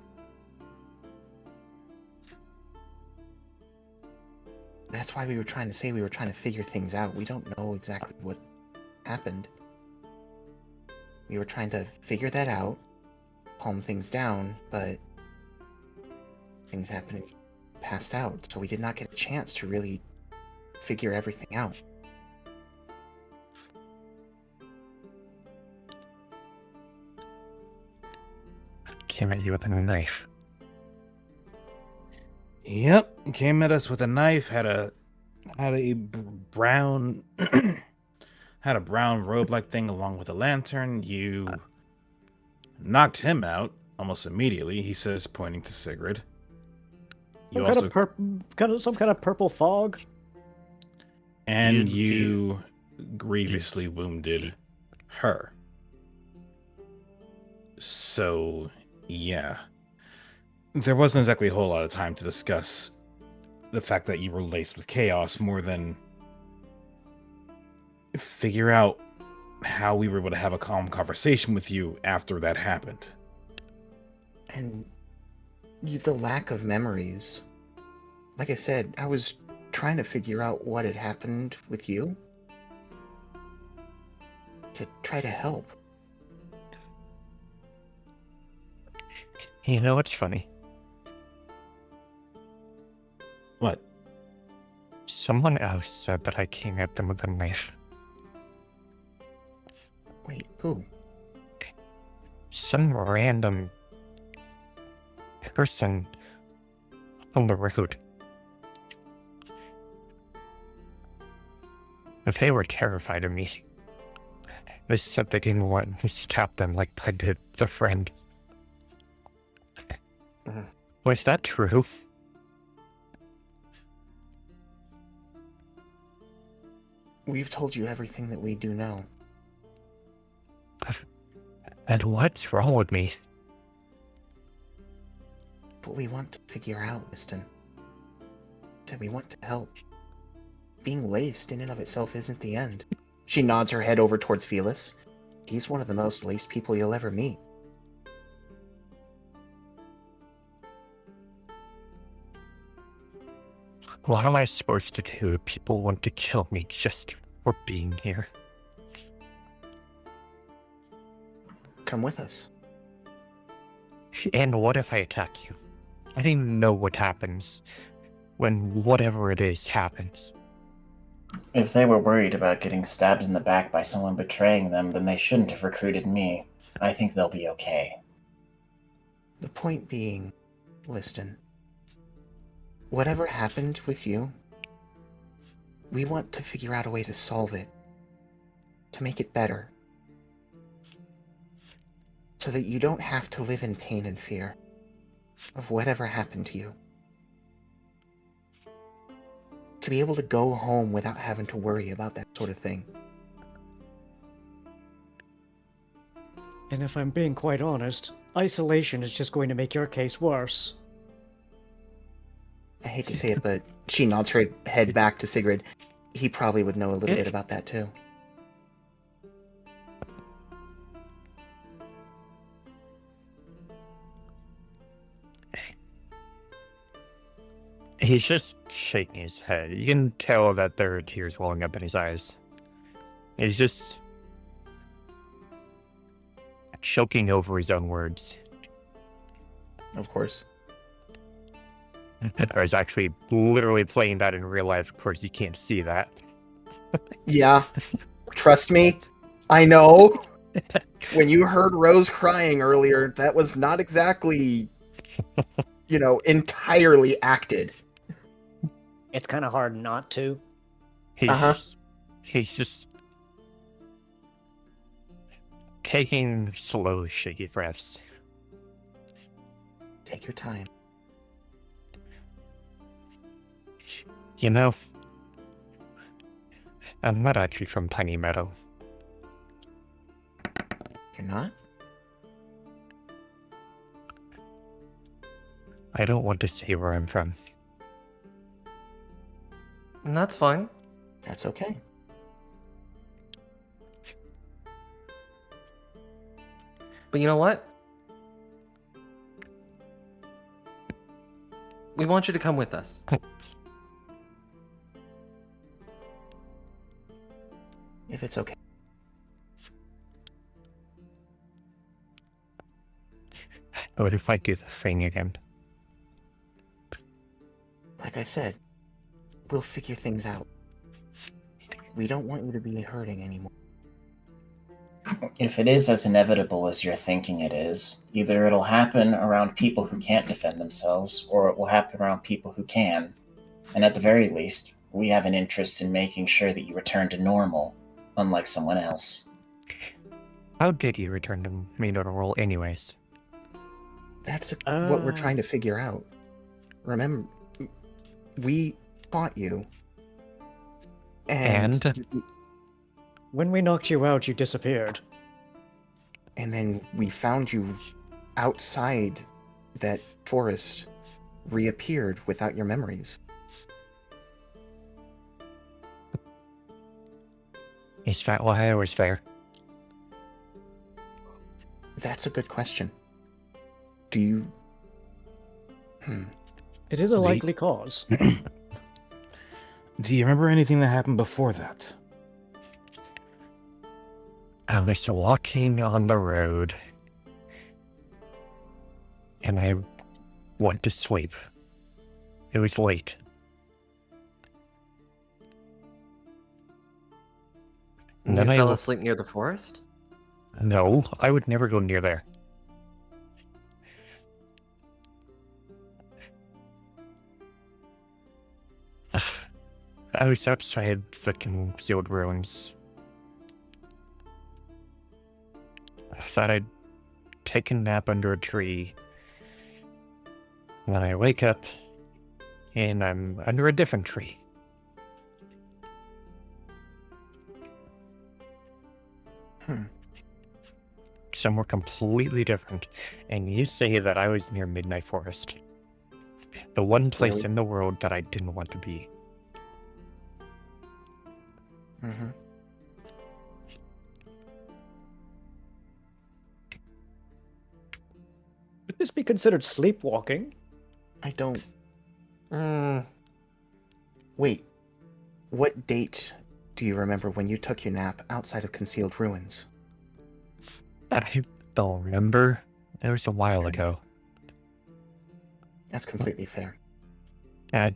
That's why we were trying to say we were trying to figure things out. We don't know exactly what happened. We were trying to figure that out, calm things down, but things happened and you passed out, so we did not get a chance to really figure everything out. Came at you with a knife. Yep, came at us with a knife. Had a brown had a brown robe-like thing along with a lantern. You knocked him out almost immediately. He says, pointing to Sigrid. You Some kind of purple fog. and you grievously wounded her. So, yeah. There wasn't exactly a whole lot of time to discuss the fact that you were laced with chaos more than figure out how we were able to have a calm conversation with you after that happened. And the lack of memories. Like I said, I was trying to figure out what had happened with you to try to help. You know what's funny? What? Someone else said that I came at them with a knife. Wait, who? Some random person on the road. They were terrified of me. They said they didn't want me to stab them like I did the friend. Was that true? We've told you everything that we do know. And what's wrong with me? But we want to figure out, Liston. That we want to help. Being laced in and of itself isn't the end. She nods her head over towards Felis. He's one of the most laced people you'll ever meet. What am I supposed to do if people want to kill me just for being here? Come with us. And what if I attack you? I don't even know what happens when whatever it is happens. If they were worried about getting stabbed in the back by someone betraying them, then they shouldn't have recruited me. I think they'll be okay. The point being, Liston, whatever happened with you, we want to figure out a way to solve it. To make it better. So that you don't have to live in pain and fear of whatever happened to you. To be able to go home without having to worry about that sort of thing. And if I'm being quite honest, isolation is just going to make your case worse. I hate to say it, but she nods her head back to Sigrid. He probably would know a little bit about that too. He's just shaking his head. You can tell that there are tears welling up in his eyes. He's just choking over his own words. Of course. I was actually literally playing that in real life. Of course, you can't see that. Yeah. Trust me. I know. When you heard Rose crying earlier, that was not exactly, entirely acted. It's kind of hard not to. He's just taking slow, shaky breaths. Take your time. You know, I'm not actually from Tiny Meadow. You're not? I don't want to say where I'm from. And that's fine. That's okay. But you know what? We want you to come with us. If it's okay. What if I do the thing again? Like I said, we'll figure things out. We don't want you to be hurting anymore. If it is as inevitable as you're thinking it is, either it'll happen around people who can't defend themselves, or it will happen around people who can. And at the very least, we have an interest in making sure that you return to normal, unlike someone else. How did you return to me to the role anyways? That's what we're trying to figure out. Remember, we fought you. And? When we knocked you out, you disappeared. And then we found you outside that forest, reappeared without your memories. Is that why I was there? That's a good question. Do you... It is a likely cause. Do you remember anything that happened before that? I was walking on the road, and I went to sleep. It was late. And Then you I fell wo- asleep near the forest? No, I would never go near there. I was outside the concealed ruins. I thought I'd take a nap under a tree. And then I wake up, and I'm under a different tree. Somewhere completely different. And you say that I was near Midnight Forest. The one place Really? in the world that I didn't want to be. Mm-hmm. Would this be considered sleepwalking? I don't... Hmm. Wait. What date do you remember when you took your nap outside of Concealed Ruins? I don't remember. It was a while ago. That's completely fair. I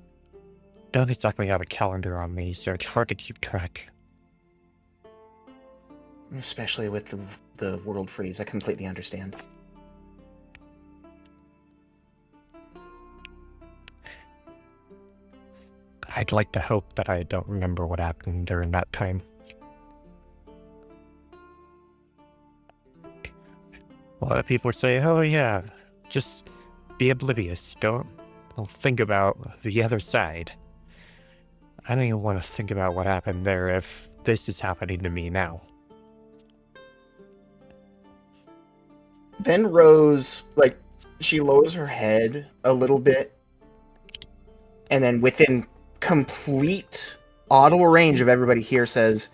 don't exactly have a calendar on me, so it's hard to keep track. Especially with the world freeze, I completely understand. I'd like to hope that I don't remember what happened during that time. A lot of people say, oh yeah, just be oblivious. Don't think about the other side. I don't even want to think about what happened there if this is happening to me now. Then Rose, she lowers her head a little bit, and then within complete audible range of everybody here says,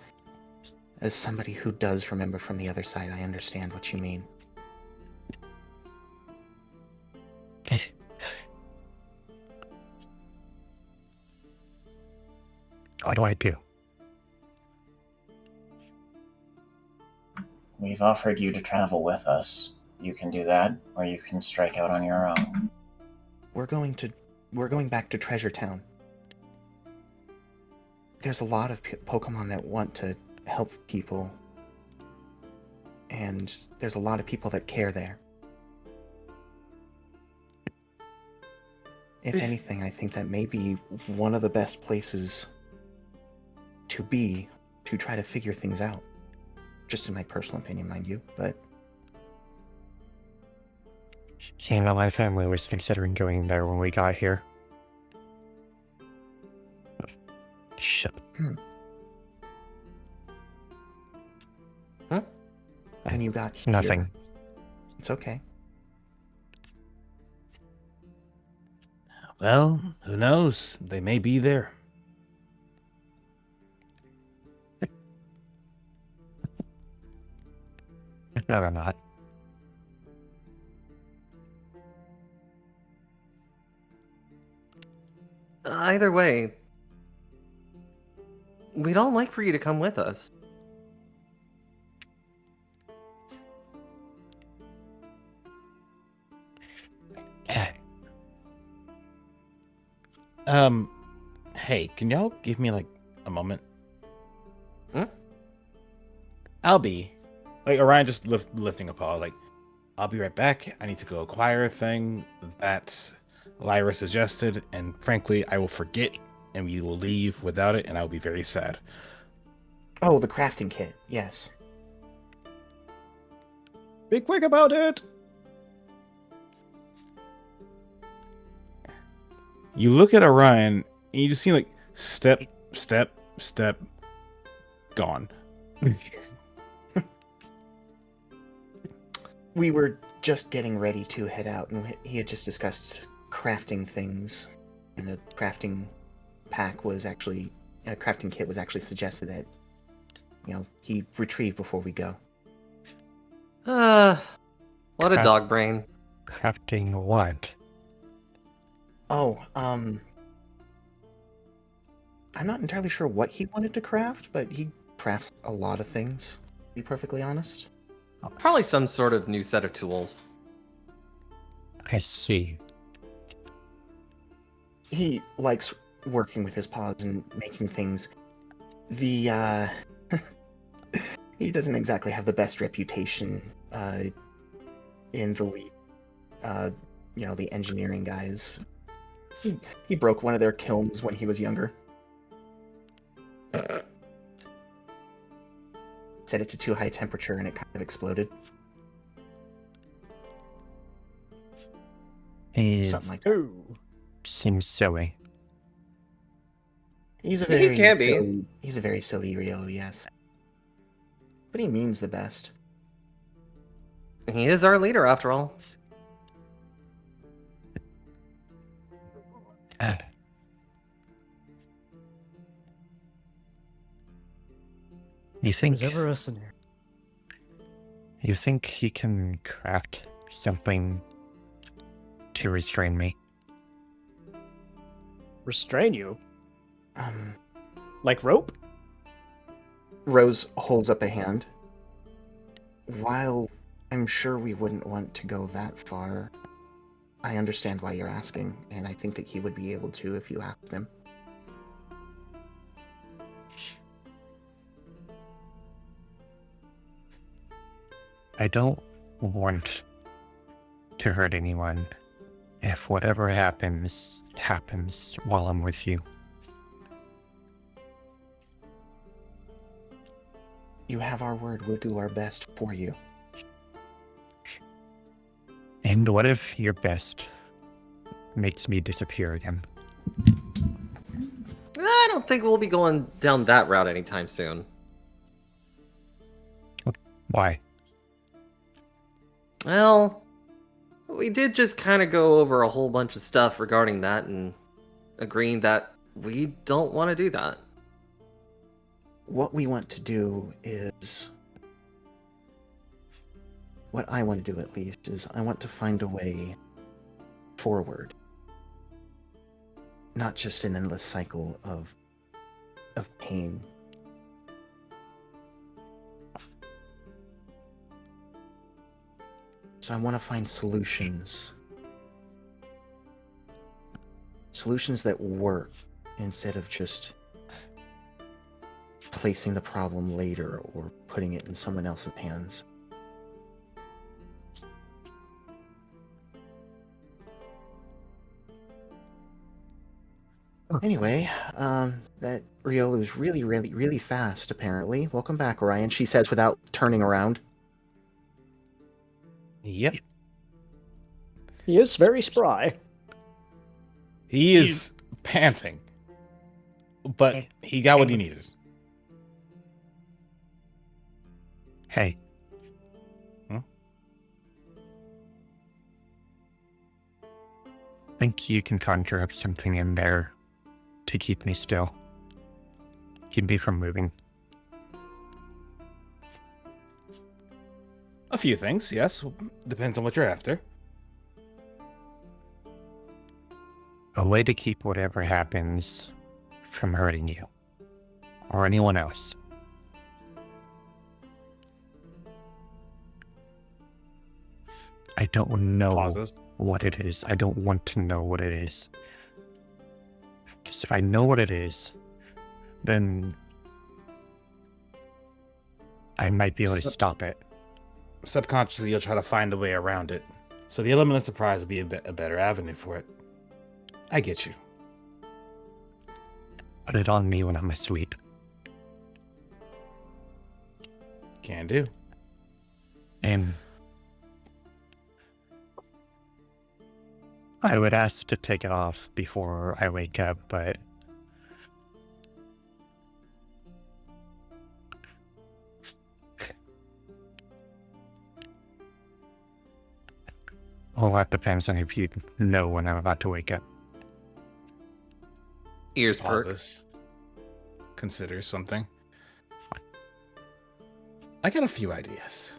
as somebody who does remember from the other side, I understand what you mean. What do I do? We've offered you to travel with us. You can do that, or you can strike out on your own. We're going back to Treasure Town. There's a lot of Pokemon that want to help people, and there's a lot of people that care there. If anything, I think that may be one of the best places to be to try to figure things out. Just in my personal opinion, mind you, but... You know, my family was considering going there when we got here. Shit. Huh? I when you got here? Nothing. It's okay. Well, who knows? They may be there. No, they're not. Either way, we'd all like for you to come with us. Hey, can y'all give me like a moment? Hmm? I'll be like Orion just lifting a paw. Like, I'll be right back. I need to go acquire a thing that Lyra suggested, and frankly, I will forget, and we will leave without it, and I will be very sad. Oh, the crafting kit. Yes. Be quick about it. You look at Orion, and you just see like step, step, step, gone. We were just getting ready to head out, and he had just discussed crafting things, and the crafting pack was actually, a crafting kit was actually suggested that, he retrieve before we go. What a dog brain. Crafting what? Oh, I'm not entirely sure what he wanted to craft, but he crafts a lot of things, to be perfectly honest. Probably some sort of new set of tools. I see. He likes working with his paws and making things. The, he doesn't exactly have the best reputation, in the league. The engineering guys. He broke one of their kilns when he was younger. Set it to too high temperature and it kind of exploded. He Something like that. Ooh. seems silly. He's a He very can be. silly, he's a very silly Rio, yes. But he means the best. He is our leader, after all. You think Was ever a scenario? you think he can craft something to restrain me? Restrain you? Um, Like rope? Rose holds up a hand. While I'm sure we wouldn't want to go that far, I understand why you're asking, and I think that he would be able to if you asked him. I don't want to hurt anyone. If whatever happens while I'm with you. You have our word, we'll do our best for you. And what if your best makes me disappear again? I don't think we'll be going down that route anytime soon. Why? Well, we did just kind of go over a whole bunch of stuff regarding that and agreeing that we don't want to do that. What we want to do is... What I want to do, at least, is I want to find a way forward. Not just an endless cycle of pain. So I want to find solutions. Solutions that work instead of just placing the problem later or putting it in someone else's hands. Anyway, that Riolu is really, really, really fast, apparently. Welcome back, Orion, she says without turning around. Yep. He is very spry. He is panting. But he got what he needed. Hey, think you can conjure up something in there to keep me still. Keep me from moving. A few things, yes. Depends on what you're after. A way to keep whatever happens from hurting you. Or anyone else. I don't know Pauses. what it is. I don't want to know what it is. Because if I know what it is, then I might be able to stop it. Subconsciously, you'll try to find a way around it. So the element of surprise will be a better avenue for it. I get you. Put it on me when I'm asleep. Can do. And I would ask to take it off before I wake up, but a lot depends on if you know when I'm about to wake up. Ears perk. Pauses. Consider something. I got a few ideas.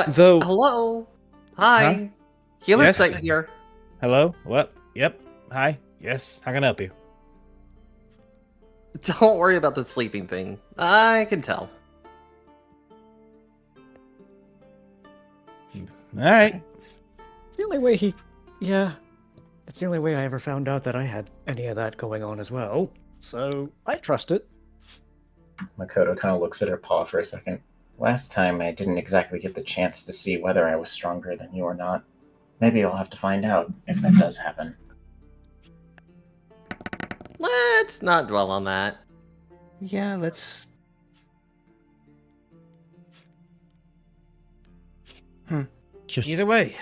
Though. Hello. Hi. Huh? Healer Yes? site here. Hello? What? Yep. Hi. Yes. How can I help you? Don't worry about the sleeping thing. I can tell. All right. It's the only way he. Yeah. It's the only way I ever found out that I had any of that going on as well. So I trust it. Makoto kind of looks at her paw for a second. Last time I didn't exactly get the chance to see whether I was stronger than you or not. Maybe I'll have to find out if that does happen. Let's not dwell on that. Yeah, let's. Just Either way.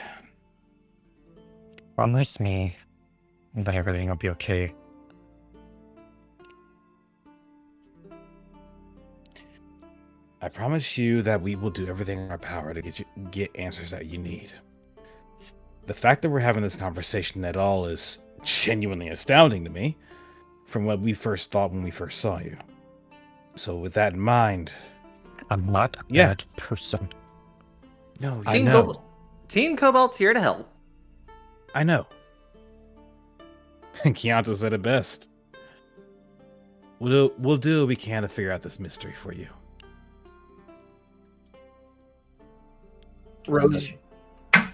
promise me that everything will be okay. I promise you that we will do everything in our power to get answers that you need. The fact that we're having this conversation at all is genuinely astounding to me from what we first thought when we first saw you. So with that in mind, I'm not a Yeah. bad person. No, I Team know. Cobalt. Team Cobalt's here to help. I know. Keonto said it best. We'll do what we can to figure out this mystery for you. Rose.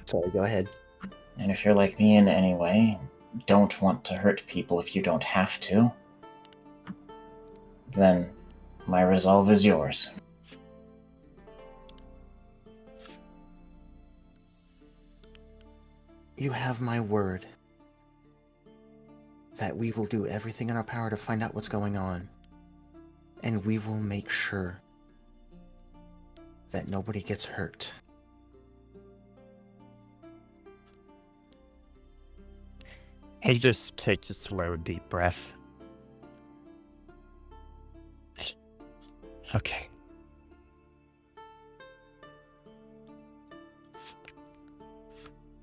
Sorry, go ahead. And if you're like me in any way, don't want to hurt people if you don't have to, then my resolve is yours. You have my word that we will do everything in our power to find out what's going on. And we will make sure that nobody gets hurt. He just takes a slow, deep breath. Okay.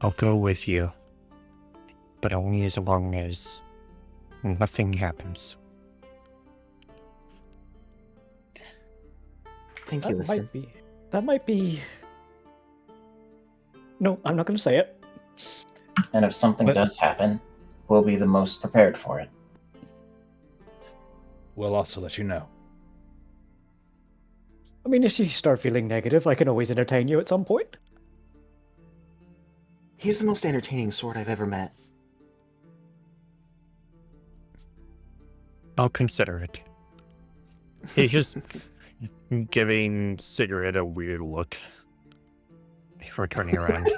I'll go with you, but only as long as nothing happens. Thank you, That listen. might be. That might be. No, I'm not going to say it. And if something But- does happen, we'll be the most prepared for it. We'll also let you know. I mean, if you start feeling negative, I can always entertain you at some point. He's the most entertaining sword I've ever met. I'll consider it. He's just giving Cigarette a weird look before turning around.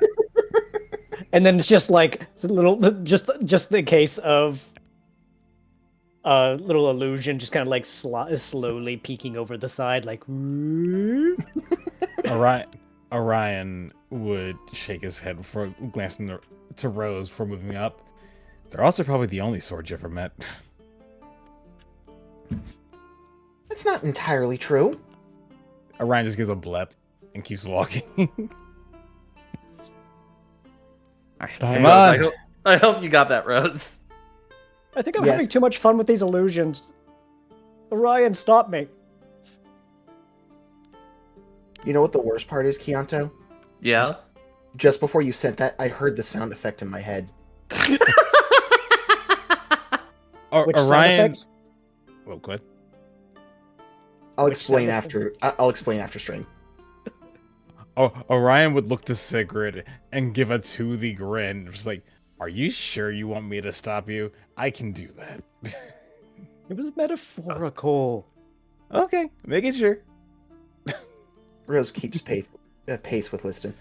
And then it's just like a little, just the case of little illusion, just kind of like slowly peeking over the side, like. Orion would shake his head before glancing to Rose before moving up. They're also probably the only swords you ever met. That's not entirely true. Orion just gives a blep and keeps walking. I Come He goes, on. I hope you got that, Rose. I think I'm Yes. having too much fun with these illusions. Orion, stop me. You know what the worst part is, Kianto? Yeah? Just before you said that, I heard the sound effect in my head. Which sound Orion. effect? Well, good. I'll Which explain sound effect? after. I'll explain after stream. Oh, Orion would look to Sigrid and give a toothy grin. Just like, are you sure you want me to stop you? I can do that. It was metaphorical. Okay, making sure. Rose keeps pace with Liston.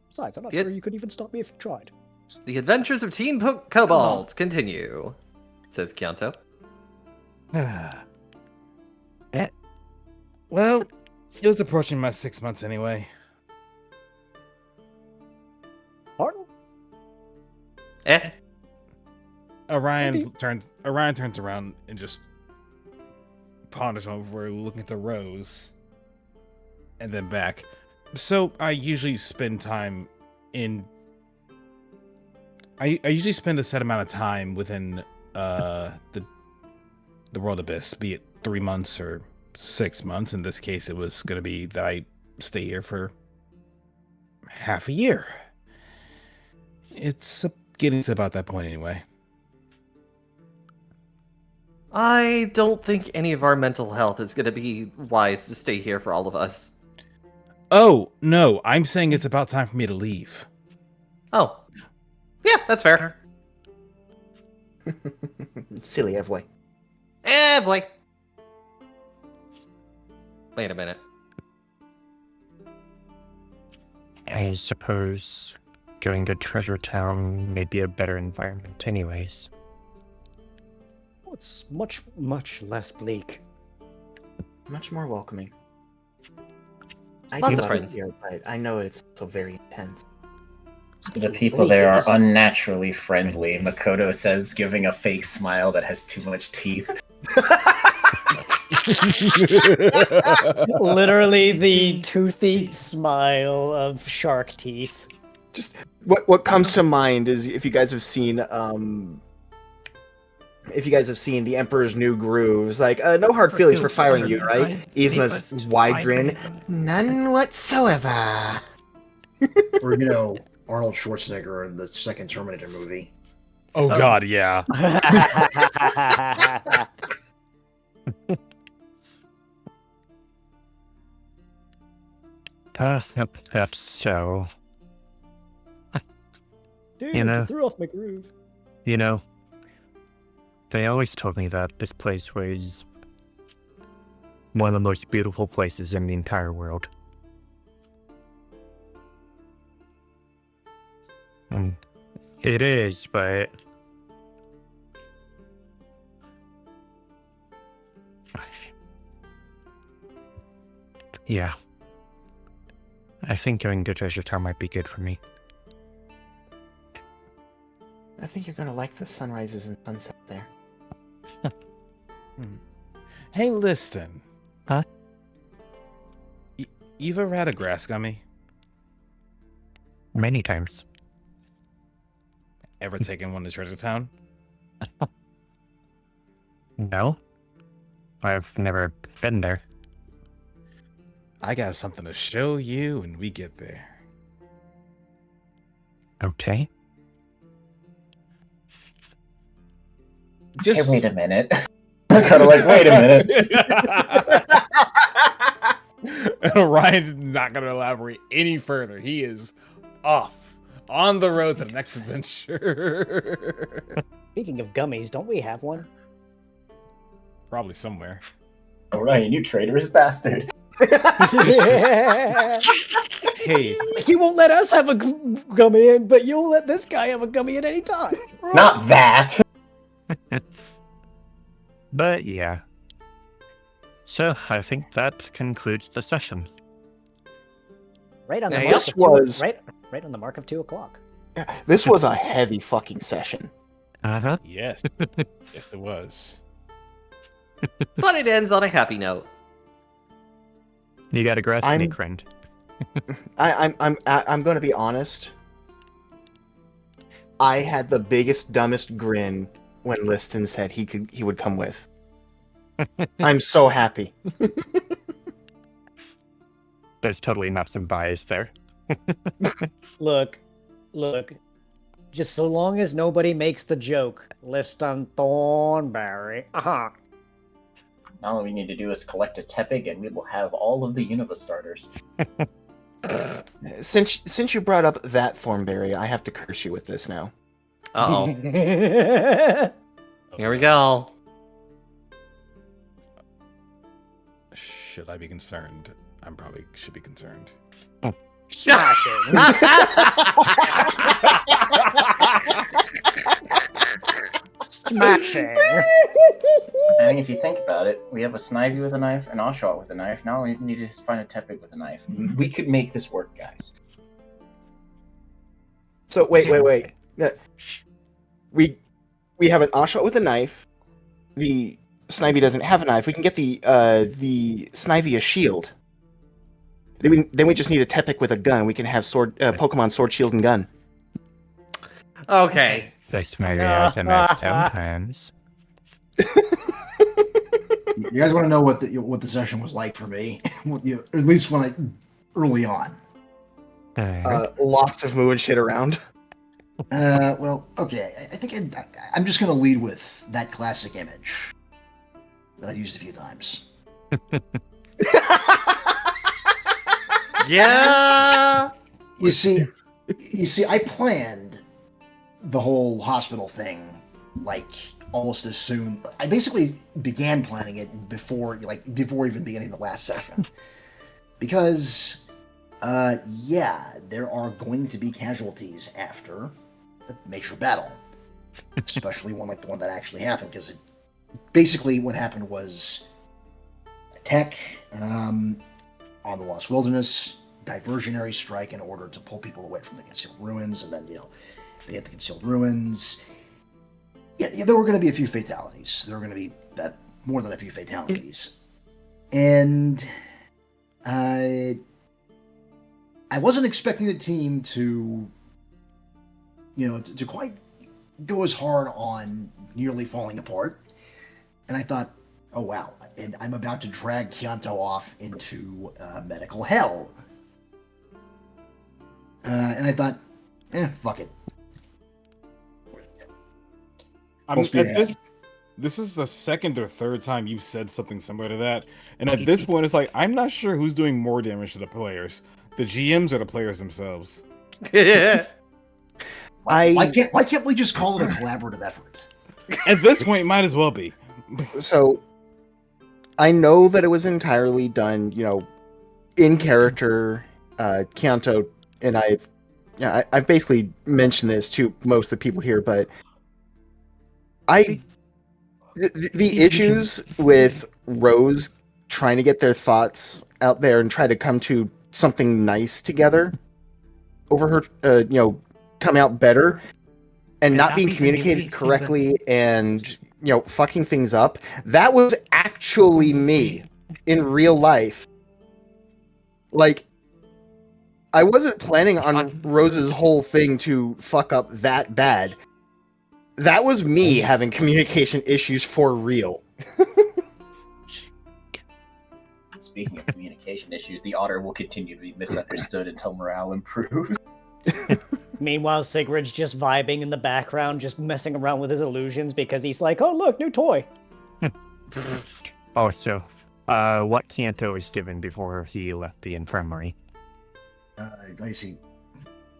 Besides, I'm not It- sure you could even stop me if you tried. The adventures of Team Cobalt continue, says Kianto. Well, it was approaching my 6 months anyway. Pardon? Orion Maybe- turns around and just ponders over, looking at the rose, and then back. So I usually spend time in. I usually spend a set amount of time within the world abyss, be it 3 months or 6 months. In this case, it was going to be that I stay here for half a year. It's getting to about that point anyway. I don't think any of our mental health is going to be wise to stay here for all of us. Oh, no, I'm saying it's about time for me to leave. Oh. Yeah, that's fair. Silly Evway. Boy. Wait a minute. I suppose going to Treasure Town may be a better environment anyways. Oh, it's much, much less bleak. Much more welcoming. I Lots do of love it friends. here, but I know it's so very intense. The people there are unnaturally friendly, Makoto says, giving a fake smile that has too much teeth. Literally the toothy smile of shark teeth. Just what comes to mind is if you guys have seen The Emperor's New Groove, it's like no hard feelings for firing you, right? Yzma's wide grin, none whatsoever. Or, Arnold Schwarzenegger in the second Terminator movie. Oh god, yeah. That's so. Dude, You know- you threw off my groove. You know, they always told me that this place was one of the most beautiful places in the entire world. And it is, but yeah. I think going to Treasure Town might be good for me. I think you're gonna like the sunrises and sunsets there. Hey, Liston. Huh? You've ever had a grass gummy? Many times. Ever taken one to Treasure Town? No? I've never been there. I got something to show you when we get there. Okay. Just Hey, wait a minute. Kind of like, wait a minute. Ryan's not going to elaborate any further. He is off on the road to the next adventure. Speaking of gummies, don't we have one? Probably somewhere. Orion, you traitorous bastard. Hey, Like, you won't let us have a gummy in, but you'll let this guy have a gummy at any time. Not that. But yeah. So I think that concludes the session. Right on the Now, mark this of was- right on the mark of 2 o'clock. This was a heavy fucking session. Uh-huh. yes. Yes, it was. But it ends on a happy note. You got a grass I'm- snake friend. I'm going to be honest. I had the biggest, dumbest grin when Liston said he would come with. I'm so happy. There's totally not some bias there. Look. Just so long as nobody makes the joke. Liston Thornberry. All we need to do is collect a Tepig, and we will have all of the Unova starters. Since you brought up that Thornberry, I have to curse you with this now. Uh-oh. Here we go. Should I be concerned? I'm probably should be concerned. Smashing. Smashing. I mean, if you think about it, we have a Snivy with a knife, an Oshawott with a knife. Now we need to find a Tepig with a knife. We could make this work, guys. So wait. Yeah. We have an Oshawott with a knife. The Snivy doesn't have a knife. We can get the Snivy a shield. Then we just need a Tepig with a gun. We can have Pokemon Sword, Shield, and Gun. Okay. This may SMS sometimes. You guys want to know what the session was like for me? At least early on. Lots of moving shit around. Well, okay. I think I'm just going to lead with that classic image that I've used a few times. Yeah. You see, I planned the whole hospital thing like almost as soon. I basically began planning it before even beginning the last session, because there are going to be casualties after a major battle, especially one like the one that actually happened. Because basically, what happened was attack on the Lost Wilderness, diversionary strike in order to pull people away from the concealed ruins, and then they hit the concealed ruins. Yeah, there were going to be a few fatalities. There were going to be more than a few fatalities, and I wasn't expecting the team to quite go as hard on nearly falling apart. And I thought, oh wow, and I'm about to drag Chianto off into medical hell. And I thought, fuck it. This is the second or third time you've said something similar to that, and at this point, it's like I'm not sure who's doing more damage to the players, the GMs or the players themselves. Why can't we just call it a collaborative effort? At this point, might as well be. So, I know that it was entirely done, in character. Chianto and I've basically mentioned this to most of the people here, but the issues with Rose trying to get their thoughts out there and try to come to something nice together over her, come out better and not being communicated correctly and, fucking things up. That was actually me in real life. Like, I wasn't planning on Rose's whole thing to fuck up that bad. That was me having communication issues for real. Speaking of communication issues, the otter will continue to be misunderstood until morale improves. Meanwhile, Sigrid's just vibing in the background, just messing around with his illusions because he's like, oh, look, new toy. Also, what Kanto was given before he left the infirmary? I see.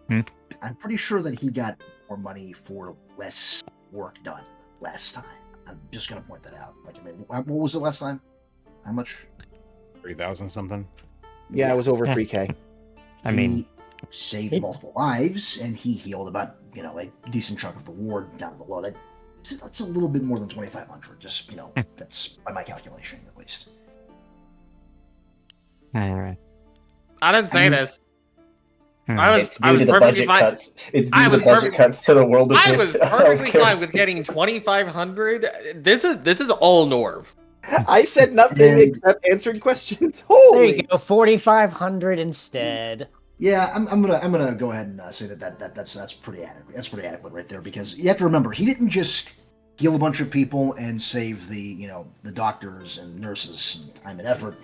I'm pretty sure that he got more money for less work done last time. I'm just going to point that out. What was it last time? How much? 3,000 something. Yeah, it was over 3K. He saved multiple lives, and he healed about, a decent chunk of the ward down below. That's a little bit more than 2,500. Just, that's by my calculation, at least. All right. I didn't say this. It's due to the budget cuts. It's due to the budget cuts to the world of I was perfectly fine with getting 2,500. This is all Norv. I said nothing except answering questions. Holy! There you go, 4,500 instead. Yeah, I'm gonna go ahead and say that's pretty adequate. That's pretty adequate right there, because you have to remember he didn't just heal a bunch of people and save the doctors and nurses and time and effort.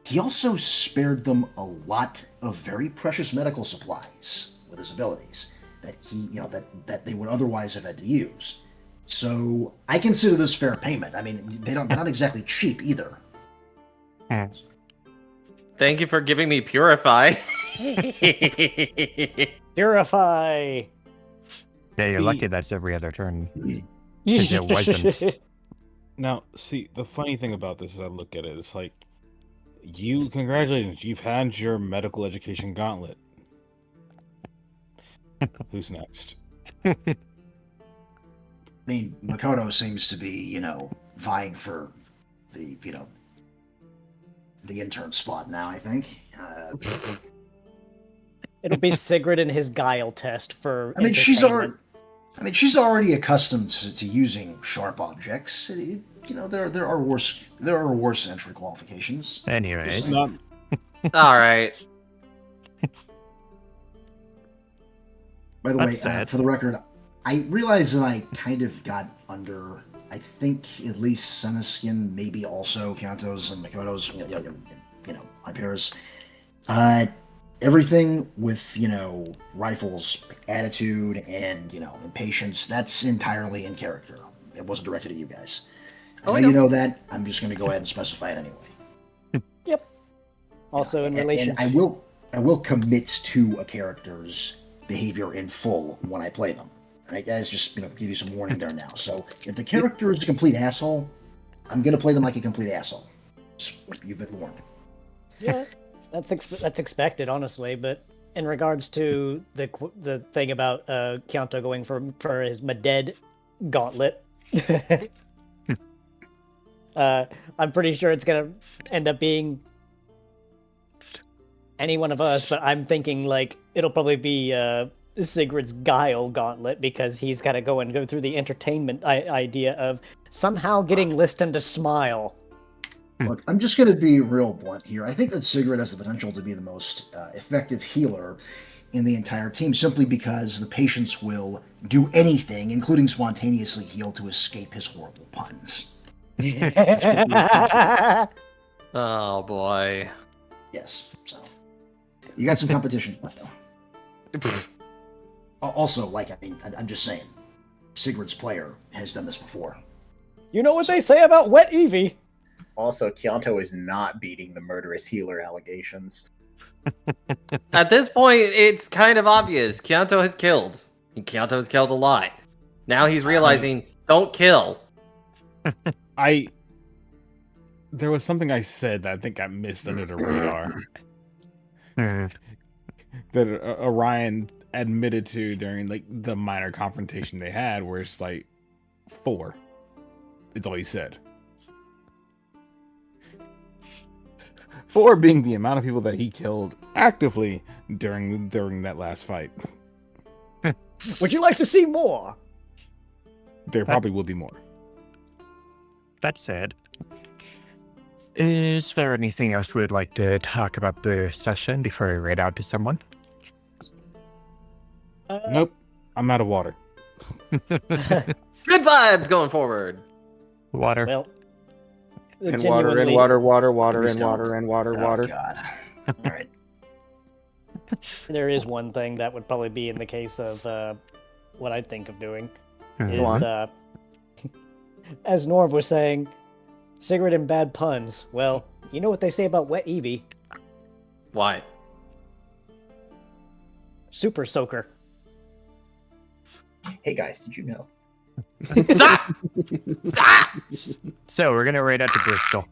He also spared them a lot of very precious medical supplies with his abilities that that they would otherwise have had to use. So I consider this fair payment. I mean, they're not exactly cheap either. Thank you for giving me Purify. Purify. Yeah, you're lucky that's every other turn. 'Cause it wasn't. Now, see, the funny thing about this is I look at it, it's like, congratulations, you've had your medical education gauntlet. Who's next? I mean, Makoto seems to be, vying for the intern spot now, I think. It'll be Sigrid and his guile test for. I mean, she's already accustomed to using sharp objects. There are worse entry qualifications. Anyways. Not, All right. By the That's way, sad. for the record, I realize that I kind of got under. I think at least Seneskin, maybe also Kanto's and Makoto's, my pairs. Everything with, rifles, attitude, and, impatience, that's entirely in character. It wasn't directed at you guys. Oh, I I know you know. know that. I'm just going to go ahead and specify it anyway. Yep. Also in relation. And I will commit to a character's behavior in full when I play them. All right, guys, just give you some warning there now. So if the character is a complete asshole, I'm going to play them like a complete asshole. You've been warned. Yeah, that's expected, honestly. But in regards to the thing about Kyanto going for his Maded gauntlet, I'm pretty sure it's gonna end up being any one of us. But I'm thinking like it'll probably be Sigrid's guile gauntlet, because he's got to go through the entertainment idea of somehow getting Liston to smile. Look, I'm just going to be real blunt here. I think that Sigrid has the potential to be the most effective healer in the entire team, simply because the patients will do anything, including spontaneously heal, to escape his horrible puns. Oh boy. Yes, so you got some competition left, though. Also, I'm just saying, Sigrid's player has done this before. You know what they say about wet Eevee? Also, Kyanto is not beating the murderous healer allegations. At this point, it's kind of obvious. Kyanto has killed. Kyanto has killed a lot. Now he's realizing, don't kill. there was something I said that I think I missed under the radar that Orion admitted to during like the minor confrontation they had, where it's like 4. It's all he said. 4 being the amount of people that he killed actively during that last fight. Would you like to see more? There probably will be more. That said, is there anything else we'd like to talk about the session before we read out to someone? Nope. I'm out of water. Good vibes going forward. Water. Well, And water, and water, water, water, Please and don't. water, and water, Oh, water. God. All right. There is one thing that would probably be in the case of what I'd think of doing. Go Is, as Norv was saying, Sigrid and bad puns. Well, you know what they say about wet Eevee? Why? Super soaker. Hey guys, did you know? Stop! Stop! So we're gonna raid out to Bristol.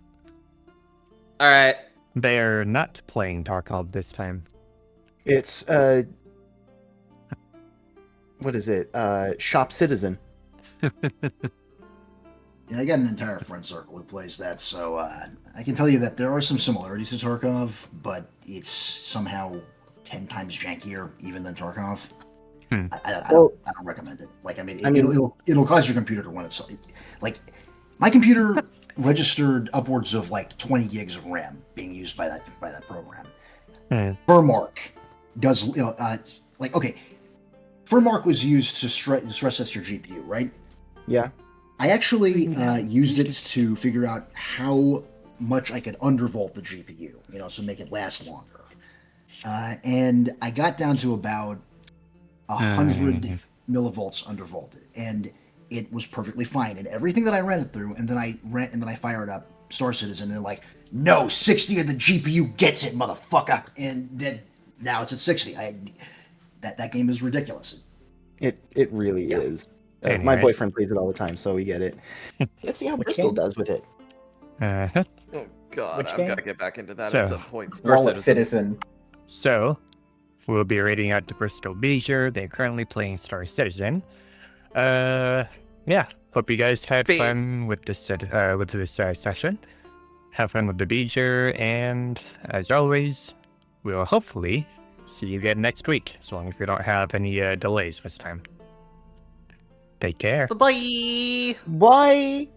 All right. They're not playing Tarkov this time. It's what is it? Shop Citizen. Yeah, I got an entire friend circle who plays that, so I can tell you that there are some similarities to Tarkov, but it's somehow 10 times jankier even than Tarkov. I don't recommend it. It'll cause your computer to run itself. Like, my computer registered upwards of like 20 gigs of RAM being used by that program. Per mark. does like okay, Fernmark was used to stress test your GPU, right? Yeah. I actually used it to figure out how much I could undervolt the GPU, so make it last longer. And I got down to about 100 millivolts undervolted, and it was perfectly fine. And everything that I ran it through, and then I fired up Star Citizen, and they're like, "No, 60 of the GPU gets it, motherfucker!" And then now it's at 60. That game is ridiculous. It really is. My Anyways. boyfriend plays it all the time, so we get it. Let's see how Which Bristol game? does with it. Uh-huh. Oh God, Which I've game? got to get back into that So- at some point. Star Wallet Citizen. Citizen. So, we'll be raiding out to Bristol Leisure. They're currently playing Star Citizen. Yeah. Hope you guys had Space. fun with this session. Have fun with the Leisure, and as always, we'll hopefully see you again next week, as long as we don't have any delays this time. Take care. Bye-bye. Why?